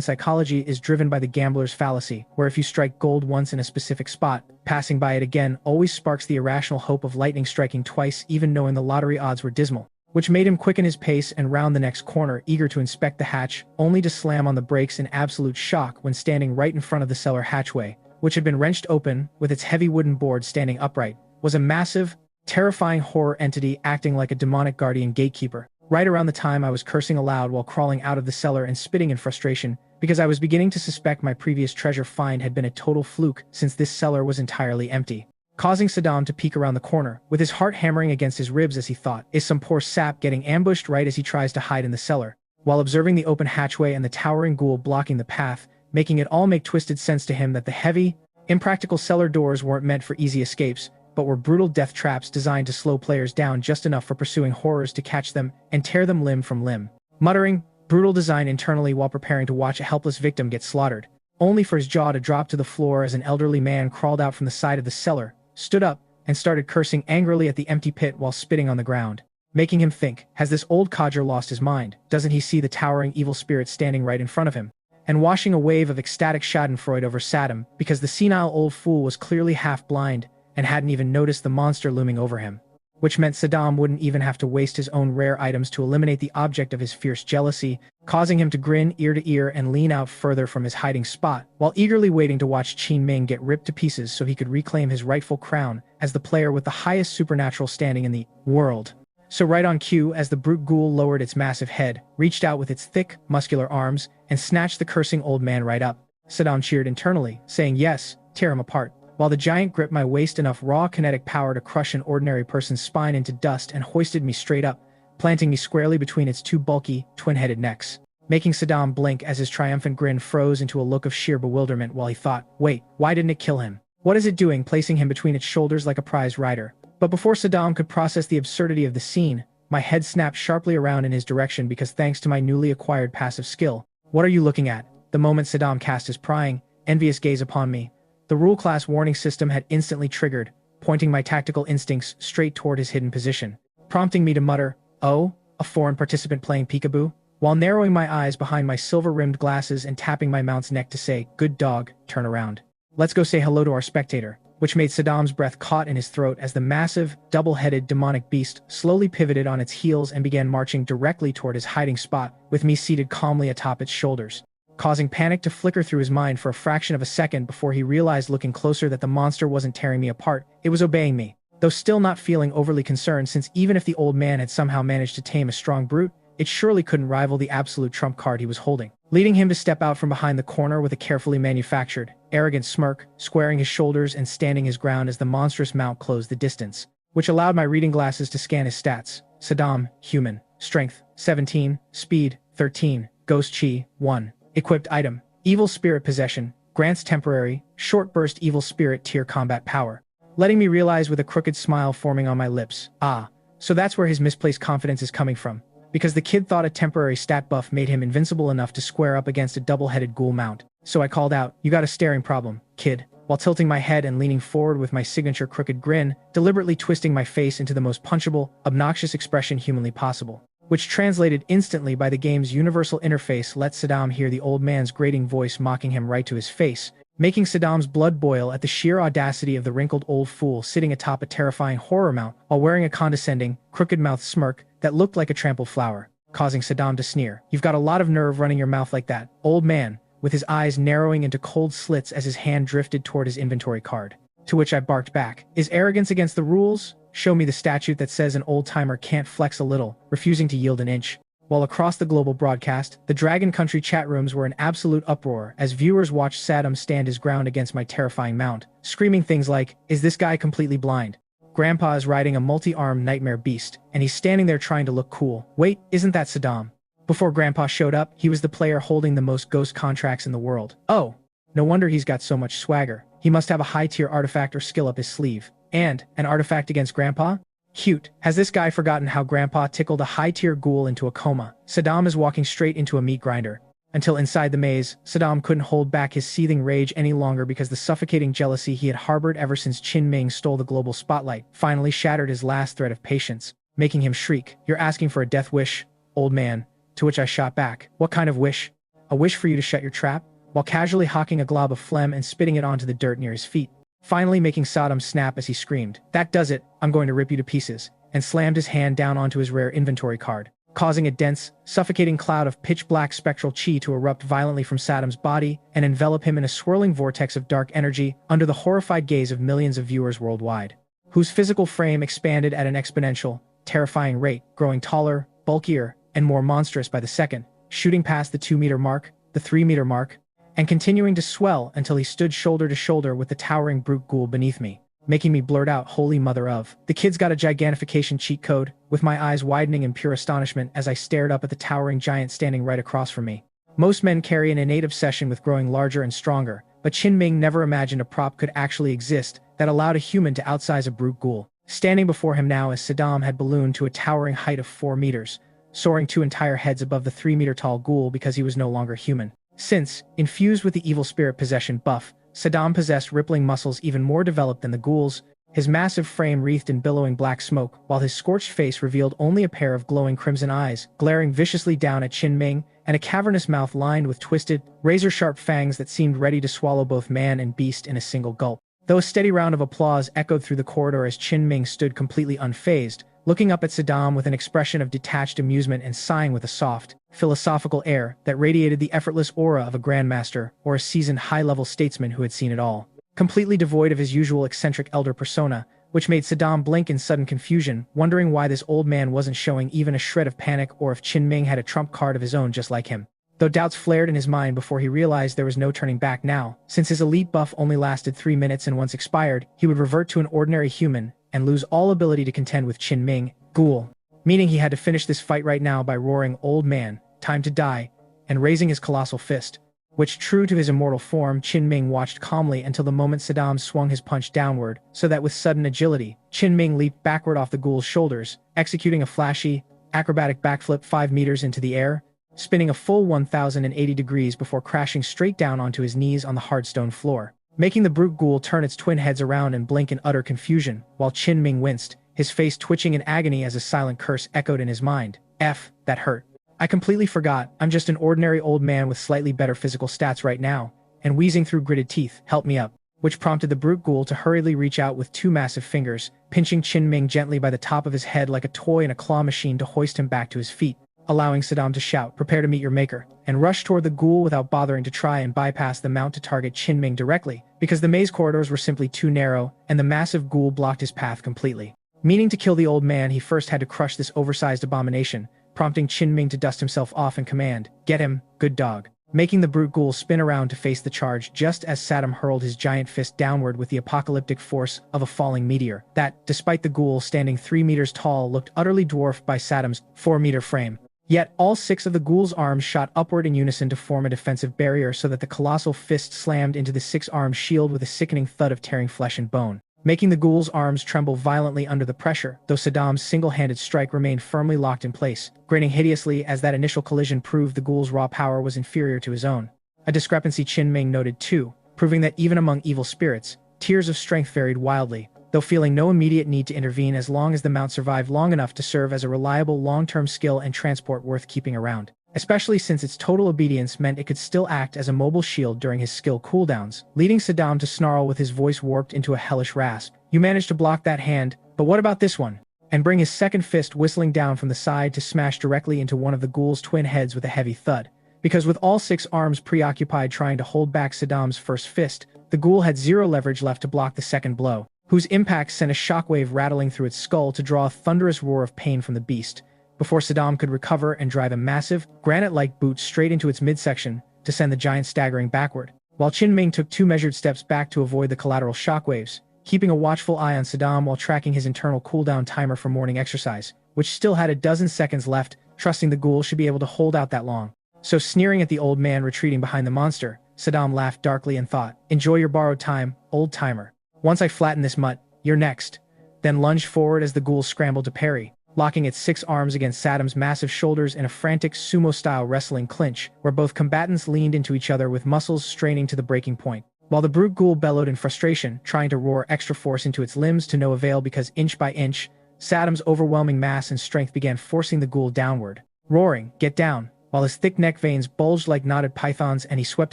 psychology is driven by the gambler's fallacy, where if you strike gold once in a specific spot, passing by it again always sparks the irrational hope of lightning striking twice even knowing the lottery odds were dismal, which made him quicken his pace and round the next corner, eager to inspect the hatch, only to slam on the brakes in absolute shock when standing right in front of the cellar hatchway, which had been wrenched open, with its heavy wooden board standing upright, was a massive, terrifying horror entity acting like a demonic guardian gatekeeper. Right around the time I was cursing aloud while crawling out of the cellar and spitting in frustration, because I was beginning to suspect my previous treasure find had been a total fluke since this cellar was entirely empty. Causing Saddam to peek around the corner, with his heart hammering against his ribs as he thought, is some poor sap getting ambushed right as he tries to hide in the cellar, while observing the open hatchway and the towering ghoul blocking the path, making it all make twisted sense to him that the heavy, impractical cellar doors weren't meant for easy escapes, but were brutal death traps designed to slow players down just enough for pursuing horrors to catch them and tear them limb from limb. Muttering, brutal design internally while preparing to watch a helpless victim get slaughtered, only for his jaw to drop to the floor as an elderly man crawled out from the side of the cellar, stood up, and started cursing angrily at the empty pit while spitting on the ground. Making him think, has this old codger lost his mind? Doesn't he see the towering evil spirit standing right in front of him? And washing a wave of ecstatic schadenfreude over Saddam, because the senile old fool was clearly half blind and hadn't even noticed the monster looming over him. Which meant Saddam wouldn't even have to waste his own rare items to eliminate the object of his fierce jealousy, causing him to grin ear to ear and lean out further from his hiding spot, while eagerly waiting to watch Qin Ming get ripped to pieces so he could reclaim his rightful crown as the player with the highest supernatural standing in the world. So right on cue, as the brute ghoul lowered its massive head, reached out with its thick, muscular arms, and snatched the cursing old man right up, Saddam cheered internally, saying yes, tear him apart, while the giant gripped my waist enough raw kinetic power to crush an ordinary person's spine into dust and hoisted me straight up, planting me squarely between its two bulky, twin-headed necks, making Saddam blink as his triumphant grin froze into a look of sheer bewilderment while he thought, wait, why didn't it kill him? What is it doing, placing him between its shoulders like a prize rider? But before Saddam could process the absurdity of the scene, my head snapped sharply around in his direction because thanks to my newly acquired passive skill. What are you looking at? The moment Saddam cast his prying, envious gaze upon me, the rule class warning system had instantly triggered, pointing my tactical instincts straight toward his hidden position, prompting me to mutter, "Oh, a foreign participant playing peekaboo?" while narrowing my eyes behind my silver-rimmed glasses and tapping my mount's neck to say, "Good dog, turn around. Let's go say hello to our spectator," which made Saddam's breath caught in his throat as the massive, double-headed demonic beast slowly pivoted on its heels and began marching directly toward his hiding spot, with me seated calmly atop its shoulders, causing panic to flicker through his mind for a fraction of a second before he realized looking closer that the monster wasn't tearing me apart, it was obeying me, though still not feeling overly concerned since even if the old man had somehow managed to tame a strong brute, it surely couldn't rival the absolute trump card he was holding, leading him to step out from behind the corner with a carefully manufactured, arrogant smirk, squaring his shoulders and standing his ground as the monstrous mount closed the distance, which allowed my reading glasses to scan his stats. Saddam, human, strength, 17, speed, 13, ghost chi, 1. Equipped item, evil spirit possession, grants temporary, short-burst evil spirit tier combat power, letting me realize with a crooked smile forming on my lips. Ah, so that's where his misplaced confidence is coming from. Because the kid thought a temporary stat buff made him invincible enough to square up against a double-headed ghoul mount. So I called out, "You got a staring problem, kid," while tilting my head and leaning forward with my signature crooked grin, deliberately twisting my face into the most punchable, obnoxious expression humanly possible. Which translated instantly by the game's universal interface let Saddam hear the old man's grating voice mocking him right to his face, making Saddam's blood boil at the sheer audacity of the wrinkled old fool sitting atop a terrifying horror mount while wearing a condescending, crooked-mouthed smirk that looked like a trampled flower, causing Saddam to sneer. "You've got a lot of nerve running your mouth like that, old man," with his eyes narrowing into cold slits as his hand drifted toward his inventory card. To which I barked back, "Is arrogance against the rules? Show me the statute that says an old-timer can't flex a little," refusing to yield an inch. While across the global broadcast, the Dragon Country chat rooms were in absolute uproar as viewers watched Saddam stand his ground against my terrifying mount, screaming things like, "Is this guy completely blind? Grandpa is riding a multi-armed nightmare beast, and he's standing there trying to look cool. Wait, isn't that Saddam?" Before Grandpa showed up, he was the player holding the most ghost contracts in the world. Oh, no wonder he's got so much swagger. He must have a high-tier artifact or skill up his sleeve. And an artifact against Grandpa? Cute. Has this guy forgotten how Grandpa tickled a high-tier ghoul into a coma? Saddam is walking straight into a meat grinder. Until inside the maze, Saddam couldn't hold back his seething rage any longer because the suffocating jealousy he had harbored ever since Qin Ming stole the global spotlight finally shattered his last thread of patience, making him shriek, "You're asking for a death wish, old man." To which I shot back, "What kind of wish? A wish for you to shut your trap?" While casually hawking a glob of phlegm and spitting it onto the dirt near his feet, finally making Saddam snap as he screamed, "That does it, I'm going to rip you to pieces," and slammed his hand down onto his rare inventory card, causing a dense, suffocating cloud of pitch-black spectral chi to erupt violently from Saddam's body and envelop him in a swirling vortex of dark energy under the horrified gaze of millions of viewers worldwide, whose physical frame expanded at an exponential, terrifying rate, growing taller, bulkier, and more monstrous by the second, shooting past the 2-meter mark, the 3-meter mark, and continuing to swell until he stood shoulder to shoulder with the towering brute ghoul beneath me, making me blurt out, "Holy mother of." The kid's got a gigantification cheat code, with my eyes widening in pure astonishment as I stared up at the towering giant standing right across from me. Most men carry an innate obsession with growing larger and stronger, but Qin Ming never imagined a prop could actually exist that allowed a human to outsize a brute ghoul. Standing before him now as Saddam had ballooned to a towering height of 4 meters, soaring 2 entire heads above the 3-meter-tall ghoul because he was no longer human. Since, infused with the evil spirit possession buff, Saddam possessed rippling muscles even more developed than the ghouls, his massive frame wreathed in billowing black smoke, while his scorched face revealed only a pair of glowing crimson eyes, glaring viciously down at Qin Ming, and a cavernous mouth lined with twisted, razor-sharp fangs that seemed ready to swallow both man and beast in a single gulp. Though a steady round of applause echoed through the corridor as Qin Ming stood completely unfazed, looking up at Saddam with an expression of detached amusement and sighing with a soft, philosophical air that radiated the effortless aura of a grandmaster or a seasoned high-level statesman who had seen it all. Completely devoid of his usual eccentric elder persona, which made Saddam blink in sudden confusion, wondering why this old man wasn't showing even a shred of panic or if Qin Ming had a trump card of his own just like him. Though doubts flared in his mind before he realized there was no turning back now, since his elite buff only lasted 3 minutes and once expired, he would revert to an ordinary human and lose all ability to contend with Qin Ming, ghoul, meaning he had to finish this fight right now by roaring, "Old man, time to die," and raising his colossal fist, which, true to his immortal form, Qin Ming watched calmly until the moment Saddam swung his punch downward, so that with sudden agility, Qin Ming leaped backward off the ghoul's shoulders, executing a flashy, acrobatic backflip 5 meters into the air, spinning a full 1,080 degrees before crashing straight down onto his knees on the hard stone floor, making the brute ghoul turn its twin heads around and blink in utter confusion, while Qin Ming winced, his face twitching in agony as a silent curse echoed in his mind. F, that hurt. I completely forgot, I'm just an ordinary old man with slightly better physical stats right now, and wheezing through gritted teeth, "Help me up," which prompted the brute ghoul to hurriedly reach out with 2 massive fingers, pinching Qin Ming gently by the top of his head like a toy in a claw machine to hoist him back to his feet, allowing Saddam to shout, "Prepare to meet your maker," and rush toward the ghoul without bothering to try and bypass the mount to target Qin Ming directly, because the maze corridors were simply too narrow, and the massive ghoul blocked his path completely. Meaning to kill the old man, he first had to crush this oversized abomination, prompting Qin Ming to dust himself off and command, "Get him, good dog," making the brute ghoul spin around to face the charge just as Saddam hurled his giant fist downward with the apocalyptic force of a falling meteor that, despite the ghoul standing 3 meters tall, looked utterly dwarfed by Saddam's 4-meter frame. Yet all 6 of the ghoul's arms shot upward in unison to form a defensive barrier so that the colossal fist slammed into the 6-armed shield with a sickening thud of tearing flesh and bone, making the ghoul's arms tremble violently under the pressure, though Saddam's single-handed strike remained firmly locked in place, grinning hideously as that initial collision proved the ghoul's raw power was inferior to his own. A discrepancy Qin Ming noted too, proving that even among evil spirits, tiers of strength varied wildly, though feeling no immediate need to intervene as long as the mount survived long enough to serve as a reliable long-term skill and transport worth keeping around, especially since its total obedience meant it could still act as a mobile shield during his skill cooldowns, leading Saddam to snarl with his voice warped into a hellish rasp. "You managed to block that hand, but what about this one?" And bring his second fist whistling down from the side to smash directly into one of the ghoul's twin heads with a heavy thud. Because with all 6 arms preoccupied trying to hold back Saddam's first fist, the ghoul had zero leverage left to block the second blow, whose impact sent a shockwave rattling through its skull to draw a thunderous roar of pain from the beast, before Saddam could recover and drive a massive, granite-like boot straight into its midsection to send the giant staggering backward, while Qin Ming took 2 measured steps back to avoid the collateral shockwaves, keeping a watchful eye on Saddam while tracking his internal cooldown timer for morning exercise, which still had a dozen seconds left, trusting the ghoul should be able to hold out that long. So sneering at the old man retreating behind the monster, Saddam laughed darkly and thought, "Enjoy your borrowed time, old timer. Once I flatten this mutt, you're next." Then lunged forward as the ghoul scrambled to parry, locking its 6 arms against Saddam's massive shoulders in a frantic sumo-style wrestling clinch, where both combatants leaned into each other with muscles straining to the breaking point. While the brute ghoul bellowed in frustration, trying to roar extra force into its limbs to no avail because inch by inch, Saddam's overwhelming mass and strength began forcing the ghoul downward. Roaring, "Get down!" while his thick neck veins bulged like knotted pythons and he swept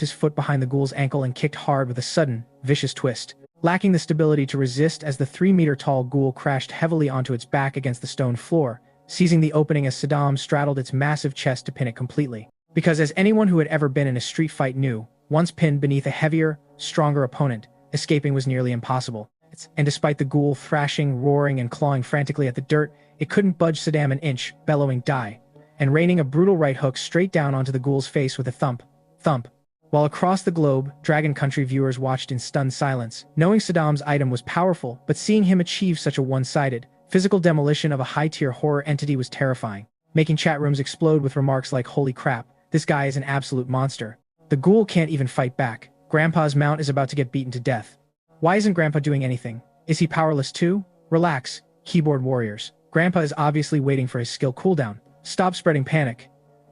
his foot behind the ghoul's ankle and kicked hard with a sudden, vicious twist, lacking the stability to resist as the 3-meter-tall ghoul crashed heavily onto its back against the stone floor, seizing the opening as Saddam straddled its massive chest to pin it completely. Because as anyone who had ever been in a street fight knew, once pinned beneath a heavier, stronger opponent, escaping was nearly impossible. And despite the ghoul thrashing, roaring, and clawing frantically at the dirt, it couldn't budge Saddam an inch, bellowing "Die!" and raining a brutal right hook straight down onto the ghoul's face with a thump, thump. While across the globe, Dragon Country viewers watched in stunned silence, knowing Saddam's item was powerful, but seeing him achieve such a one-sided, physical demolition of a high-tier horror entity was terrifying, making chat rooms explode with remarks like, "Holy crap, this guy is an absolute monster. The ghoul can't even fight back. Grandpa's mount is about to get beaten to death. Why isn't Grandpa doing anything? Is he powerless too? Relax, keyboard warriors. Grandpa is obviously waiting for his skill cooldown. Stop spreading panic."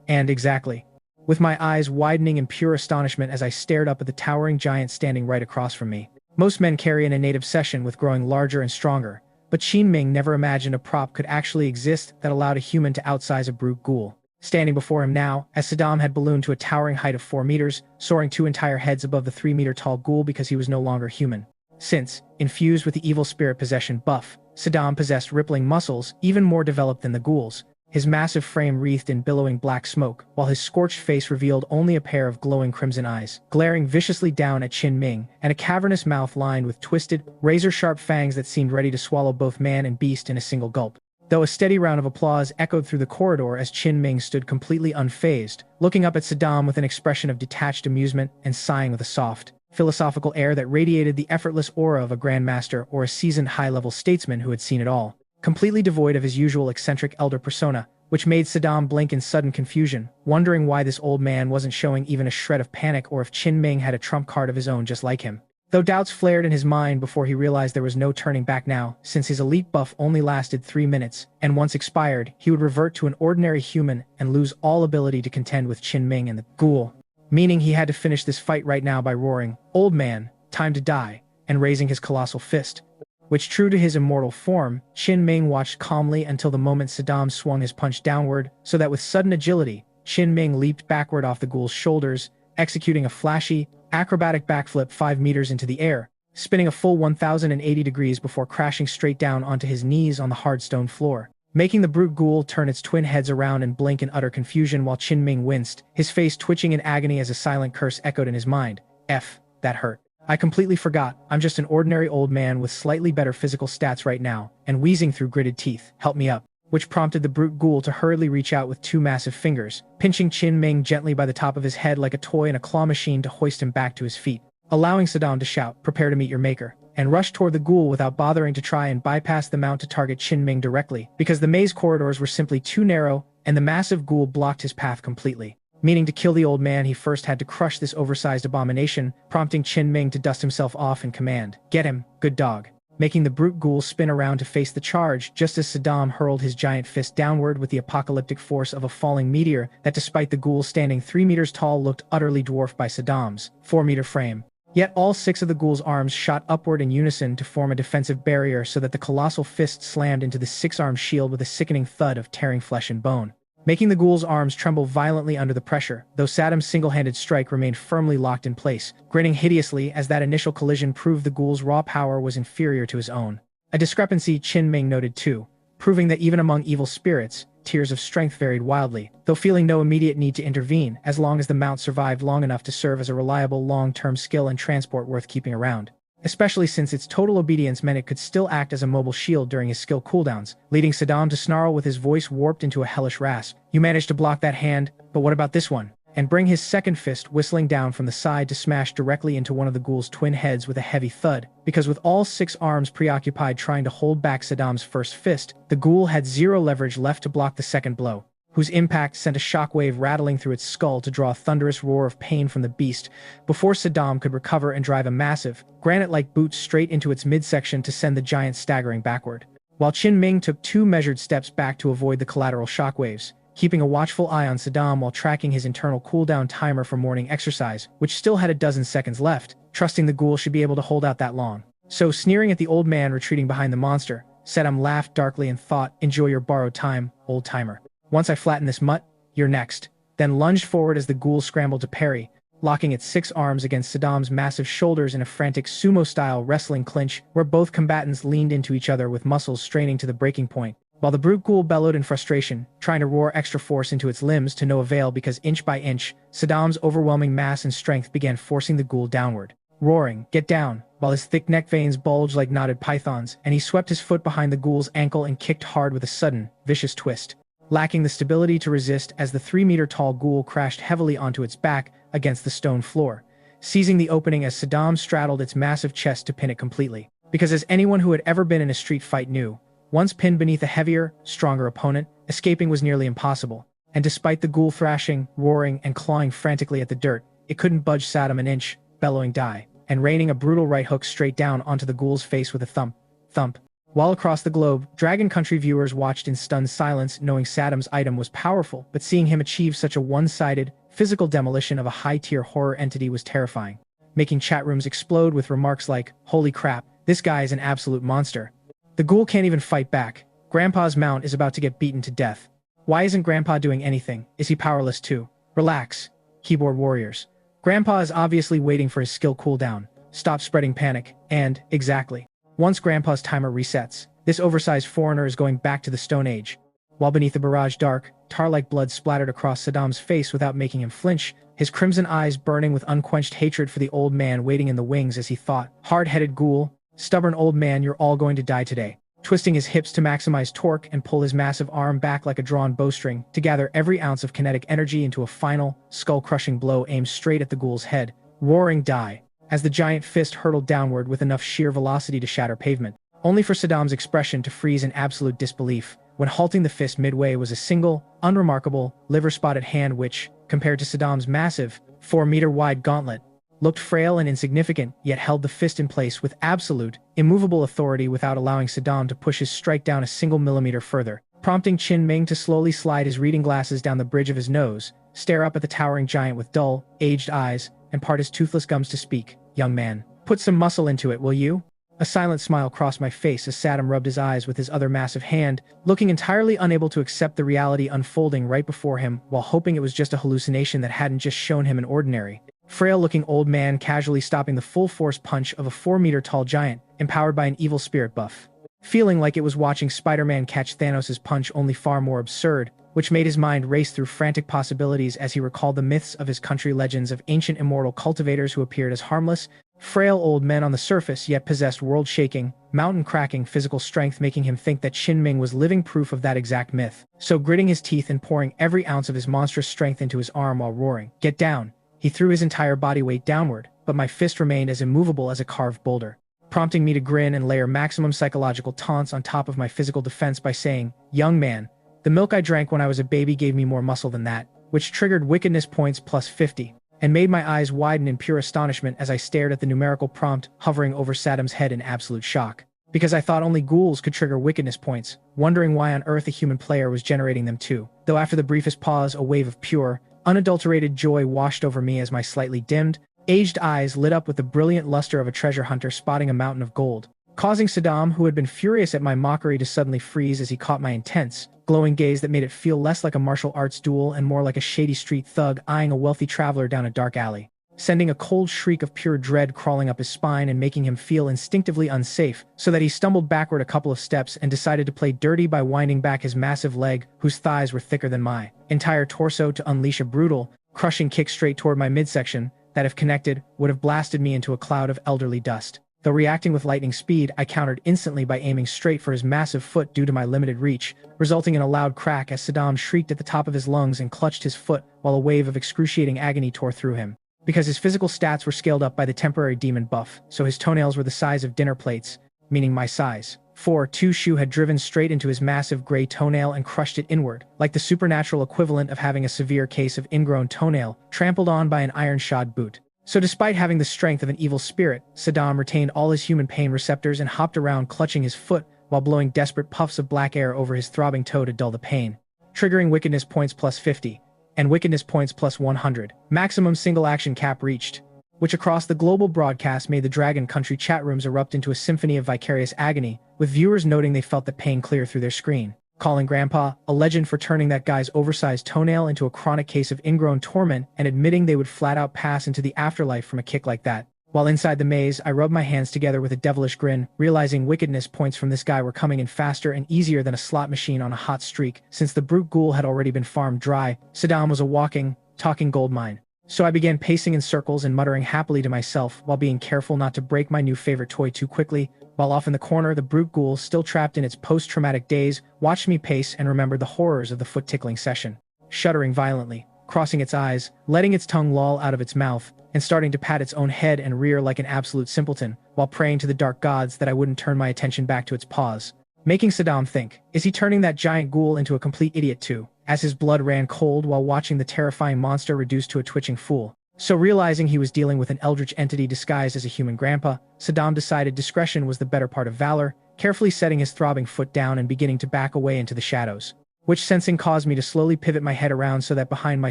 And exactly. With my eyes widening in pure astonishment as I stared up at the towering giant standing right across from me. Most men carry an innate obsession with growing larger and stronger, but Qin Ming never imagined a prop could actually exist that allowed a human to outsize a brute ghoul. Standing before him now, as Saddam had ballooned to a towering height of 4 meters, soaring 2 entire heads above the 3-meter-tall ghoul because he was no longer human. Since, infused with the evil spirit possession buff, Saddam possessed rippling muscles even more developed than the ghoul's, his massive frame wreathed in billowing black smoke, while his scorched face revealed only a pair of glowing crimson eyes, glaring viciously down at Qin Ming, and a cavernous mouth lined with twisted, razor-sharp fangs that seemed ready to swallow both man and beast in a single gulp. Though a steady round of applause echoed through the corridor as Qin Ming stood completely unfazed, looking up at Saddam with an expression of detached amusement and sighing with a soft, philosophical air that radiated the effortless aura of a grandmaster or a seasoned high-level statesman who had seen it all. Completely devoid of his usual eccentric elder persona, which made Saddam blink in sudden confusion, wondering why this old man wasn't showing even a shred of panic or if Qin Ming had a trump card of his own just like him. Though doubts flared in his mind before he realized there was no turning back now, since his elite buff only lasted 3 minutes, and once expired, he would revert to an ordinary human and lose all ability to contend with Qin Ming and the ghoul. Meaning he had to finish this fight right now by roaring, "Old man, time to die," and raising his colossal fist, which, true to his immortal form, Qin Ming watched calmly until the moment Saddam swung his punch downward, so that with sudden agility, Qin Ming leaped backward off the ghoul's shoulders, executing a flashy, acrobatic backflip 5 meters into the air, spinning a full 1,080 degrees before crashing straight down onto his knees on the hard stone floor, making the brute ghoul turn its twin heads around and blink in utter confusion while Qin Ming winced, his face twitching in agony as a silent curse echoed in his mind. "F, that hurt. I completely forgot, I'm just an ordinary old man with slightly better physical stats right now," and wheezing through gritted teeth, "Help me up," which prompted the brute ghoul to hurriedly reach out with 2 massive fingers, pinching Qin Ming gently by the top of his head like a toy in a claw machine to hoist him back to his feet, allowing Saddam to shout, "Prepare to meet your maker," and rush toward the ghoul without bothering to try and bypass the mount to target Qin Ming directly, because the maze corridors were simply too narrow and the massive ghoul blocked his path completely. Meaning to kill the old man, he first had to crush this oversized abomination, prompting Qin Ming to dust himself off and command, "Get him, good dog," making the brute ghoul spin around to face the charge just as Saddam hurled his giant fist downward with the apocalyptic force of a falling meteor that, despite the ghoul standing 3 meters tall, looked utterly dwarfed by Saddam's 4-meter frame. Yet all 6 of the ghoul's arms shot upward in unison to form a defensive barrier so that the colossal fist slammed into the 6-armed shield with a sickening thud of tearing flesh and bone, making the ghoul's arms tremble violently under the pressure, though Saddam's single-handed strike remained firmly locked in place, grinning hideously as that initial collision proved the ghoul's raw power was inferior to his own. A discrepancy Qin Ming noted too, proving that even among evil spirits, tiers of strength varied wildly, though feeling no immediate need to intervene as long as the mount survived long enough to serve as a reliable long-term skill and transport worth keeping around. Especially since its total obedience meant it could still act as a mobile shield during his skill cooldowns, leading Saddam to snarl with his voice warped into a hellish rasp. "You managed to block that hand, but what about this one?" And bring his second fist whistling down from the side to smash directly into one of the ghoul's twin heads with a heavy thud, because with all 6 arms preoccupied trying to hold back Saddam's first fist, the ghoul had zero leverage left to block the second blow, whose impact sent a shockwave rattling through its skull to draw a thunderous roar of pain from the beast before Saddam could recover and drive a massive, granite-like boot straight into its midsection to send the giant staggering backward. While Qin Ming took 2 measured steps back to avoid the collateral shockwaves, keeping a watchful eye on Saddam while tracking his internal cooldown timer for morning exercise, which still had a dozen seconds left, trusting the ghoul should be able to hold out that long. So, sneering at the old man retreating behind the monster, Saddam laughed darkly and thought, "Enjoy your borrowed time, old-timer. Once I flatten this mutt, you're next," then lunged forward as the ghoul scrambled to parry, locking its 6 arms against Saddam's massive shoulders in a frantic sumo-style wrestling clinch where both combatants leaned into each other with muscles straining to the breaking point. While the brute ghoul bellowed in frustration, trying to roar extra force into its limbs to no avail because inch by inch, Saddam's overwhelming mass and strength began forcing the ghoul downward. Roaring, "Get down," while his thick neck veins bulged like knotted pythons, and he swept his foot behind the ghoul's ankle and kicked hard with a sudden, vicious twist, lacking the stability to resist as the 3-meter-tall ghoul crashed heavily onto its back against the stone floor, seizing the opening as Saddam straddled its massive chest to pin it completely. Because as anyone who had ever been in a street fight knew, once pinned beneath a heavier, stronger opponent, escaping was nearly impossible. And despite the ghoul thrashing, roaring, and clawing frantically at the dirt, it couldn't budge Saddam an inch, bellowing "Die," and raining a brutal right hook straight down onto the ghoul's face with a thump, thump. While across the globe, Dragon Country viewers watched in stunned silence, knowing Saddam's item was powerful, but seeing him achieve such a one-sided, physical demolition of a high-tier horror entity was terrifying, making chat rooms explode with remarks like, "Holy crap, this guy is an absolute monster. The ghoul can't even fight back. Grandpa's mount is about to get beaten to death. Why isn't Grandpa doing anything? Is he powerless too? Relax, keyboard warriors. Grandpa is obviously waiting for his skill cooldown. Stop spreading panic, and, exactly. Once Grandpa's timer resets, this oversized foreigner is going back to the Stone Age." While beneath the barrage dark, tar-like blood splattered across Saddam's face without making him flinch, his crimson eyes burning with unquenched hatred for the old man waiting in the wings as he thought, "Hard-headed ghoul, stubborn old man, you're all going to die today." Twisting his hips to maximize torque and pull his massive arm back like a drawn bowstring to gather every ounce of kinetic energy into a final, skull-crushing blow aimed straight at the ghoul's head, roaring "Die," as the giant fist hurtled downward with enough sheer velocity to shatter pavement, only for Saddam's expression to freeze in absolute disbelief, when halting the fist midway was a single, unremarkable, liver-spotted hand which, compared to Saddam's massive, 4-meter-wide gauntlet, looked frail and insignificant, yet held the fist in place with absolute, immovable authority without allowing Saddam to push his strike down a single millimeter further, prompting Qin Ming to slowly slide his reading glasses down the bridge of his nose, stare up at the towering giant with dull, aged eyes, and part his toothless gums to speak, "Young man, put some muscle into it, will you?" A silent smile crossed my face as Saddam rubbed his eyes with his other massive hand, looking entirely unable to accept the reality unfolding right before him while hoping it was just a hallucination that hadn't just shown him an ordinary, frail-looking old man casually stopping the full-force punch of a 4-meter-tall giant, empowered by an evil spirit buff. Feeling like it was watching Spider-Man catch Thanos' punch, only far more absurd, which made his mind race through frantic possibilities as he recalled the myths of his country, legends of ancient immortal cultivators who appeared as harmless, frail old men on the surface yet possessed world-shaking, mountain-cracking physical strength, making him think that Qin Ming was living proof of that exact myth. So gritting his teeth and pouring every ounce of his monstrous strength into his arm while roaring, "Get down!" he threw his entire body weight downward, but my fist remained as immovable as a carved boulder, prompting me to grin and layer maximum psychological taunts on top of my physical defense by saying, "Young man, The milk I drank when I was a baby gave me more muscle than that, which triggered wickedness points plus 50, and made my eyes widen in pure astonishment as I stared at the numerical prompt hovering over Saddam's head in absolute shock. Because I thought only ghouls could trigger wickedness points, wondering why on earth a human player was generating them too. Though after the briefest pause, a wave of pure, unadulterated joy washed over me as my slightly dimmed, aged eyes lit up with the brilliant luster of a treasure hunter spotting a mountain of gold, causing Saddam, who had been furious at my mockery, to suddenly freeze as he caught my intense, glowing gaze that made it feel less like a martial arts duel and more like a shady street thug eyeing a wealthy traveler down a dark alley, sending a cold shriek of pure dread crawling up his spine and making him feel instinctively unsafe, so that he stumbled backward a couple of steps and decided to play dirty by winding back his massive leg, whose thighs were thicker than my entire torso, to unleash a brutal, crushing kick straight toward my midsection that, if connected, would have blasted me into a cloud of elderly dust. Though reacting with lightning speed, I countered instantly by aiming straight for his massive foot due to my limited reach, resulting in a loud crack as Saddam shrieked at the top of his lungs and clutched his foot while a wave of excruciating agony tore through him. Because his physical stats were scaled up by the temporary demon buff, so his toenails were the size of dinner plates, meaning my size. 4-2 shoe had driven straight into his massive gray toenail and crushed it inward, like the supernatural equivalent of having a severe case of ingrown toenail trampled on by an iron-shod boot. So despite having the strength of an evil spirit, Saddam retained all his human pain receptors and hopped around clutching his foot while blowing desperate puffs of black air over his throbbing toe to dull the pain, triggering wickedness points plus 50, and wickedness points plus 100. Maximum single action cap reached, which across the global broadcast made the Dragon Country chat rooms erupt into a symphony of vicarious agony, with viewers noting they felt the pain clear through their screen, calling Grandpa a legend for turning that guy's oversized toenail into a chronic case of ingrown torment, and admitting they would flat-out pass into the afterlife from a kick like that. While inside the maze, I rubbed my hands together with a devilish grin, realizing wickedness points from this guy were coming in faster and easier than a slot machine on a hot streak. Since the brute ghoul had already been farmed dry, Saddam was a walking, talking goldmine. So I began pacing in circles and muttering happily to myself while being careful not to break my new favorite toy too quickly. While off in the corner, the brute ghoul, still trapped in its post-traumatic daze, watched me pace and remembered the horrors of the foot-tickling session. Shuddering violently, crossing its eyes, letting its tongue loll out of its mouth, and starting to pat its own head and rear like an absolute simpleton, while praying to the dark gods that I wouldn't turn my attention back to its paws. Making Saddam think, is he turning that giant ghoul into a complete idiot too? As his blood ran cold while watching the terrifying monster reduced to a twitching fool. So realizing he was dealing with an eldritch entity disguised as a human grandpa, Saddam decided discretion was the better part of valor, carefully setting his throbbing foot down and beginning to back away into the shadows. Which sensing caused me to slowly pivot my head around so that behind my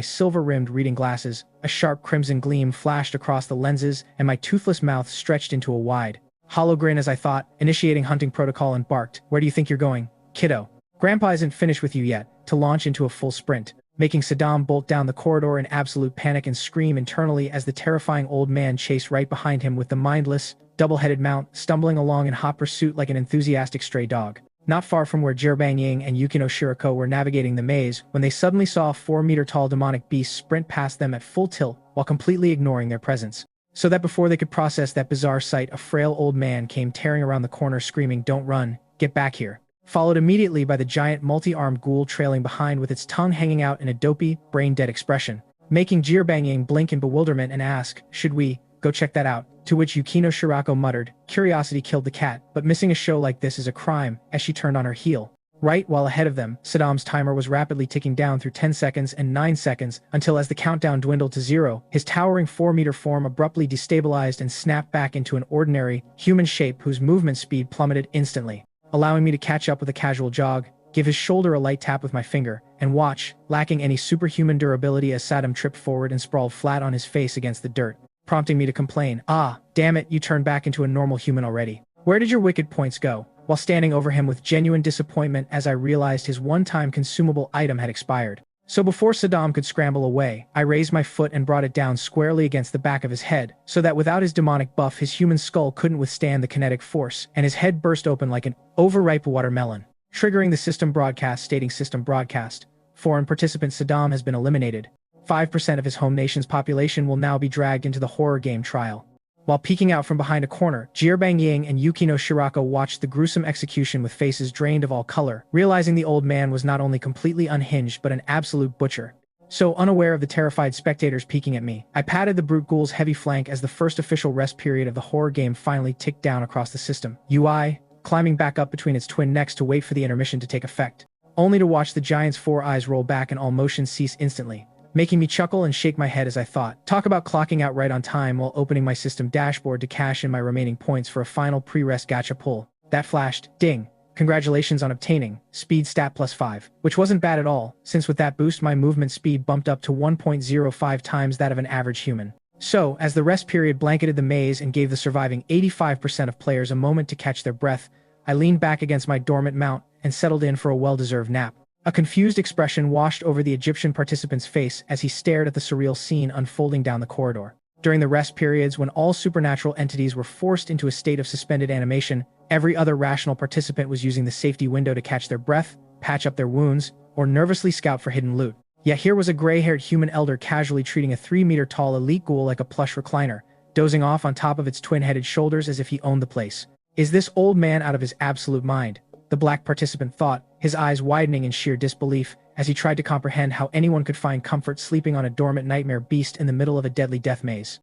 silver-rimmed reading glasses, a sharp crimson gleam flashed across the lenses and my toothless mouth stretched into a wide, hollow grin as I thought, initiating hunting protocol, and barked, "Where do you think you're going, kiddo? Grandpa isn't finished with you yet," to launch into a full sprint, making Saddam bolt down the corridor in absolute panic and scream internally as the terrifying old man chased right behind him with the mindless, double-headed mount stumbling along in hot pursuit like an enthusiastic stray dog. Not far from where Jirbang Ying and Yukino Shirako were navigating the maze when they suddenly saw a 4-meter-tall demonic beast sprint past them at full tilt while completely ignoring their presence. So that before they could process that bizarre sight, a frail old man came tearing around the corner screaming, "Don't run, get back here." Followed immediately by the giant multi-armed ghoul trailing behind with its tongue hanging out in a dopey, brain-dead expression, making Jirbang Ying blink in bewilderment and ask, "Should we go check that out?" To which Yukino Shirako muttered, "Curiosity killed the cat, but missing a show like this is a crime," as she turned on her heel. Right while ahead of them, Saddam's timer was rapidly ticking down through 10 seconds and 9 seconds until as the countdown dwindled to 0, his towering 4-meter form abruptly destabilized and snapped back into an ordinary, human shape whose movement speed plummeted instantly, allowing me to catch up with a casual jog, give his shoulder a light tap with my finger, and watch, lacking any superhuman durability as Saddam tripped forward and sprawled flat on his face against the dirt, prompting me to complain, "Ah, damn it, you turned back into a normal human already. Where did your wicked points go?" While standing over him with genuine disappointment as I realized his one-time consumable item had expired. So before Saddam could scramble away, I raised my foot and brought it down squarely against the back of his head, so that without his demonic buff his human skull couldn't withstand the kinetic force, and his head burst open like an overripe watermelon, triggering the system broadcast stating "System broadcast. Foreign participant Saddam has been eliminated. 5% of his home nation's population will now be dragged into the horror game trial." While peeking out from behind a corner, Jirbang Ying and Yukino Shirako watched the gruesome execution with faces drained of all color, realizing the old man was not only completely unhinged but an absolute butcher. So unaware of the terrified spectators peeking at me, I patted the brute ghoul's heavy flank as the first official rest period of the horror game finally ticked down across the system UI, climbing back up between its twin necks to wait for the intermission to take effect. only to watch the giant's four eyes roll back and all motion cease instantly, making me chuckle and shake my head as I thought. Talk about clocking out right on time while opening my system dashboard to cash in my remaining points for a final pre-rest gacha pull. That flashed, ding. Congratulations on obtaining speed stat +5, which wasn't bad at all, since with that boost my movement speed bumped up to 1.05 times that of an average human. So, as the rest period blanketed the maze and gave the surviving 85% of players a moment to catch their breath, I leaned back against my dormant mount and settled in for a well-deserved nap. A confused expression washed over the Egyptian participant's face as he stared at the surreal scene unfolding down the corridor. During the rest periods, when all supernatural entities were forced into a state of suspended animation, every other rational participant was using the safety window to catch their breath, patch up their wounds, or nervously scout for hidden loot. Yet here was a gray-haired human elder casually treating a 3-meter-tall elite ghoul like a plush recliner, dozing off on top of its twin-headed shoulders as if he owned the place. Is this old man out of his absolute mind? The black participant thought, his eyes widening in sheer disbelief as he tried to comprehend how anyone could find comfort sleeping on a dormant nightmare beast in the middle of a deadly death maze.